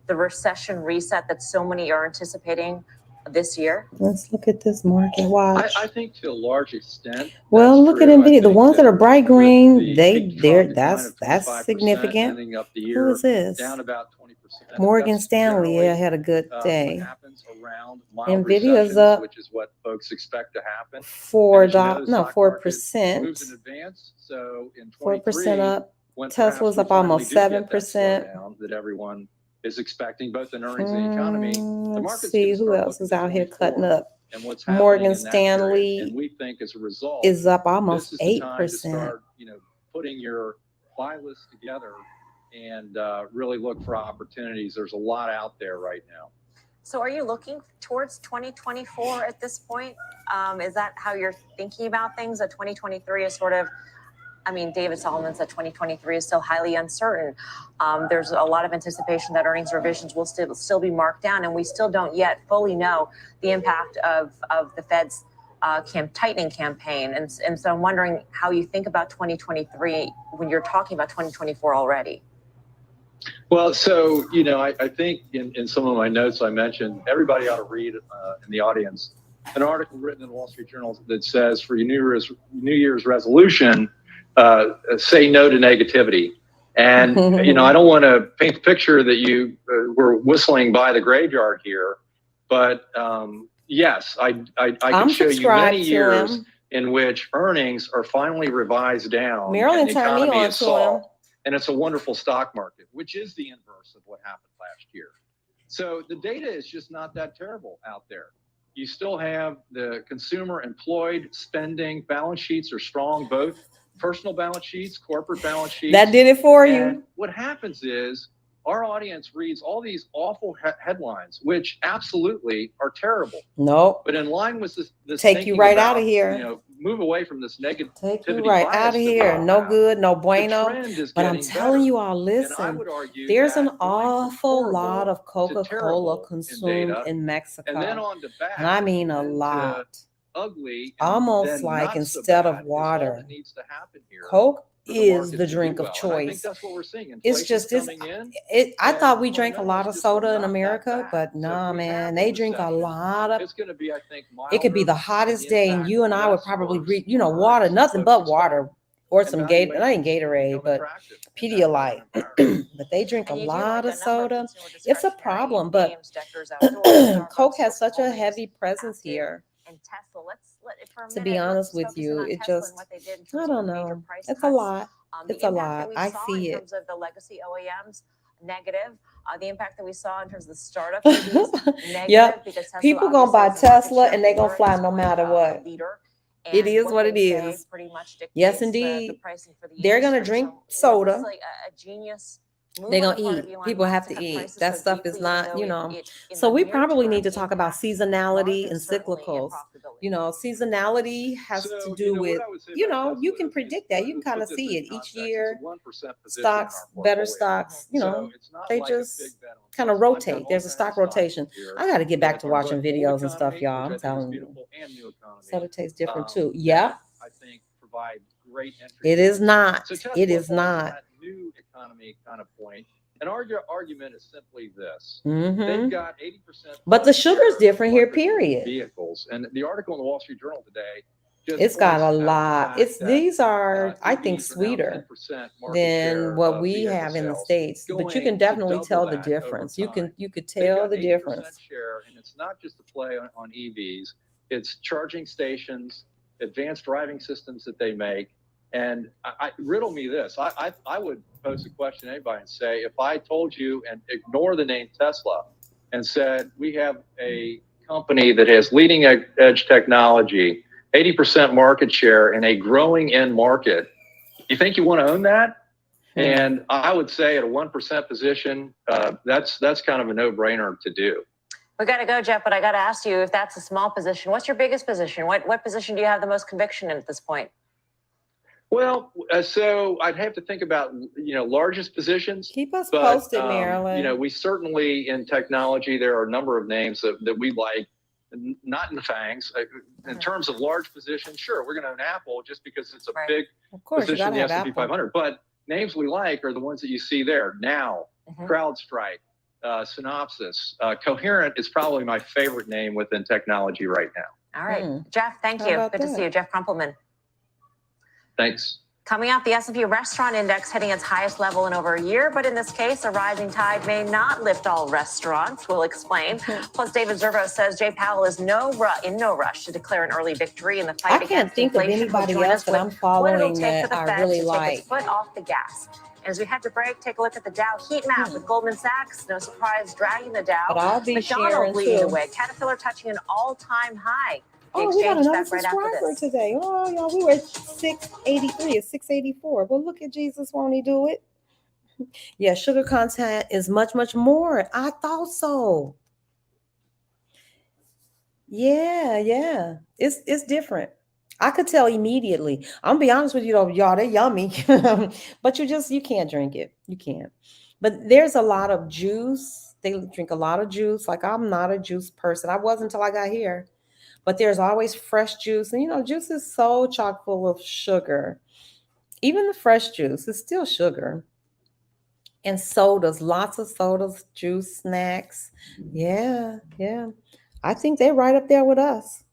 the recession reset that so many are anticipating this year? Let's look at this market watch. I think to a large extent. Well, look at NVIDIA. The ones that are bright green, that's significant. Who is this? Down about 20%. Morgan Stanley, had a good day. What happens around mild NVIDIA's recessions, up, which is what folks expect to happen. 4%. Moves in advance. So in 4% up. Tesla's up almost 7%. That everyone is expecting, both in earnings and the economy. Let's see who else is out here cutting up. And what's Morgan Stanley and we think as a result is up almost 8%. To start, putting your buy list together and really look for opportunities. There's a lot out there right now. So are you looking towards 2024 at this point? Is that how you're thinking about things? That 2023 is sort of, David Solomon said 2023 is still highly uncertain. There's a lot of anticipation that earnings revisions will still be marked down, and we still don't yet fully know the impact of the Fed's tightening campaign. And so I'm wondering how you think about 2023 when you're talking about 2024 already. Well, so, I think in some of my notes I mentioned, everybody ought to read in the audience an article written in the Wall Street Journal that says for your New Year's resolution, say no to negativity. And, I don't want to paint the picture that you were whistling by the graveyard here, but yes, I can show you many years in which earnings are finally revised down. Marilyn turned me on to him. And it's a wonderful stock market, which is the inverse of what happened last year. So the data is just not that terrible out there. You still have the consumer employed spending, balance sheets are strong, both personal balance sheets, corporate balance sheets. That did it for you. And what happens is our audience reads all these awful headlines, which absolutely are terrible. Nope. But in line with this take you right out of here. You know, move away from this negativity. Take you right out of here. No good, no bueno. But I'm telling you all, listen, there's an awful lot of Coca-Cola consumed in Mexico. And I mean a lot. Ugly, almost like instead of water, Coke is the drink of choice. It's just this. I thought we drank a lot of soda in America, but nah, man, they drink a lot of. It could be the hottest day, and you and I would probably read, water, nothing but water, or some Gatorade. Not even Gatorade, but Pedialyte. But they drink a lot of soda. It's a problem, but Coke has such a heavy presence here. And Tesla, to be honest with you, it just, I don't know. It's a lot. It's a lot. I see it. In terms of the legacy OEMs, negative. The impact that we saw in terms of the startup negative. Yep. People gonna buy Tesla and they gonna fly no matter what. It is what it is. Yes, indeed. They're gonna drink soda. A genius. They're gonna eat. People have to eat. That stuff is not, So we probably need to talk about seasonality and cyclicals. Seasonality has to do with, you can predict that. You can kind of see it each year. Stocks, better stocks, they just kind of rotate. There's a stock rotation. I got to get back to watching videos and stuff, y'all. I'm telling you. So it tastes different too. Yeah. I think provide great entry. It is not. It is not. New economy kind of point. And our argument is simply this. Mm-hmm. They've got 80%. But the sugar's different here, period. Vehicles. And the article in the Wall Street Journal today. It's got a lot. These are, I think, sweeter than what we have in the States. But you can definitely tell the difference. You could tell the difference. Share, and it's not just a play on EVs. It's charging stations, advanced driving systems that they make. And riddle me this. I would pose a question to anybody and say, if I told you and ignore the name Tesla and said, we have a company that has leading edge technology, 80% market share in a growing end market, you think you want to own that? And I would say at a 1% position, that's kind of a no-brainer to do. We got to go, Jeff, but I got to ask you, if that's a small position, what's your biggest position? What position do you have the most conviction in at this point? Well, so I'd have to think about, largest positions. Keep us posted, Marilyn. We certainly, in technology, there are a number of names that we like, not in the fangs. In terms of large positions, sure, we're going to own Apple just because it's a big position in the S&P 500. But names we like are the ones that you see there. Now, CrowdStrike, Synopsys, Coherent is probably my favorite name within technology right now. All right. Jeff, thank you. Good to see you. Jeff Crumpleman. Thanks. Coming up, the S&P Restaurant Index hitting its highest level in over a year, but in this case, a rising tide may not lift all restaurants. We'll explain. Plus, David Zervo says Jay Powell is in no rush to declare an early victory in the fight against inflation. I can't think of anybody else that I'm following that I really like. Foot off the gas. As we head to break, take a look at the Dow heat map with Goldman Sachs. No surprise, dragging the Dow. But I'll be McDonald's leading the way. Caterpillar touching an all-time high. Oh, we got another subscriber today. Oh, y'all, we were at 683. It's 684. Well, look at Jesus. Won't he do it? Yeah, sugar content is much, much more. I thought so. Yeah. It's different. I could tell immediately. I'm gonna be honest with you though, y'all, they're yummy. But you can't drink it. You can't. But there's a lot of juice. They drink a lot of juice. Like, I'm not a juice person. I wasn't until I got here. But there's always fresh juice. And, juice is so chock full of sugar. Even the fresh juice is still sugar. And sodas, lots of sodas, juice, snacks. Yeah. I think they're right up there with us.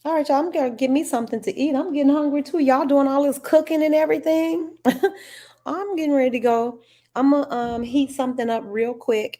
All right, y'all, I'm going to give me something to eat. I'm getting hungry too. Y'all doing all this cooking and everything. I'm getting ready to go. I'm going to heat something up real quick.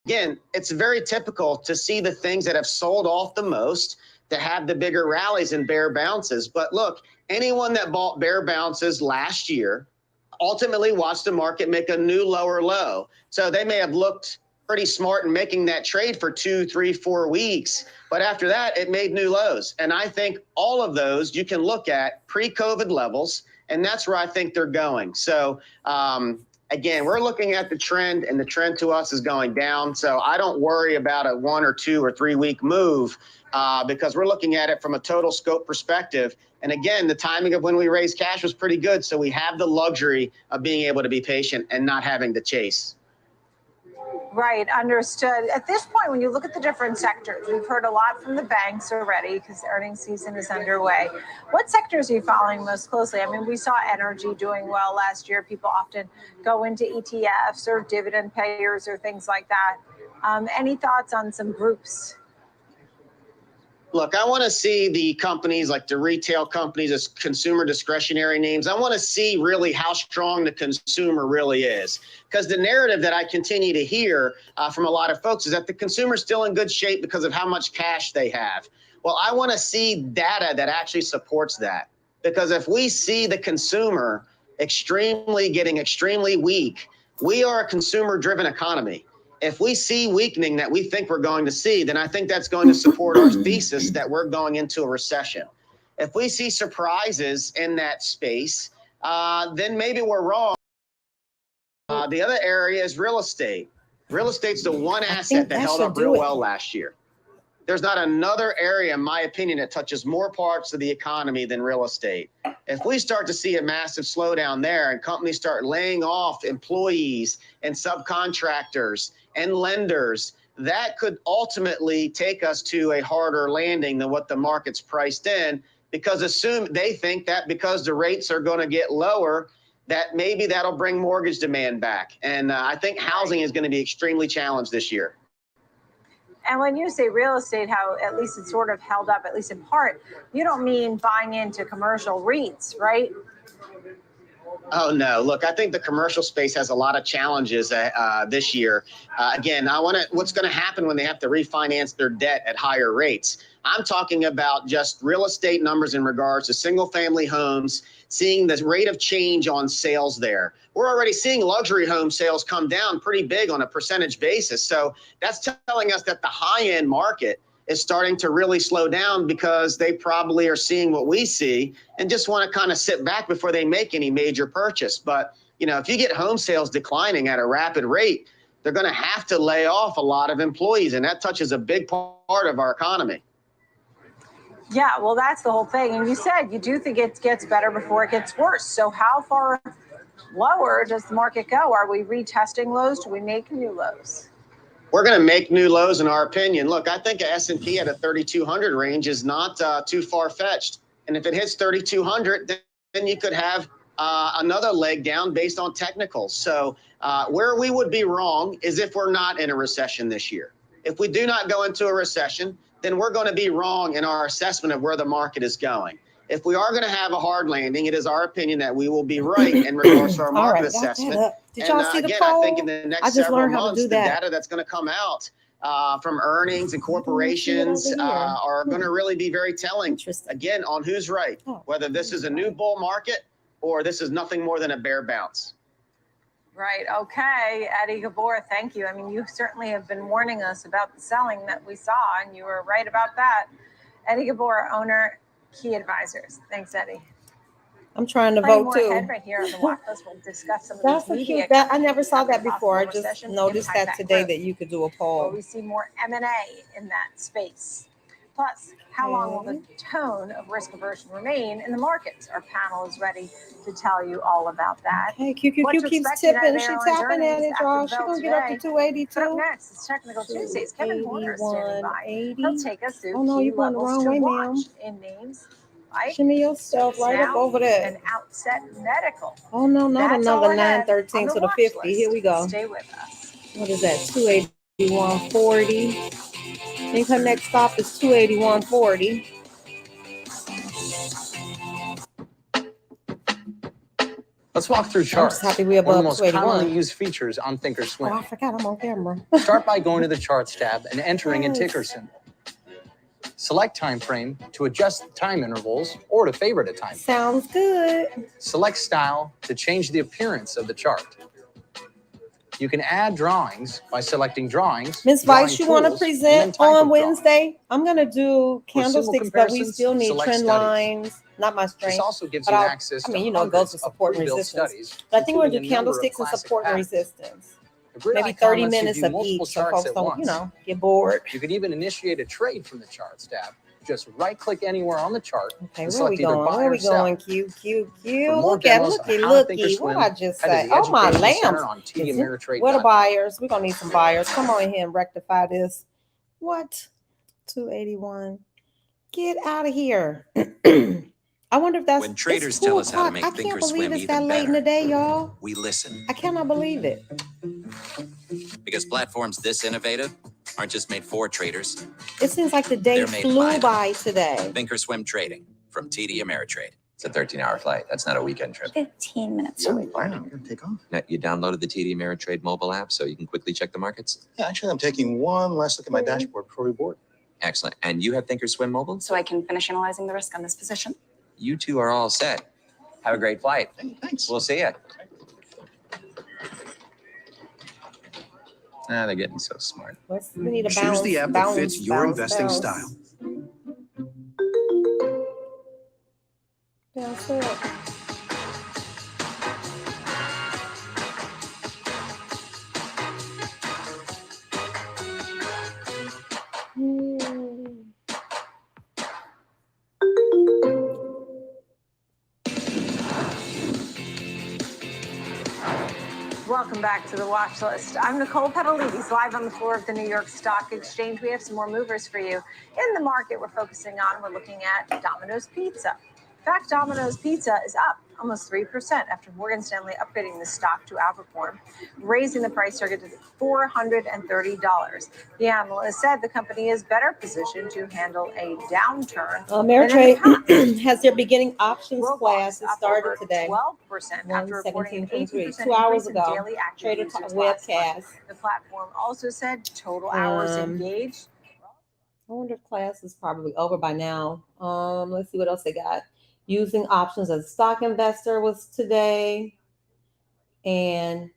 again, it's very typical to see the things that have sold off the most to have the bigger rallies and bear bounces. But look, anyone that bought bear bounces last year ultimately watched the market make a new lower low. So they may have looked pretty smart in making that trade for 2, 3, 4 weeks. But after that, it made new lows. And I think all of those you can look at pre-COVID levels, and that's where I think they're going. So again, we're looking at the trend, and the trend to us is going down. So I don't worry about a 1 or 2 or 3 week move because we're looking at it from a total scope perspective. And again, the timing of when we raised cash was pretty good. So we have the luxury of being able to be patient and not having to chase. Right, understood. At this point, when you look at the different sectors, we've heard a lot from the banks already because the earnings season is underway. What sectors are you following most closely? I mean, we saw energy doing well last year. People often go into ETFs or dividend payers or things like that. Any thoughts on some groups? Look, I want to see the companies like the retail companies as consumer discretionary names. I want to see really how strong the consumer really is. Because the narrative that I continue to hear from a lot of folks is that the consumer is still in good shape because of how much cash they have. Well, I want to see data that actually supports that. Because if we see the consumer getting extremely weak, we are a consumer-driven economy. If we see weakening that we think we're going to see, then I think that's going to support our thesis that we're going into a recession. If we see surprises in that space, then maybe we're wrong. The other area is real estate. Real estate's the one asset that held up real well last year. There's not another area, in my opinion, that touches more parts of the economy than real estate. If we start to see a massive slowdown there and companies start laying off employees and subcontractors and lenders, that could ultimately take us to a harder landing than what the market's priced in, because they think that because the rates are going to get lower, that maybe that'll bring mortgage demand back. And I think housing is going to be extremely challenged this year. And when you say real estate, how at least it's sort of held up, at least in part, you don't mean buying into commercial REITs, right? Oh, no. Look, I think the commercial space has a lot of challenges this year. Again, what's going to happen when they have to refinance their debt at higher rates? I'm talking about just real estate numbers in regards to single family homes, seeing the rate of change on sales there. We're already seeing luxury home sales come down pretty big on a percentage basis. So that's telling us that the high end market is starting to really slow down because they probably are seeing what we see and just want to kind of sit back before they make any major purchase. But, if you get home sales declining at a rapid rate, they're going to have to lay off a lot of employees, and that touches a big part of our economy. Yeah, well, that's the whole thing. And you said you do think it gets better before it gets worse. So how far lower does the market go? Are we retesting lows? Do we make new lows? We're going to make new lows in our opinion. Look, I think a S&P at a 3,200 range is not too far-fetched. And if it hits 3,200, then you could have another leg down based on technicals. So where we would be wrong is if we're not in a recession this year. If we do not go into a recession, then we're going to be wrong in our assessment of where the market is going. If we are going to have a hard landing, it is our opinion that we will be right in regards to our market assessment. Did y'all see the again, poll? I think in the next several months, the data that's going to come out from earnings and corporations are going to really be very telling, again, on who's right, whether this is a new bull market or this is nothing more than a bear bounce. Right. Okay. Eddie Gabor, thank you. I mean, you certainly have been warning us about the selling that we saw, and you were right about that. Eddie Gabor, owner, Key Advisors. Thanks, Eddie. I'm trying to vote too. Ahead right here on the Watch List. We'll discuss some of That's these a media. cute. I never saw that before. I just noticed that today that you could do a poll. Well, we see more M&A in that space. Plus, how long will the tone of risk aversion remain in the markets? Our panel is ready to tell you all about that. Hey, QQQ keeps tipping. She's tapping at it, y'all. She's going to get up to 282. Up next, it's Technical Tuesdays. Kevin Porter is standing by. He'll take us through you're key going the wrong levels way, to ma'am. watch in names like Shimmy yourself right up over there. And Outset Medical. Oh, no, not That's another all ahead 913 on to the 50. watch Here we go. Stay with us. What is that? 281.40. I think her next stop is 281.40. Let's walk through I'm charts. just happy we're One of the above most 281. commonly used features on Oh, I Thinkorswim. forgot I'm on camera. Start by going to the Charts tab and entering a Yes. ticker symbol. Select time frame to adjust time intervals or to favorite a time frame. Sounds good. Select style to change the appearance of the chart. You can add drawings by selecting drawings. Ms. drawing Weiss, you want to tools, and then present type of on drawing. Wednesday? I'm going to do For symbol candlesticks, but we comparisons, still need select trend studies. lines. Not my This strength. also gives But you I'll- access I mean, to you know, it goes hundreds with of support and pre-built resistance. studies, But I think we're going to do including a number of candlesticks and classic support and patterns. resistance. The grid Maybe icon 30 lets you minutes view of multiple each so charts folks at don't, once. get bored. You could even initiate a trade from the Charts tab. Just right-click anywhere on the chart Okay, and where are we select either going? buy Where are or we sell. going? Q. For more Look at demos looky, on how to looky. What I Thinkorswim, just head to say? the Oh, my Education lamps. Center on Is it- TDAmeritrade.com. Where the buyers? We're going to need some buyers. Come on in here and rectify this. What? 281. Get out of here. I wonder if that's When traders it's tell 2 us how to o'clock. make I can't Thinkorswim believe it's that even late in the better. day, y'all. We listen I cannot believe it. because platforms this innovative aren't just made for traders. It seems like the day They're made flew them. by today. Thinkorswim Trading from TD Ameritrade. It's a 13-hour flight. That's not a weekend trip. 15 minutes Yeah, away. wow, you're gonna take off. Now, you downloaded the TD Ameritrade mobile app so you can quickly check the markets? Yeah, actually, I'm taking one last look at my dashboard before we board. Excellent. And you have Thinkorswim mobile? So I can finish analyzing the risk on this position. You two are all set. Have a great flight. Thanks. We'll see you. They're getting so smart. We need a Choose balance. the app that balance, fits your balance, investing balance. style. That's it. Welcome back to the watch list. I'm Nicole Petalides, live on the floor of the New York Stock Exchange. We have some more movers for you. In the market we're focusing on, we're looking at Domino's Pizza. In fact, Domino's Pizza is up almost 3% after Morgan Stanley upgrading the stock to outperform, raising the price target to $430. The analyst said the company is better positioned to handle a downturn. Ameritrade has their beginning options Roblox class. It up started over today. 12% after reporting an 18% 2 hours increase in ago. daily active Trader users last month. webcast. The platform also said total hours engaged. I wonder if class is probably over by now. Let's see what else they got. Using options as a stock investor was today. And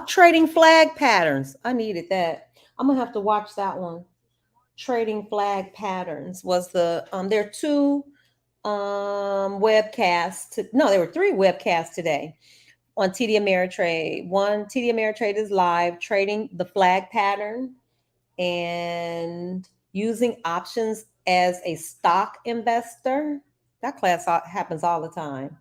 trading flag patterns. I needed that. I'm gonna have to watch that one. Trading flag patterns was the there are two webcasts. There were three webcasts today on TD Ameritrade. One, TD Ameritrade is live trading the flag pattern and using options as a stock investor. That class happens all the time.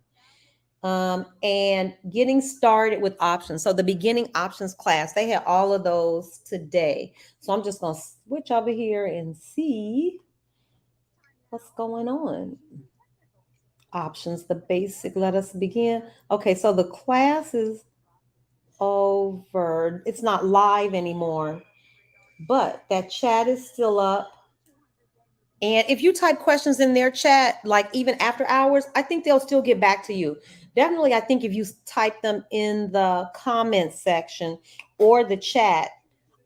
And getting started with options. So the beginning options class, they had all of those today. So I'm just going to switch over here and see what's going on. Options, the basic, let us begin. Okay, so the class is over. It's not live anymore, but that chat is still up. And if you type questions in their chat, like even after hours, I think they'll still get back to you. Definitely, I think if you type them in the comments section or the chat,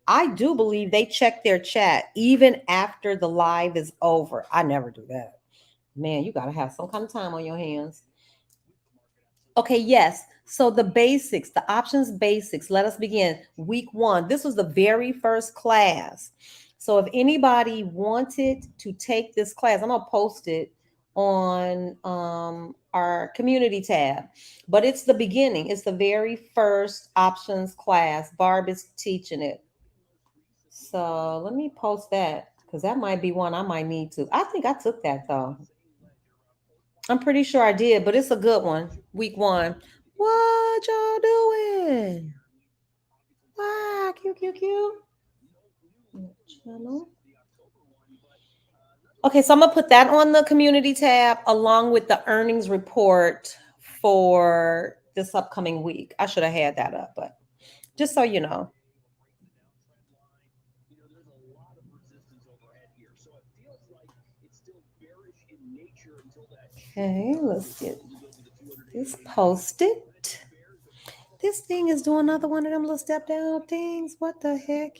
I do believe they check their chat even after the live is over. I never do that. Man, you got to have some kind of time on your hands. Okay, yes. So the basics, the options basics, let us begin. Week 1. This was the very first class. So if anybody wanted to take this class, I'm going to post it on our community tab. But it's the beginning. It's the very first options class. Barb is teaching it. So let me post that because that might be one I might need to. I think I took that though. I'm pretty sure I did, but it's a good one. Week 1. What y'all doing? Wow, cute. Channel. Okay, so I'm gonna put that on the community tab along with the earnings report for this upcoming week. I should have had that up, but just so you know. Okay, let's get this posted. This thing is doing another one of them little step down things. What the heck?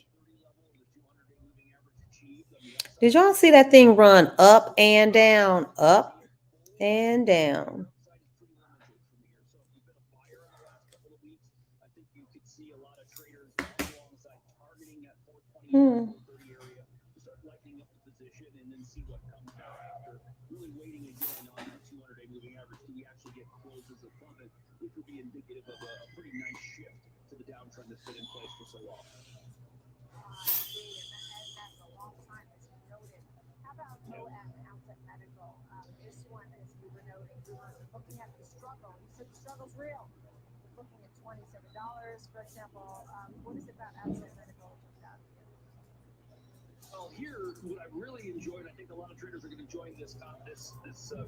Did y'all see that thing run up and down, up and down? Hmm. For example, what is it about Outset Medical? Well, here, what I've really enjoyed, I think a lot of traders are going to join this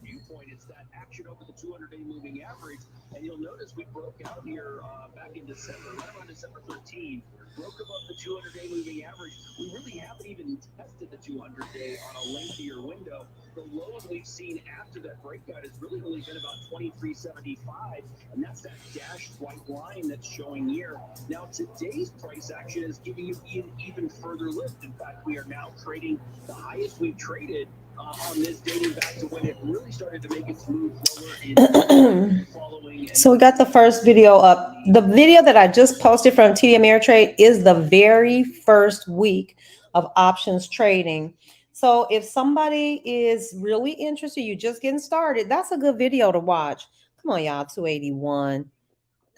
viewpoint, is that action over the 200-day moving average. And you'll notice we broke out here back in December, right around December 13, broke above the 200-day moving average. We really haven't even tested the 200-day on a lengthier window. The lows we've seen after that breakout has really only been about 23.75, and that's that dashed white line that's showing here. Now, today's price action is giving you an even further lift. In fact, we are now trading the highest we've traded on this, dating back to when it really started to make its move lower in following. So we got the first video up. The video that I just posted from TD Ameritrade is the very first week of options trading. So if somebody is really interested, you're just getting started, that's a good video to watch. Come on, y'all, 281.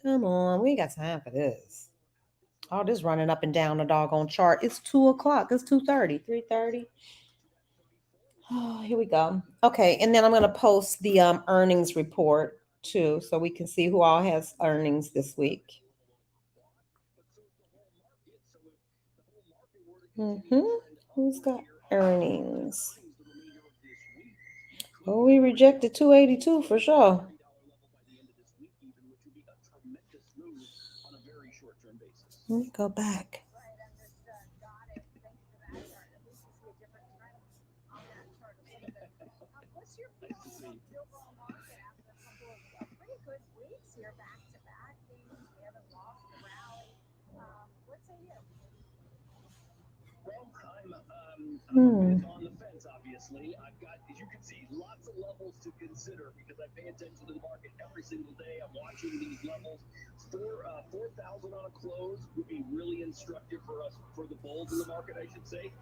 Come on, we ain't got time for this. All this running up and down the doggone chart. It's 2 o'clock. It's 2:30, 3:30. Oh, here we go. Okay, and then I'm going to post the earnings report too, so we can see who all has earnings this week. Who's got earnings? Oh, we rejected 282 for sure. Let me go back. On the fence, obviously. I've got, as you can see, lots of levels to consider because I pay attention to the market every single day. I'm watching these levels. 4,000 on a close would be really instructive for us, for the bulls in the market, I should say.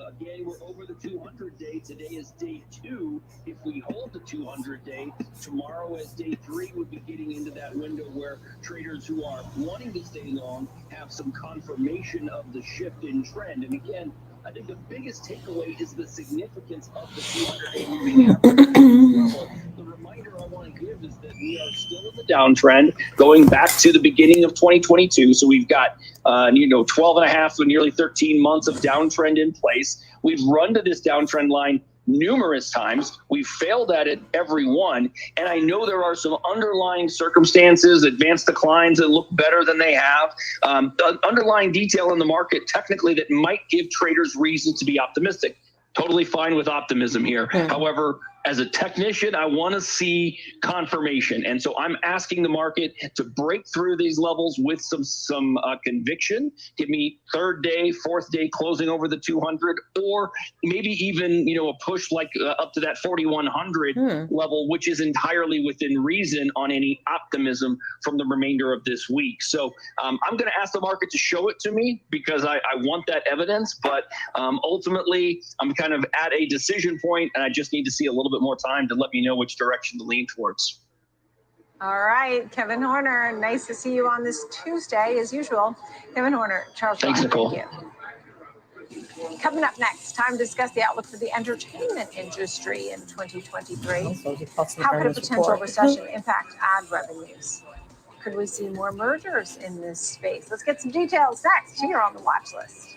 Again, we're over the 200-day. Today is day 2. If we hold the 200-day, tomorrow as day 3 would be getting into that window where traders who are wanting to stay long have some confirmation of the shift in trend. And again, I think the biggest takeaway is the significance of the 200-day moving average. The reminder I want to give is that we are still in the downtrend going back to the beginning of 2022. So we've got 12 and a half to nearly 13 months of downtrend in place. We've run to this downtrend line numerous times. We've failed at it every one. And I know there are some underlying circumstances, advanced declines that look better than they have, underlying detail in the market technically that might give traders reason to be optimistic. Totally fine with optimism here. However, as a technician, I want to see confirmation. And so I'm asking the market to break through these levels with some conviction. Give me third day, fourth day closing over the 200, or maybe even, a push like up to that 4,100 level, which is entirely within reason on any optimism from the remainder of this week. So I'm going to ask the market to show it to me because I want that evidence. But ultimately, I'm kind of at a decision point, and I just need to see a little bit more time to let me know which direction to lean towards. All right, Kevin Horner, nice to see you on this Tuesday as usual. Kevin Horner, Charles. Thanks, Nicole. Thank you. Coming up next, time to discuss the outlook for the entertainment industry in 2023. How could a potential recession impact ad revenues? Could we see more mergers in this space? Let's get some details next here on the watch list.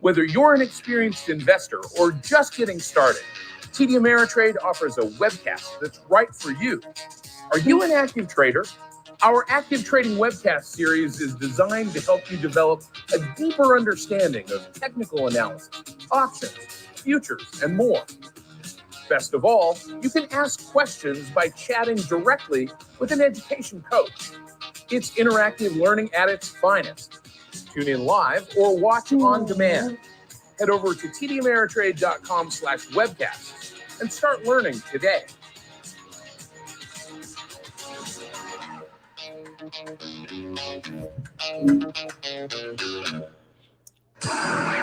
Whether you're an experienced investor or just getting started, TD Ameritrade offers a webcast that's right for you. Are you an active trader? Our Active Trading webcast series is designed to help you develop a deeper understanding of technical analysis, options, futures, and more. Best of all, you can ask questions by chatting directly with an education coach. It's interactive learning at its finest. Tune in live or watch on demand. Head over to tdameritrade.com/webcasts and start learning today.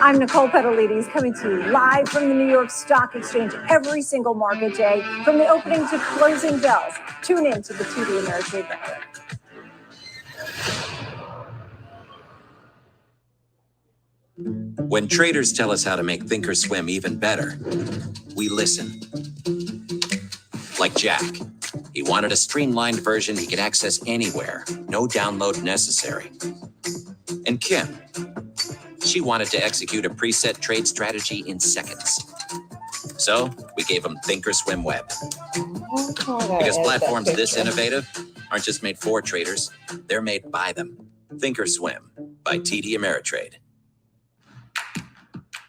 I'm Nicole Petalides coming to you live from the New York Stock Exchange every single market day, from the opening to closing bells. Tune in to the TD Ameritrade Network. When traders tell us how to make Thinkorswim even better, we listen. Like Jack. He wanted a streamlined version he could access anywhere, no download necessary. And Kim. She wanted to execute a preset trade strategy in seconds. So we gave them Thinkorswim Web. Because platforms this innovative aren't just made for traders, they're made by them. Thinkorswim by TD Ameritrade.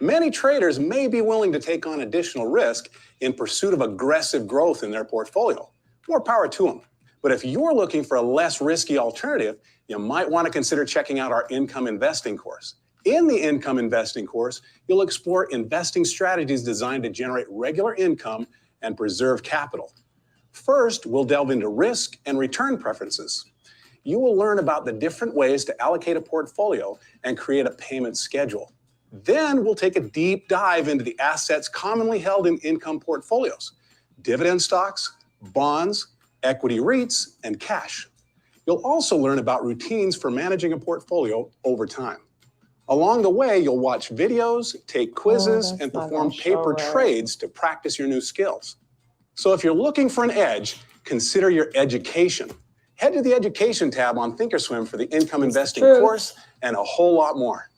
Many traders may be willing to take on additional risk in pursuit of aggressive growth in their portfolio. More power to them. But if you're looking for a less risky alternative, you might want to consider checking out our income investing course. In the income investing course, you'll explore investing strategies designed to generate regular income and preserve capital. First, we'll delve into risk and return preferences. You will learn about the different ways to allocate a portfolio and create a payment schedule. Then we'll take a deep dive into the assets commonly held in income portfolios: dividend stocks, bonds, equity REITs, and cash. You'll also learn about routines for managing a portfolio over time. Along the way, you'll watch videos, take quizzes, and perform paper trades to practice your new skills. So if you're looking for an edge, consider your education. Head to the Education tab on Thinkorswim for the Income Investing course and a whole lot more.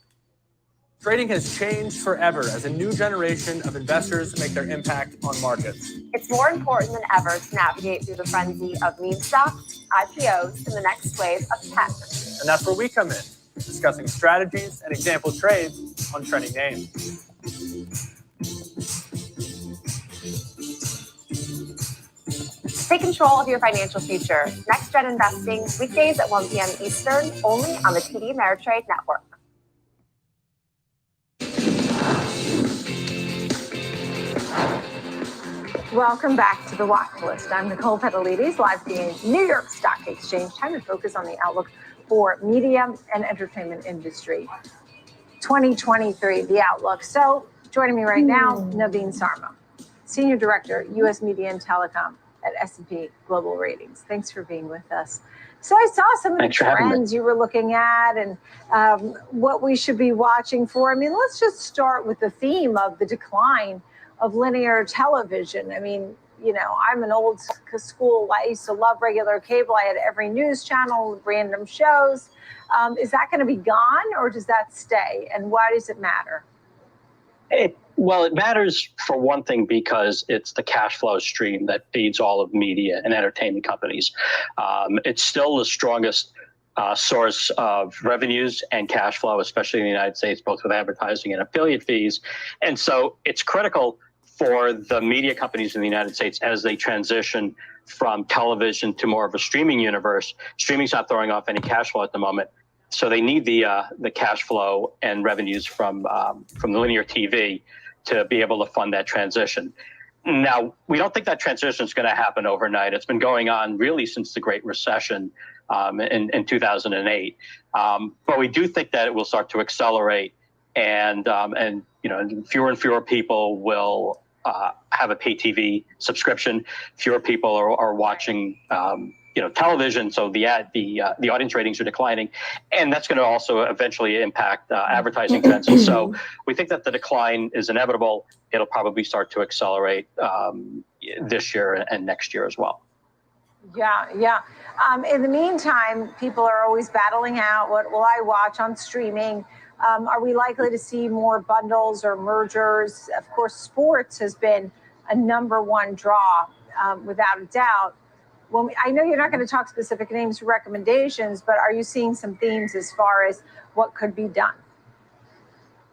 Trading has changed forever as a new generation of investors make their impact on markets. It's more important than ever to navigate through the frenzy of meme stocks, IPOs, and the next wave of tech. And that's where we come in, discussing strategies and example trades on trending names. Take control of your financial future. Next Gen Investing, weekdays at 1 p.m. Eastern, only on the TD Ameritrade Network. Welcome back to the Watch List. I'm Nicole Petalides, live from the New York Stock Exchange. Time to focus on the outlook for media and entertainment industry. 2023, the outlook. So joining me right now, Naveen Sarma, Senior Director, U.S. Media and Telecom at S&P Global Ratings. Thanks for being with us. So I saw some of the trends you were looking at and what we should be watching for. I mean, let's just start with the theme of the decline of linear television. I mean, you know, I'm an old school. I used to love regular cable. I had every news channel, random shows. Is that going to be gone or does that stay? And why does it matter? Well, it matters for one thing because it's the cash flow stream that feeds all of media and entertainment companies. It's still the strongest source of revenues and cash flow, especially in the United States, both with advertising and affiliate fees. And so it's critical for the media companies in the United States as they transition from television to more of a streaming universe. Streaming's not throwing off any cash flow at the moment. So they need the cash flow and revenues from the linear TV to be able to fund that transition. Now, we don't think that transition is going to happen overnight. It's been going on really since the Great Recession in 2008. But we do think that it will start to accelerate, and you know, fewer and fewer people will have a pay TV subscription. Fewer people are watching television, so the audience ratings are declining, and that's going to also eventually impact advertising trends. And so we think that the decline is inevitable. It'll probably start to accelerate this year and next year as well. Yeah. In the meantime, people are always battling out, what will I watch on streaming? Are we likely to see more bundles or mergers? Of course, sports has been a number one draw, without a doubt. Well, I know you're not going to talk specific names or recommendations, but are you seeing some themes as far as what could be done?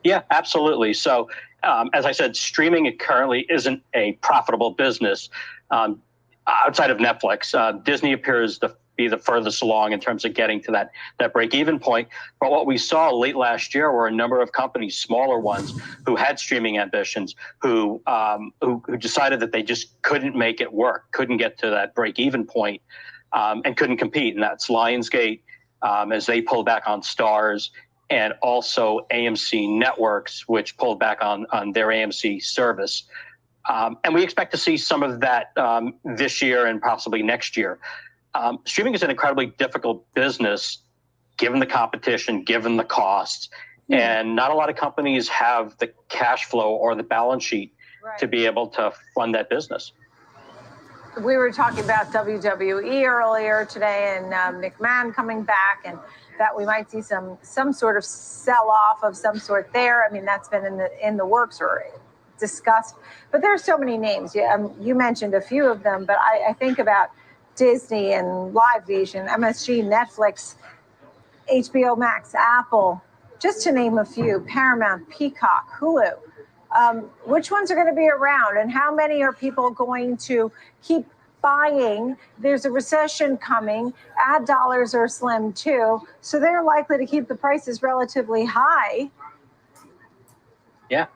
Yeah, absolutely. So, as I said, streaming currently isn't a profitable business. Outside of Netflix, Disney appears to be the furthest along in terms of getting to that break-even point. But what we saw late last year were a number of companies, smaller ones, who had streaming ambitions, who decided that they just couldn't make it work, couldn't get to that break-even point, and couldn't compete. And that's Lionsgate, as they pulled back on Starz, and also AMC Networks, which pulled back on their AMC service. And we expect to see some of that this year and possibly next year. Streaming is an incredibly difficult business, given the competition, given the costs, and not a lot of companies have the cash flow or the balance sheet to be able to fund that business. We were talking about WWE earlier today, and McMahon coming back, and that we might see some sort of sell-off of some sort there. I mean, that's been in the works or discussed. But there are so many names. You mentioned a few of them, but I think about Disney and Live Vision, MSG, Netflix, HBO Max, Apple, just to name a few, Paramount, Peacock, Hulu. Which ones are going to be around, and how many are people going to keep buying? There's a recession coming. Ad dollars are slim too, so they're likely to keep the prices relatively high. Yeah,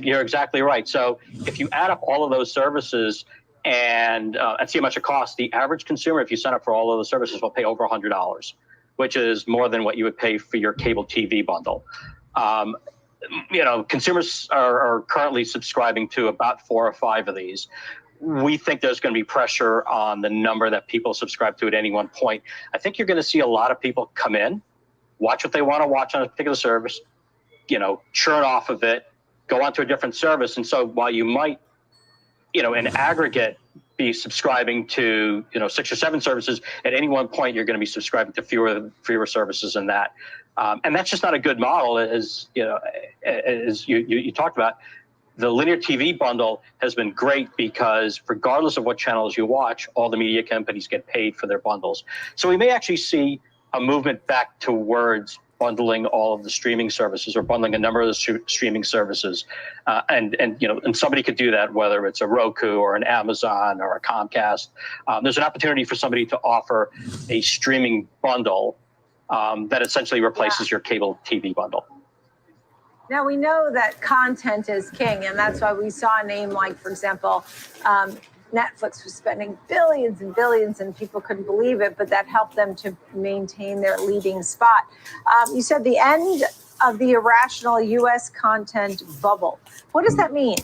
you're exactly right. So if you add up all of those services and see how much it costs, the average consumer, if you sign up for all of those services, will pay over $100, which is more than what you would pay for your cable TV bundle. Consumers are currently subscribing to about 4 or 5 of these. We think there's going to be pressure on the number that people subscribe to at any one point. I think you're going to see a lot of people come in, watch what they want to watch on a particular service, churn off of it, go on to a different service. And so while you might, in aggregate, be subscribing to 6 or 7 services, at any one point you're going to be subscribing to fewer services than that. And that's just not a good model, as you talked about. The linear TV bundle has been great because regardless of what channels you watch, all the media companies get paid for their bundles. So we may actually see a movement back towards bundling all of the streaming services, or bundling a number of the streaming services, and somebody could do that, whether it's a Roku or an Amazon or a Comcast. There's an opportunity for somebody to offer a streaming bundle that essentially replaces your cable TV bundle. Now, we know that content is king, and that's why we saw a name like, for example, Netflix was spending billions and billions, and people couldn't believe it, but that helped them to maintain their leading spot. You said the end of the irrational U.S. content bubble. What does that mean?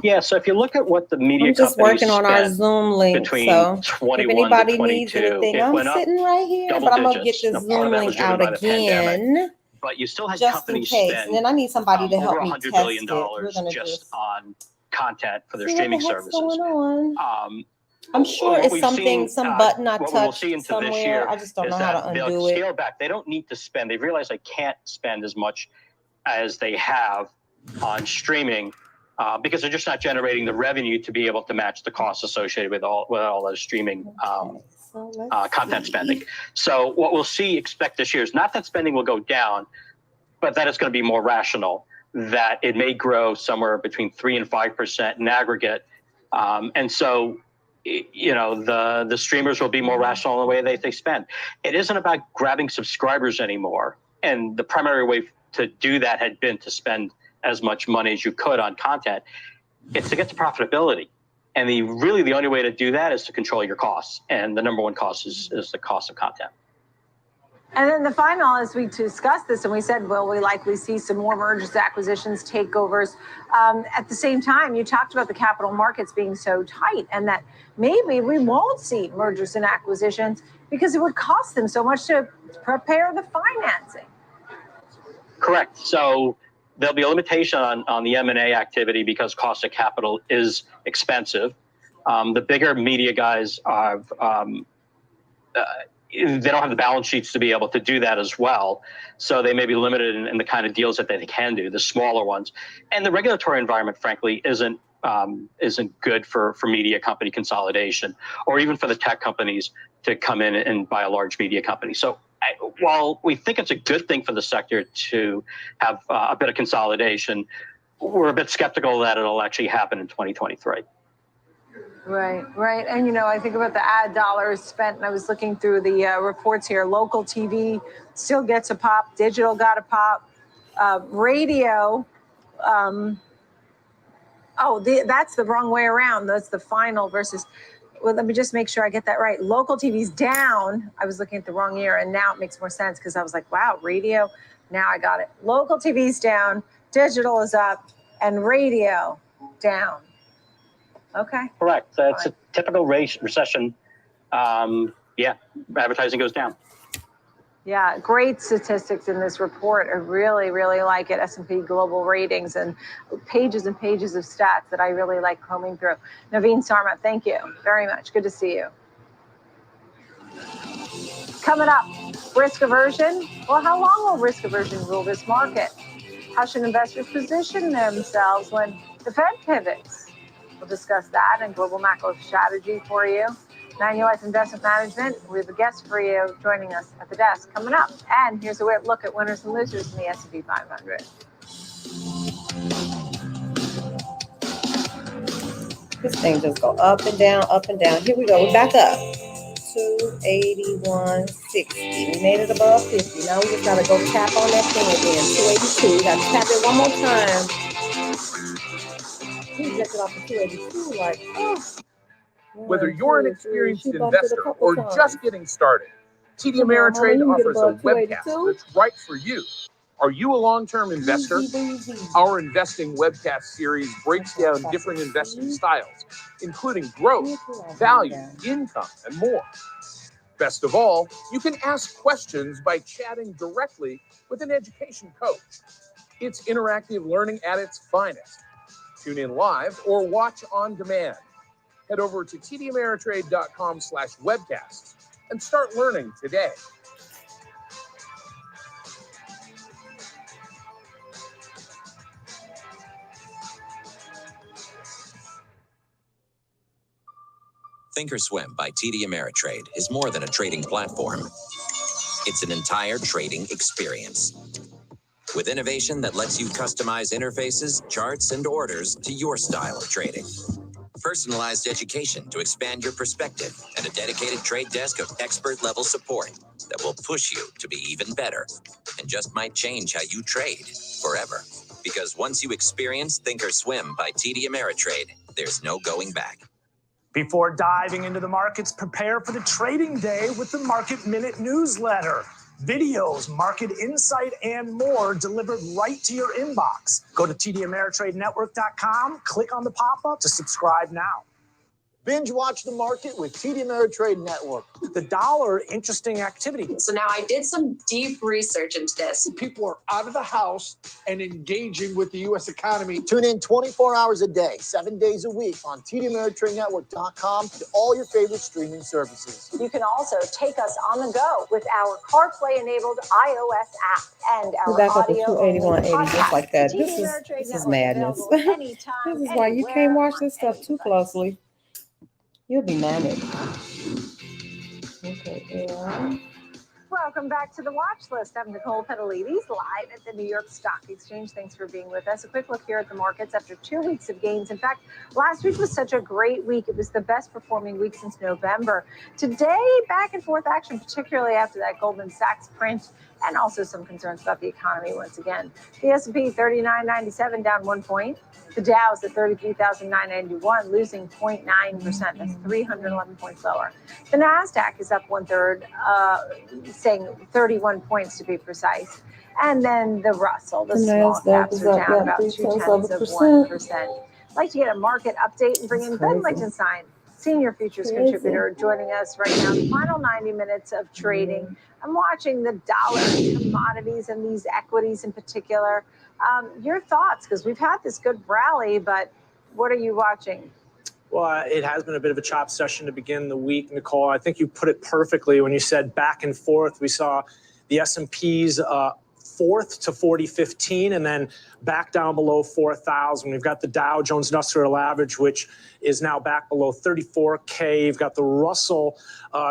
Yeah, so if you look at what the media I'm just working on our Zoom link, between so 21 if anybody to 22, needs anything, I'm sitting right here, double but I'm gonna get digits. this Part of Zoom that was link driven out by the pandemic, again, but you still had just in companies case. spend And then I need somebody to help over me $100 test billion it. We're gonna just just on content for their see streaming what the heck's services. going on. I'm sure What it's we've something, seen, some button I what we will touched see into this somewhere. year I just don't is know how to that they'll undo it. scale back. They don't need to spend. They realize they can't spend as much as they have on streaming because they're just not generating the revenue to be able to match the costs associated with all those streaming content spending. So what we'll expect this year is not that spending will go down, but that it's going to be more rational, that it may grow somewhere between 3 and 5% in aggregate. And so, the streamers will be more rational in the way they spend. It isn't about grabbing subscribers anymore. And the primary way to do that had been to spend as much money as you could on content. It's to get to profitability. And the only way to do that is to control your costs. And the number one cost is the cost of content. And then the final, as we discussed this, and we said, will we likely see some more mergers, acquisitions, takeovers? At the same time, you talked about the capital markets being so tight, and that maybe we won't see mergers and acquisitions because it would cost them so much to prepare the financing. Correct. So there'll be a limitation on the M&A activity because cost of capital is expensive. The bigger media guys have they don't have the balance sheets to be able to do that as well. So they may be limited in the kind of deals that they can do, the smaller ones. And the regulatory environment, frankly, isn't good for media company consolidation, or even for the tech companies to come in and buy a large media company. So While we think it's a good thing for the sector to have a bit of consolidation, we're a bit skeptical that it'll actually happen in 2023. Right. And, I think about the ad dollars spent, and I was looking through the reports here. Local TV still gets a pop. Digital got a pop. Radio, that's the wrong way around. That's the final versus, well, let me just make sure I get that right. Local TV's down. I was looking at the wrong year, and now it makes more sense because I was like, wow, radio. Now I got it. Local TV's down, digital is up, and radio down. Okay. Correct. That's a typical recession. Advertising goes down. Yeah, great statistics in this report. I really, really like it. S&P Global Ratings and pages of stats that I really like combing through. Naveen Sarma, thank you very much. Good to see you. Coming up, risk aversion. Well, how long will risk aversion rule this market? How should investors position themselves when the Fed pivots? We'll discuss that and global macro strategy for you. NYSE Investment Management, we have a guest for you joining us at the desk coming up. And here's a look at winners and losers in the S&P 500. This thing just go up and down, up and down. Here we go. We're back up. 281.60. We made it above 50. Now we just gotta go tap on that thing again. 282. We gotta tap it one more time. We rejected off of 282. Like, Whether you're an experienced investor or just getting started, TD Ameritrade offers a webcast that's right for you. Are you a long-term investor? Our investing webcast series breaks down different investing styles, including growth, value, income, and more. Best of all, you can ask questions by chatting directly with an education coach. It's interactive learning at its finest. Tune in live or watch on demand. Head over to tdameritrade.com/webcasts and start learning today. Thinkorswim by TD Ameritrade is more than a trading platform. It's an entire trading experience. With innovation that lets you customize interfaces, charts, and orders to your style of trading. Personalized education to expand your perspective, and a dedicated trade desk of expert-level support that will push you to be even better and just might change how you trade forever. Because once you experience Thinkorswim by TD Ameritrade, there's no going back. Before diving into the markets, prepare for the trading day with the Market Minute newsletter. Videos, market insight, and more delivered right to your inbox. Go to tdameritradenetwork.com, click on the pop-up to subscribe now. Binge watch the market with TD Ameritrade Network. The dollar, interesting activity. So now I did some deep research into this. People are out of the house and engaging with the U.S. economy. Tune in 24 hours a day, 7 days a week on tdameritradenetwork.com and all your favorite streaming services. You can also take us on the go with our CarPlay-enabled iOS app and our back up to audio 281.80 just like that. TD This Ameritrade is Network, madness. available anytime, This is why you anywhere, can't watch on this stuff any too device. closely. You'll be manic. Okay, yeah. Welcome back to the watch list. I'm Nicole Petalides, live at the New York Stock Exchange. Thanks for being with us. A quick look here at the markets after 2 weeks of gains. In fact, last week was such a great week. It was the best performing week since November. Today, back and forth action, particularly after that Goldman Sachs print and also some concerns about the economy once again. The S&P 39.97 down 1 point. The Dow's at 33,991, losing 0.9%. That's 311 points lower. The NASDAQ is up 1/3, saying 31 points to be precise. And then the Russell, the small caps are down about 0.2%. I'd like to get a market update and bring in Ben Lichtenstein, Senior Futures Contributor, joining us right now. The final 90 minutes of trading. I'm watching the dollar, commodities, and these equities in particular. Your thoughts, because we've had this good rally, but what are you watching? Well, it has been a bit of a chop session to begin the week, Nicole. I think you put it perfectly when you said back and forth. We saw the S&Ps 4th to 40.15 and then back down below 4,000. We've got the Dow Jones Industrial Average, which is now back below 34K. You've got the Russell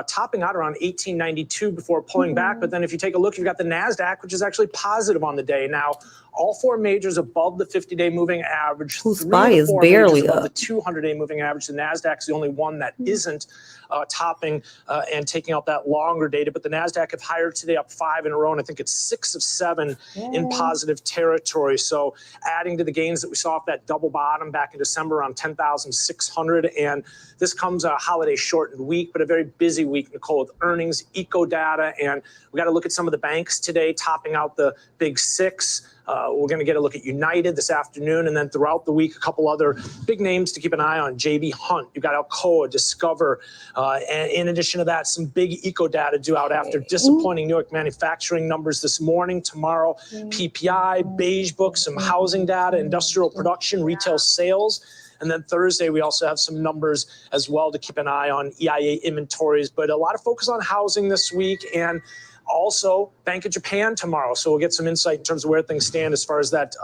topping out around 1892 before pulling back. But then if you take a look, you've got the NASDAQ, which is actually positive on the day. Now, all 4 majors above the 50-day moving average. Whose 3 SPY of the is 4 barely majors above up. the 200-day moving average. The NASDAQ's the only one that isn't topping and taking out that longer data. But the NASDAQ have higher today, up 5 in a row, and I think it's 6 of 7 in positive territory. So adding to the gains that we saw off that double bottom back in December around 10,600. And this comes a holiday shortened week, but a very busy week, Nicole, with earnings, eco data, and we got to look at some of the banks today, topping out the big 6. We're going to get a look at United this afternoon, and then throughout the week, a couple other big names to keep an eye on. JB Hunt, you've got Alcoa, Discover, and in addition to that, some big eco data due out after disappointing New York manufacturing numbers this morning. Tomorrow, PPI, Beige Book, some housing data, industrial production, retail sales. And then Thursday, we also have some numbers as well to keep an eye on, EIA inventories, but a lot of focus on housing this week, and also Bank of Japan tomorrow. So we'll get some insight in terms of where things stand as far as that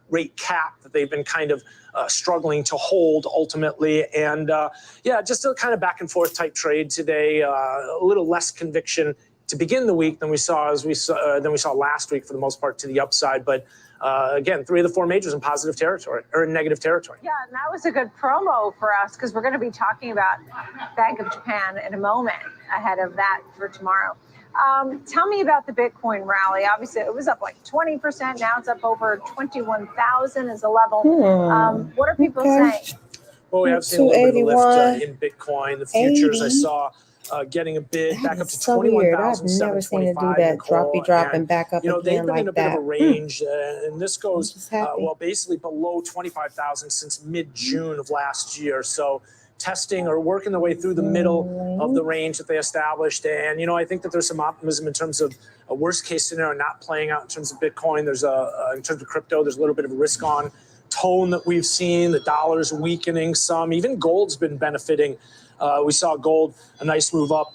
rate cap that they've been kind of struggling to hold ultimately. And yeah, just a kind of back and forth type trade today, a little less conviction to begin the week than we saw last week for the most part to the upside. But again, 3 of the 4 majors in positive territory or in negative territory. Yeah, and that was a good promo for us because we're going to be talking about Bank of Japan in a moment ahead of that for tomorrow. Tell me about the Bitcoin rally. Obviously, it was up like 20%. Now it's up over 21,000 as a level. What are people saying? Well, we have seen a little bit of a lift in Bitcoin. The futures I saw getting a bid back up to So weird. I've never seen it do that. Drop and back up they've again been like in a bit that. of a range, and this goes basically below 25,000 since mid-June of last year. So testing or working their way through the middle of the range that they established. And, I think that there's some optimism in terms of a worst case scenario not playing out in terms of Bitcoin. There's in terms of crypto, there's a little bit of a risk on tone that we've seen. The dollar's weakening some. Even gold's been benefiting. We saw gold, a nice move up,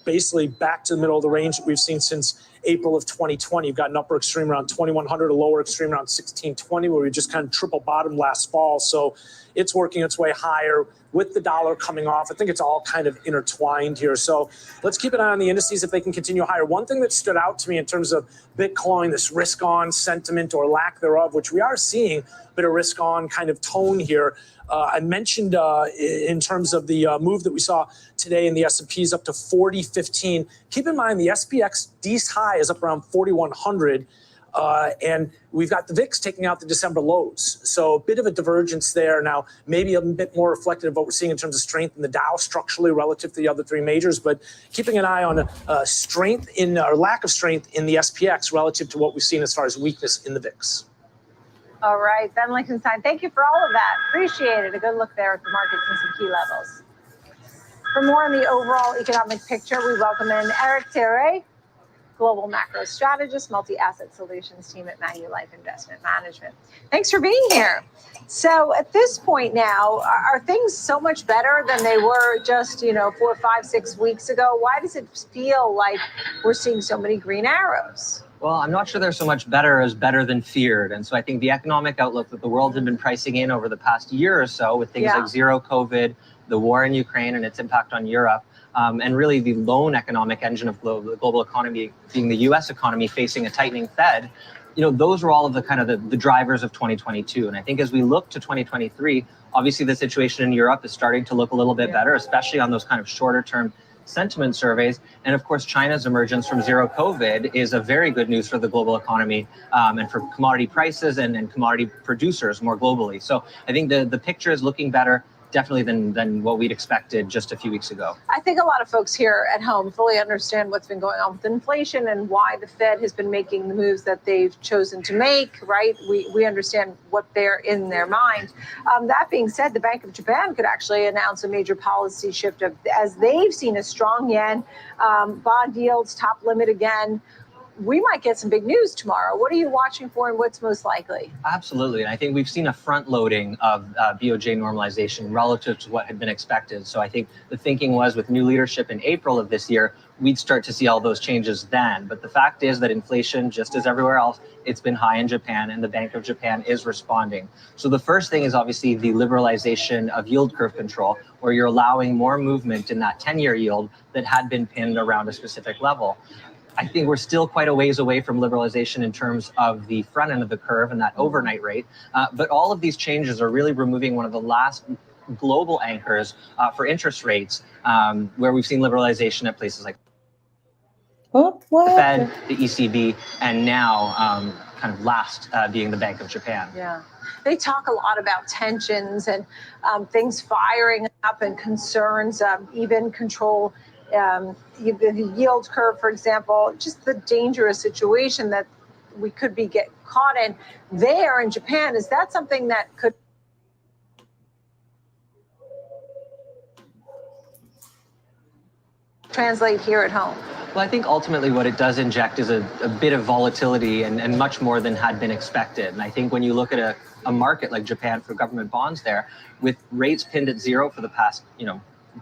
basically back to the middle of the range that we've seen since April of 2020. You've got an upper extreme around 2,100, a lower extreme around 1,620, where we just kind of triple bottomed last fall. So it's working its way higher with the dollar coming off. I think it's all kind of intertwined here. So let's keep an eye on the indices if they can continue higher. One thing that stood out to me in terms of Bitcoin, this risk on sentiment or lack thereof, which we are seeing a bit of risk on kind of tone here. I mentioned in terms of the move that we saw today in the S&Ps up to 40.15. Keep in mind the SPX D's high is up around 4,100. And we've got the VIX taking out the December lows. So a bit of a divergence there. Now, maybe a bit more reflective of what we're seeing in terms of strength in the Dow structurally relative to the other 3 majors, but keeping an eye on strength in or lack of strength in the SPX relative to what we've seen as far as weakness in the VIX. All right, Ben Lichtenstein, thank you for all of that. Appreciate it. A good look there at the markets and some key levels. For more on the overall economic picture, we welcome in Eric Thierry, Global Macro Strategist, Multi-Asset Solutions Team at Manulife Investment Management. Thanks for being here. So at this point now, are things so much better than they were just, 4, 5, 6 weeks ago? Why does it feel like we're seeing so many green arrows? Well, I'm not sure they're so much better as better than feared. And so I think the economic outlook that the world had been pricing in over the past year or so with things like zero COVID, the war in Ukraine and its impact on Europe, and really the lone economic engine of the global economy being the U.S. economy facing a tightening Fed, those were all of the kind of the drivers of 2022. And I think as we look to 2023, obviously the situation in Europe is starting to look a little bit better, especially on those kind of shorter term sentiment surveys. And of course, China's emergence from zero COVID is a very good news for the global economy and for commodity prices and commodity producers more globally. So I think the picture is looking better, definitely than what we'd expected just a few weeks ago. I think a lot of folks here at home fully understand what's been going on with inflation and why the Fed has been making the moves that they've chosen to make, right? We understand what they're in their mind. That being said, the Bank of Japan could actually announce a major policy shift as they've seen a strong yen, bond yields top limit again. we might get some big news tomorrow. What are you watching for and what's most likely? Absolutely. And I think we've seen a front loading of BOJ normalization relative to what had been expected. So I think the thinking was with new leadership in April of this year, we'd start to see all those changes then. But the fact is that inflation, just as everywhere else, it's been high in Japan, and the Bank of Japan is responding. So the first thing is obviously the liberalization of yield curve control, where you're allowing more movement in that 10-year yield that had been pinned around a specific level. I think we're still quite a ways away from liberalization in terms of the front end of the curve and that overnight rate. But all of these changes are really removing one of the last global anchors for interest rates, where we've seen liberalization at places like the Fed, the ECB, and now kind of last being the Bank of Japan. Yeah. They talk a lot about tensions and things firing up and concerns, even control the yield curve, for example, just the dangerous situation that we could be get caught in there in Japan. Is that something that could translate here at home? Well, I think ultimately what it does inject is a bit of volatility and much more than had been expected. And I think when you look at a market like Japan for government bonds there, with rates pinned at zero for the past,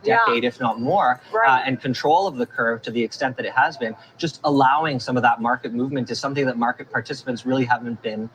decade, if not more, and control of the curve to the extent that it has been, just allowing some of that market movement is something that market participants really haven't been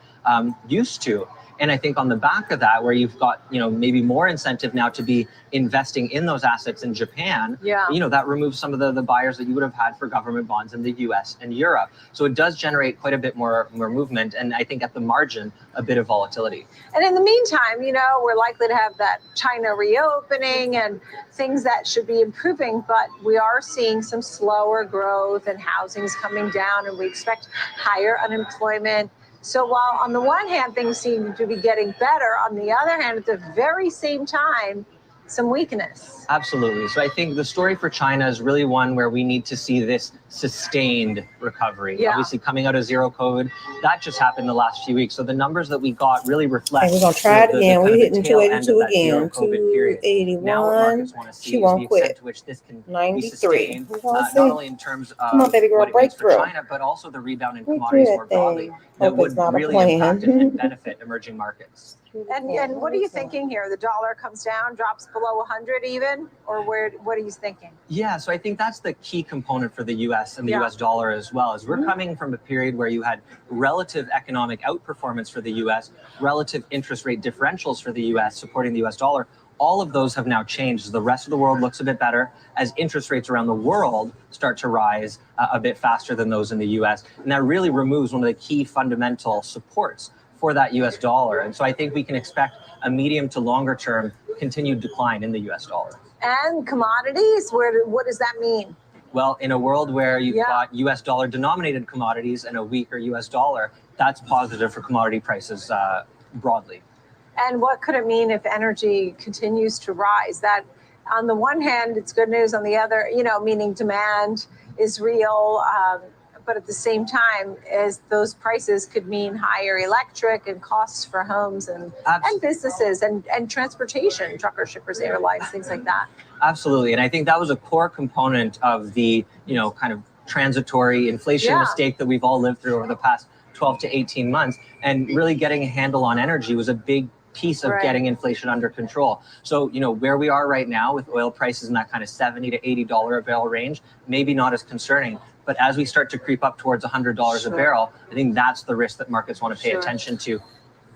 used to. And I think on the back of that, where you've got, maybe more incentive now to be investing in those assets in Japan, that removes some of the buyers that you would have had for government bonds in the US and Europe. So it does generate quite a bit more movement. And I think at the margin, a bit of volatility. And in the meantime, we're likely to have that China reopening and things that should be improving, but we are seeing some slower growth and housing's coming down, and we expect higher unemployment. So while on the one hand, things seem to be getting better, on the other hand, at the very same time, some weakness. Absolutely. So I think the story for China is really one where we need to see this sustained recovery. Yeah. Obviously, coming out of zero COVID, that just happened the last few weeks. So the numbers that we got really reflect. And we're going to try it again. We're hitting 282 again. 281. She won't quit. To which this can 93. not only in terms of come on, baby girl, what it means for breakthrough. China, but also the rebound in commodities more broadly that Hope it's would not a really plan. impact and benefit emerging markets. And what are you thinking here? The dollar comes down, drops below 100 even, or what are you thinking? Yeah, so I think that's the key component for the U.S. and the U.S. dollar as well. Is we're coming from a period where you had relative economic outperformance for the U.S., relative interest rate differentials for the U.S. supporting the U.S. dollar. All of those have now changed as the rest of the world looks a bit better, as interest rates around the world start to rise a bit faster than those in the U.S. And that really removes one of the key fundamental supports for that U.S. dollar. And so I think we can expect a medium to longer term continued decline in the U.S. dollar. And commodities, what does that mean? Well, in a world where you've got U.S. dollar denominated commodities and a weaker U.S. dollar, that's positive for commodity prices broadly. And what could it mean if energy continues to rise? That on the one hand, it's good news. On the other, meaning demand is real. But at the same time, as those prices could mean higher electric and costs for homes and businesses and transportation, truckers, shippers, airlines, things like that. Absolutely. And I think that was a core component of the, kind of transitory inflation mistake that we've all lived through over the past 12 to 18 months. And really getting a handle on energy was a big piece of getting inflation under control. So, where we are right now with oil prices in that kind of $70 to $80 a barrel range, maybe not as concerning. But as we start to creep up towards $100 a barrel, I think that's the risk that markets want to pay attention to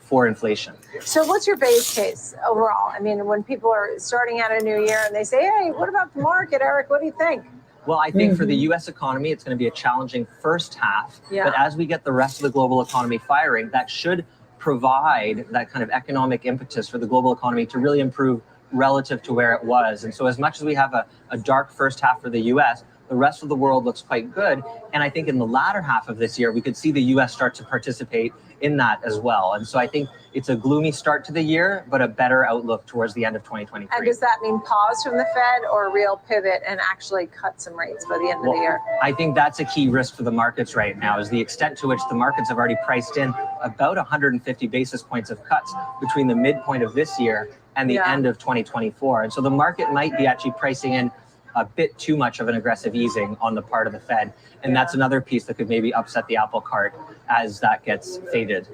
for inflation. So what's your base case overall? I mean, when people are starting out a new year and they say, hey, what about the market, Eric? What do you think? Well, I think for the U.S. economy, it's going to be a challenging first half. But as we get the rest of the global economy firing, that should provide that kind of economic impetus for the global economy to really improve relative to where it was. And so as much as we have a dark first half for the U.S., the rest of the world looks quite good. And I think in the latter half of this year, we could see the U.S. start to participate in that as well. And so I think it's a gloomy start to the year, but a better outlook towards the end of 2023. And does that mean pause from the Fed or a real pivot and actually cut some rates by the end of the year? I think that's a key risk for the markets right now, is the extent to which the markets have already priced in about 150 basis points of cuts between the midpoint of this year and the end of 2024. And so the market might be actually pricing in a bit too much of an aggressive easing on the part of the Fed. And that's another piece that could maybe upset the apple cart as that gets faded.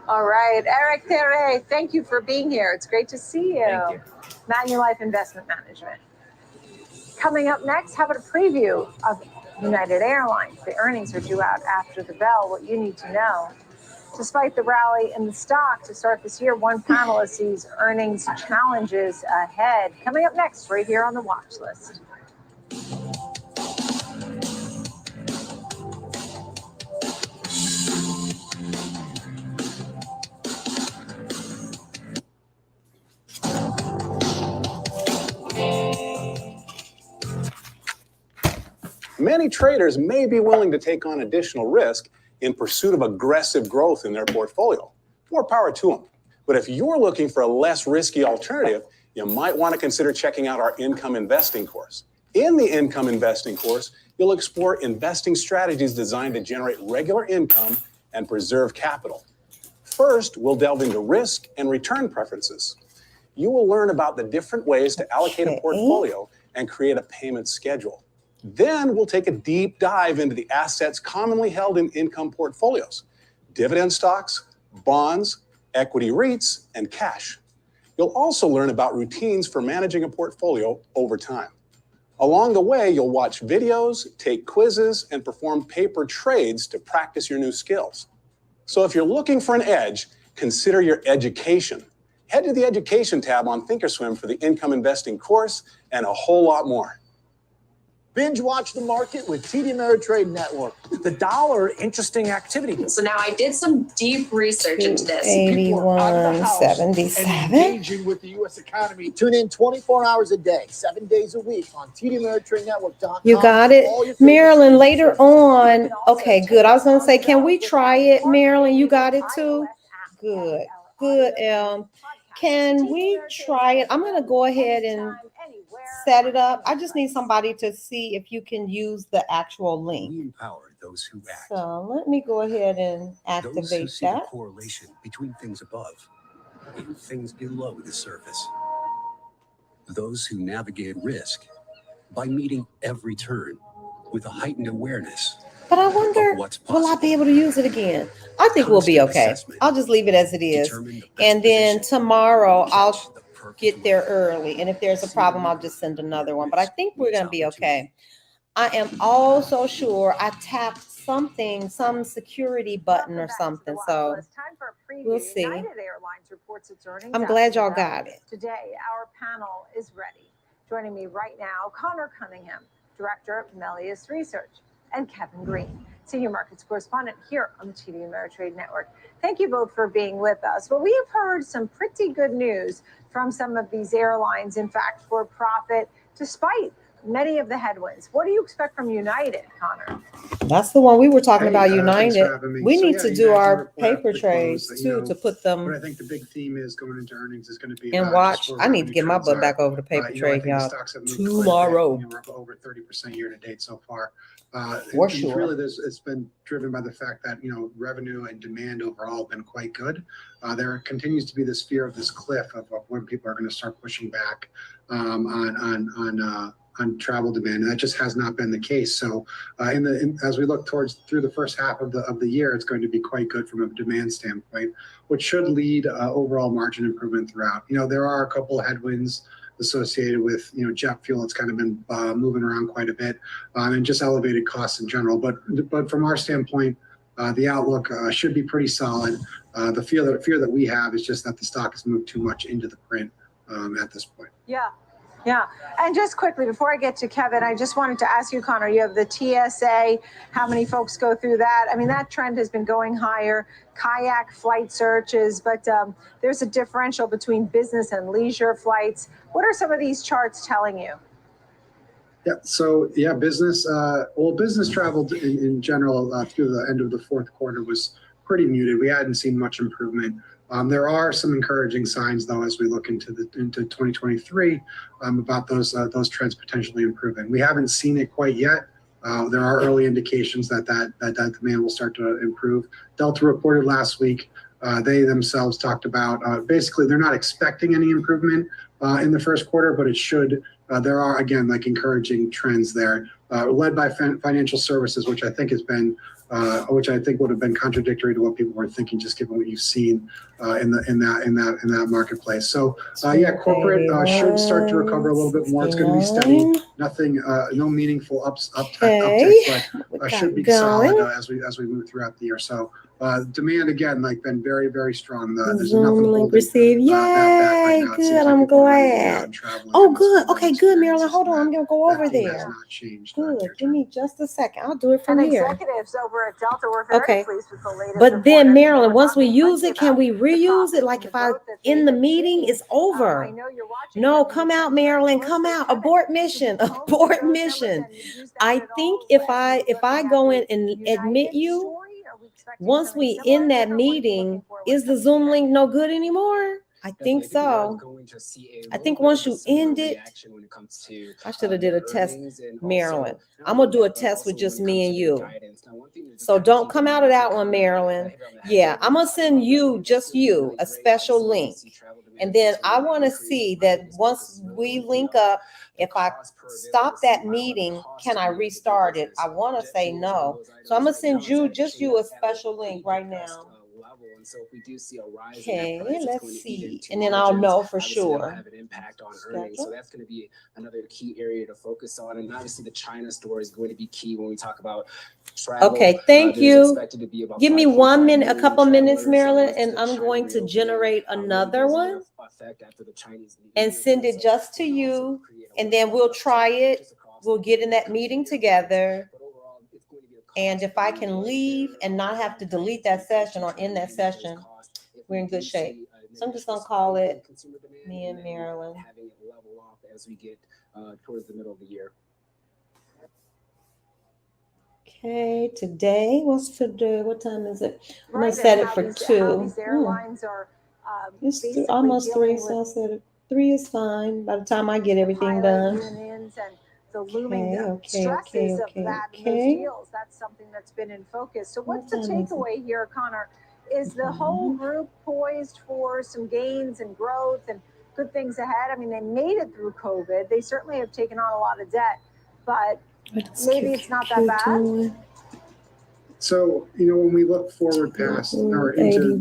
All right, Eric Terre, thank you for being here. It's great to see you. Thank you. Manulife Investment Management. Coming up next, how about a preview of United Airlines? The earnings are due out after the bell. What you need to know. Despite the rally in the stock to start this year, one panelist sees earnings challenges ahead. Coming up next, right here on the watch list. Many traders may be willing to take on additional risk in pursuit of aggressive growth in their portfolio. More power to them. But if you're looking for a less risky alternative, you might want to consider checking out our income investing course. In the income investing course, you'll explore investing strategies designed to generate regular income and preserve capital. First, we'll delve into risk and return preferences. You will learn about the different ways to allocate a portfolio and create a payment schedule. Then we'll take a deep dive into the assets commonly held in income portfolios: dividend stocks, bonds, equity REITs, and cash. You'll also learn about routines for managing a portfolio over time. Along the way, you'll watch videos, take quizzes, and perform paper trades to practice your new skills. So if you're looking for an edge, consider your education. Head to the Education tab on Thinkorswim for the income investing course and a whole lot more. Binge watch the market with TD Ameritrade Network. The dollar, interesting activity. So now I did some deep research into this. 81.77. Engaging with the U.S. economy. Tune in 24 hours a day, 7 days a week on TDAmeritradeNetwork.com. You got it, Marilyn. Later on, okay, good. I was gonna say, can we try it, Marilyn? You got it too. Good, good. Can we try it? I'm gonna go ahead and set it up. I just need somebody to see if you can use the actual link. We empower those who act. So let me go ahead and Those who activate see the that. correlation between things above and things below the surface. Those who navigate risk by meeting every turn with a heightened awareness. But I wonder, will I be able to use it again? I think we'll be okay. I'll just leave it as it is. And then tomorrow I'll get there early. And if there's a problem, I'll just send another one. But I think we're going to be okay. I am also sure I tapped something, some security button or something. So we'll see. United Airlines reports its earnings. I'm glad y'all got it. Today, our panel is ready. Joining me right now, Connor Cunningham, Director of Melius Research, and Kevin Green, Senior Markets Correspondent here on the TD Ameritrade Network. Thank you both for being with us. Well, we have heard some pretty good news from some of these airlines, in fact, for profit, despite many of the headwinds. What do you expect from United, Connor? That's the one we were talking about, United. We need to do United our report paper the trades close, too, to put them. But I think the big theme is going into earnings is going to be And watch, I need to get my butt back over the paper trade, y'all. Tomorrow. We're up over 30% year to date so far. For sure. Really, it's been driven by the fact that revenue and demand overall have been quite good. There continues to be this fear of this cliff of when people are going to start pushing back on travel demand, and that just has not been the case. So, as we look through the first half of the year, it's going to be quite good from a demand standpoint, which should lead overall margin improvement throughout. There are a couple of headwinds associated with jet fuel. It's kind of been moving around quite a bit, and just elevated costs in general. But from our standpoint, the outlook should be pretty solid. The fear that we have is just that the stock has moved too much into the print at this point. Yeah. And just quickly, before I get to Kevin, I just wanted to ask you, Connor, you have the TSA, how many folks go through that? I mean, that trend has been going higher, kayak flight searches, but there's a differential between business and leisure flights. What are some of these charts telling you? Yeah, so business travel in general through the end of the fourth quarter was pretty muted. We hadn't seen much improvement. There are some encouraging signs, though, as we look into 2023 about those trends potentially improving. We haven't seen it quite yet. There are early indications that demand will start to improve. Delta reported last week. They themselves talked about basically they're not expecting any improvement in the first quarter, but it should there are, again, like encouraging trends there, led by financial services, which I think has been, which I think would have been contradictory to what people were thinking, just given what you've seen in that marketplace. So yeah, corporate should start to recover a little bit more. It's going to be steady, nothing, no meaningful uptick, but should be solid as we move throughout the year. So demand again, like been very, very strong. There's nothing holding receive. Yay, right now. good. Like I'm glad. Oh, good. Okay, good, Marilyn. Hold on. I'm going to go over there. Good. Give me just a second. I'll do it from and here. Executives over at Delta were very pleased with the latest But then, report. Marilyn, once we use it, can we reuse it? Like if I in the meeting, it's over. No, come out, Marilyn. Come out. Abort mission. Abort mission. I think if I go in and admit you, once we in that meeting, is the Zoom link no good anymore? I think so. I think once you end it, I should have did a test, Marilyn. I'm gonna do a test with just me and you. So don't come out of that one, Marilyn. Yeah, I'm gonna send you, just you, a special link. And then I want to see that once we link up, if I stop that meeting, can I restart it? I want to say no. So I'm gonna send you, just you, a special link right now. Okay, let's see. And then I'll know for sure. Have an impact on earnings. So that's going to be another key area to focus on. And obviously the China story is going to be key when we talk about travel. Okay, thank you. Give me 1 minute, a couple minutes, Marilyn, and I'm going to generate another one and send it just to you. And then we'll try it. We'll get in that meeting together. And if I can leave and not have to delete that session or end that session, we're in good shape. So I'm just gonna call it me and Marilyn. Having it level off as we get towards the middle of the year. Okay, today, what's today? What time is it? I'm gonna set it for 2. These airlines are It's almost 3, so I said 3 is fine by the time I get everything done. The looming stresses of that and those deals. That's something that's been in focus. So what's the takeaway here, Connor? Is the whole group poised for some gains and growth and good things ahead? I mean, they made it through COVID. They certainly have taken on a lot of debt, but maybe it's not that bad. So, you know, when we look forward past or into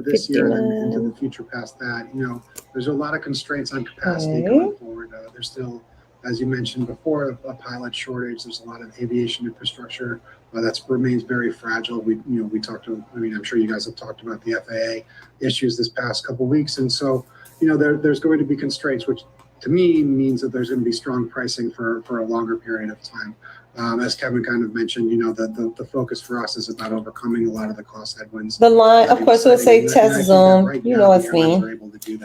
this year and into the future past that, you know, there's a lot of constraints on capacity going forward. There's still, as you mentioned before, a pilot shortage. There's a lot of aviation infrastructure that remains very fragile. We talked to, I mean, I'm sure you guys have talked about the FAA issues this past couple of weeks. And so, you know, there's going to be constraints, which to me means that there's going to be strong pricing for a longer period of time. As Kevin kind of mentioned, you know, the focus for us is about overcoming a lot of the cost headwinds. The line, of course, will say test Zoom. You know it's me.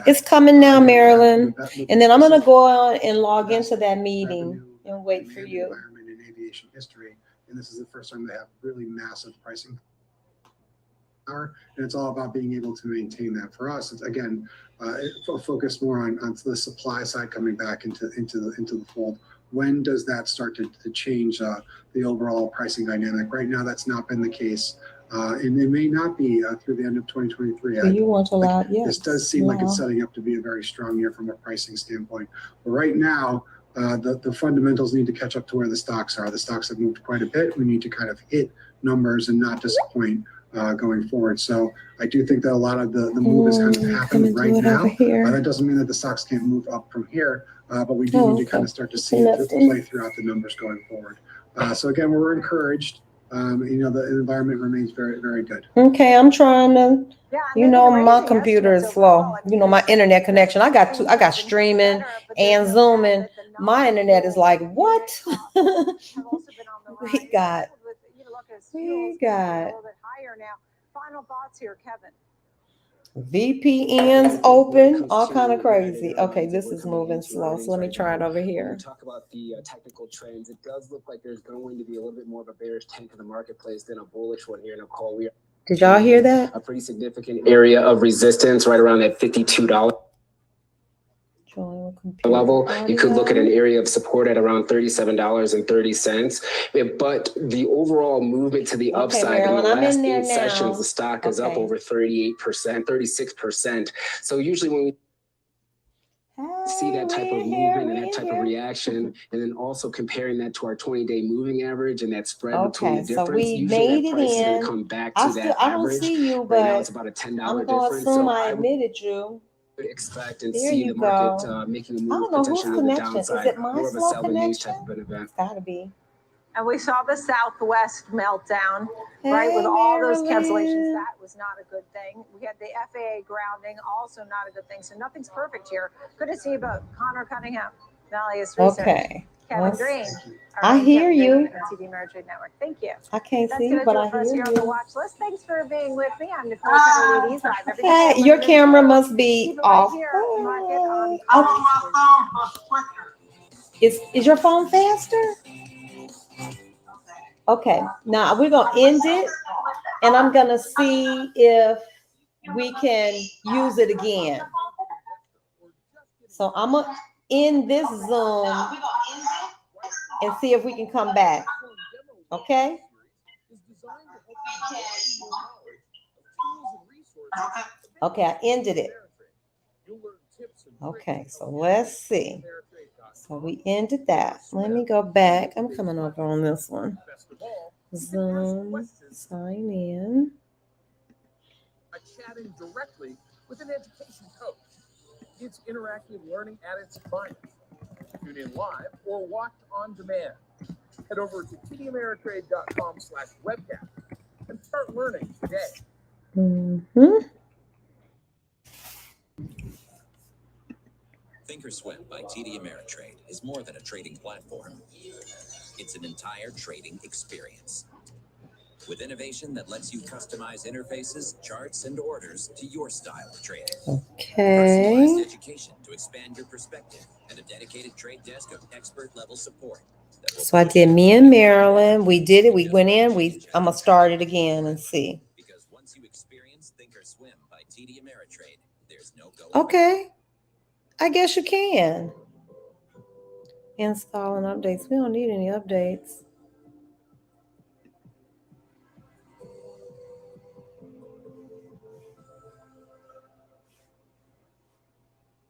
It's coming now, Marilyn. And then I'm going to go on and log into that meeting and wait for you. Environment in aviation history, and this is the first time they have really massive pricing power, and it's all about being able to maintain that. For us, it's again focus more on the supply side coming back into the fold. When does that start to change the overall pricing dynamic? Right now, that's not been the case, and it may not be through the end of 2023. So you want a lot, yes. This does seem like it's setting up to be a very strong year from a pricing standpoint. But right now, the fundamentals need to catch up to where the stocks are. The stocks have moved quite a bit. We need to kind of hit numbers and not disappoint going forward. So I do think that a lot of the move is kind of happening right now. That doesn't mean that the stocks can't move up from here. But we do need to kind of start to see it play throughout the numbers going forward. So again, we're encouraged. You know, the environment remains very, very good. Okay, I'm trying to. You know, my computer is slow. You know, my internet connection. I got streaming and zooming. My internet is like what? we got. A little bit higher now. Final thoughts here, Kevin. VPNs open, all kind of crazy. Okay, this is moving slow, so let me try it over here. Talk about the technical trends. It does look like there's going to be a little bit more of a bearish tank in the marketplace than a bullish one here, Nicole. Did y'all hear that? A pretty significant area of resistance right around that $52 level. You could look at an area of support at around $37.30. But the overall movement to the upside in the last 8 sessions, the stock is up over 38%, 36%. So usually when we see that type of movement and that type of reaction, and then also comparing that to our 20-day moving average and that spread between the difference. So we usually made that it price is going in. to come back to that I don't average. see you, Right now but it's about a $10 I'm gonna difference. assume So I I would admitted you. expect and There see you the market go. making a I move don't know whose potentially to the connection. Is downside, it my more of a slow sell the news type connection? of an event. It's gotta be. And we saw the Southwest meltdown, right? Hey, With all those cancellations. Marilyn. That was not a good thing. We had the FAA grounding, also not a good thing. So nothing's perfect here. Good to see you both. Connor Cunningham, Malleus Research. Okay. Kevin Green. I hear you. TD Ameritrade Network. Thank you. I can't That's see, going to but do I it for us hear here on the you. watch list. Thanks for being with me. I'm Nicole Ladies live every Hey, day. your camera must be off. Is your phone faster? Okay, now we're gonna end it, and I'm gonna see if we can use it again. So I'm gonna end this Zoom and see if we can come back. Okay? Okay, I ended it. Okay, so let's see. So we ended that. Let me go back. I'm coming over on this one. Zoom, sign in. Chatting directly with an education coach. It's interactive learning at its finest. Tune in live or watch on demand. Head over to tdameritrade.com/webcast and start learning today. Thinkorswim by TD Ameritrade is more than a trading platform. It's an entire trading experience. With innovation that lets you customize interfaces, charts, and orders to your style of trading. Personalized Okay. education to expand your perspective and a dedicated trade desk of expert-level support. So I did me and Marilyn. We did it. We went in. I'm gonna start it again and see. Because once you experience Thinkorswim by TD Ameritrade, there's no going. Okay. I guess you can. Installing updates. We don't need any updates.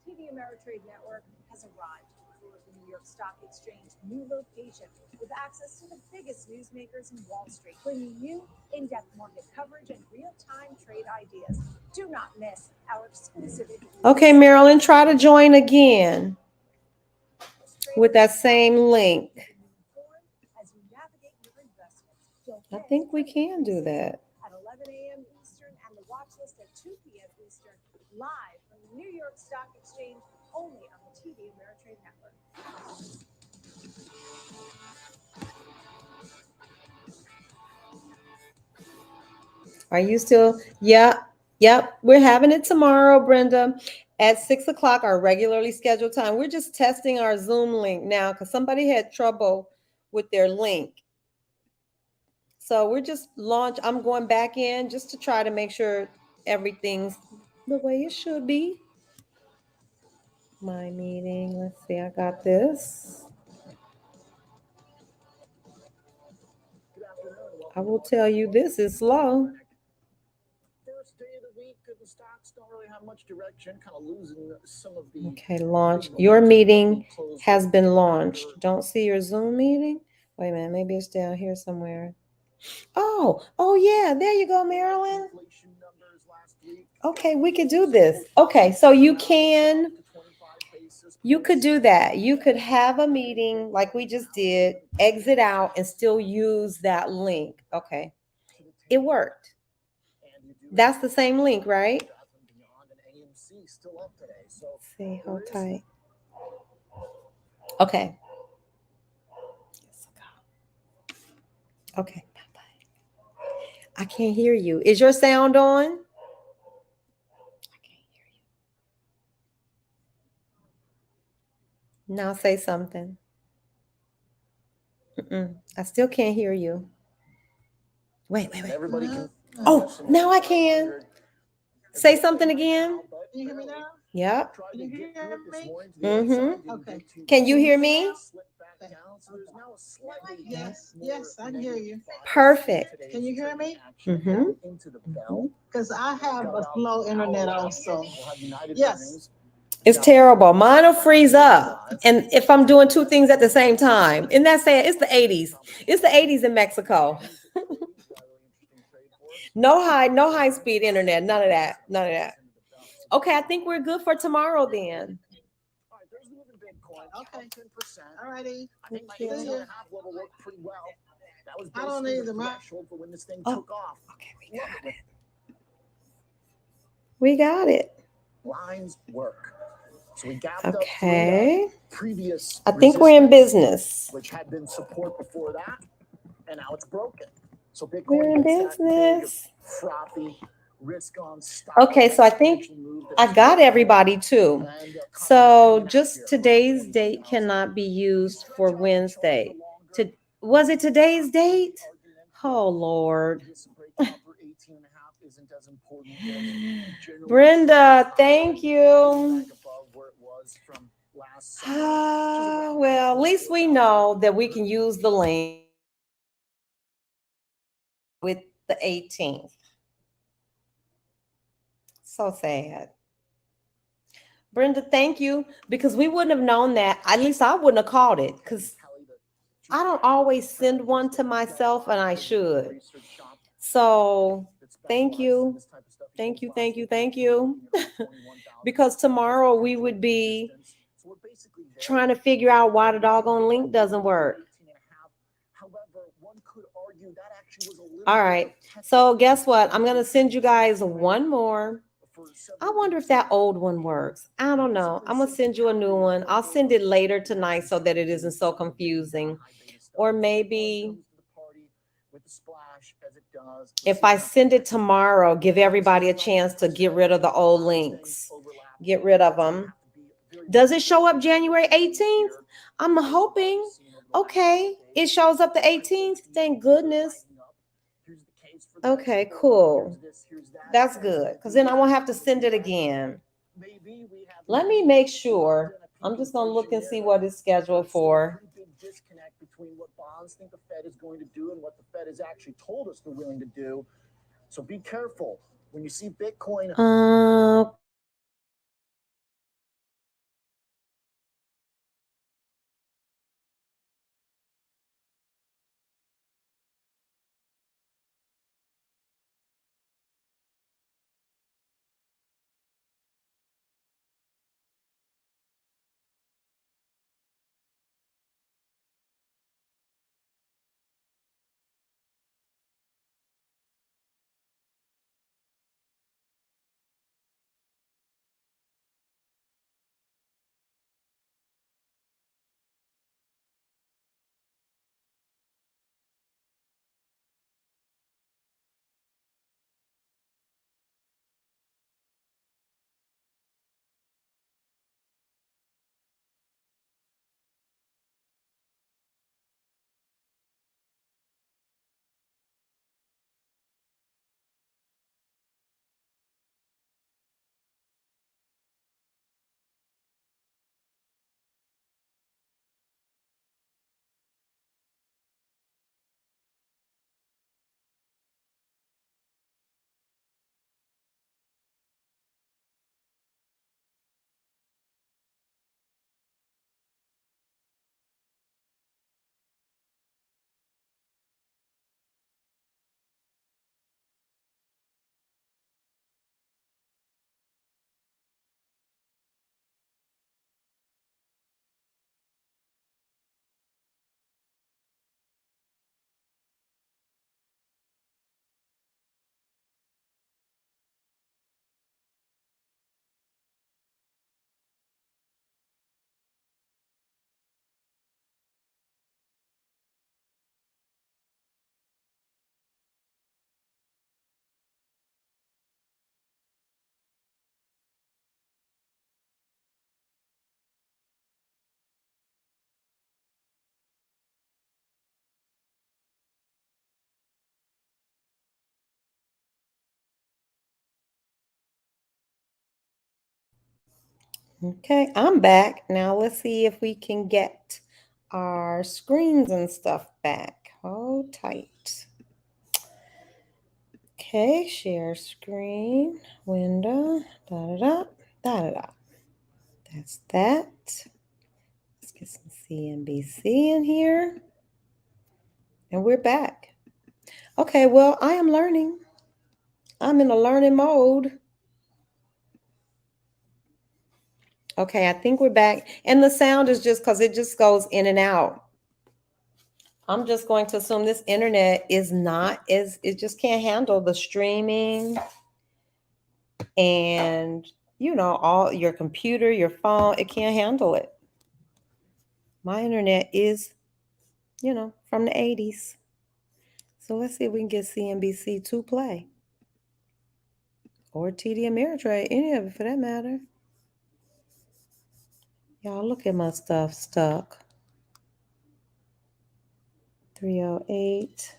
TD Ameritrade Network has arrived for the New York Stock Exchange new location with access to the biggest newsmakers in Wall Street, bringing you in-depth market coverage and real-time trade ideas. Do not miss our exclusive. Okay, Marilyn, try to join again with that same link. I think we can do that. At 11 a.m. Eastern and the watch list at 2 p.m. Eastern, live from the New York Stock Exchange, only on the TD Ameritrade Network. Are you still? Yep. We're having it tomorrow, Brenda, at 6 o'clock, our regularly scheduled time. We're just testing our Zoom link now because somebody had trouble with their link. So we're just I'm going back in just to try to make sure everything's the way it should be. My meeting. Let's see. I got this. I will tell you this is slow. First day of the week, the stocks don't really have much direction, kind of losing some of the. Okay, launch. Your meeting has been launched. Don't see your Zoom meeting? Wait a minute. Maybe it's down here somewhere. Oh yeah. There you go, Marilyn. Okay, we could do this. Okay, so you could do that. You could have a meeting like we just did, exit out and still use that link. Okay, it worked. That's the same link, right? Let's see, hold tight. Okay. Okay, bye-bye. I can't hear you. Is your sound on? I can't hear you. Now say something. I still can't hear you. Wait. Everybody can. Oh, now I can. Say something again. Can you hear me now? Yep. Can you hear me? Okay. Can you hear me? Yes, I can hear you. Perfect. Can you hear me? Mm-hmm. Because I have a slow internet also. Yes. It's terrible. Mine will freeze up. And if I'm doing two things at the same time, isn't that sad? It's the 80s. It's the 80s in Mexico. No high speed internet. None of that. None of that. Okay, I think we're good for tomorrow then. All right, there's moving Bitcoin. Okay. 10%. All righty. I think my See 18 ya. and a half level worked pretty well. That was I don't basically need the them. threshold for when this thing took off. Okay, we got it. We got it. Lines work. So we gapped up Okay. previous I think we're in business. which had been support before that, and now it's broken. So Bitcoin We're in hits that business. big, frothy, risk-on stock. Okay, so I think I got everybody too. So just today's date cannot be used for Wednesday. Was it today's date? Oh, Lord. Brenda, thank you. Well, at least we know that we can use the link with the 18th. So sad. Brenda, thank you, because we wouldn't have known that. At least I wouldn't have called it, because I don't always send one to myself, and I should. So thank you. Thank you, thank you, thank you. Because tomorrow we would be trying to figure out why the doggone link doesn't work. All right. So guess what? I'm going to send you guys one more. I wonder if that old one works. I don't know. I'm going to send you a new one. I'll send it later tonight so that it isn't so confusing. Or maybe if I send it tomorrow, give everybody a chance to get rid of the old links. Get rid of them. Does it show up January 18th? I'm hoping. Okay. It shows up the 18th. Thank goodness. Okay, cool. That's good. Because then I won't have to send it again. Let me make sure. I'm just going to look and see what it's scheduled for. Disconnect between what bonds think the Fed is going to do and what the Fed has actually told us they're willing to do. So be careful when you see Bitcoin. Okay, I'm back. Now let's see if we can get our screens and stuff back. Hold tight. Okay, share screen, window, da-da-da, da-da-da. That's that. Let's get some CNBC in here. And we're back. Okay, well, I am learning. I'm in a learning mode. Okay, I think we're back. And the sound is just because it just goes in and out. I'm just going to assume this internet is not as, it just can't handle the streaming and, you know, all your computer, your phone, it can't handle it. My internet is, you know, from the 80s. So let's see if we can get CNBC to play. Or TD Ameritrade, any of it for that matter. Y'all, look at my stuff stuck. 308.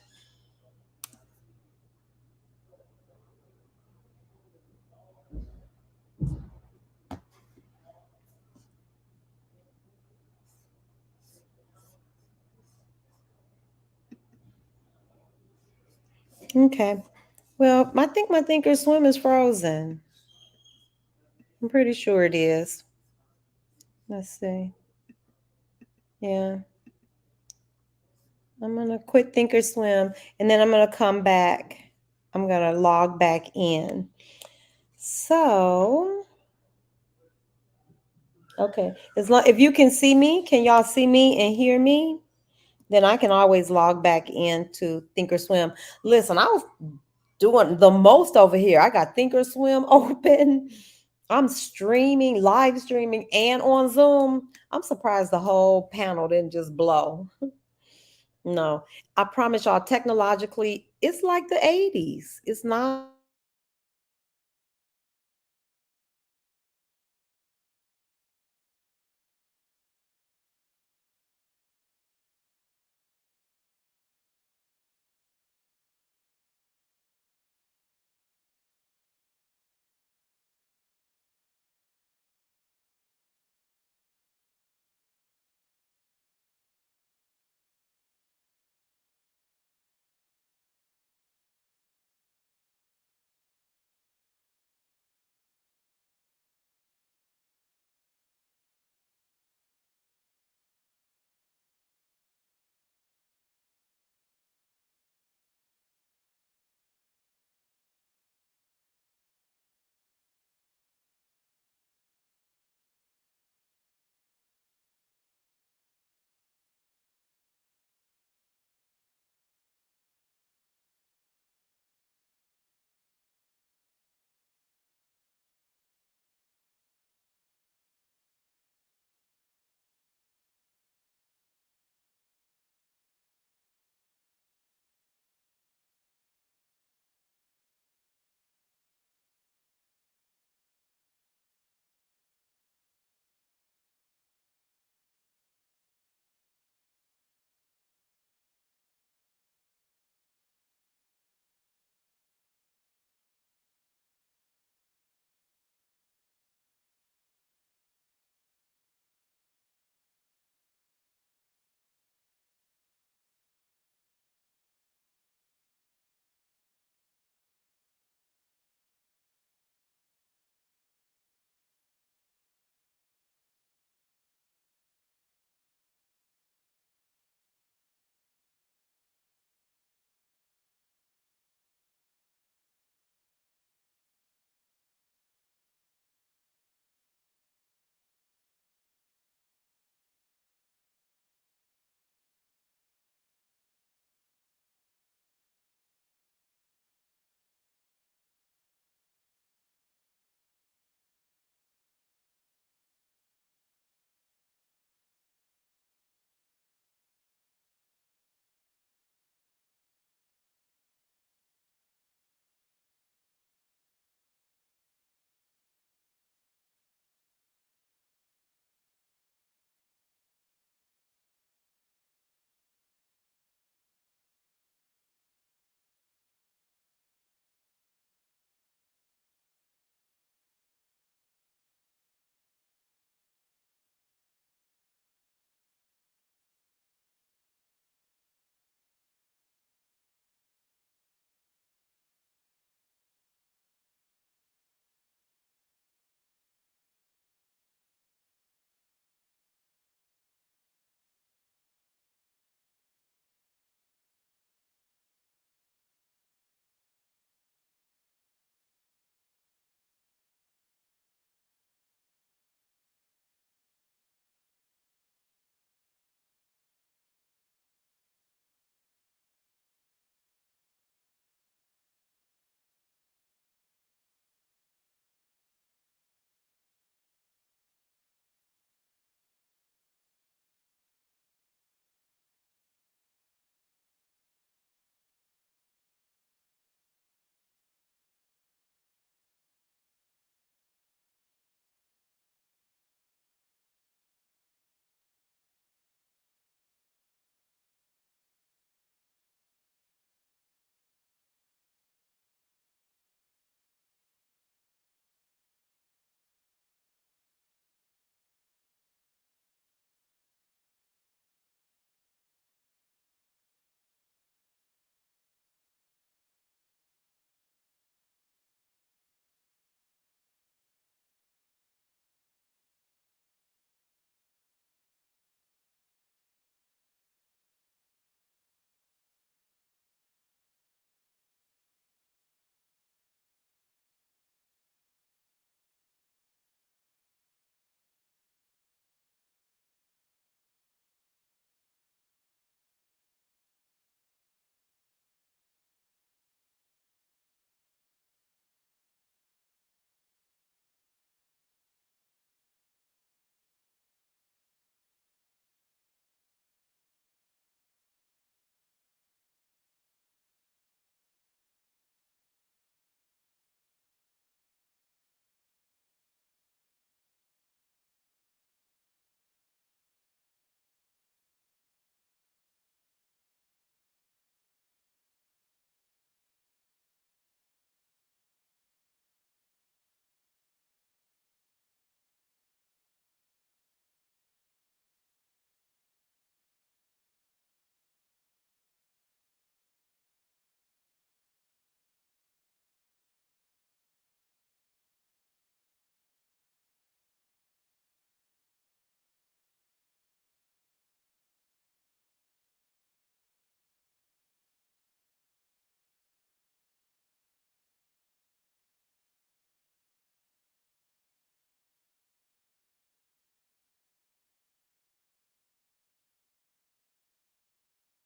Okay. Well, I think my Thinkorswim is frozen. I'm pretty sure it is. Let's see. Yeah. I'm going to quit Thinkorswim and then I'm going to come back. I'm going to log back in. So, okay. As long, if you can see me, can y'all see me and hear me? Then I can always log back into Thinkorswim. Listen, I was doing the most over here. I got Thinkorswim open. I'm streaming, live streaming, and on Zoom. I'm surprised the whole panel didn't just blow. No, I promise y'all, technologically, it's like the 80s. It's not